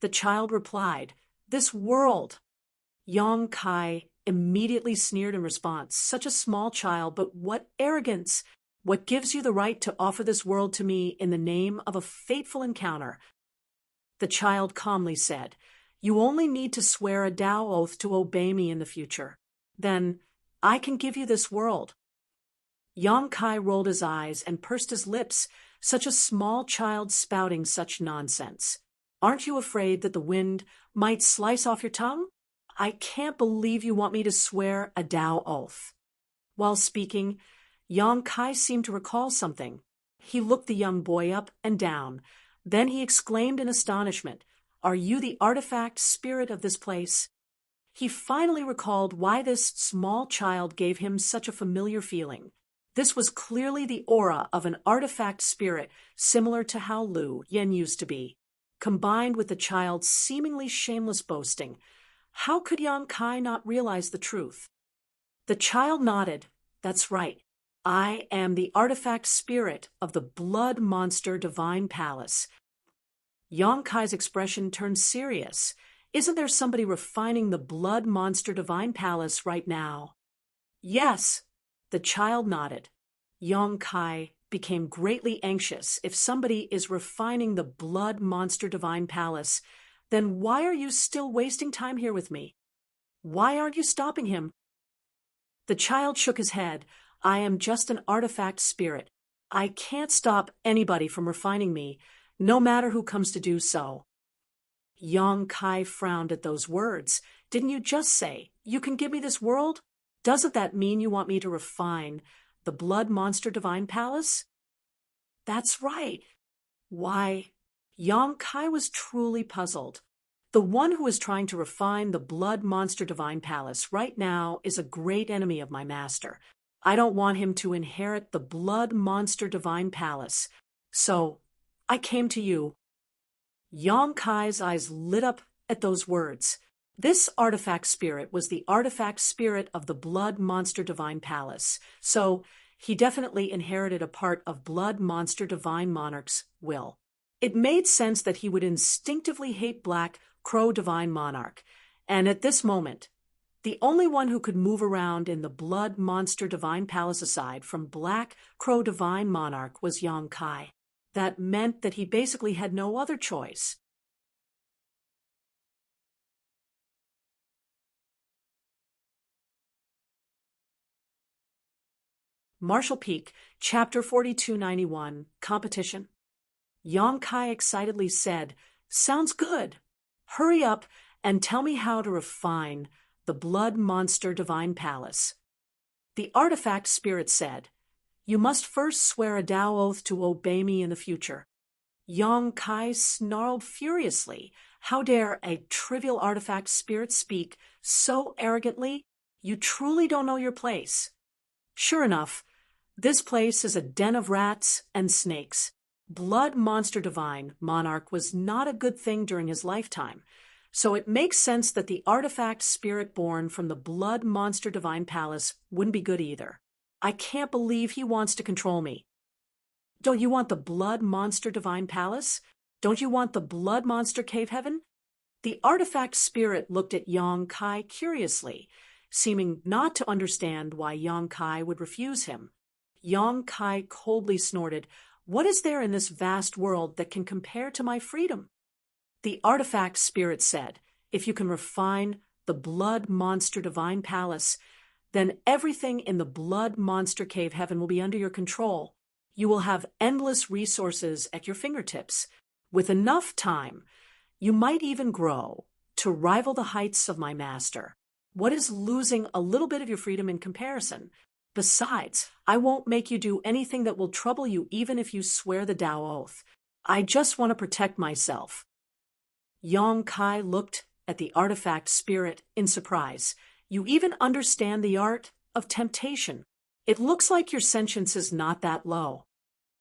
Speaker 1: The child replied, "This world." Yang Kai immediately sneered in response. "Such a small child, but what arrogance! What gives you the right to offer this world to me in the name of a fateful encounter?" The child calmly said, "You only need to swear a Tao oath to obey me in the future. Then I can give you this world." Yang Kai rolled his eyes and pursed his lips. Such a small child spouting such nonsense. "Aren't you afraid that the wind might slice off your tongue? I can't believe you want me to swear a Tao oath." While speaking, Yang Kai seemed to recall something. He looked the young boy up and down. Then he exclaimed in astonishment, "Are you the artifact spirit of this place?" He finally recalled why this small child gave him such a familiar feeling. This was clearly the aura of an artifact spirit similar to how Lu Yen used to be, combined with the child's seemingly shameless boasting. How could Yang Kai not realize the truth? The child nodded. "That's right. I am the artifact spirit of the Blood Monster Divine Palace." Yang Kai's expression turned serious. "Isn't there somebody refining the Blood Monster Divine Palace right now?" "Yes." The child nodded. Yang Kai became greatly anxious. If somebody is refining the Blood Monster Divine Palace, then why are you still wasting time here with me? Why aren't you stopping him? The child shook his head. "I am just an artifact spirit. I can't stop anybody from refining me, no matter who comes to do so." Yang Kai frowned at those words. "Didn't you just say, 'You can give me this world'? Doesn't that mean you want me to refine the Blood Monster Divine Palace?" "That's right." "Why?" Yang Kai was truly puzzled. The one who is trying to refine the Blood Monster Divine Palace right now is a great enemy of my master. I don't want him to inherit the Blood Monster Divine Palace. So, I came to you. Yang Kai's eyes lit up at those words. This artifact spirit was the artifact spirit of the Blood Monster Divine Palace. So, he definitely inherited a part of Blood Monster Divine Monarch's will. It made sense that he would instinctively hate Black Crow Divine Monarch. And at this moment, the only one who could move around in the Blood Monster Divine Palace aside from Black Crow Divine Monarch was Yang Kai. That meant that he basically had no other choice. Marshall Peak, Chapter 4291, Competition. Yang Kai excitedly said, "Sounds good. Hurry up and tell me how to refine the Blood Monster Divine Palace." The artifact spirit said, "You must first swear a Tao oath to obey me in the future." Yang Kai snarled furiously. How dare a trivial artifact spirit speak so arrogantly? You truly don't know your place. Sure enough, this place is a den of rats and snakes. Blood Monster Divine Monarch was not a good thing during his lifetime, so it makes sense that the artifact spirit born from the Blood Monster Divine Palace wouldn't be good either. I can't believe he wants to control me. Don't you want the Blood Monster Divine Palace? Don't you want the Blood Monster Cave Heaven? The artifact spirit looked at Yang Kai curiously, seeming not to understand why Yang Kai would refuse him. Yang Kai coldly snorted, "What is there in this vast world that can compare to my freedom?" The artifact spirit said, "If you can refine the Blood Monster Divine Palace, then everything in the Blood Monster Cave Heaven will be under your control. You will have endless resources at your fingertips. With enough time, you might even grow to rival the heights of my master. What is losing a little bit of your freedom in comparison? Besides, I won't make you do anything that will trouble you even if you swear the Tao oath. I just want to protect myself." Yang Kai looked at the artifact spirit in surprise. "You even understand the art of temptation. It looks like your sentience is not that low."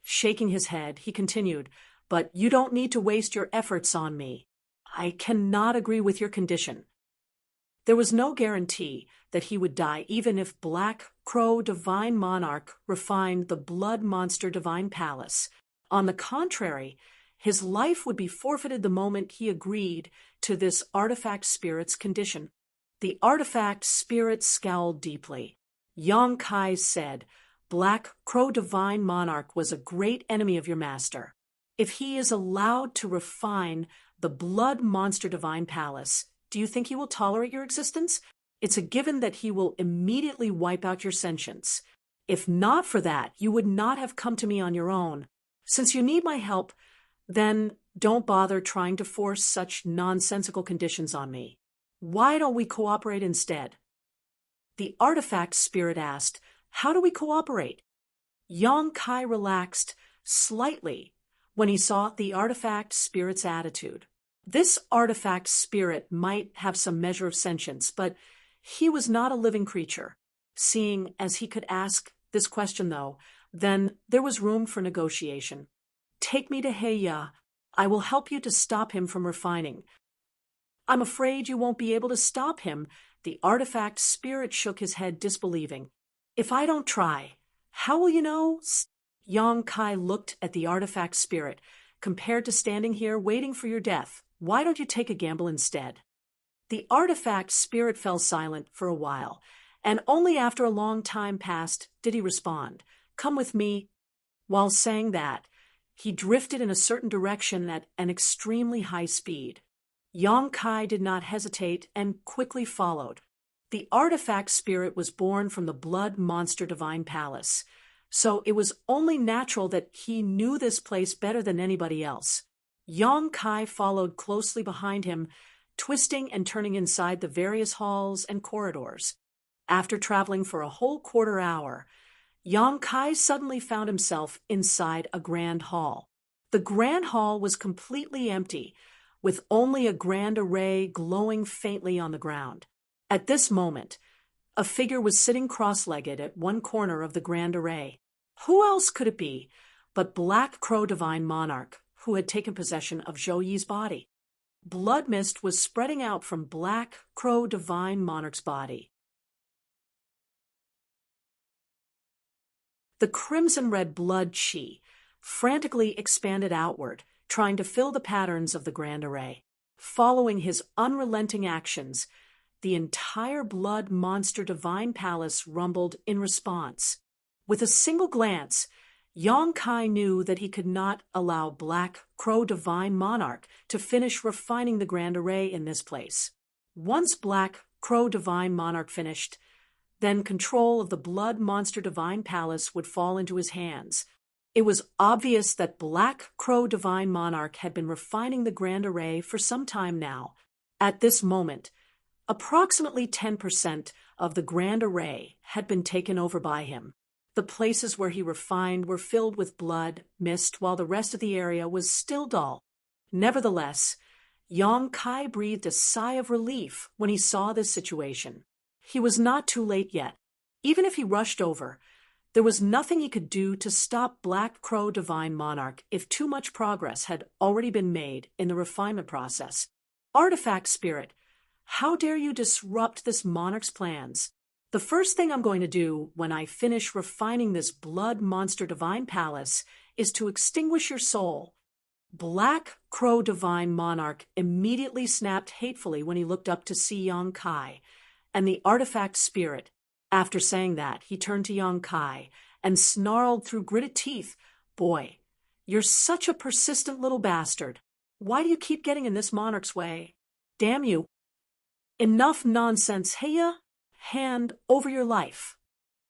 Speaker 1: Shaking his head, he continued, "But you don't need to waste your efforts on me. I cannot agree with your condition." There was no guarantee that he would die even if Black Crow Divine Monarch refined the Blood Monster Divine Palace. On the contrary, his life would be forfeited the moment he agreed to this artifact spirit's condition. The artifact spirit scowled deeply. Yang Kai said, Black Crow Divine Monarch was a great enemy of your master. If he is allowed to refine the Blood Monster Divine Palace, do you think he will tolerate your existence? It's a given that he will immediately wipe out your sentience. If not for that, you would not have come to me on your own. Since you need my help, then don't bother trying to force such nonsensical conditions on me. Why don't we cooperate instead? The artifact spirit asked, How do we cooperate? Yang Kai relaxed slightly when he saw the artifact spirit's attitude. This artifact spirit might have some measure of sentience, but he was not a living creature. Seeing as he could ask this question, though, then there was room for negotiation. Take me to Heya. I will help you to stop him from refining. I'm afraid you won't be able to stop him. The artifact spirit shook his head, disbelieving. If I don't try, how will you know? Yang Kai looked at the artifact spirit. Compared to standing here waiting for your death, why don't you take a gamble instead? The artifact spirit fell silent for a while, and only after a long time passed did he respond. Come with me. While saying that, he drifted in a certain direction at an extremely high speed. Yang Kai did not hesitate and quickly followed. The artifact spirit was born from the Blood Monster Divine Palace, so it was only natural that he knew this place better than anybody else. Yang Kai followed closely behind him, twisting and turning inside the various halls and corridors. After traveling for a whole quarter hour, Yang Kai suddenly found himself inside a grand hall. The grand hall was completely empty, with only a grand array glowing faintly on the ground. At this moment, a figure was sitting cross-legged at one corner of the grand array. Who else could it be but Black Crow Divine Monarch, who had taken possession of Zhou Yi's body? Blood mist was spreading out from Black Crow Divine Monarch's body. The crimson-red blood chi frantically expanded outward, trying to fill the patterns of the grand array. Following his unrelenting actions, the entire Blood Monster Divine Palace rumbled in response. With a single glance, Yang Kai knew that he could not allow Black Crow Divine Monarch to finish refining the grand array in this place. Once Black Crow Divine Monarch finished, then control of the Blood Monster Divine Palace would fall into his hands. It was obvious that Black Crow Divine Monarch had been refining the grand array for some time now. At this moment, approximately 10% of the grand array had been taken over by him. The places where he refined were filled with blood, mist, while the rest of the area was still dull. Nevertheless, Yang Kai breathed a sigh of relief when he saw this situation. He was not too late yet. Even if he rushed over, there was nothing he could do to stop Black Crow Divine Monarch if too much progress had already been made in the refinement process. Artifact Spirit, how dare you disrupt this monarch's plans? The first thing I'm going to do when I finish refining this Blood Monster Divine Palace is to extinguish your soul. Black Crow Divine Monarch immediately snapped hatefully when he looked up to see Yang Kai and the artifact spirit. After saying that, he turned to Yang Kai and snarled through gritted teeth, Boy, you're such a persistent little bastard. Why do you keep getting in this monarch's way? Damn you. Enough nonsense, Heya. Hand over your life.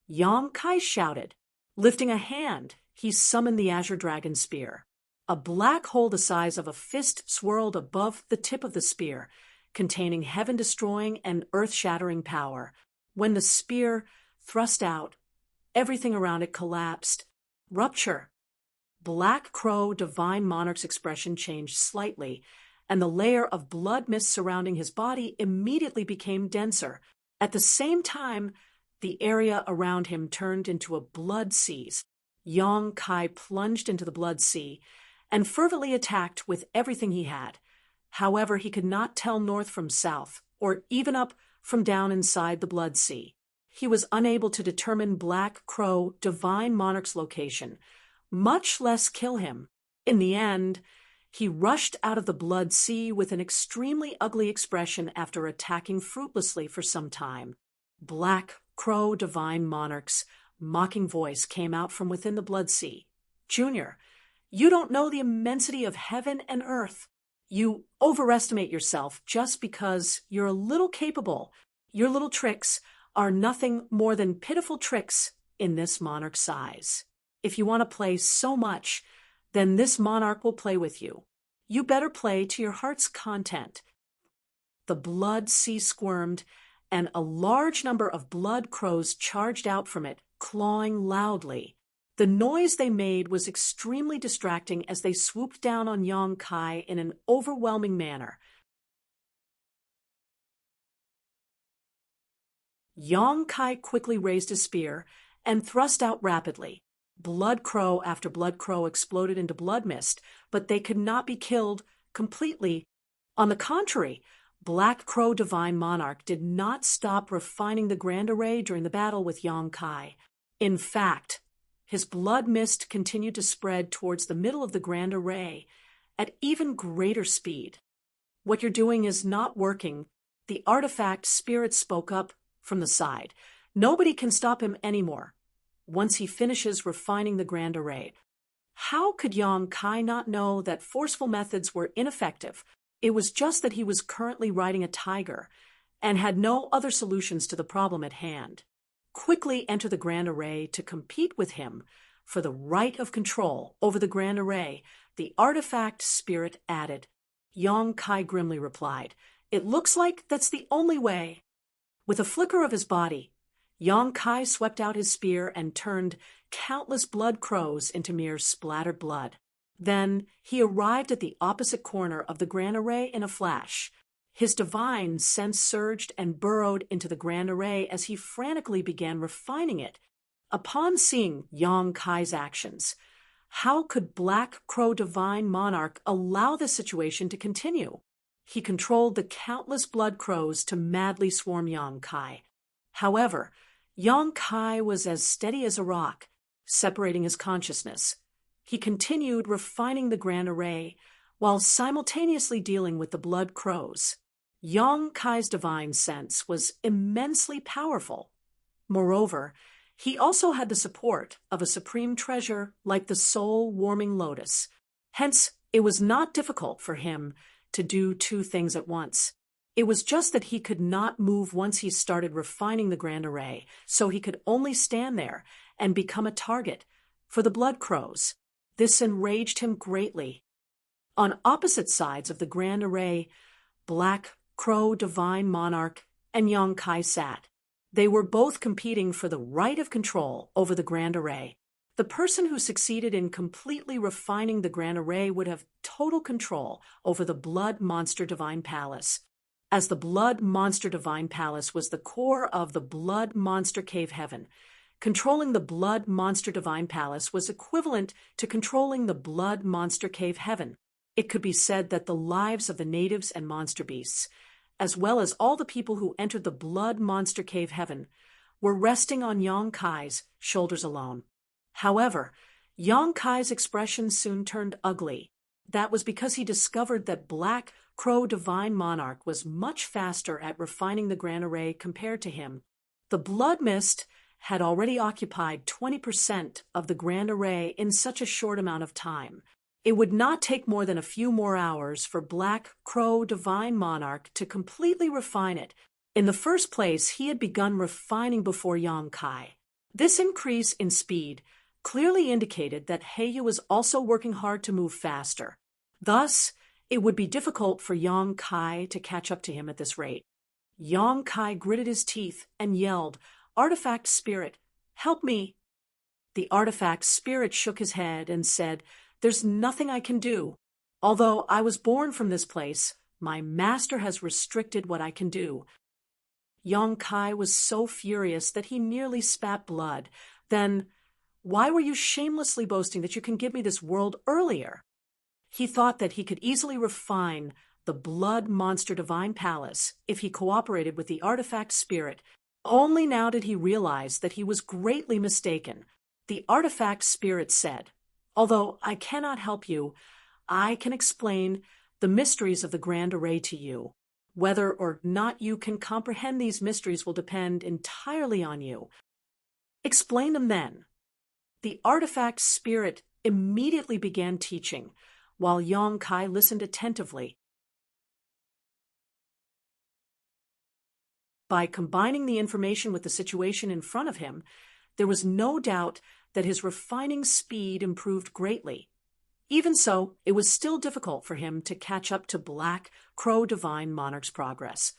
Speaker 1: Yang Kai shouted. Lifting a hand, he summoned the Azure Dragon Spear. A black hole the size of a fist swirled above the tip of the spear, containing heaven-destroying and earth-shattering power. When the spear thrust out, everything around it collapsed. Rupture. Black Crow Divine Monarch's expression changed slightly, and the layer of blood mist surrounding his body immediately became denser. At the same time, the area around him turned into a blood sea. Yang Kai plunged into the blood sea and fervently attacked with everything he had. However, he could not tell north from south, or even up from down inside the Blood Sea. He was unable to determine Black Crow Divine Monarch's location, much less kill him. In the end, he rushed out of the Blood Sea with an extremely ugly expression after attacking fruitlessly for some time. Black Crow Divine Monarch's mocking voice came out from within the Blood Sea. "Junior, you don't know the immensity of heaven and earth. You overestimate yourself just because you're a little capable. Your little tricks are nothing more than pitiful tricks in this monarch's size. If you want to play so much, then this monarch will play with you. You better play to your heart's content." The Blood Sea squirmed, and a large number of blood crows charged out from it, clawing loudly. The noise they made was extremely distracting as they swooped down on Yong Kai in an overwhelming manner. Yong Kai quickly raised his spear and thrust out rapidly. Blood crow after blood crow exploded into blood mist, but they could not be killed completely. On the contrary, Black Crow Divine Monarch did not stop refining the Grand Array during the battle with Yong Kai. In fact, his blood mist continued to spread towards the middle of the Grand Array at even greater speed. "What you're doing is not working," the artifact spirit spoke up from the side. "Nobody can stop him anymore once he finishes refining the Grand Array." How could Yong Kai not know that forceful methods were ineffective? It was just that he was currently riding a tiger and had no other solutions to the problem at hand. Quickly enter the Grand Array to compete with him for the right of control over the Grand Array, the artifact spirit added. Yong Kai grimly replied, "It looks like that's the only way." With a flicker of his body, Yong Kai swept out his spear and turned countless blood crows into mere splattered blood. Then he arrived at the opposite corner of the Grand Array in a flash. His divine sense surged and burrowed into the Grand Array as he frantically began refining it. Upon seeing Yong Kai's actions, how could Black Crow Divine Monarch allow this situation to continue? He controlled the countless blood crows to madly swarm Yong Kai. However, Yong Kai was as steady as a rock, separating his consciousness. He continued refining the Grand Array while simultaneously dealing with the blood crows. Yong Kai's divine sense was immensely powerful. Moreover, he also had the support of a supreme treasure like the soul-warming lotus. Hence, it was not difficult for him to do two things at once. It was just that he could not move once he started refining the Grand Array, so he could only stand there and become a target for the blood crows. This enraged him greatly. On opposite sides of the Grand Array, Black Crow Divine Monarch and Yong Kai sat. They were both competing for the right of control over the Grand Array. The person who succeeded in completely refining the Grand Array would have total control over the Blood Monster Divine Palace. As the Blood Monster Divine Palace was the core of the Blood Monster Cave Heaven, controlling the Blood Monster Divine Palace was equivalent to controlling the Blood Monster Cave Heaven. It could be said that the lives of the natives and monster beasts, as well as all the people who entered the Blood Monster Cave Heaven, were resting on Yong Kai's shoulders alone. However, Yong Kai's expression soon turned ugly. That was because he discovered that Black Crow Divine Monarch was much faster at refining the Grand Array compared to him. The blood mist had already occupied 20% of the Grand Array in such a short amount of time. It would not take more than a few more hours for Black Crow Divine Monarch to completely refine it. In the first place, he had begun refining before Yong Kai. This increase in speed clearly indicated that Heiyu was also working hard to move faster. Thus, it would be difficult for Yong Kai to catch up to him at this rate. Yong Kai gritted his teeth and yelled, "Artifact Spirit, help me!" The artifact spirit shook his head and said, "There's nothing I can do. Although I was born from this place, my master has restricted what I can do." Yong Kai was so furious that he nearly spat blood. "Then, why were you shamelessly boasting that you can give me this world earlier?" He thought that he could easily refine the Blood Monster Divine Palace if he cooperated with the artifact spirit. Only now did he realize that he was greatly mistaken. The artifact spirit said, "Although I cannot help you, I can explain the mysteries of the Grand Array to you. Whether or not you can comprehend these mysteries will depend entirely on you. Explain them then." The artifact spirit immediately began teaching, while Yong Kai listened attentively. By combining the information with the situation in front of him, there was no doubt that his refining speed improved greatly. Even so, it was still difficult for him to catch up to Black Crow Divine Monarch's progress.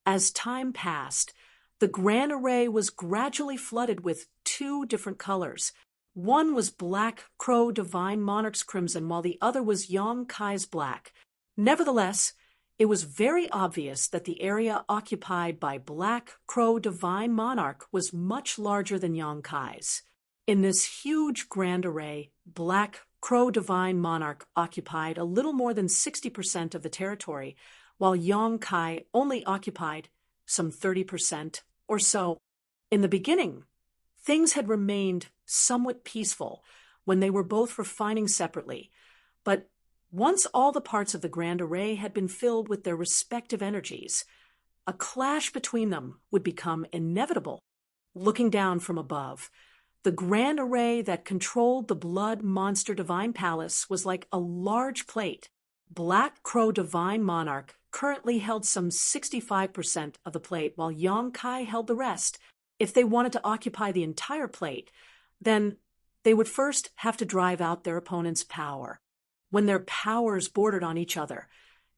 Speaker 1: As time passed, the Grand Array was gradually flooded with two different colors. One was Black Crow Divine Monarch's crimson, while the other was Yong Kai's black. Nevertheless, it was very obvious that the area occupied by Black Crow Divine Monarch was much larger than Yong Kai's. In this huge Grand Array, Black Crow Divine Monarch occupied a little more than 60% of the territory, while Yong Kai only occupied some 30% or so. In the beginning, things had remained somewhat peaceful when they were both refining separately, but once all the parts of the Grand Array had been filled with their respective energies, a clash between them would become inevitable. Looking down from above, the Grand Array that controlled the Blood Monster Divine Palace was like a large plate. Black Crow Divine Monarch currently held some 65% of the plate, while Yong Kai held the rest. If they wanted to occupy the entire plate, then they would first have to drive out their opponent's power. When their powers bordered on each other,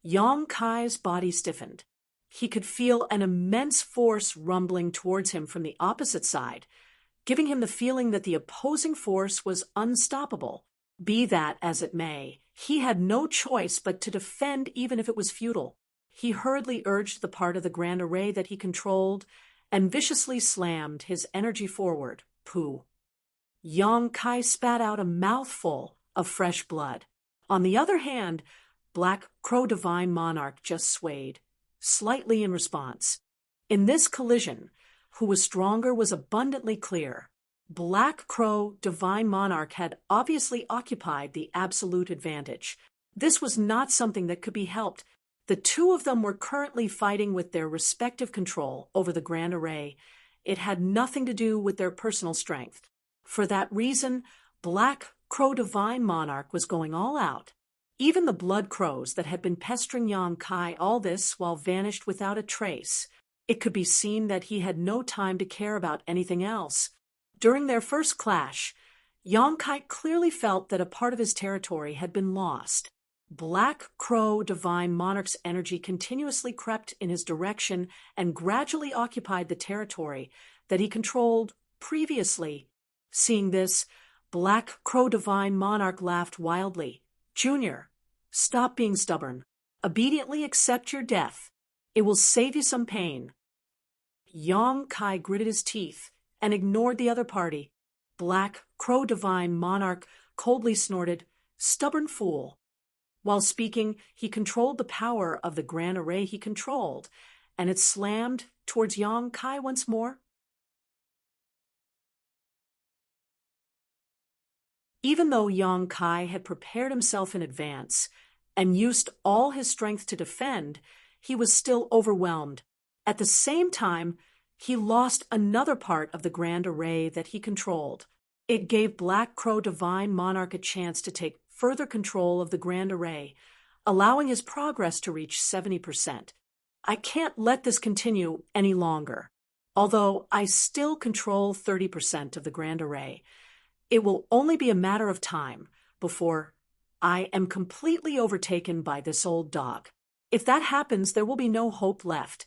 Speaker 1: Yong Kai's body stiffened. He could feel an immense force rumbling towards him from the opposite side, giving him the feeling that the opposing force was unstoppable. Be that as it may, he had no choice but to defend even if it was futile. He hurriedly urged the part of the Grand Array that he controlled and viciously slammed his energy forward. Pooh. Yong Kai spat out a mouthful of fresh blood. On the other hand, Black Crow Divine Monarch just swayed, slightly in response. In this collision, who was stronger was abundantly clear. Black Crow Divine Monarch had obviously occupied the absolute advantage. This was not something that could be helped. The two of them were currently fighting with their respective control over the Grand Array. It had nothing to do with their personal strength. For that reason, Black Crow Divine Monarch was going all out. Even the blood crows that had been pestering Yong Kai all this while vanished without a trace. It could be seen that he had no time to care about anything else. During their first clash, Yong Kai clearly felt that a part of his territory had been lost. Black Crow Divine Monarch's energy continuously crept in his direction and gradually occupied the territory that he controlled previously. Seeing this, Black Crow Divine Monarch laughed wildly. "Junior, stop being stubborn. Obediently accept your death. It will save you some pain." Yong Kai gritted his teeth and ignored the other party. Black Crow Divine Monarch coldly snorted, "Stubborn fool." While speaking, he controlled the power of the Grand Array he controlled, and it slammed towards Yong Kai once more. Even though Yong Kai had prepared himself in advance and used all his strength to defend, he was still overwhelmed. At the same time, he lost another part of the Grand Array that he controlled. It gave Black Crow Divine Monarch a chance to take further control of the Grand Array, allowing his progress to reach 70%. "I can't let this continue any longer. Although I still control 30% of the Grand Array, it will only be a matter of time before I am completely overtaken by this old dog. If that happens, there will be no hope left."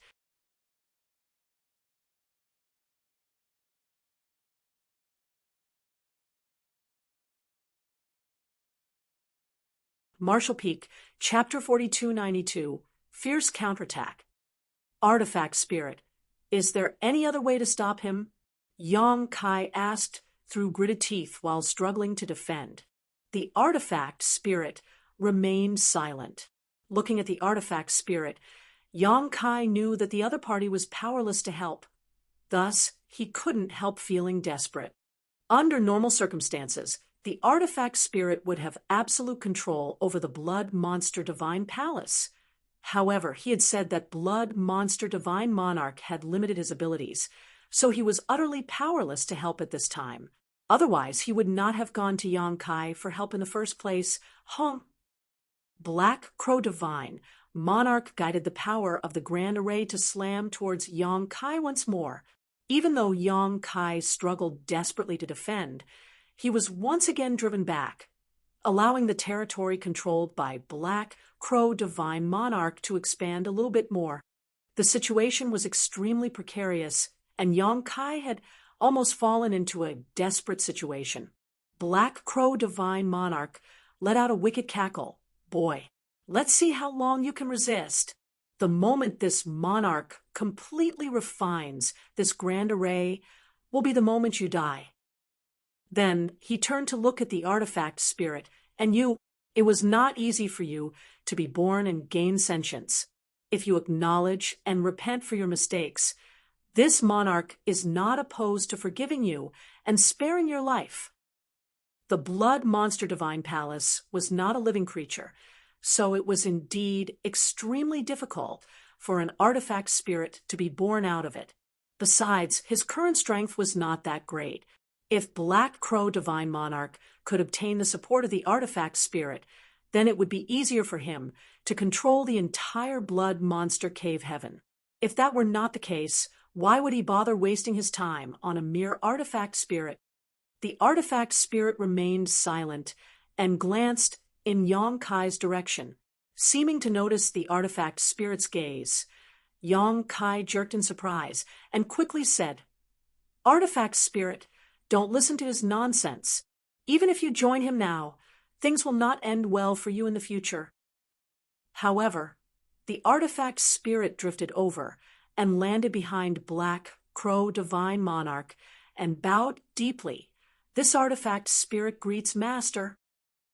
Speaker 1: Marshall Peak, Chapter 4292, Fierce Counterattack. Artifact Spirit. "Is there any other way to stop him?" Yong Kai asked through gritted teeth while struggling to defend. The artifact spirit remained silent. Looking at the artifact spirit, Yang Kai knew that the other party was powerless to help. Thus, he couldn't help feeling desperate. Under normal circumstances, the artifact spirit would have absolute control over the Blood Monster Divine Palace. However, he had said that Blood Monster Divine Monarch had limited his abilities, so he was utterly powerless to help at this time. Otherwise, he would not have gone to Yang Kai for help in the first place. Black Crow Divine Monarch guided the power of the Grand Array to slam towards Yang Kai once more. Even though Yang Kai struggled desperately to defend, he was once again driven back, allowing the territory controlled by Black Crow Divine Monarch to expand a little bit more. The situation was extremely precarious, and Yang Kai had almost fallen into a desperate situation. Black Crow Divine Monarch let out a wicked cackle. Boy, let's see how long you can resist. The moment this monarch completely refines this Grand Array will be the moment you die. Then he turned to look at the artifact spirit, and it was not easy for you to be born and gain sentience. If you acknowledge and repent for your mistakes, this monarch is not opposed to forgiving you and sparing your life. The Blood Monster Divine Palace was not a living creature, so it was indeed extremely difficult for an artifact spirit to be born out of it. Besides, his current strength was not that great. If Black Crow Divine Monarch could obtain the support of the artifact spirit, then it would be easier for him to control the entire Blood Monster Cave Heaven. If that were not the case, why would he bother wasting his time on a mere artifact spirit? The artifact spirit remained silent and glanced in Yang Kai's direction. Seeming to notice the artifact spirit's gaze, Yang Kai jerked in surprise and quickly said, "Artifact spirit, don't listen to his nonsense. Even if you join him now, things will not end well for you in the future." However, the artifact spirit drifted over and landed behind Black Crow Divine Monarch and bowed deeply. This artifact spirit greets Master.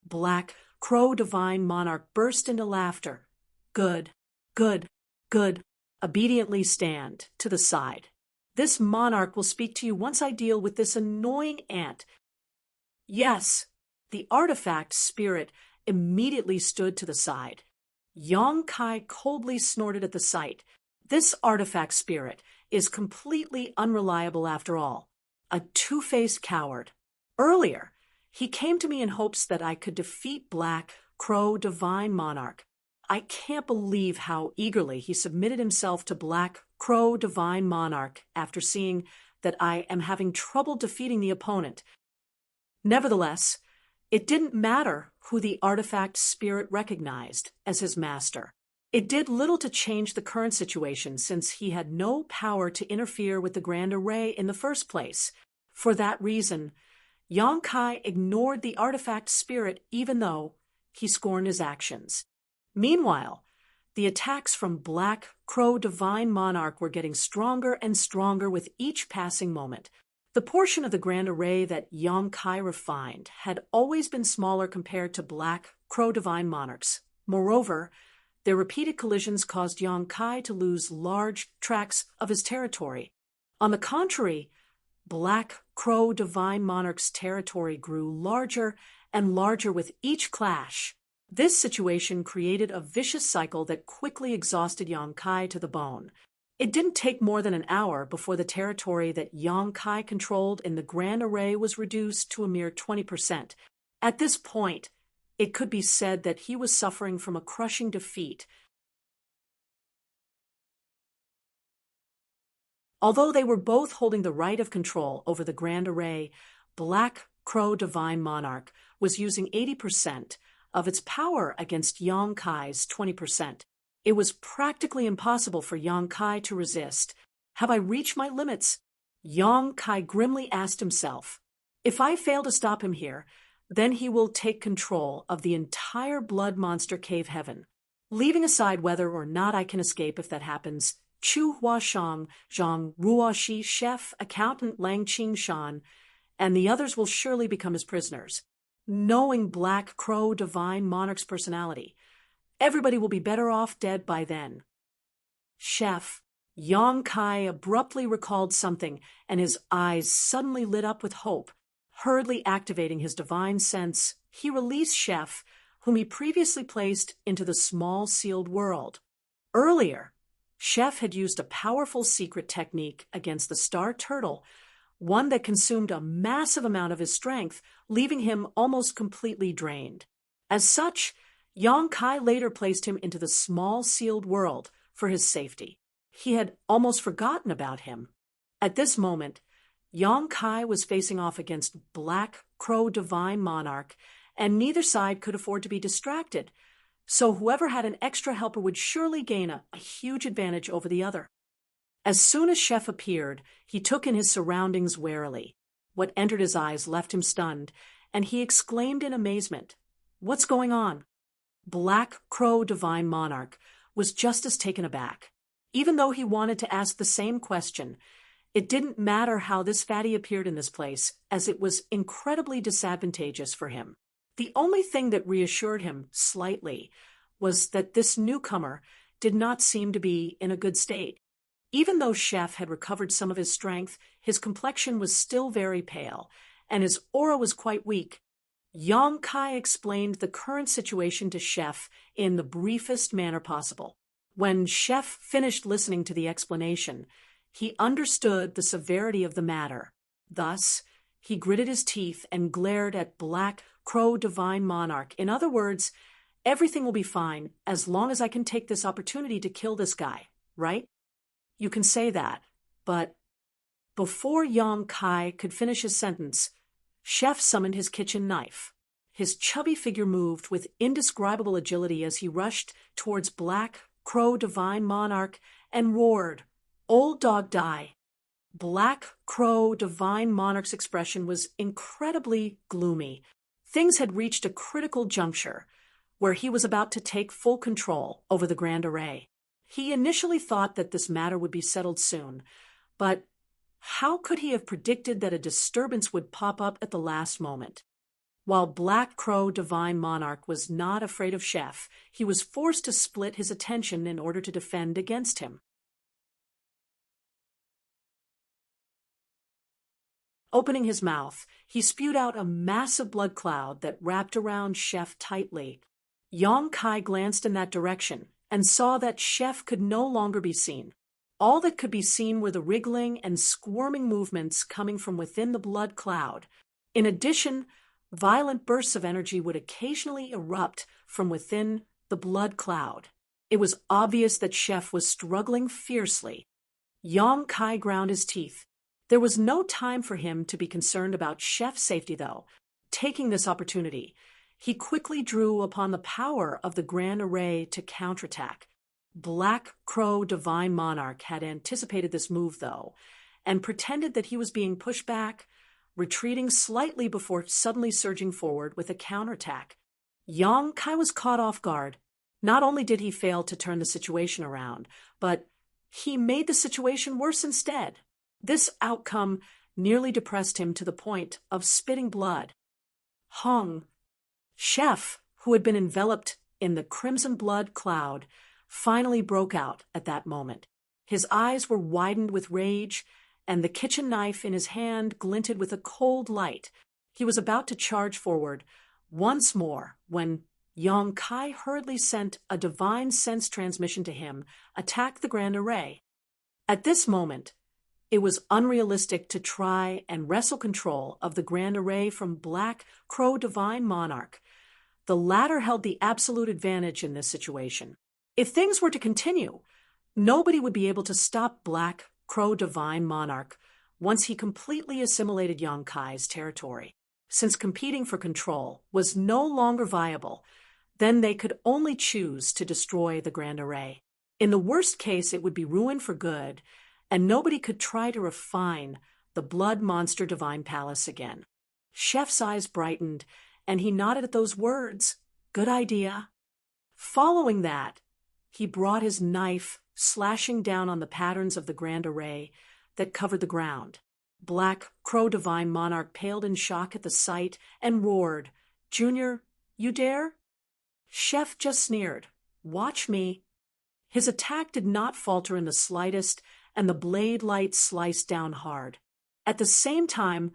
Speaker 1: Black Crow Divine Monarch burst into laughter. Good, good, good. Obediently stand to the side. This monarch will speak to you once I deal with this annoying ant. Yes, the artifact spirit immediately stood to the side. Yang Kai coldly snorted at the sight. This artifact spirit is completely unreliable after all. A two-faced coward. Earlier, he came to me in hopes that I could defeat Black Crow Divine Monarch. I can't believe how eagerly he submitted himself to Black Crow Divine Monarch after seeing that I am having trouble defeating the opponent. Nevertheless, it didn't matter who the artifact spirit recognized as his master. It did little to change the current situation since he had no power to interfere with the Grand Array in the first place. For that reason, Yang Kai ignored the artifact spirit even though he scorned his actions. Meanwhile, the attacks from Black Crow Divine Monarch were getting stronger and stronger with each passing moment. The portion of the Grand Array that Yang Kai refined had always been smaller compared to Black Crow Divine Monarch's. Moreover, their repeated collisions caused Yang Kai to lose large tracts of his territory. On the contrary, Black Crow Divine Monarch's territory grew larger and larger with each clash. This situation created a vicious cycle that quickly exhausted Yang Kai to the bone. It didn't take more than an hour before the territory that Yang Kai controlled in the Grand Array was reduced to a mere 20%. At this point, it could be said that he was suffering from a crushing defeat. Although they were both holding the right of control over the Grand Array, Black Crow Divine Monarch was using 80% of its power against Yang Kai's 20%. It was practically impossible for Yang Kai to resist. Have I reached my limits? Yang Kai grimly asked himself. If I fail to stop him here, then he will take control of the entire Blood Monster Cave Heaven. Leaving aside whether or not I can escape if that happens, Chu Huashang, Zhang Ruoxi, chef, accountant Lang Qingshan, and the others will surely become his prisoners. Knowing Black Crow Divine Monarch's personality, Everybody will be better off dead by then. Chef Yang Kai abruptly recalled something, and his eyes suddenly lit up with hope. Hurriedly activating his divine sense, he released Chef, whom he previously placed into the small sealed world. Earlier, Chef had used a powerful secret technique against the star turtle, one that consumed a massive amount of his strength, leaving him almost completely drained. As such, Yang Kai later placed him into the small sealed world for his safety. He had almost forgotten about him. At this moment, Yang Kai was facing off against Black Crow Divine Monarch, and neither side could afford to be distracted, so whoever had an extra helper would surely gain a huge advantage over the other. As soon as Chef appeared, he took in his surroundings warily. What entered his eyes left him stunned, and he exclaimed in amazement, "What's going on?" Black Crow Divine Monarch was just as taken aback. Even though he wanted to ask the same question, it didn't matter how this fatty appeared in this place, as it was incredibly disadvantageous for him. The only thing that reassured him slightly was that this newcomer did not seem to be in a good state. Even though Chef had recovered some of his strength, his complexion was still very pale, and his aura was quite weak. Yang Kai explained the current situation to Chef in the briefest manner possible. When Chef finished listening to the explanation, he understood the severity of the matter. Thus, he gritted his teeth and glared at Black Crow Divine Monarch. In other words, everything will be fine as long as I can take this opportunity to kill this guy, right? You can say that, but before Yang Kai could finish his sentence, Chef summoned his kitchen knife. His chubby figure moved with indescribable agility as he rushed towards Black Crow Divine Monarch and roared, "Old dog die." Black Crow Divine Monarch's expression was incredibly gloomy. Things had reached a critical juncture where he was about to take full control over the Grand Array. He initially thought that this matter would be settled soon, but how could he have predicted that a disturbance would pop up at the last moment? While Black Crow Divine Monarch was not afraid of Chef, he was forced to split his attention in order to defend against him. Opening his mouth, he spewed out a massive blood cloud that wrapped around Chef tightly. Yang Kai glanced in that direction and saw that Chef could no longer be seen. All that could be seen were the wriggling and squirming movements coming from within the blood cloud. In addition, violent bursts of energy would occasionally erupt from within the blood cloud. It was obvious that Chef was struggling fiercely. Yang Kai ground his teeth. There was no time for him to be concerned about Chef's safety, though. Taking this opportunity, he quickly drew upon the power of the Grand Array to counterattack. Black Crow Divine Monarch had anticipated this move, though, and pretended that he was being pushed back, retreating slightly before suddenly surging forward with a counterattack. Yang Kai was caught off guard. Not only did he fail to turn the situation around, but he made the situation worse instead. This outcome nearly depressed him to the point of spitting blood. Chef, who had been enveloped in the crimson blood cloud, finally broke out at that moment. His eyes were widened with rage, and the kitchen knife in his hand glinted with a cold light. He was about to charge forward once more when Yang Kai hurriedly sent a divine sense transmission to him, attack the Grand Array. At this moment, it was unrealistic to try and wrestle control of the Grand Array from Black Crow Divine Monarch. The latter held the absolute advantage in this situation. If things were to continue, nobody would be able to stop Black Crow Divine Monarch once he completely assimilated Yang Kai's territory. Since competing for control was no longer viable, then they could only choose to destroy the Grand Array. In the worst case, it would be ruined for good, and nobody could try to refine the Blood Monster Divine Palace again. Chef's eyes brightened, and he nodded at those words. Good idea. Following that, he brought his knife, slashing down on the patterns of the Grand Array that covered the ground. Black Crow Divine Monarch paled in shock at the sight and roared, "Junior, you dare?" Chef just sneered. Watch me." His attack did not falter in the slightest, and the blade light sliced down hard. At the same time,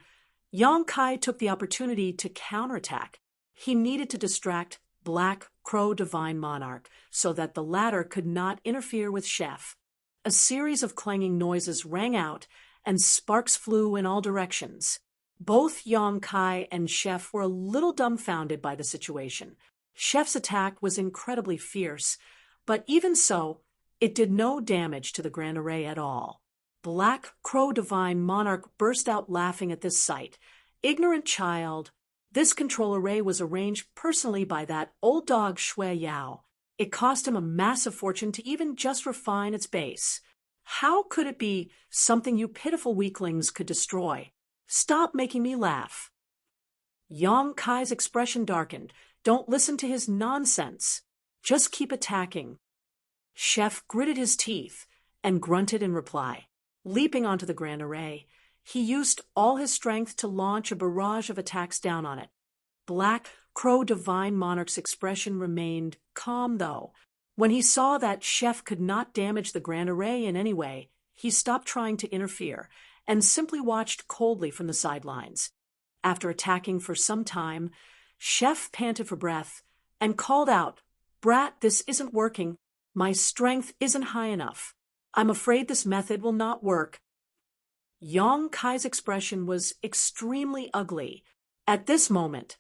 Speaker 1: Yang Kai took the opportunity to counterattack. He needed to distract Black Crow Divine Monarch so that the latter could not interfere with Chef. A series of clanging noises rang out, and sparks flew in all directions. Both Yang Kai and Chef were a little dumbfounded by the situation. Chef's attack was incredibly fierce, but even so, it did no damage to the Grand Array at all. Black Crow Divine Monarch burst out laughing at this sight. "Ignorant child. This control array was arranged personally by that old dog Shui Yao. It cost him a massive fortune to even just refine its base. How could it be something you pitiful weaklings could destroy? Stop making me laugh." Yang Kai's expression darkened. "Don't listen to his nonsense. Just keep attacking." Chef gritted his teeth and grunted in reply. Leaping onto the Grand Array, he used all his strength to launch a barrage of attacks down on it. Black Crow Divine Monarch's expression remained calm, though. When he saw that Chef could not damage the Grand Array in any way, he stopped trying to interfere and simply watched coldly from the sidelines. After attacking for some time, Chef panted for breath and called out, "Brat, this isn't working. My strength isn't high enough. I'm afraid this method will not work." Yang Kai's expression was extremely ugly. At this moment,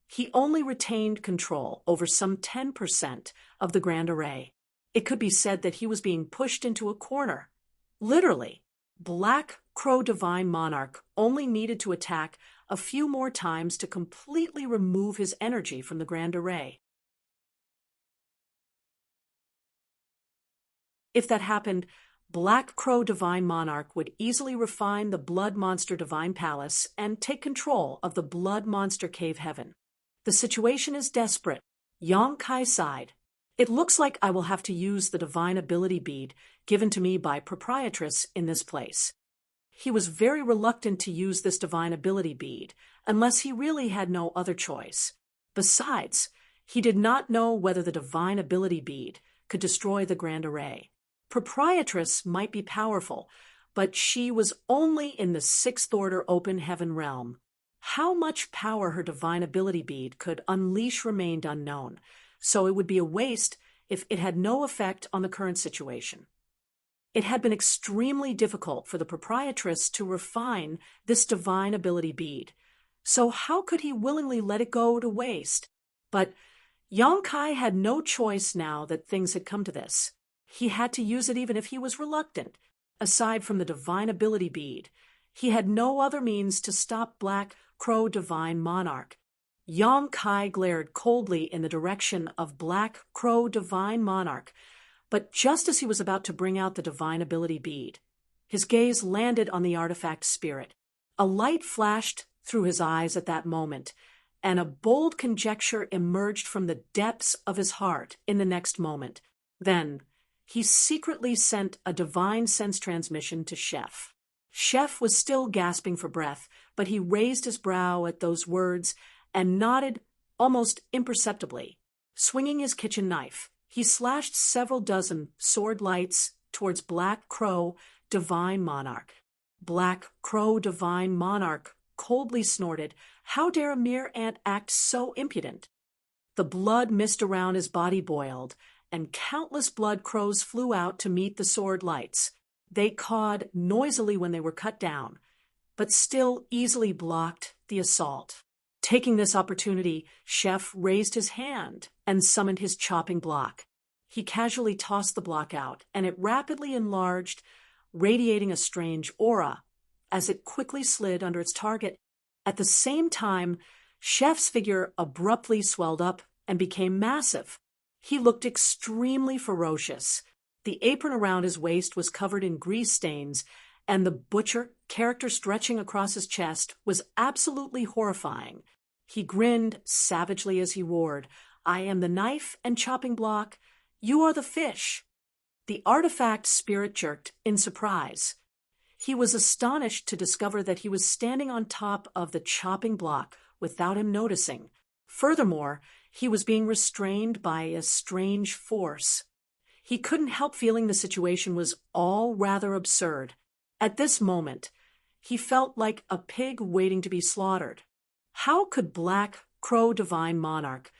Speaker 1: he only retained control over some 10% of the Grand Array. It could be said that he was being pushed into a corner. Literally, Black Crow Divine Monarch only needed to attack a few more times to completely remove his energy from the Grand Array. If that happened, Black Crow Divine Monarch would easily refine the Blood Monster Divine Palace and take control of the Blood Monster Cave Heaven. The situation is desperate. Yang Kai sighed. "It looks like I will have to use the Divine Ability Bead given to me by Proprietress in this place." He was very reluctant to use this Divine Ability Bead, unless he really had no other choice. Besides, he did not know whether the Divine Ability Bead could destroy the Grand Array. Proprietress might be powerful, but she was only in the 6th Order Open Heaven realm. How much power her Divine Ability Bead could unleash remained unknown, so it would be a waste if it had no effect on the current situation. It had been extremely difficult for the Proprietress to refine this Divine Ability Bead, so how could he willingly let it go to waste? But Yang Kai had no choice now that things had come to this. He had to use it even if he was reluctant. Aside from the Divine Ability Bead, he had no other means to stop Black Crow Divine Monarch. Yang Kai glared coldly in the direction of Black Crow Divine Monarch, but just as he was about to bring out the Divine Ability Bead, his gaze landed on the artifact spirit. A light flashed through his eyes at that moment, and a bold conjecture emerged from the depths of his heart in the next moment. Then, he secretly sent a divine sense transmission to Chef. Chef was still gasping for breath, but he raised his brow at those words and nodded almost imperceptibly. Swinging his kitchen knife, he slashed several dozen sword lights towards Black Crow Divine Monarch. Black Crow Divine Monarch coldly snorted, "How dare a mere ant act so impudent?" The blood mist around his body boiled, and countless blood crows flew out to meet the sword lights. They cawed noisily when they were cut down, but still easily blocked the assault. Taking this opportunity, Chef raised his hand and summoned his chopping block. He casually tossed the block out, and it rapidly enlarged, radiating a strange aura as it quickly slid under its target. At the same time, Chef's figure abruptly swelled up and became massive. He looked extremely ferocious. The apron around his waist was covered in grease stains, and the butcher character stretching across his chest was absolutely horrifying. He grinned savagely as he roared, "I am the knife and chopping block. You are the fish." The artifact spirit jerked in surprise. He was astonished to discover that he was standing on top of the chopping block without him noticing. Furthermore, he was being restrained by a strange force. He couldn't help feeling the situation was all rather absurd. At this moment, he felt like a pig waiting to be slaughtered. How could Black Crow Divine Monarch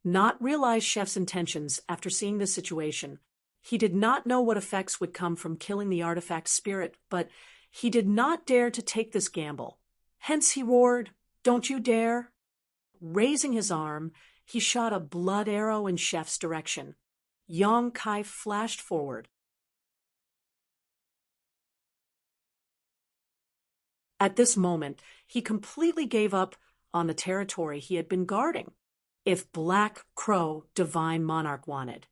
Speaker 1: not realize Chef's intentions after seeing this situation? He did not know what effects would come from killing the artifact spirit, but he did not dare to take this gamble. Hence he roared, "Don't you dare!" Raising his arm, he shot a blood arrow in Chef's direction. Yong Kai flashed forward. At this moment, he completely gave up on the territory he had been guarding. If Black Crow Divine Monarch wanted,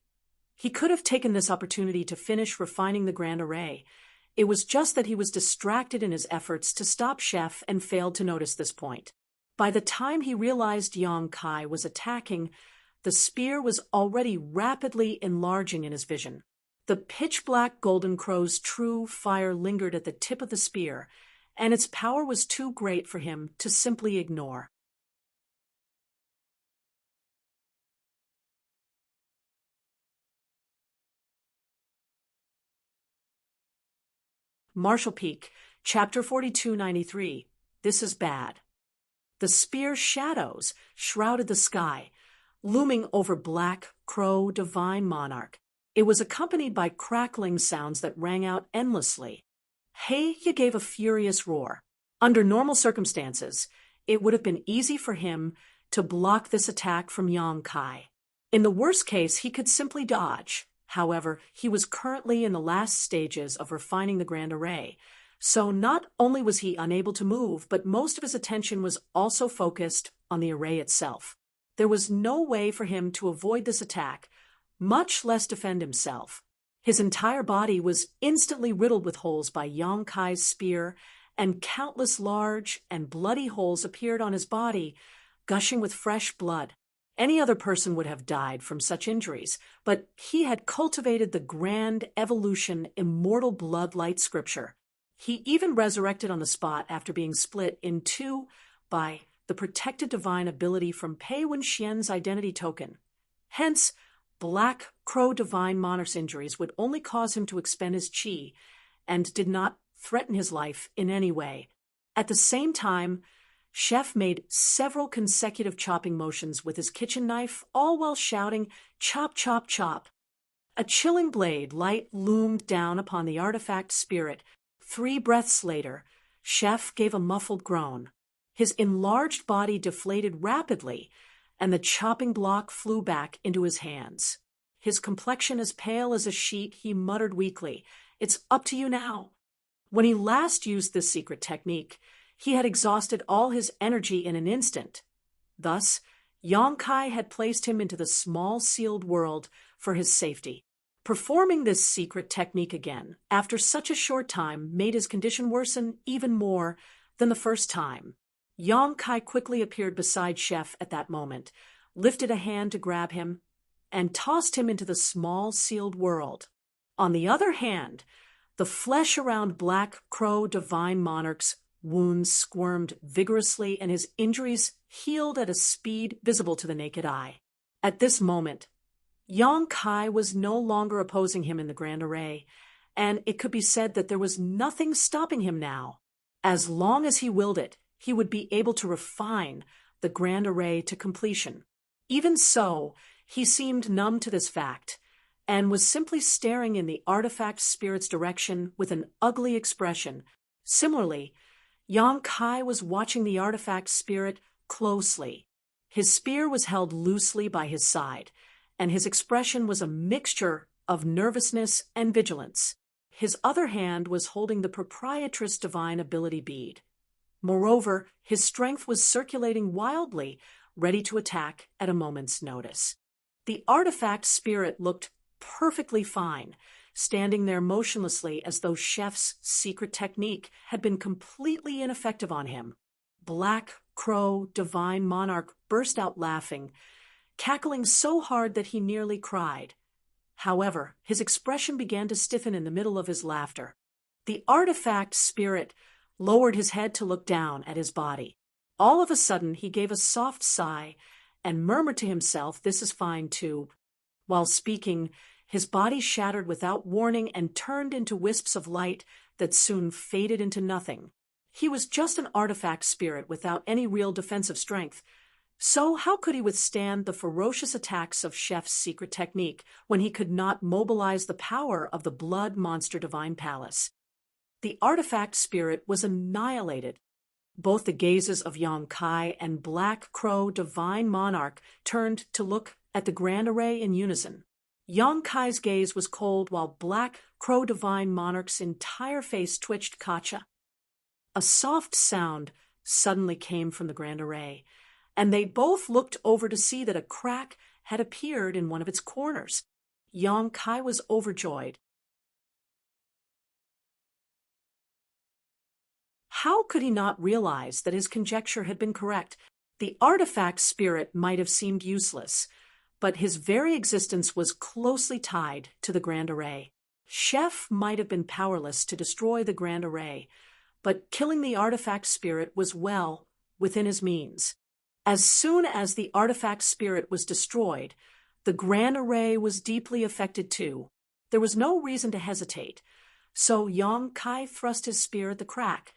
Speaker 1: he could have taken this opportunity to finish refining the Grand Array. It was just that he was distracted in his efforts to stop Chef and failed to notice this point. By the time he realized Yong Kai was attacking, the spear was already rapidly enlarging in his vision. The pitch-black golden crow's true fire lingered at the tip of the spear, and its power was too great for him to simply ignore. Marshall Peak, Chapter 4293. This is bad. The spear's shadows shrouded the sky, looming over Black Crow Divine Monarch. It was accompanied by crackling sounds that rang out endlessly. He gave a furious roar. Under normal circumstances, it would have been easy for him to block this attack from Yong Kai. In the worst case, he could simply dodge. However, he was currently in the last stages of refining the Grand Array, so not only was he unable to move, but most of his attention was also focused on the array itself. There was no way for him to avoid this attack, much less defend himself. His entire body was instantly riddled with holes by Yong Kai's spear, and countless large and bloody holes appeared on his body, gushing with fresh blood. Any other person would have died from such injuries, but he had cultivated the grand evolution immortal blood-light scripture. He even resurrected on the spot after being split in two by the protected divine ability from Pei Wenxian's identity token. Hence, Black Crow Divine Monarch's injuries would only cause him to expend his qi and did not threaten his life in any way. At the same time, Chef made several consecutive chopping motions with his kitchen knife, all while shouting, "Chop, chop, chop." A chilling blade light loomed down upon the artifact spirit. 3 breaths later, Chef gave a muffled groan. His enlarged body deflated rapidly, and the chopping block flew back into his hands. His complexion as pale as a sheet, he muttered weakly, "It's up to you now." When he last used this secret technique, he had exhausted all his energy in an instant. Thus, Yong Kai had placed him into the small sealed world for his safety. Performing this secret technique again, after such a short time, made his condition worsen even more than the first time. Yong Kai quickly appeared beside Chef at that moment, lifted a hand to grab him, and tossed him into the small sealed world. On the other hand, the flesh around Black Crow Divine Monarch's wounds squirmed vigorously, and his injuries healed at a speed visible to the naked eye. At this moment, Yong Kai was no longer opposing him in the Grand Array, and it could be said that there was nothing stopping him now. As long as he willed it, he would be able to refine the Grand Array to completion. Even so, he seemed numb to this fact, and was simply staring in the artifact spirit's direction with an ugly expression. Similarly, Yong Kai was watching the artifact spirit closely. His spear was held loosely by his side, and his expression was a mixture of nervousness and vigilance. His other hand was holding the proprietress divine ability bead. Moreover, his strength was circulating wildly, ready to attack at a moment's notice. The artifact spirit looked perfectly fine, standing there motionlessly as though Chef's secret technique had been completely ineffective on him. Black Crow Divine Monarch burst out laughing, cackling so hard that he nearly cried. However, his expression began to stiffen in the middle of his laughter. The artifact spirit lowered his head to look down at his body. All of a sudden, he gave a soft sigh and murmured to himself, "This is fine too." While speaking, his body shattered without warning and turned into wisps of light that soon faded into nothing. He was just an artifact spirit without any real defensive strength. So how could he withstand the ferocious attacks of Chef's secret technique when he could not mobilize the power of the blood monster divine palace? The artifact spirit was annihilated. Both the gazes of Yang Kai and Black Crow divine monarch turned to look at the grand array in unison. Yang Kai's gaze was cold while Black Crow divine monarch's entire face twitched. "Kacha." A soft sound suddenly came from the grand array, and they both looked over to see that a crack had appeared in one of its corners. Yang Kai was overjoyed. How could he not realize that his conjecture had been correct? The artifact spirit might have seemed useless, but his very existence was closely tied to the grand array. Chef might have been powerless to destroy the grand array, but killing the artifact spirit was well within his means. As soon as the artifact spirit was destroyed, the grand array was deeply affected too. There was no reason to hesitate, so Yang Kai thrust his spear at the crack.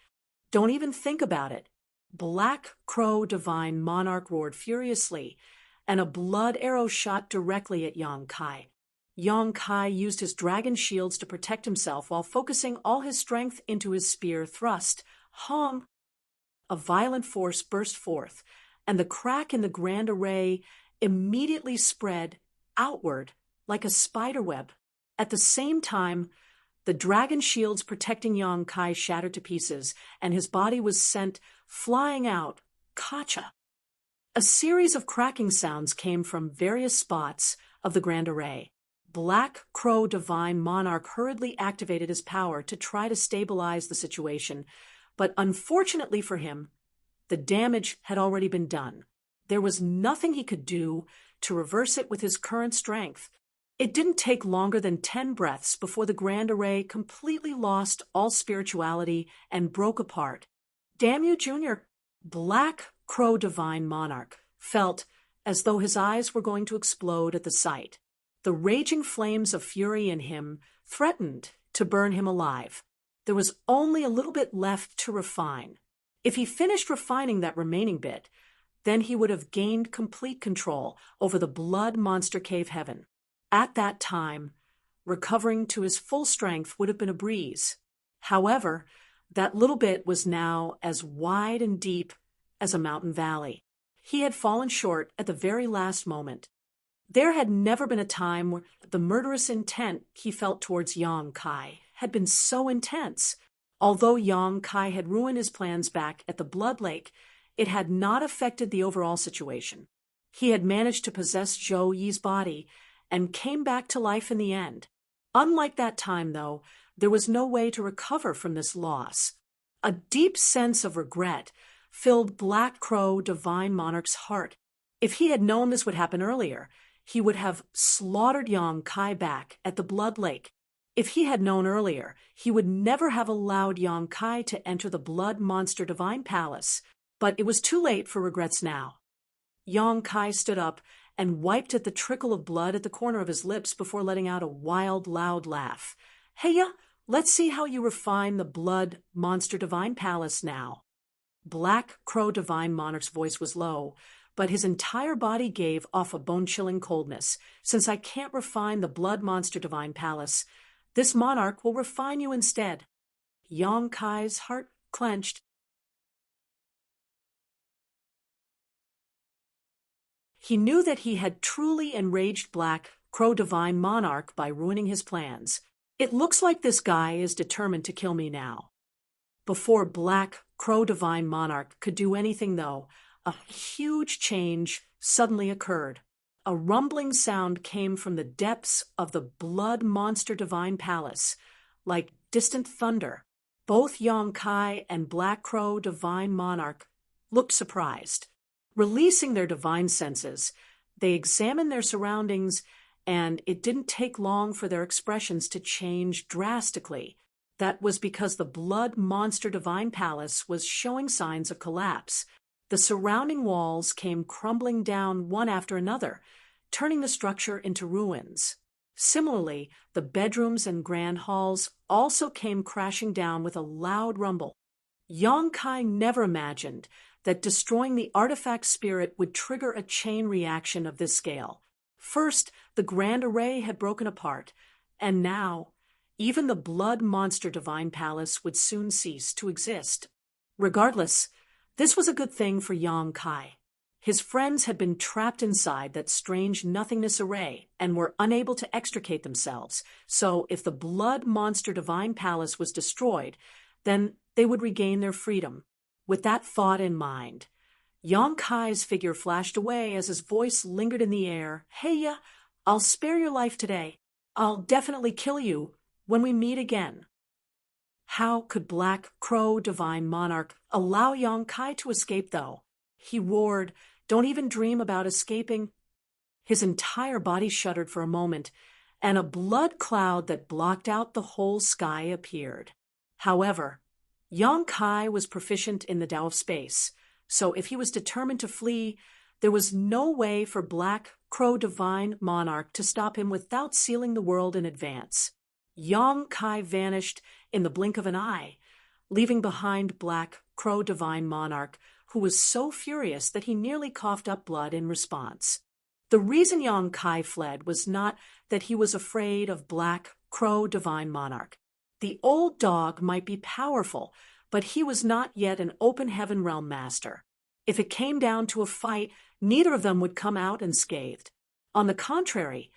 Speaker 1: "Don't even think about it." Black Crow divine monarch roared furiously, and a blood arrow shot directly at Yang Kai. Yang Kai used his dragon shields to protect himself while focusing all his strength into his spear thrust. Hong! A violent force burst forth, and the crack in the grand array immediately spread outward like a spiderweb. At the same time, the dragon shields protecting Yang Kai shattered to pieces, and his body was sent flying out. "Kacha!" A series of cracking sounds came from various spots of the grand array. Black Crow divine monarch hurriedly activated his power to try to stabilize the situation, but unfortunately for him, the damage had already been done. There was nothing he could do to reverse it with his current strength. It didn't take longer than 10 breaths before the grand array completely lost all spirituality and broke apart. "Damn you, Junior!" Black Crow divine monarch felt as though his eyes were going to explode at the sight. The raging flames of fury in him threatened to burn him alive. There was only a little bit left to refine. If he finished refining that remaining bit, then he would have gained complete control over the blood monster cave heaven. At that time, recovering to his full strength would have been a breeze. However, that little bit was now as wide and deep as a mountain valley. He had fallen short at the very last moment. There had never been a time where the murderous intent he felt towards Yang Kai had been so intense. Although Yang Kai had ruined his plans back at the Blood Lake, it had not affected the overall situation. He had managed to possess Zhou Yi's body and came back to life in the end. Unlike that time, though, there was no way to recover from this loss. A deep sense of regret filled Black Crow divine monarch's heart. If he had known this would happen earlier, he would have slaughtered Yang Kai back at the Blood Lake. If he had known earlier, he would never have allowed Yang Kai to enter the blood monster divine palace. But it was too late for regrets now. Yang Kai stood up and wiped at the trickle of blood at the corner of his lips before letting out a wild, loud laugh. "Heya, let's see how you refine the blood monster divine palace now." Black Crow divine monarch's voice was low, but his entire body gave off a bone-chilling coldness. "Since I can't refine the blood monster divine palace, this monarch will refine you instead." Yang Kai's heart clenched. He knew that he had truly enraged Black Crow divine monarch by ruining his plans. "It looks like this guy is determined to kill me now." Before Black Crow divine monarch could do anything, though, a huge change suddenly occurred. A rumbling sound came from the depths of the blood monster divine palace, like distant thunder. Both Yang Kai and Black Crow divine monarch looked surprised. Releasing their divine senses, they examined their surroundings, and it didn't take long for their expressions to change drastically. That was because the blood monster divine palace was showing signs of collapse. The surrounding walls came crumbling down one after another, turning the structure into ruins. Similarly, the bedrooms and grand halls also came crashing down with a loud rumble. Yong-kai never imagined that destroying the artifact spirit would trigger a chain reaction of this scale. First, the grand array had broken apart, and now, even the blood monster divine palace would soon cease to exist. Regardless, this was a good thing for Yong-kai. His friends had been trapped inside that strange nothingness array and were unable to extricate themselves, so if the blood monster divine palace was destroyed, then they would regain their freedom. With that thought in mind, Yong-kai's figure flashed away as his voice lingered in the air. "Hey-ya, I'll spare your life today. I'll definitely kill you when we meet again." How could Black Crow Divine Monarch allow Yong-kai to escape, though? He roared, "Don't even dream about escaping." His entire body shuddered for a moment, and a blood cloud that blocked out the whole sky appeared. However, Yong-kai was proficient in the Tao of Space, so if he was determined to flee, there was no way for Black Crow Divine Monarch to stop him without sealing the world in advance. Yong-kai vanished in the blink of an eye, leaving behind Black Crow Divine Monarch, who was so furious that he nearly coughed up blood in response. The reason Yong-kai fled was not that he was afraid of Black Crow Divine Monarch. The old dog might be powerful, but he was not yet an open heaven realm master. If it came down to a fight, neither of them would come out unscathed. On the contrary,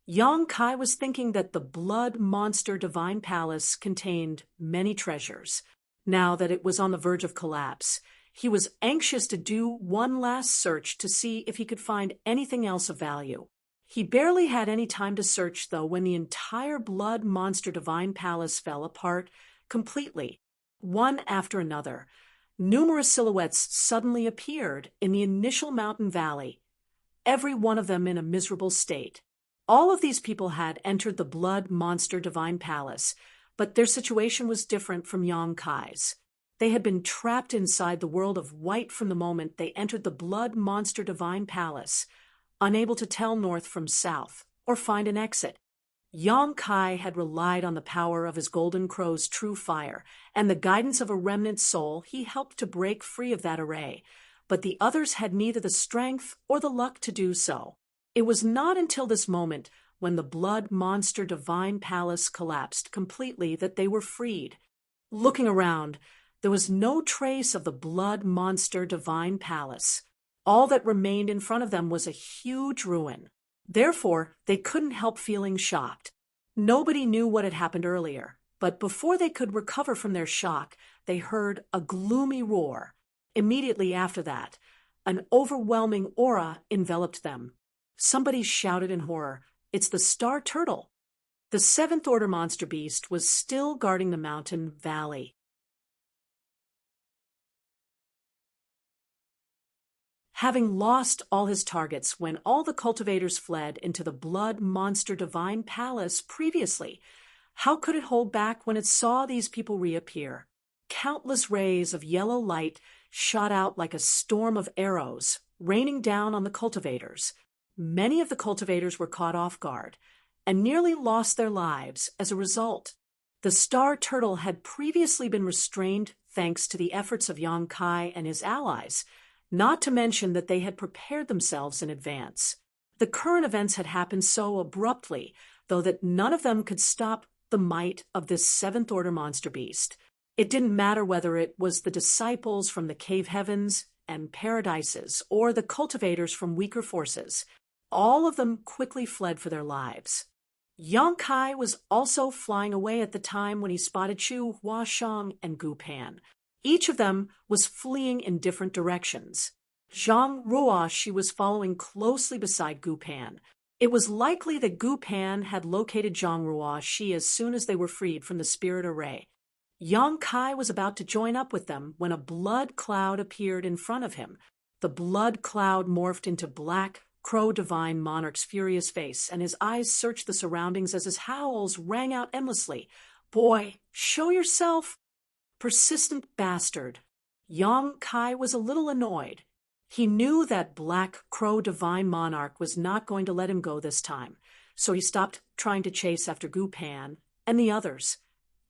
Speaker 1: Yong-kai was thinking that the blood monster divine palace contained many treasures. Now that it was on the verge of collapse, he was anxious to do one last search to see if he could find anything else of value. He barely had any time to search, though, when the entire blood monster divine palace fell apart completely. One after another, numerous silhouettes suddenly appeared in the initial mountain valley, every one of them in a miserable state. All of these people had entered the blood monster divine palace, but their situation was different from Yong-kai's. They had been trapped inside the world of white from the moment they entered the blood monster divine palace, unable to tell north from south or find an exit. Yong-kai had relied on the power of his golden crow's true fire and the guidance of a remnant soul. He helped to break free of that array, but the others had neither the strength or the luck to do so. It was not until this moment, when the blood monster divine palace collapsed completely, that they were freed. Looking around, there was no trace of the blood monster divine palace. All that remained in front of them was a huge ruin. Therefore, they couldn't help feeling shocked. Nobody knew what had happened earlier, but before they could recover from their shock, they heard a gloomy roar. Immediately after that, an overwhelming aura enveloped them. Somebody shouted in horror, "It's the Star Turtle!" The seventh order monster beast was still guarding the mountain valley. Having lost all his targets when all the cultivators fled into the blood monster divine palace previously, how could it hold back when it saw these people reappear? Countless rays of yellow light shot out like a storm of arrows, raining down on the cultivators. Many of the cultivators were caught off guard and nearly lost their lives as a result. The Star Turtle had previously been restrained thanks to the efforts of Yong-kai and his allies, not to mention that they had prepared themselves in advance. The current events had happened so abruptly, though, that none of them could stop the might of this seventh order monster beast. It didn't matter whether it was the disciples from the cave heavens and paradises or the cultivators from weaker forces. All of them quickly fled for their lives. Yong-kai was also flying away at the time when he spotted Chu, Huashang, and Gu Pan. Each of them was fleeing in different directions. Zhang Ruoshi was following closely beside Gu Pan. It was likely that Gu Pan had located Zhang Ruoshi as soon as they were freed from the spirit array. Yong-kai was about to join up with them when a blood cloud appeared in front of him. The blood cloud morphed into Black Crow Divine Monarch's furious face, and his eyes searched the surroundings as his howls rang out endlessly. "Boy, show yourself! Persistent bastard!" Yang Kai was a little annoyed. He knew that Black Crow Divine Monarch was not going to let him go this time, so he stopped trying to chase after Gu Pan and the others.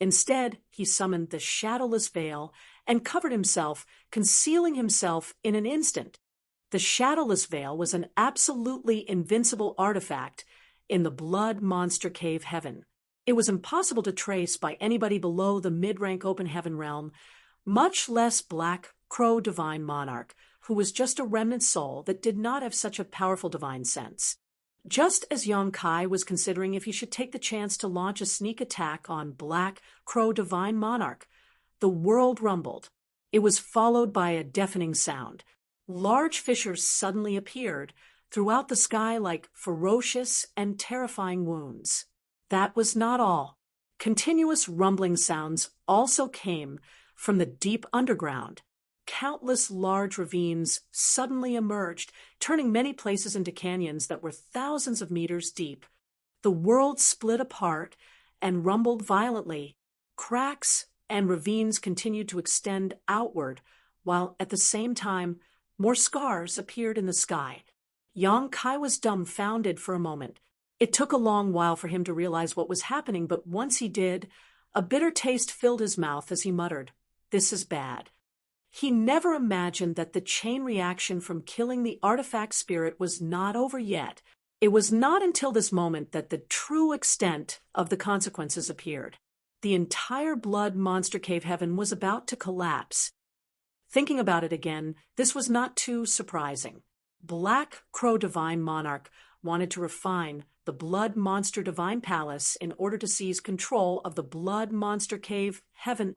Speaker 1: Instead, he summoned the Shadowless Veil and covered himself, concealing himself in an instant. The Shadowless Veil was an absolutely invincible artifact in the Blood Monster Cave Heaven. It was impossible to trace by anybody below the mid-rank open heaven realm, much less Black Crow Divine Monarch, who was just a remnant soul that did not have such a powerful divine sense. Just as Yang Kai was considering if he should take the chance to launch a sneak attack on Black Crow Divine Monarch, the world rumbled. It was followed by a deafening sound. Large fissures suddenly appeared throughout the sky like ferocious and terrifying wounds. That was not all. Continuous rumbling sounds also came from the deep underground. Countless large ravines suddenly emerged, turning many places into canyons that were thousands of meters deep. The world split apart and rumbled violently. Cracks and ravines continued to extend outward, while at the same time, more scars appeared in the sky. Yang Kai was dumbfounded for a moment. It took a long while for him to realize what was happening, but once he did, a bitter taste filled his mouth as he muttered, "This is bad." He never imagined that the chain reaction from killing the artifact spirit was not over yet. It was not until this moment that the true extent of the consequences appeared. The entire Blood Monster Cave Heaven was about to collapse. Thinking about it again, this was not too surprising. Black Crow Divine Monarch wanted to refine the Blood Monster Divine Palace in order to seize control of the Blood Monster Cave Heaven.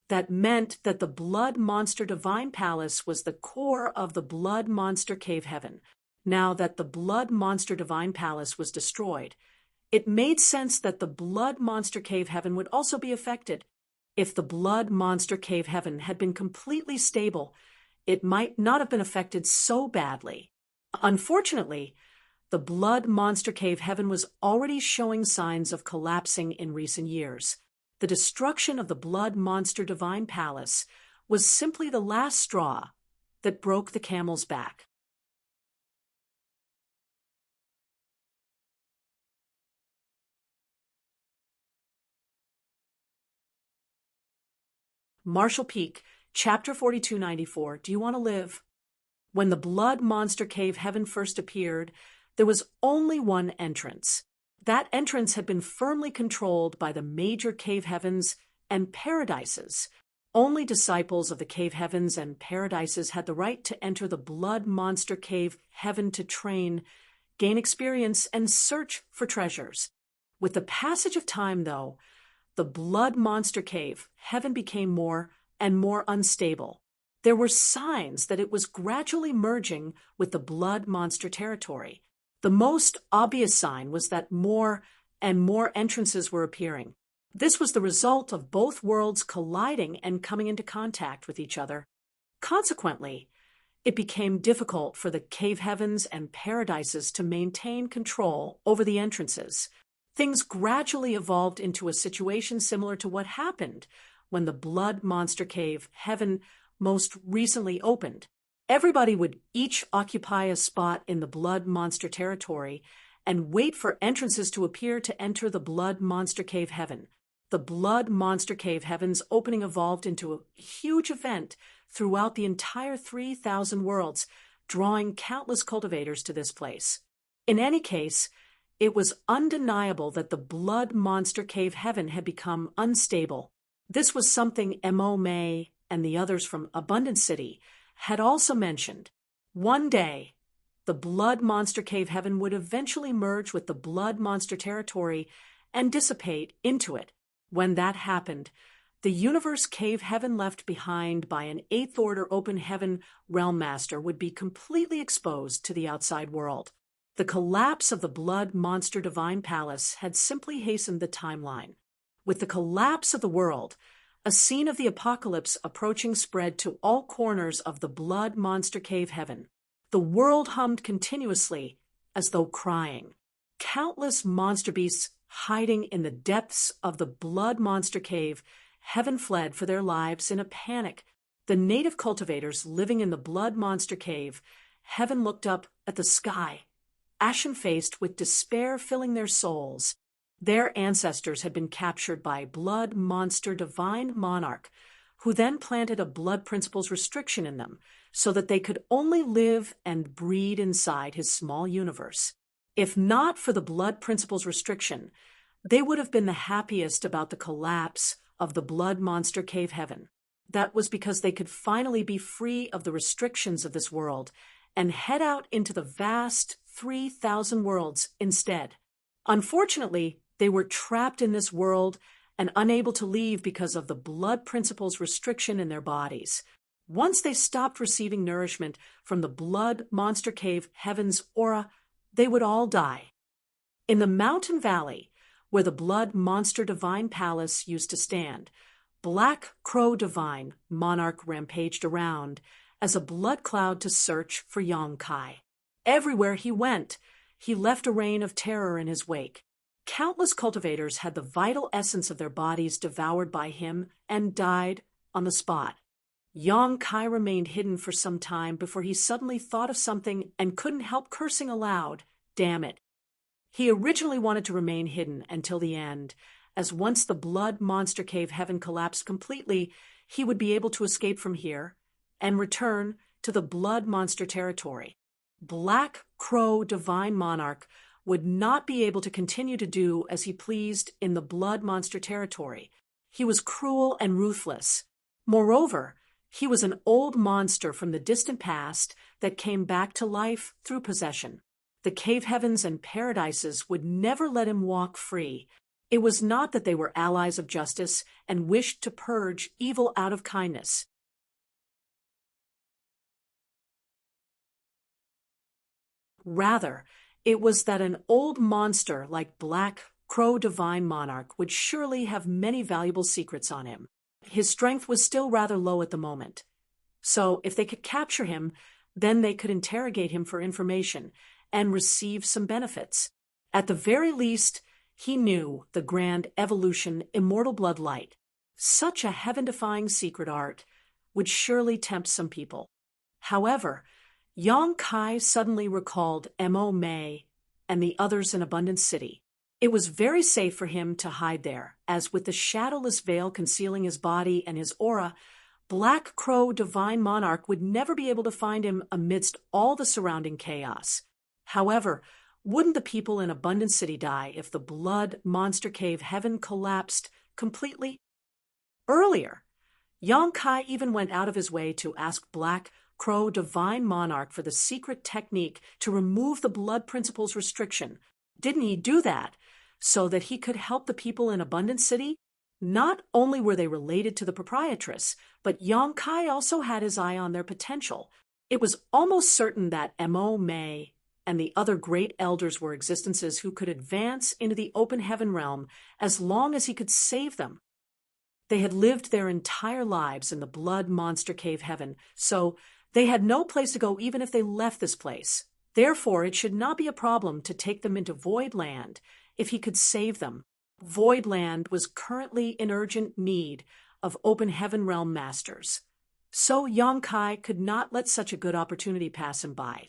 Speaker 1: That meant that the Blood Monster Divine Palace was the core of the Blood Monster Cave Heaven. Now that the Blood Monster Divine Palace was destroyed, it made sense that the Blood Monster Cave Heaven would also be affected. If the Blood Monster Cave Heaven had been completely stable, it might not have been affected so badly. Unfortunately, the Blood Monster Cave Heaven was already showing signs of collapsing in recent years. The destruction of the Blood Monster Divine Palace was simply the last straw that broke the camel's back. Marshall Peak, Chapter 4294, Do You Want to Live? When the Blood Monster Cave Heaven first appeared, there was only one entrance. That entrance had been firmly controlled by the major cave heavens and paradises. Only disciples of the cave heavens and paradises had the right to enter the Blood Monster Cave Heaven to train, gain experience, and search for treasures. With the passage of time, though, the Blood Monster Cave Heaven became more and more unstable. There were signs that it was gradually merging with the Blood Monster territory. The most obvious sign was that more and more entrances were appearing. This was the result of both worlds colliding and coming into contact with each other. Consequently, it became difficult for the cave heavens and paradises to maintain control over the entrances. Things gradually evolved into a situation similar to what happened when the Blood Monster Cave Heaven most recently opened. Everybody would each occupy a spot in the Blood Monster territory and wait for entrances to appear to enter the Blood Monster Cave Heaven. The Blood Monster Cave Heaven's opening evolved into a huge event throughout the entire 3,000 worlds, drawing countless cultivators to this place. In any case, it was undeniable that the Blood Monster Cave Heaven had become unstable. This was something Mo May and the others from Abundant City had also mentioned. One day, the Blood Monster Cave Heaven would eventually merge with the Blood Monster territory and dissipate into it. When that happened, the universe cave heaven left behind by an Eighth Order Open Heaven Realm Master would be completely exposed to the outside world. The collapse of the Blood Monster Divine Palace had simply hastened the timeline. With the collapse of the world, a scene of the apocalypse approaching spread to all corners of the Blood Monster Cave Heaven. The world hummed continuously, as though crying. Countless monster beasts Hiding in the depths of the blood monster cave, Heaven fled for their lives in a panic. The native cultivators living in the blood monster cave, Heaven looked up at the sky, ashen-faced with despair filling their souls. Their ancestors had been captured by blood monster divine monarch, who then planted a blood principles restriction in them so that they could only live and breed inside his small universe. If not for the blood principles restriction, they would have been the happiest about the collapse of the blood monster cave heaven. That was because they could finally be free of the restrictions of this world and head out into the vast 3,000 worlds instead. Unfortunately, they were trapped in this world and unable to leave because of the blood principles restriction in their bodies. Once they stopped receiving nourishment from the blood monster cave heaven's aura, they would all die. In the mountain valley, where the blood monster divine palace used to stand, Black Crow Divine Monarch rampaged around as a blood cloud to search for Yong-kai. Everywhere he went, he left a reign of terror in his wake. Countless cultivators had the vital essence of their bodies devoured by him and died on the spot. Yong-kai remained hidden for some time before he suddenly thought of something and couldn't help cursing aloud. Damn it. He originally wanted to remain hidden until the end, as once the blood monster cave heaven collapsed completely, he would be able to escape from here and return to the blood monster territory. Black Crow Divine Monarch would not be able to continue to do as he pleased in the blood monster territory. He was cruel and ruthless. Moreover, he was an old monster from the distant past that came back to life through possession. The cave heavens and paradises would never let him walk free. It was not that they were allies of justice and wished to purge evil out of kindness. Rather, it was that an old monster like Black Crow Divine Monarch would surely have many valuable secrets on him. His strength was still rather low at the moment. So, if they could capture him, then they could interrogate him for information and receive some benefits. At the very least, he knew the grand evolution immortal blood light. Such a heaven-defying secret art would surely tempt some people. However, Yong-kai suddenly recalled Mo Mei and the others in Abundance City. It was very safe for him to hide there, as with the shadowless veil concealing his body and his aura, Black Crow Divine Monarch would never be able to find him amidst all the surrounding chaos. However, wouldn't the people in Abundance City die if the blood monster cave heaven collapsed completely? Earlier, Yong-kai even went out of his way to ask Black Crow Divine Monarch for the secret technique to remove the blood principles restriction. Didn't he do that so that he could help the people in Abundance City? Not only were they related to the proprietress, but Yong-kai also had his eye on their potential. It was almost certain that Mo Mei and the other great elders were existences who could advance into the open heaven realm as long as he could save them. They had lived their entire lives in the blood monster cave heaven, so they had no place to go even if they left this place. Therefore, it should not be a problem to take them into Void Land if he could save them. Void Land was currently in urgent need of open heaven realm masters. So Yong-kai could not let such a good opportunity pass him by.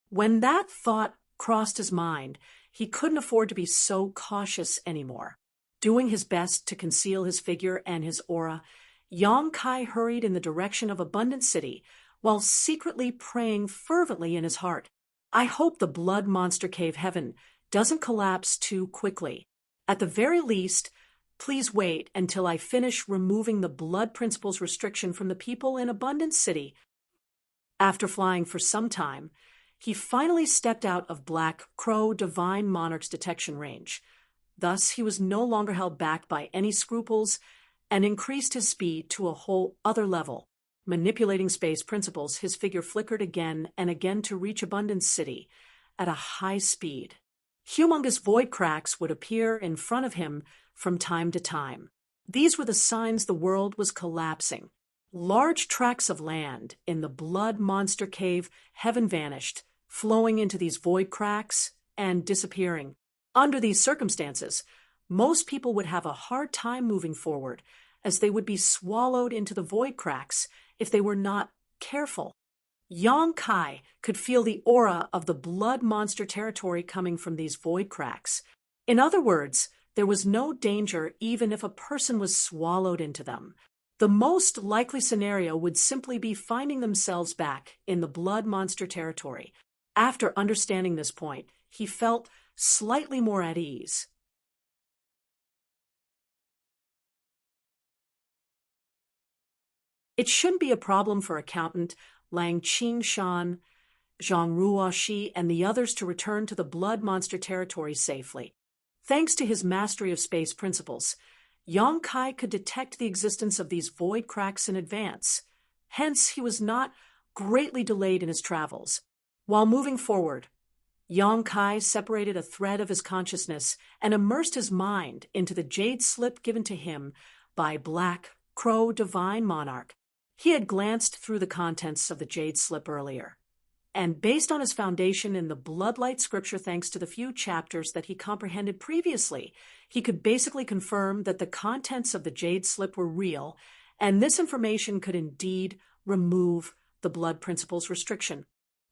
Speaker 1: When that thought crossed his mind, he couldn't afford to be so cautious anymore. Doing his best to conceal his figure and his aura, Yong-kai hurried in the direction of Abundance City while secretly praying fervently in his heart. I hope the blood monster cave heaven doesn't collapse too quickly. At the very least, please wait until I finish removing the blood principles restriction from the people in Abundance City. After flying for some time, he finally stepped out of Black Crow Divine Monarch's detection range. Thus, he was no longer held back by any scruples and increased his speed to a whole other level. Manipulating space principles, his figure flickered again and again to reach Abundance City at a high speed. Humongous void cracks would appear in front of him from time to time. These were the signs the world was collapsing. Large tracts of land in the blood monster cave heaven vanished, flowing into these void cracks and disappearing. Under these circumstances, most people would have a hard time moving forward, as they would be swallowed into the void cracks if they were not careful. Yang Kai could feel the aura of the blood monster territory coming from these void cracks. In other words, there was no danger even if a person was swallowed into them. The most likely scenario would simply be finding themselves back in the blood monster territory. After understanding this point, he felt slightly more at ease. It shouldn't be a problem for accountant Lang Qing-shan, Zhang Ruoxi, and the others to return to the blood monster territory safely. Thanks to his mastery of space principles, Yang Kai could detect the existence of these void cracks in advance. Hence, he was not greatly delayed in his travels. While moving forward, Yang Kai separated a thread of his consciousness and immersed his mind into the jade slip given to him by Black Crow Divine Monarch. He had glanced through the contents of the jade slip earlier, and based on his foundation in the Bloodlight scripture, thanks to the few chapters that he comprehended previously, he could basically confirm that the contents of the jade slip were real, and this information could indeed remove the blood principle's restriction.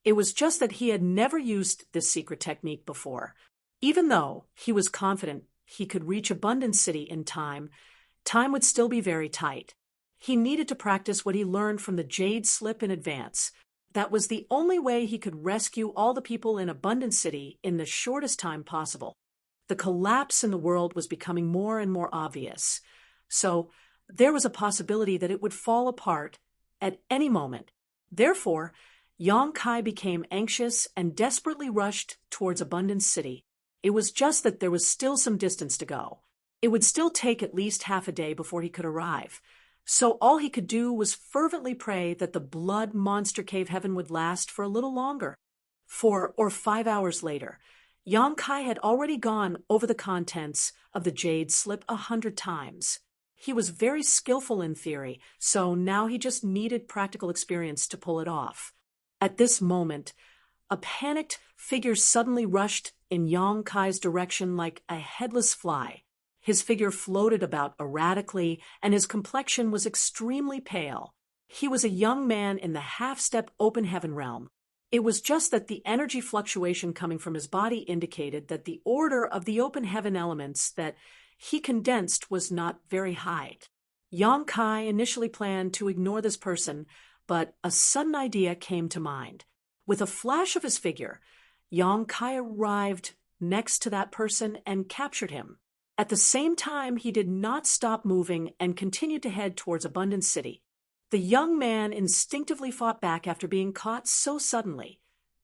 Speaker 1: It was just that he had never used this secret technique before. Even though he was confident he could reach Abundance City in time would still be very tight. He needed to practice what he learned from the jade slip in advance. That was the only way he could rescue all the people in Abundance City in the shortest time possible. The collapse in the world was becoming more and more obvious, so there was a possibility that it would fall apart at any moment. Therefore, Yang Kai became anxious and desperately rushed towards Abundance City. It was just that there was still some distance to go. It would still take at least half a day before he could arrive. So all he could do was fervently pray that the blood monster cave heaven would last for a little longer. 4 or 5 hours later, Yang Kai had already gone over the contents of the jade slip 100 times. He was very skillful in theory, so now he just needed practical experience to pull it off. At this moment, a panicked figure suddenly rushed in Yang Kai's direction like a headless fly. His figure floated about erratically, and his complexion was extremely pale. He was a young man in the half-step open heaven realm. It was just that the energy fluctuation coming from his body indicated that the order of the open heaven elements that he condensed was not very high. Yang Kai initially planned to ignore this person, but a sudden idea came to mind. With a flash of his figure, Yang Kai arrived next to that person and captured him. At the same time, he did not stop moving and continued to head towards Abundance City. The young man instinctively fought back after being caught so suddenly.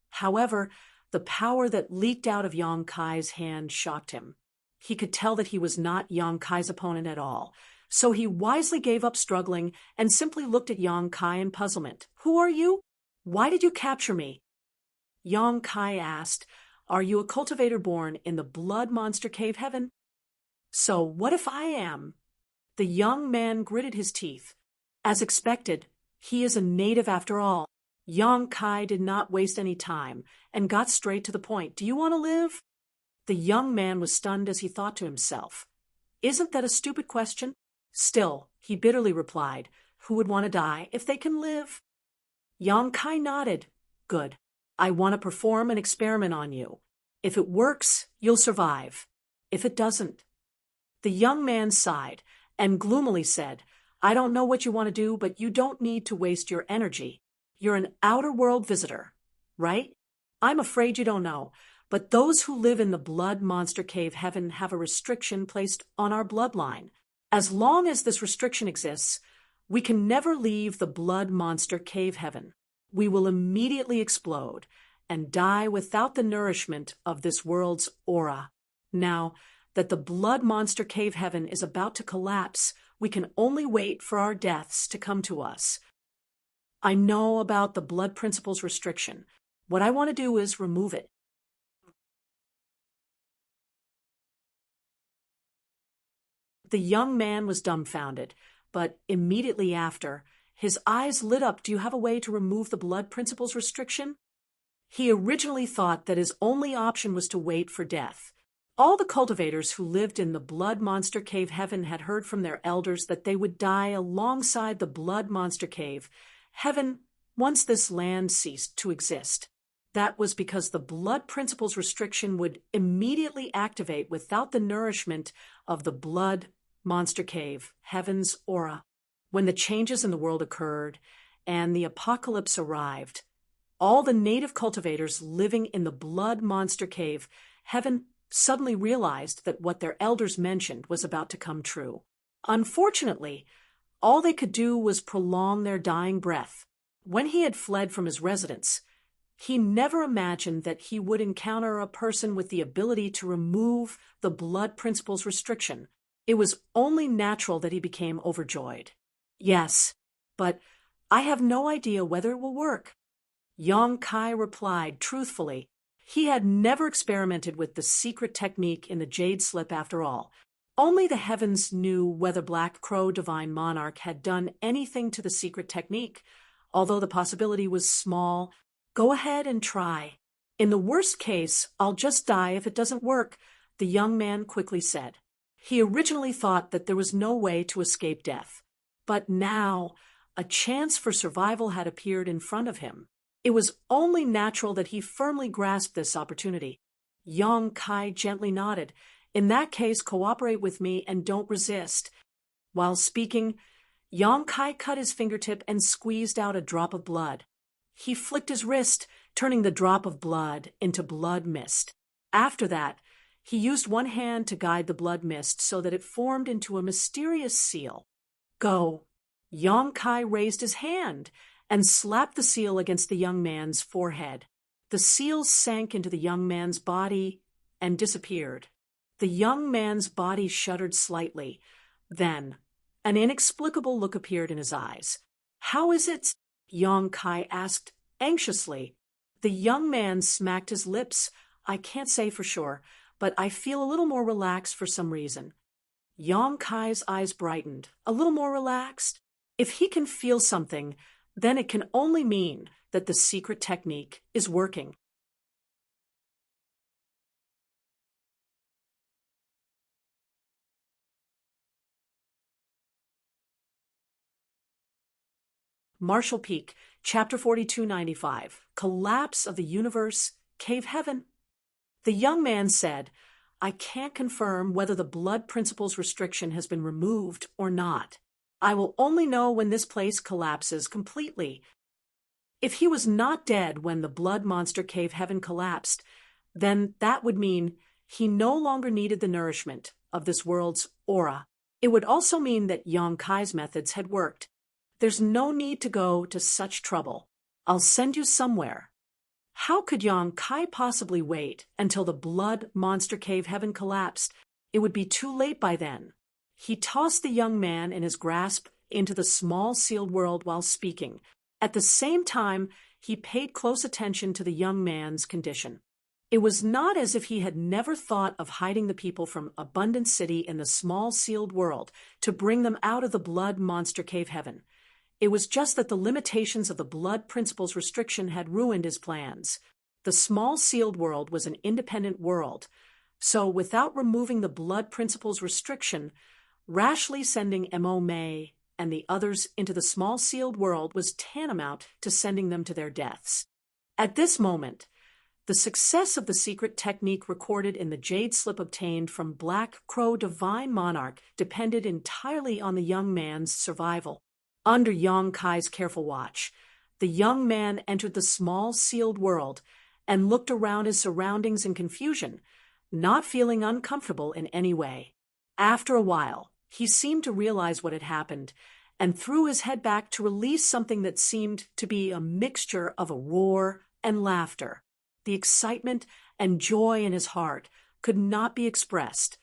Speaker 1: However, the power that leaked out of Yang Kai's hand shocked him. He could tell that he was not Yang Kai's opponent at all, so he wisely gave up struggling and simply looked at Yang Kai in puzzlement. "Who are you? Why did you capture me?" Yang Kai asked, "Are you a cultivator born in the blood monster cave heaven?" "So what if I am?" The young man gritted his teeth. As expected, he is a native after all. Yang Kai did not waste any time and got straight to the point. "Do you want to live?" The young man was stunned as he thought to himself, "Isn't that a stupid question?" Still, he bitterly replied, "Who would want to die if they can live?" Yang Kai nodded. "Good. I want to perform an experiment on you. If it works, you'll survive. If it doesn't..." The young man sighed and gloomily said, "I don't know what you want to do, but you don't need to waste your energy. You're an outer world visitor, right? I'm afraid you don't know, but those who live in the blood monster cave heaven have a restriction placed on our bloodline. As long as this restriction exists, we can never leave the blood monster cave heaven. We will immediately explode and die without the nourishment of this world's aura. Now that the blood monster cave heaven is about to collapse, we can only wait for our deaths to come to us. I know about the blood principle's restriction. What I want to do is remove it." The young man was dumbfounded, but immediately after, his eyes lit up. "Do you have a way to remove the blood principle's restriction?" He originally thought that his only option was to wait for death. All the cultivators who lived in the Blood Monster Cave Heaven had heard from their elders that they would die alongside the Blood Monster Cave Heaven once this land ceased to exist. That was because the blood principles restriction would immediately activate without the nourishment of the Blood Monster Cave Heaven's aura. When the changes in the world occurred and the apocalypse arrived, all the native cultivators living in the Blood Monster Cave Heaven suddenly realized that what their elders mentioned was about to come true. Unfortunately, all they could do was prolong their dying breath. When he had fled from his residence, he never imagined that he would encounter a person with the ability to remove the blood principles restriction. It was only natural that he became overjoyed. Yes, but I have no idea whether it will work. Yong Kai replied truthfully. He had never experimented with the secret technique in the Jade Slip after all. Only the heavens knew whether Black Crow Divine Monarch had done anything to the secret technique. Although the possibility was small, go ahead and try. In the worst case, I'll just die if it doesn't work, the young man quickly said. He originally thought that there was no way to escape death. But now, a chance for survival had appeared in front of him. It was only natural that he firmly grasped this opportunity. Yong Kai gently nodded. In that case, cooperate with me and don't resist. While speaking, Yong Kai cut his fingertip and squeezed out a drop of blood. He flicked his wrist, turning the drop of blood into blood mist. After that, he used one hand to guide the blood mist so that it formed into a mysterious seal. Go. Yong Kai raised his hand and slapped the seal against the young man's forehead. The seal sank into the young man's body and disappeared. The young man's body shuddered slightly. Then, an inexplicable look appeared in his eyes. How is it? Yong Kai asked anxiously. The young man smacked his lips. I can't say for sure, but I feel a little more relaxed for some reason. Yong Kai's eyes brightened. A little more relaxed? If he can feel something, then it can only mean that the secret technique is working. Marshall Peak, Chapter 4295, Collapse of the Universe, Cave Heaven. The young man said, I can't confirm whether the blood principles restriction has been removed or not. I will only know when this place collapses completely. If he was not dead when the Blood Monster Cave Heaven collapsed, then that would mean he no longer needed the nourishment of this world's aura. It would also mean that Yong Kai's methods had worked. There's no need to go to such trouble. I'll send you somewhere. How could Yong Kai possibly wait until the Blood Monster Cave Heaven collapsed? It would be too late by then. He tossed the young man in his grasp into the small sealed world while speaking. At the same time, he paid close attention to the young man's condition. It was not as if he had never thought of hiding the people from Abundant City in the small sealed world to bring them out of the Blood Monster Cave Heaven. It was just that the limitations of the blood principles restriction had ruined his plans. The small sealed world was an independent world, so without removing the blood principles restriction, rashly sending Mo May and the others into the small sealed world was tantamount to sending them to their deaths. At this moment, the success of the secret technique recorded in the Jade Slip obtained from Black Crow Divine Monarch depended entirely on the young man's survival. Under Yong Kai's careful watch, the young man entered the small sealed world and looked around his surroundings in confusion, not feeling uncomfortable in any way. After a while, he seemed to realize what had happened and threw his head back to release something that seemed to be a mixture of a roar and laughter. The excitement and joy in his heart could not be expressed.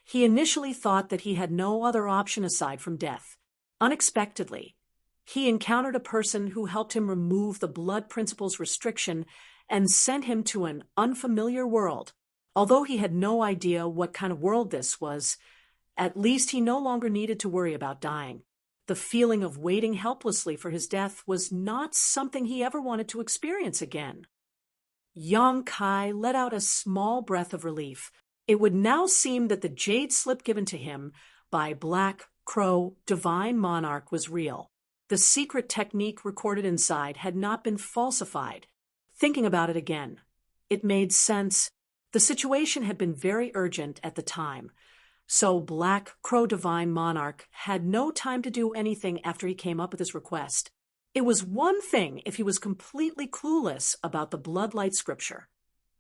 Speaker 1: He initially thought that he had no other option aside from death. Unexpectedly, he encountered a person who helped him remove the blood principles restriction and sent him to an unfamiliar world. Although he had no idea what kind of world this was, at least he no longer needed to worry about dying. The feeling of waiting helplessly for his death was not something he ever wanted to experience again. Yong Kai let out a small breath of relief. It would now seem that the jade slip given to him by Black Crow Divine Monarch was real. The secret technique recorded inside had not been falsified. Thinking about it again, it made sense. The situation had been very urgent at the time, so Black Crow Divine Monarch had no time to do anything after he came up with his request. It was one thing if he was completely clueless about the Bloodlight Scripture.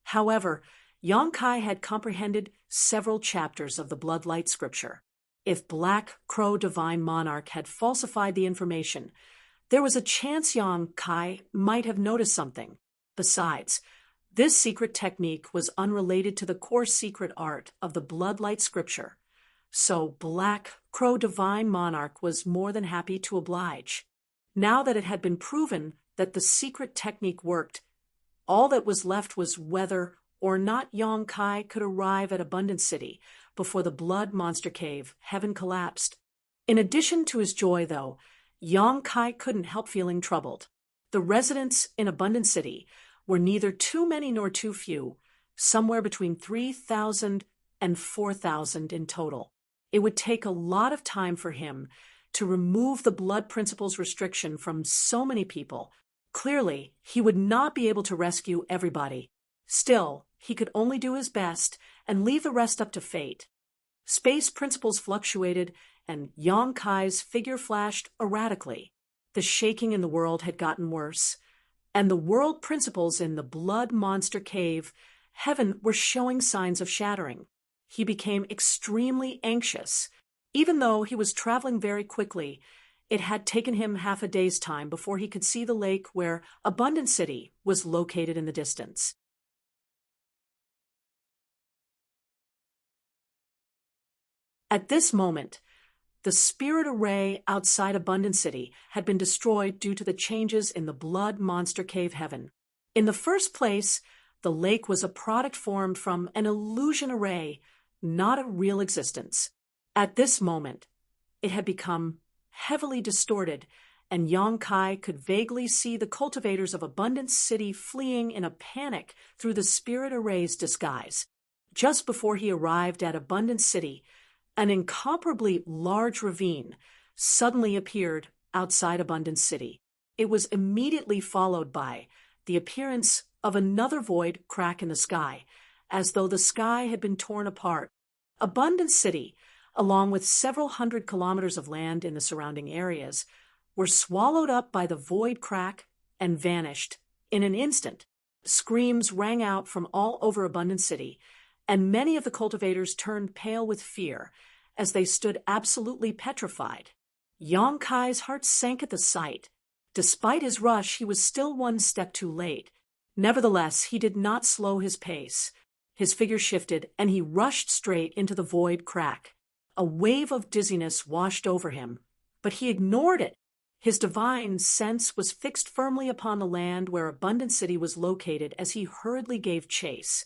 Speaker 1: However, Yang Kai had comprehended several chapters of the Bloodlight Scripture. If Black Crow Divine Monarch had falsified the information, there was a chance Yang Kai might have noticed something. Besides, this secret technique was unrelated to the core secret art of the Bloodlight Scripture, so Black Crow Divine Monarch was more than happy to oblige. Now that it had been proven that the secret technique worked, all that was left was whether or not Yang Kai could arrive at Abundant City before the Blood Monster Cave Heaven collapsed. In addition to his joy, though, Yang Kai couldn't help feeling troubled. The residents in Abundant City were neither too many nor too few, somewhere between 3,000 and 4,000 in total. It would take a lot of time for him to remove the blood principle's restriction from so many people. Clearly, he would not be able to rescue everybody. Still, he could only do his best and leave the rest up to fate. Space principles fluctuated, and Yang Kai's figure flashed erratically. The shaking in the world had gotten worse, and the world principles in the Blood Monster Cave Heaven were showing signs of shattering. He became extremely anxious. Even though he was traveling very quickly, it had taken him half a day's time before he could see the lake where Abundant City was located in the distance. At this moment, the spirit array outside Abundant City had been destroyed due to the changes in the Blood Monster Cave Heaven. In the first place, the lake was a product formed from an illusion array, not a real existence. At this moment, it had become heavily distorted, and Yang Kai could vaguely see the cultivators of Abundant City fleeing in a panic through the spirit array's disguise. Just before he arrived at Abundant City, an incomparably large ravine suddenly appeared outside Abundant City. It was immediately followed by the appearance of another void crack in the sky, as though the sky had been torn apart. Abundant City, along with several hundred kilometers of land in the surrounding areas, were swallowed up by the void crack and vanished in an instant. Screams rang out from all over Abundant City, and many of the cultivators turned pale with fear as they stood absolutely petrified. Yang Kai's heart sank at the sight. Despite his rush, he was still one step too late. Nevertheless, he did not slow his pace. His figure shifted, and he rushed straight into the void crack. A wave of dizziness washed over him, but he ignored it. His divine sense was fixed firmly upon the land where Abundant City was located as he hurriedly gave chase.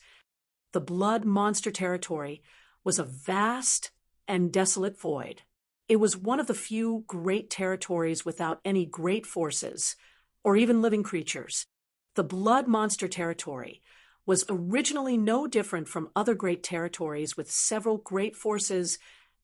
Speaker 1: The Blood Monster territory was a vast and desolate void. It was one of the few great territories without any great forces, or even living creatures. The Blood Monster territory was originally no different from other great territories with several great forces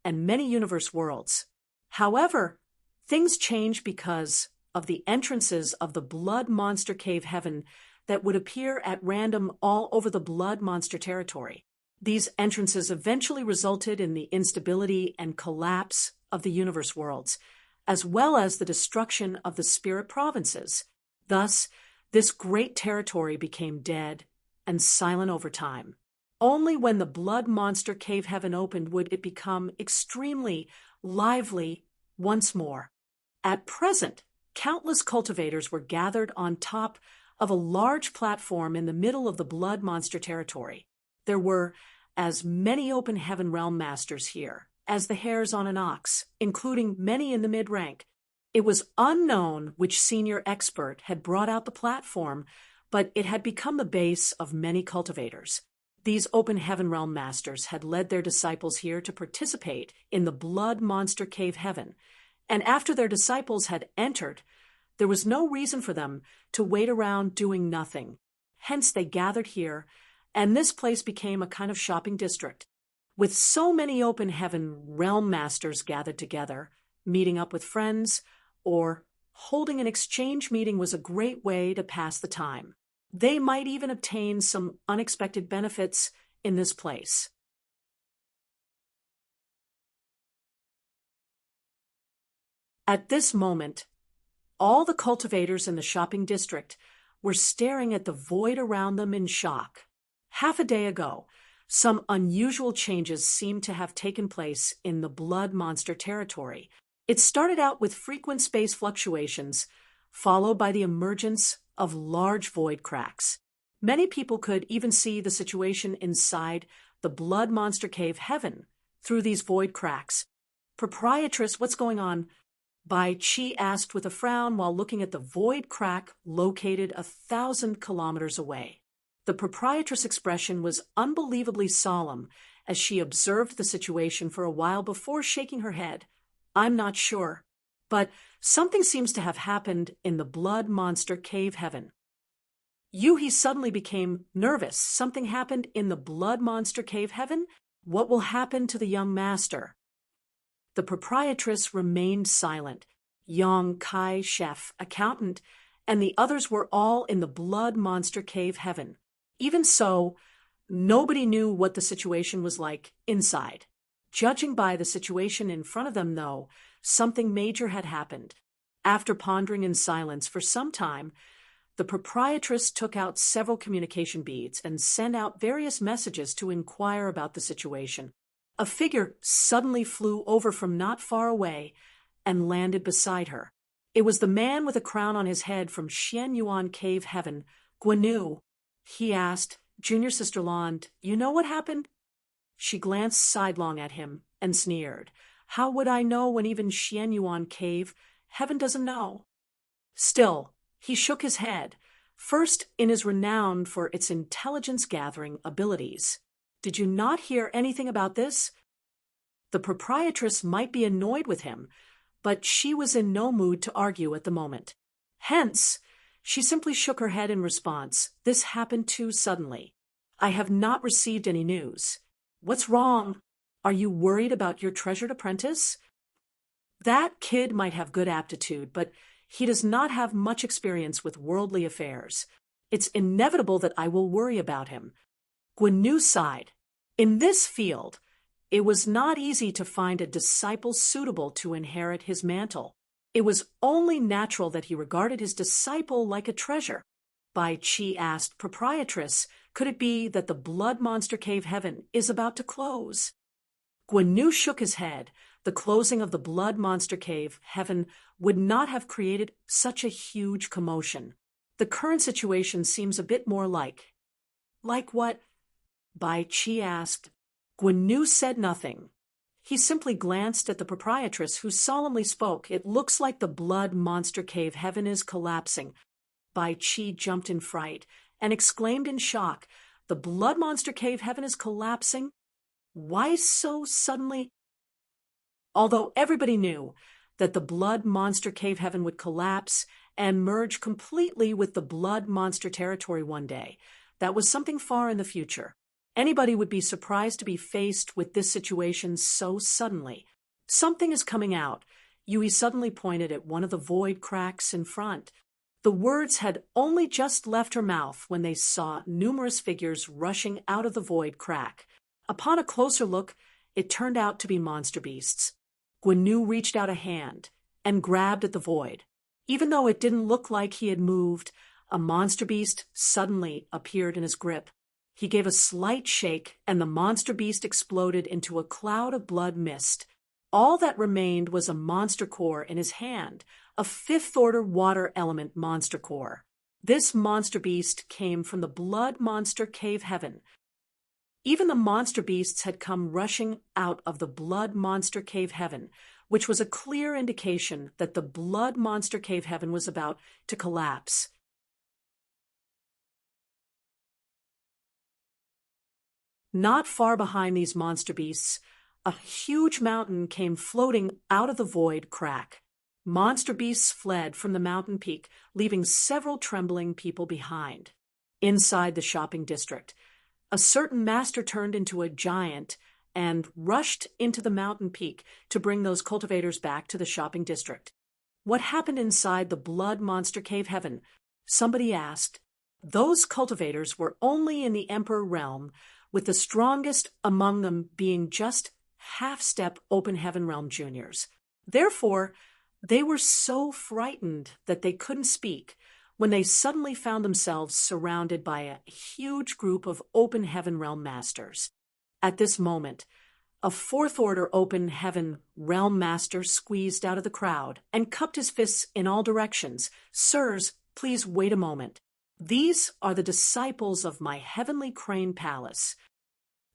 Speaker 1: and many universe worlds. However, things changed because of the entrances of the Blood Monster Cave Heaven that would appear at random all over the Blood Monster territory. These entrances eventually resulted in the instability and collapse of the universe worlds, as well as the destruction of the spirit provinces. Thus, this great territory became dead and silent over time. Only when the Blood Monster Cave Heaven opened would it become extremely lively once more. At present, countless cultivators were gathered on top of a large platform in the middle of the Blood Monster territory. There were as many open heaven realm masters here as the hairs on an ox, including many in the mid-rank. It was unknown which senior expert had brought out the platform, but it had become the base of many cultivators. These open heaven realm masters had led their disciples here to participate in the Blood Monster Cave Heaven, and after their disciples had entered, there was no reason for them to wait around doing nothing. Hence they gathered here and this place became a kind of shopping district. With so many open heaven realm masters gathered together, meeting up with friends or holding an exchange meeting was a great way to pass the time. They might even obtain some unexpected benefits in this place. At this moment, all the cultivators in the shopping district were staring at the void around them in shock. Half a day ago, some unusual changes seemed to have taken place in the blood monster territory. It started out with frequent space fluctuations, followed by the emergence of large void cracks. Many people could even see the situation inside the blood monster cave heaven through these void cracks. "Proprietress, what's going on?" Bai Chi asked with a frown while looking at the void crack located 1,000 kilometers away. The proprietress' expression was unbelievably solemn as she observed the situation for a while before shaking her head. "I'm not sure, but something seems to have happened in the blood monster cave heaven." Yuhi suddenly became nervous. Something happened in the blood monster cave heaven? What will happen to the young master? The proprietress remained silent. Yang Kai, chef, accountant, and the others were all in the blood monster cave heaven. Even so, nobody knew what the situation was like inside. Judging by the situation in front of them, though, something major had happened. After pondering in silence for some time, the proprietress took out several communication beads and sent out various messages to inquire about the situation. A figure suddenly flew over from not far away and landed beside her. It was the man with a crown on his head from Xianyuan Cave Heaven, Guanu. He asked, "Junior Sister Lond, you know what happened?" She glanced sidelong at him and sneered. "How would I know when even Xianyuan Cave Heaven doesn't know?" Still, he shook his head. First, in his renown for its intelligence-gathering abilities. "Did you not hear anything about this?" The proprietress might be annoyed with him, but she was in no mood to argue at the moment. Hence, she simply shook her head in response. "This happened too suddenly. I have not received any news." "What's wrong? Are you worried about your treasured apprentice?" "That kid might have good aptitude, but he does not have much experience with worldly affairs. It's inevitable that I will worry about him." Guanu sighed. In this field, it was not easy to find a disciple suitable to inherit his mantle. It was only natural that he regarded his disciple like a treasure. Bai Chi asked, "Proprietress, could it be that the blood monster cave heaven is about to close?" Guanu shook his head. The closing of the blood monster cave heaven would not have created such a huge commotion. The current situation seems a bit more like. "Like what?" Bai Chi asked. Guanu said nothing. He simply glanced at the proprietress, who solemnly spoke. "It looks like the blood monster cave heaven is collapsing." Bai Chi jumped in fright and exclaimed in shock, "The blood monster cave heaven is collapsing? Why so suddenly?" Although everybody knew that the blood monster cave heaven would collapse and merge completely with the blood monster territory one day, that was something far in the future. Anybody would be surprised to be faced with this situation so suddenly. "Something is coming out." Yui suddenly pointed at one of the void cracks in front. The words had only just left her mouth when they saw numerous figures rushing out of the void crack. Upon a closer look, it turned out to be monster beasts. Guanu reached out a hand and grabbed at the void. Even though it didn't look like he had moved, a monster beast suddenly appeared in his grip. He gave a slight shake, and the monster beast exploded into a cloud of blood mist. All that remained was a monster core in his hand, a fifth-order water element monster core. This monster beast came from the blood monster cave heaven. Even the monster beasts had come rushing out of the blood monster cave heaven, which was a clear indication that the blood monster cave heaven was about to collapse. Not far behind these monster beasts, a huge mountain came floating out of the void crack. Monster beasts fled from the mountain peak, leaving several trembling people behind. Inside the shopping district, A certain master turned into a giant and rushed into the mountain peak to bring those cultivators back to the shopping district. What happened inside the blood monster cave heaven? Somebody asked. Those cultivators were only in the Emperor realm, with the strongest among them being just half-step open heaven realm juniors. Therefore, they were so frightened that they couldn't speak when they suddenly found themselves surrounded by a huge group of open heaven realm masters. At this moment, a fourth order open heaven realm master squeezed out of the crowd and cupped his fists in all directions. Sirs, please wait a moment. These are the disciples of my heavenly crane palace.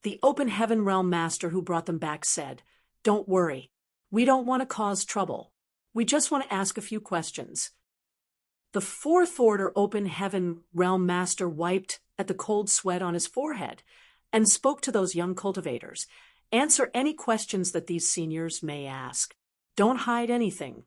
Speaker 1: The open heaven realm master who brought them back said, "Don't worry. We don't want to cause trouble. We just want to ask a few questions." The fourth order open heaven realm master wiped at the cold sweat on his forehead and spoke to those young cultivators. "Answer any questions that these seniors may ask. Don't hide anything."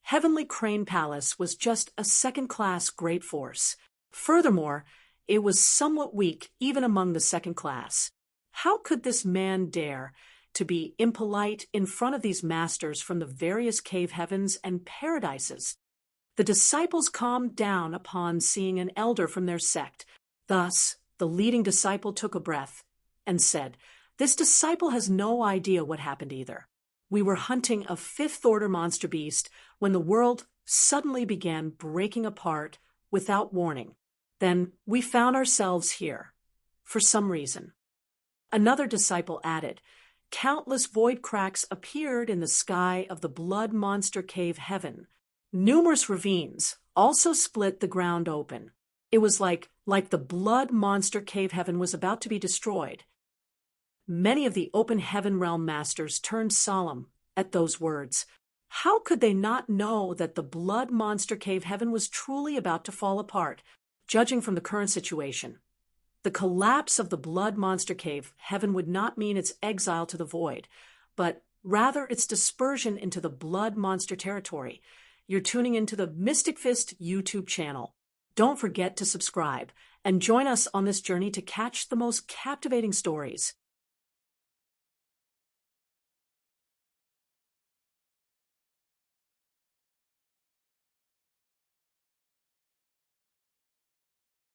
Speaker 1: Heavenly Crane Palace was just a second-class great force. Furthermore, it was somewhat weak even among the second class. How could this man dare to be impolite in front of these masters from the various cave heavens and paradises? The disciples calmed down upon seeing an elder from their sect. Thus, the leading disciple took a breath and said, "This disciple has no idea what happened either. We were hunting a fifth-order monster beast when the world suddenly began breaking apart without warning. Then we found ourselves here, for some reason." Another disciple added, "Countless void cracks appeared in the sky of the blood monster cave heaven. Numerous ravines also split the ground open. It was like the blood monster cave heaven was about to be destroyed." Many of the open heaven realm masters turned solemn at those words. How could they not know that the blood monster cave heaven was truly about to fall apart, judging from the current situation? The collapse of the blood monster cave heaven would not mean its exile to the void, but rather its dispersion into the blood monster territory. You're tuning into the Mystic Fist YouTube channel. Don't forget to subscribe and join us on this journey to catch the most captivating stories.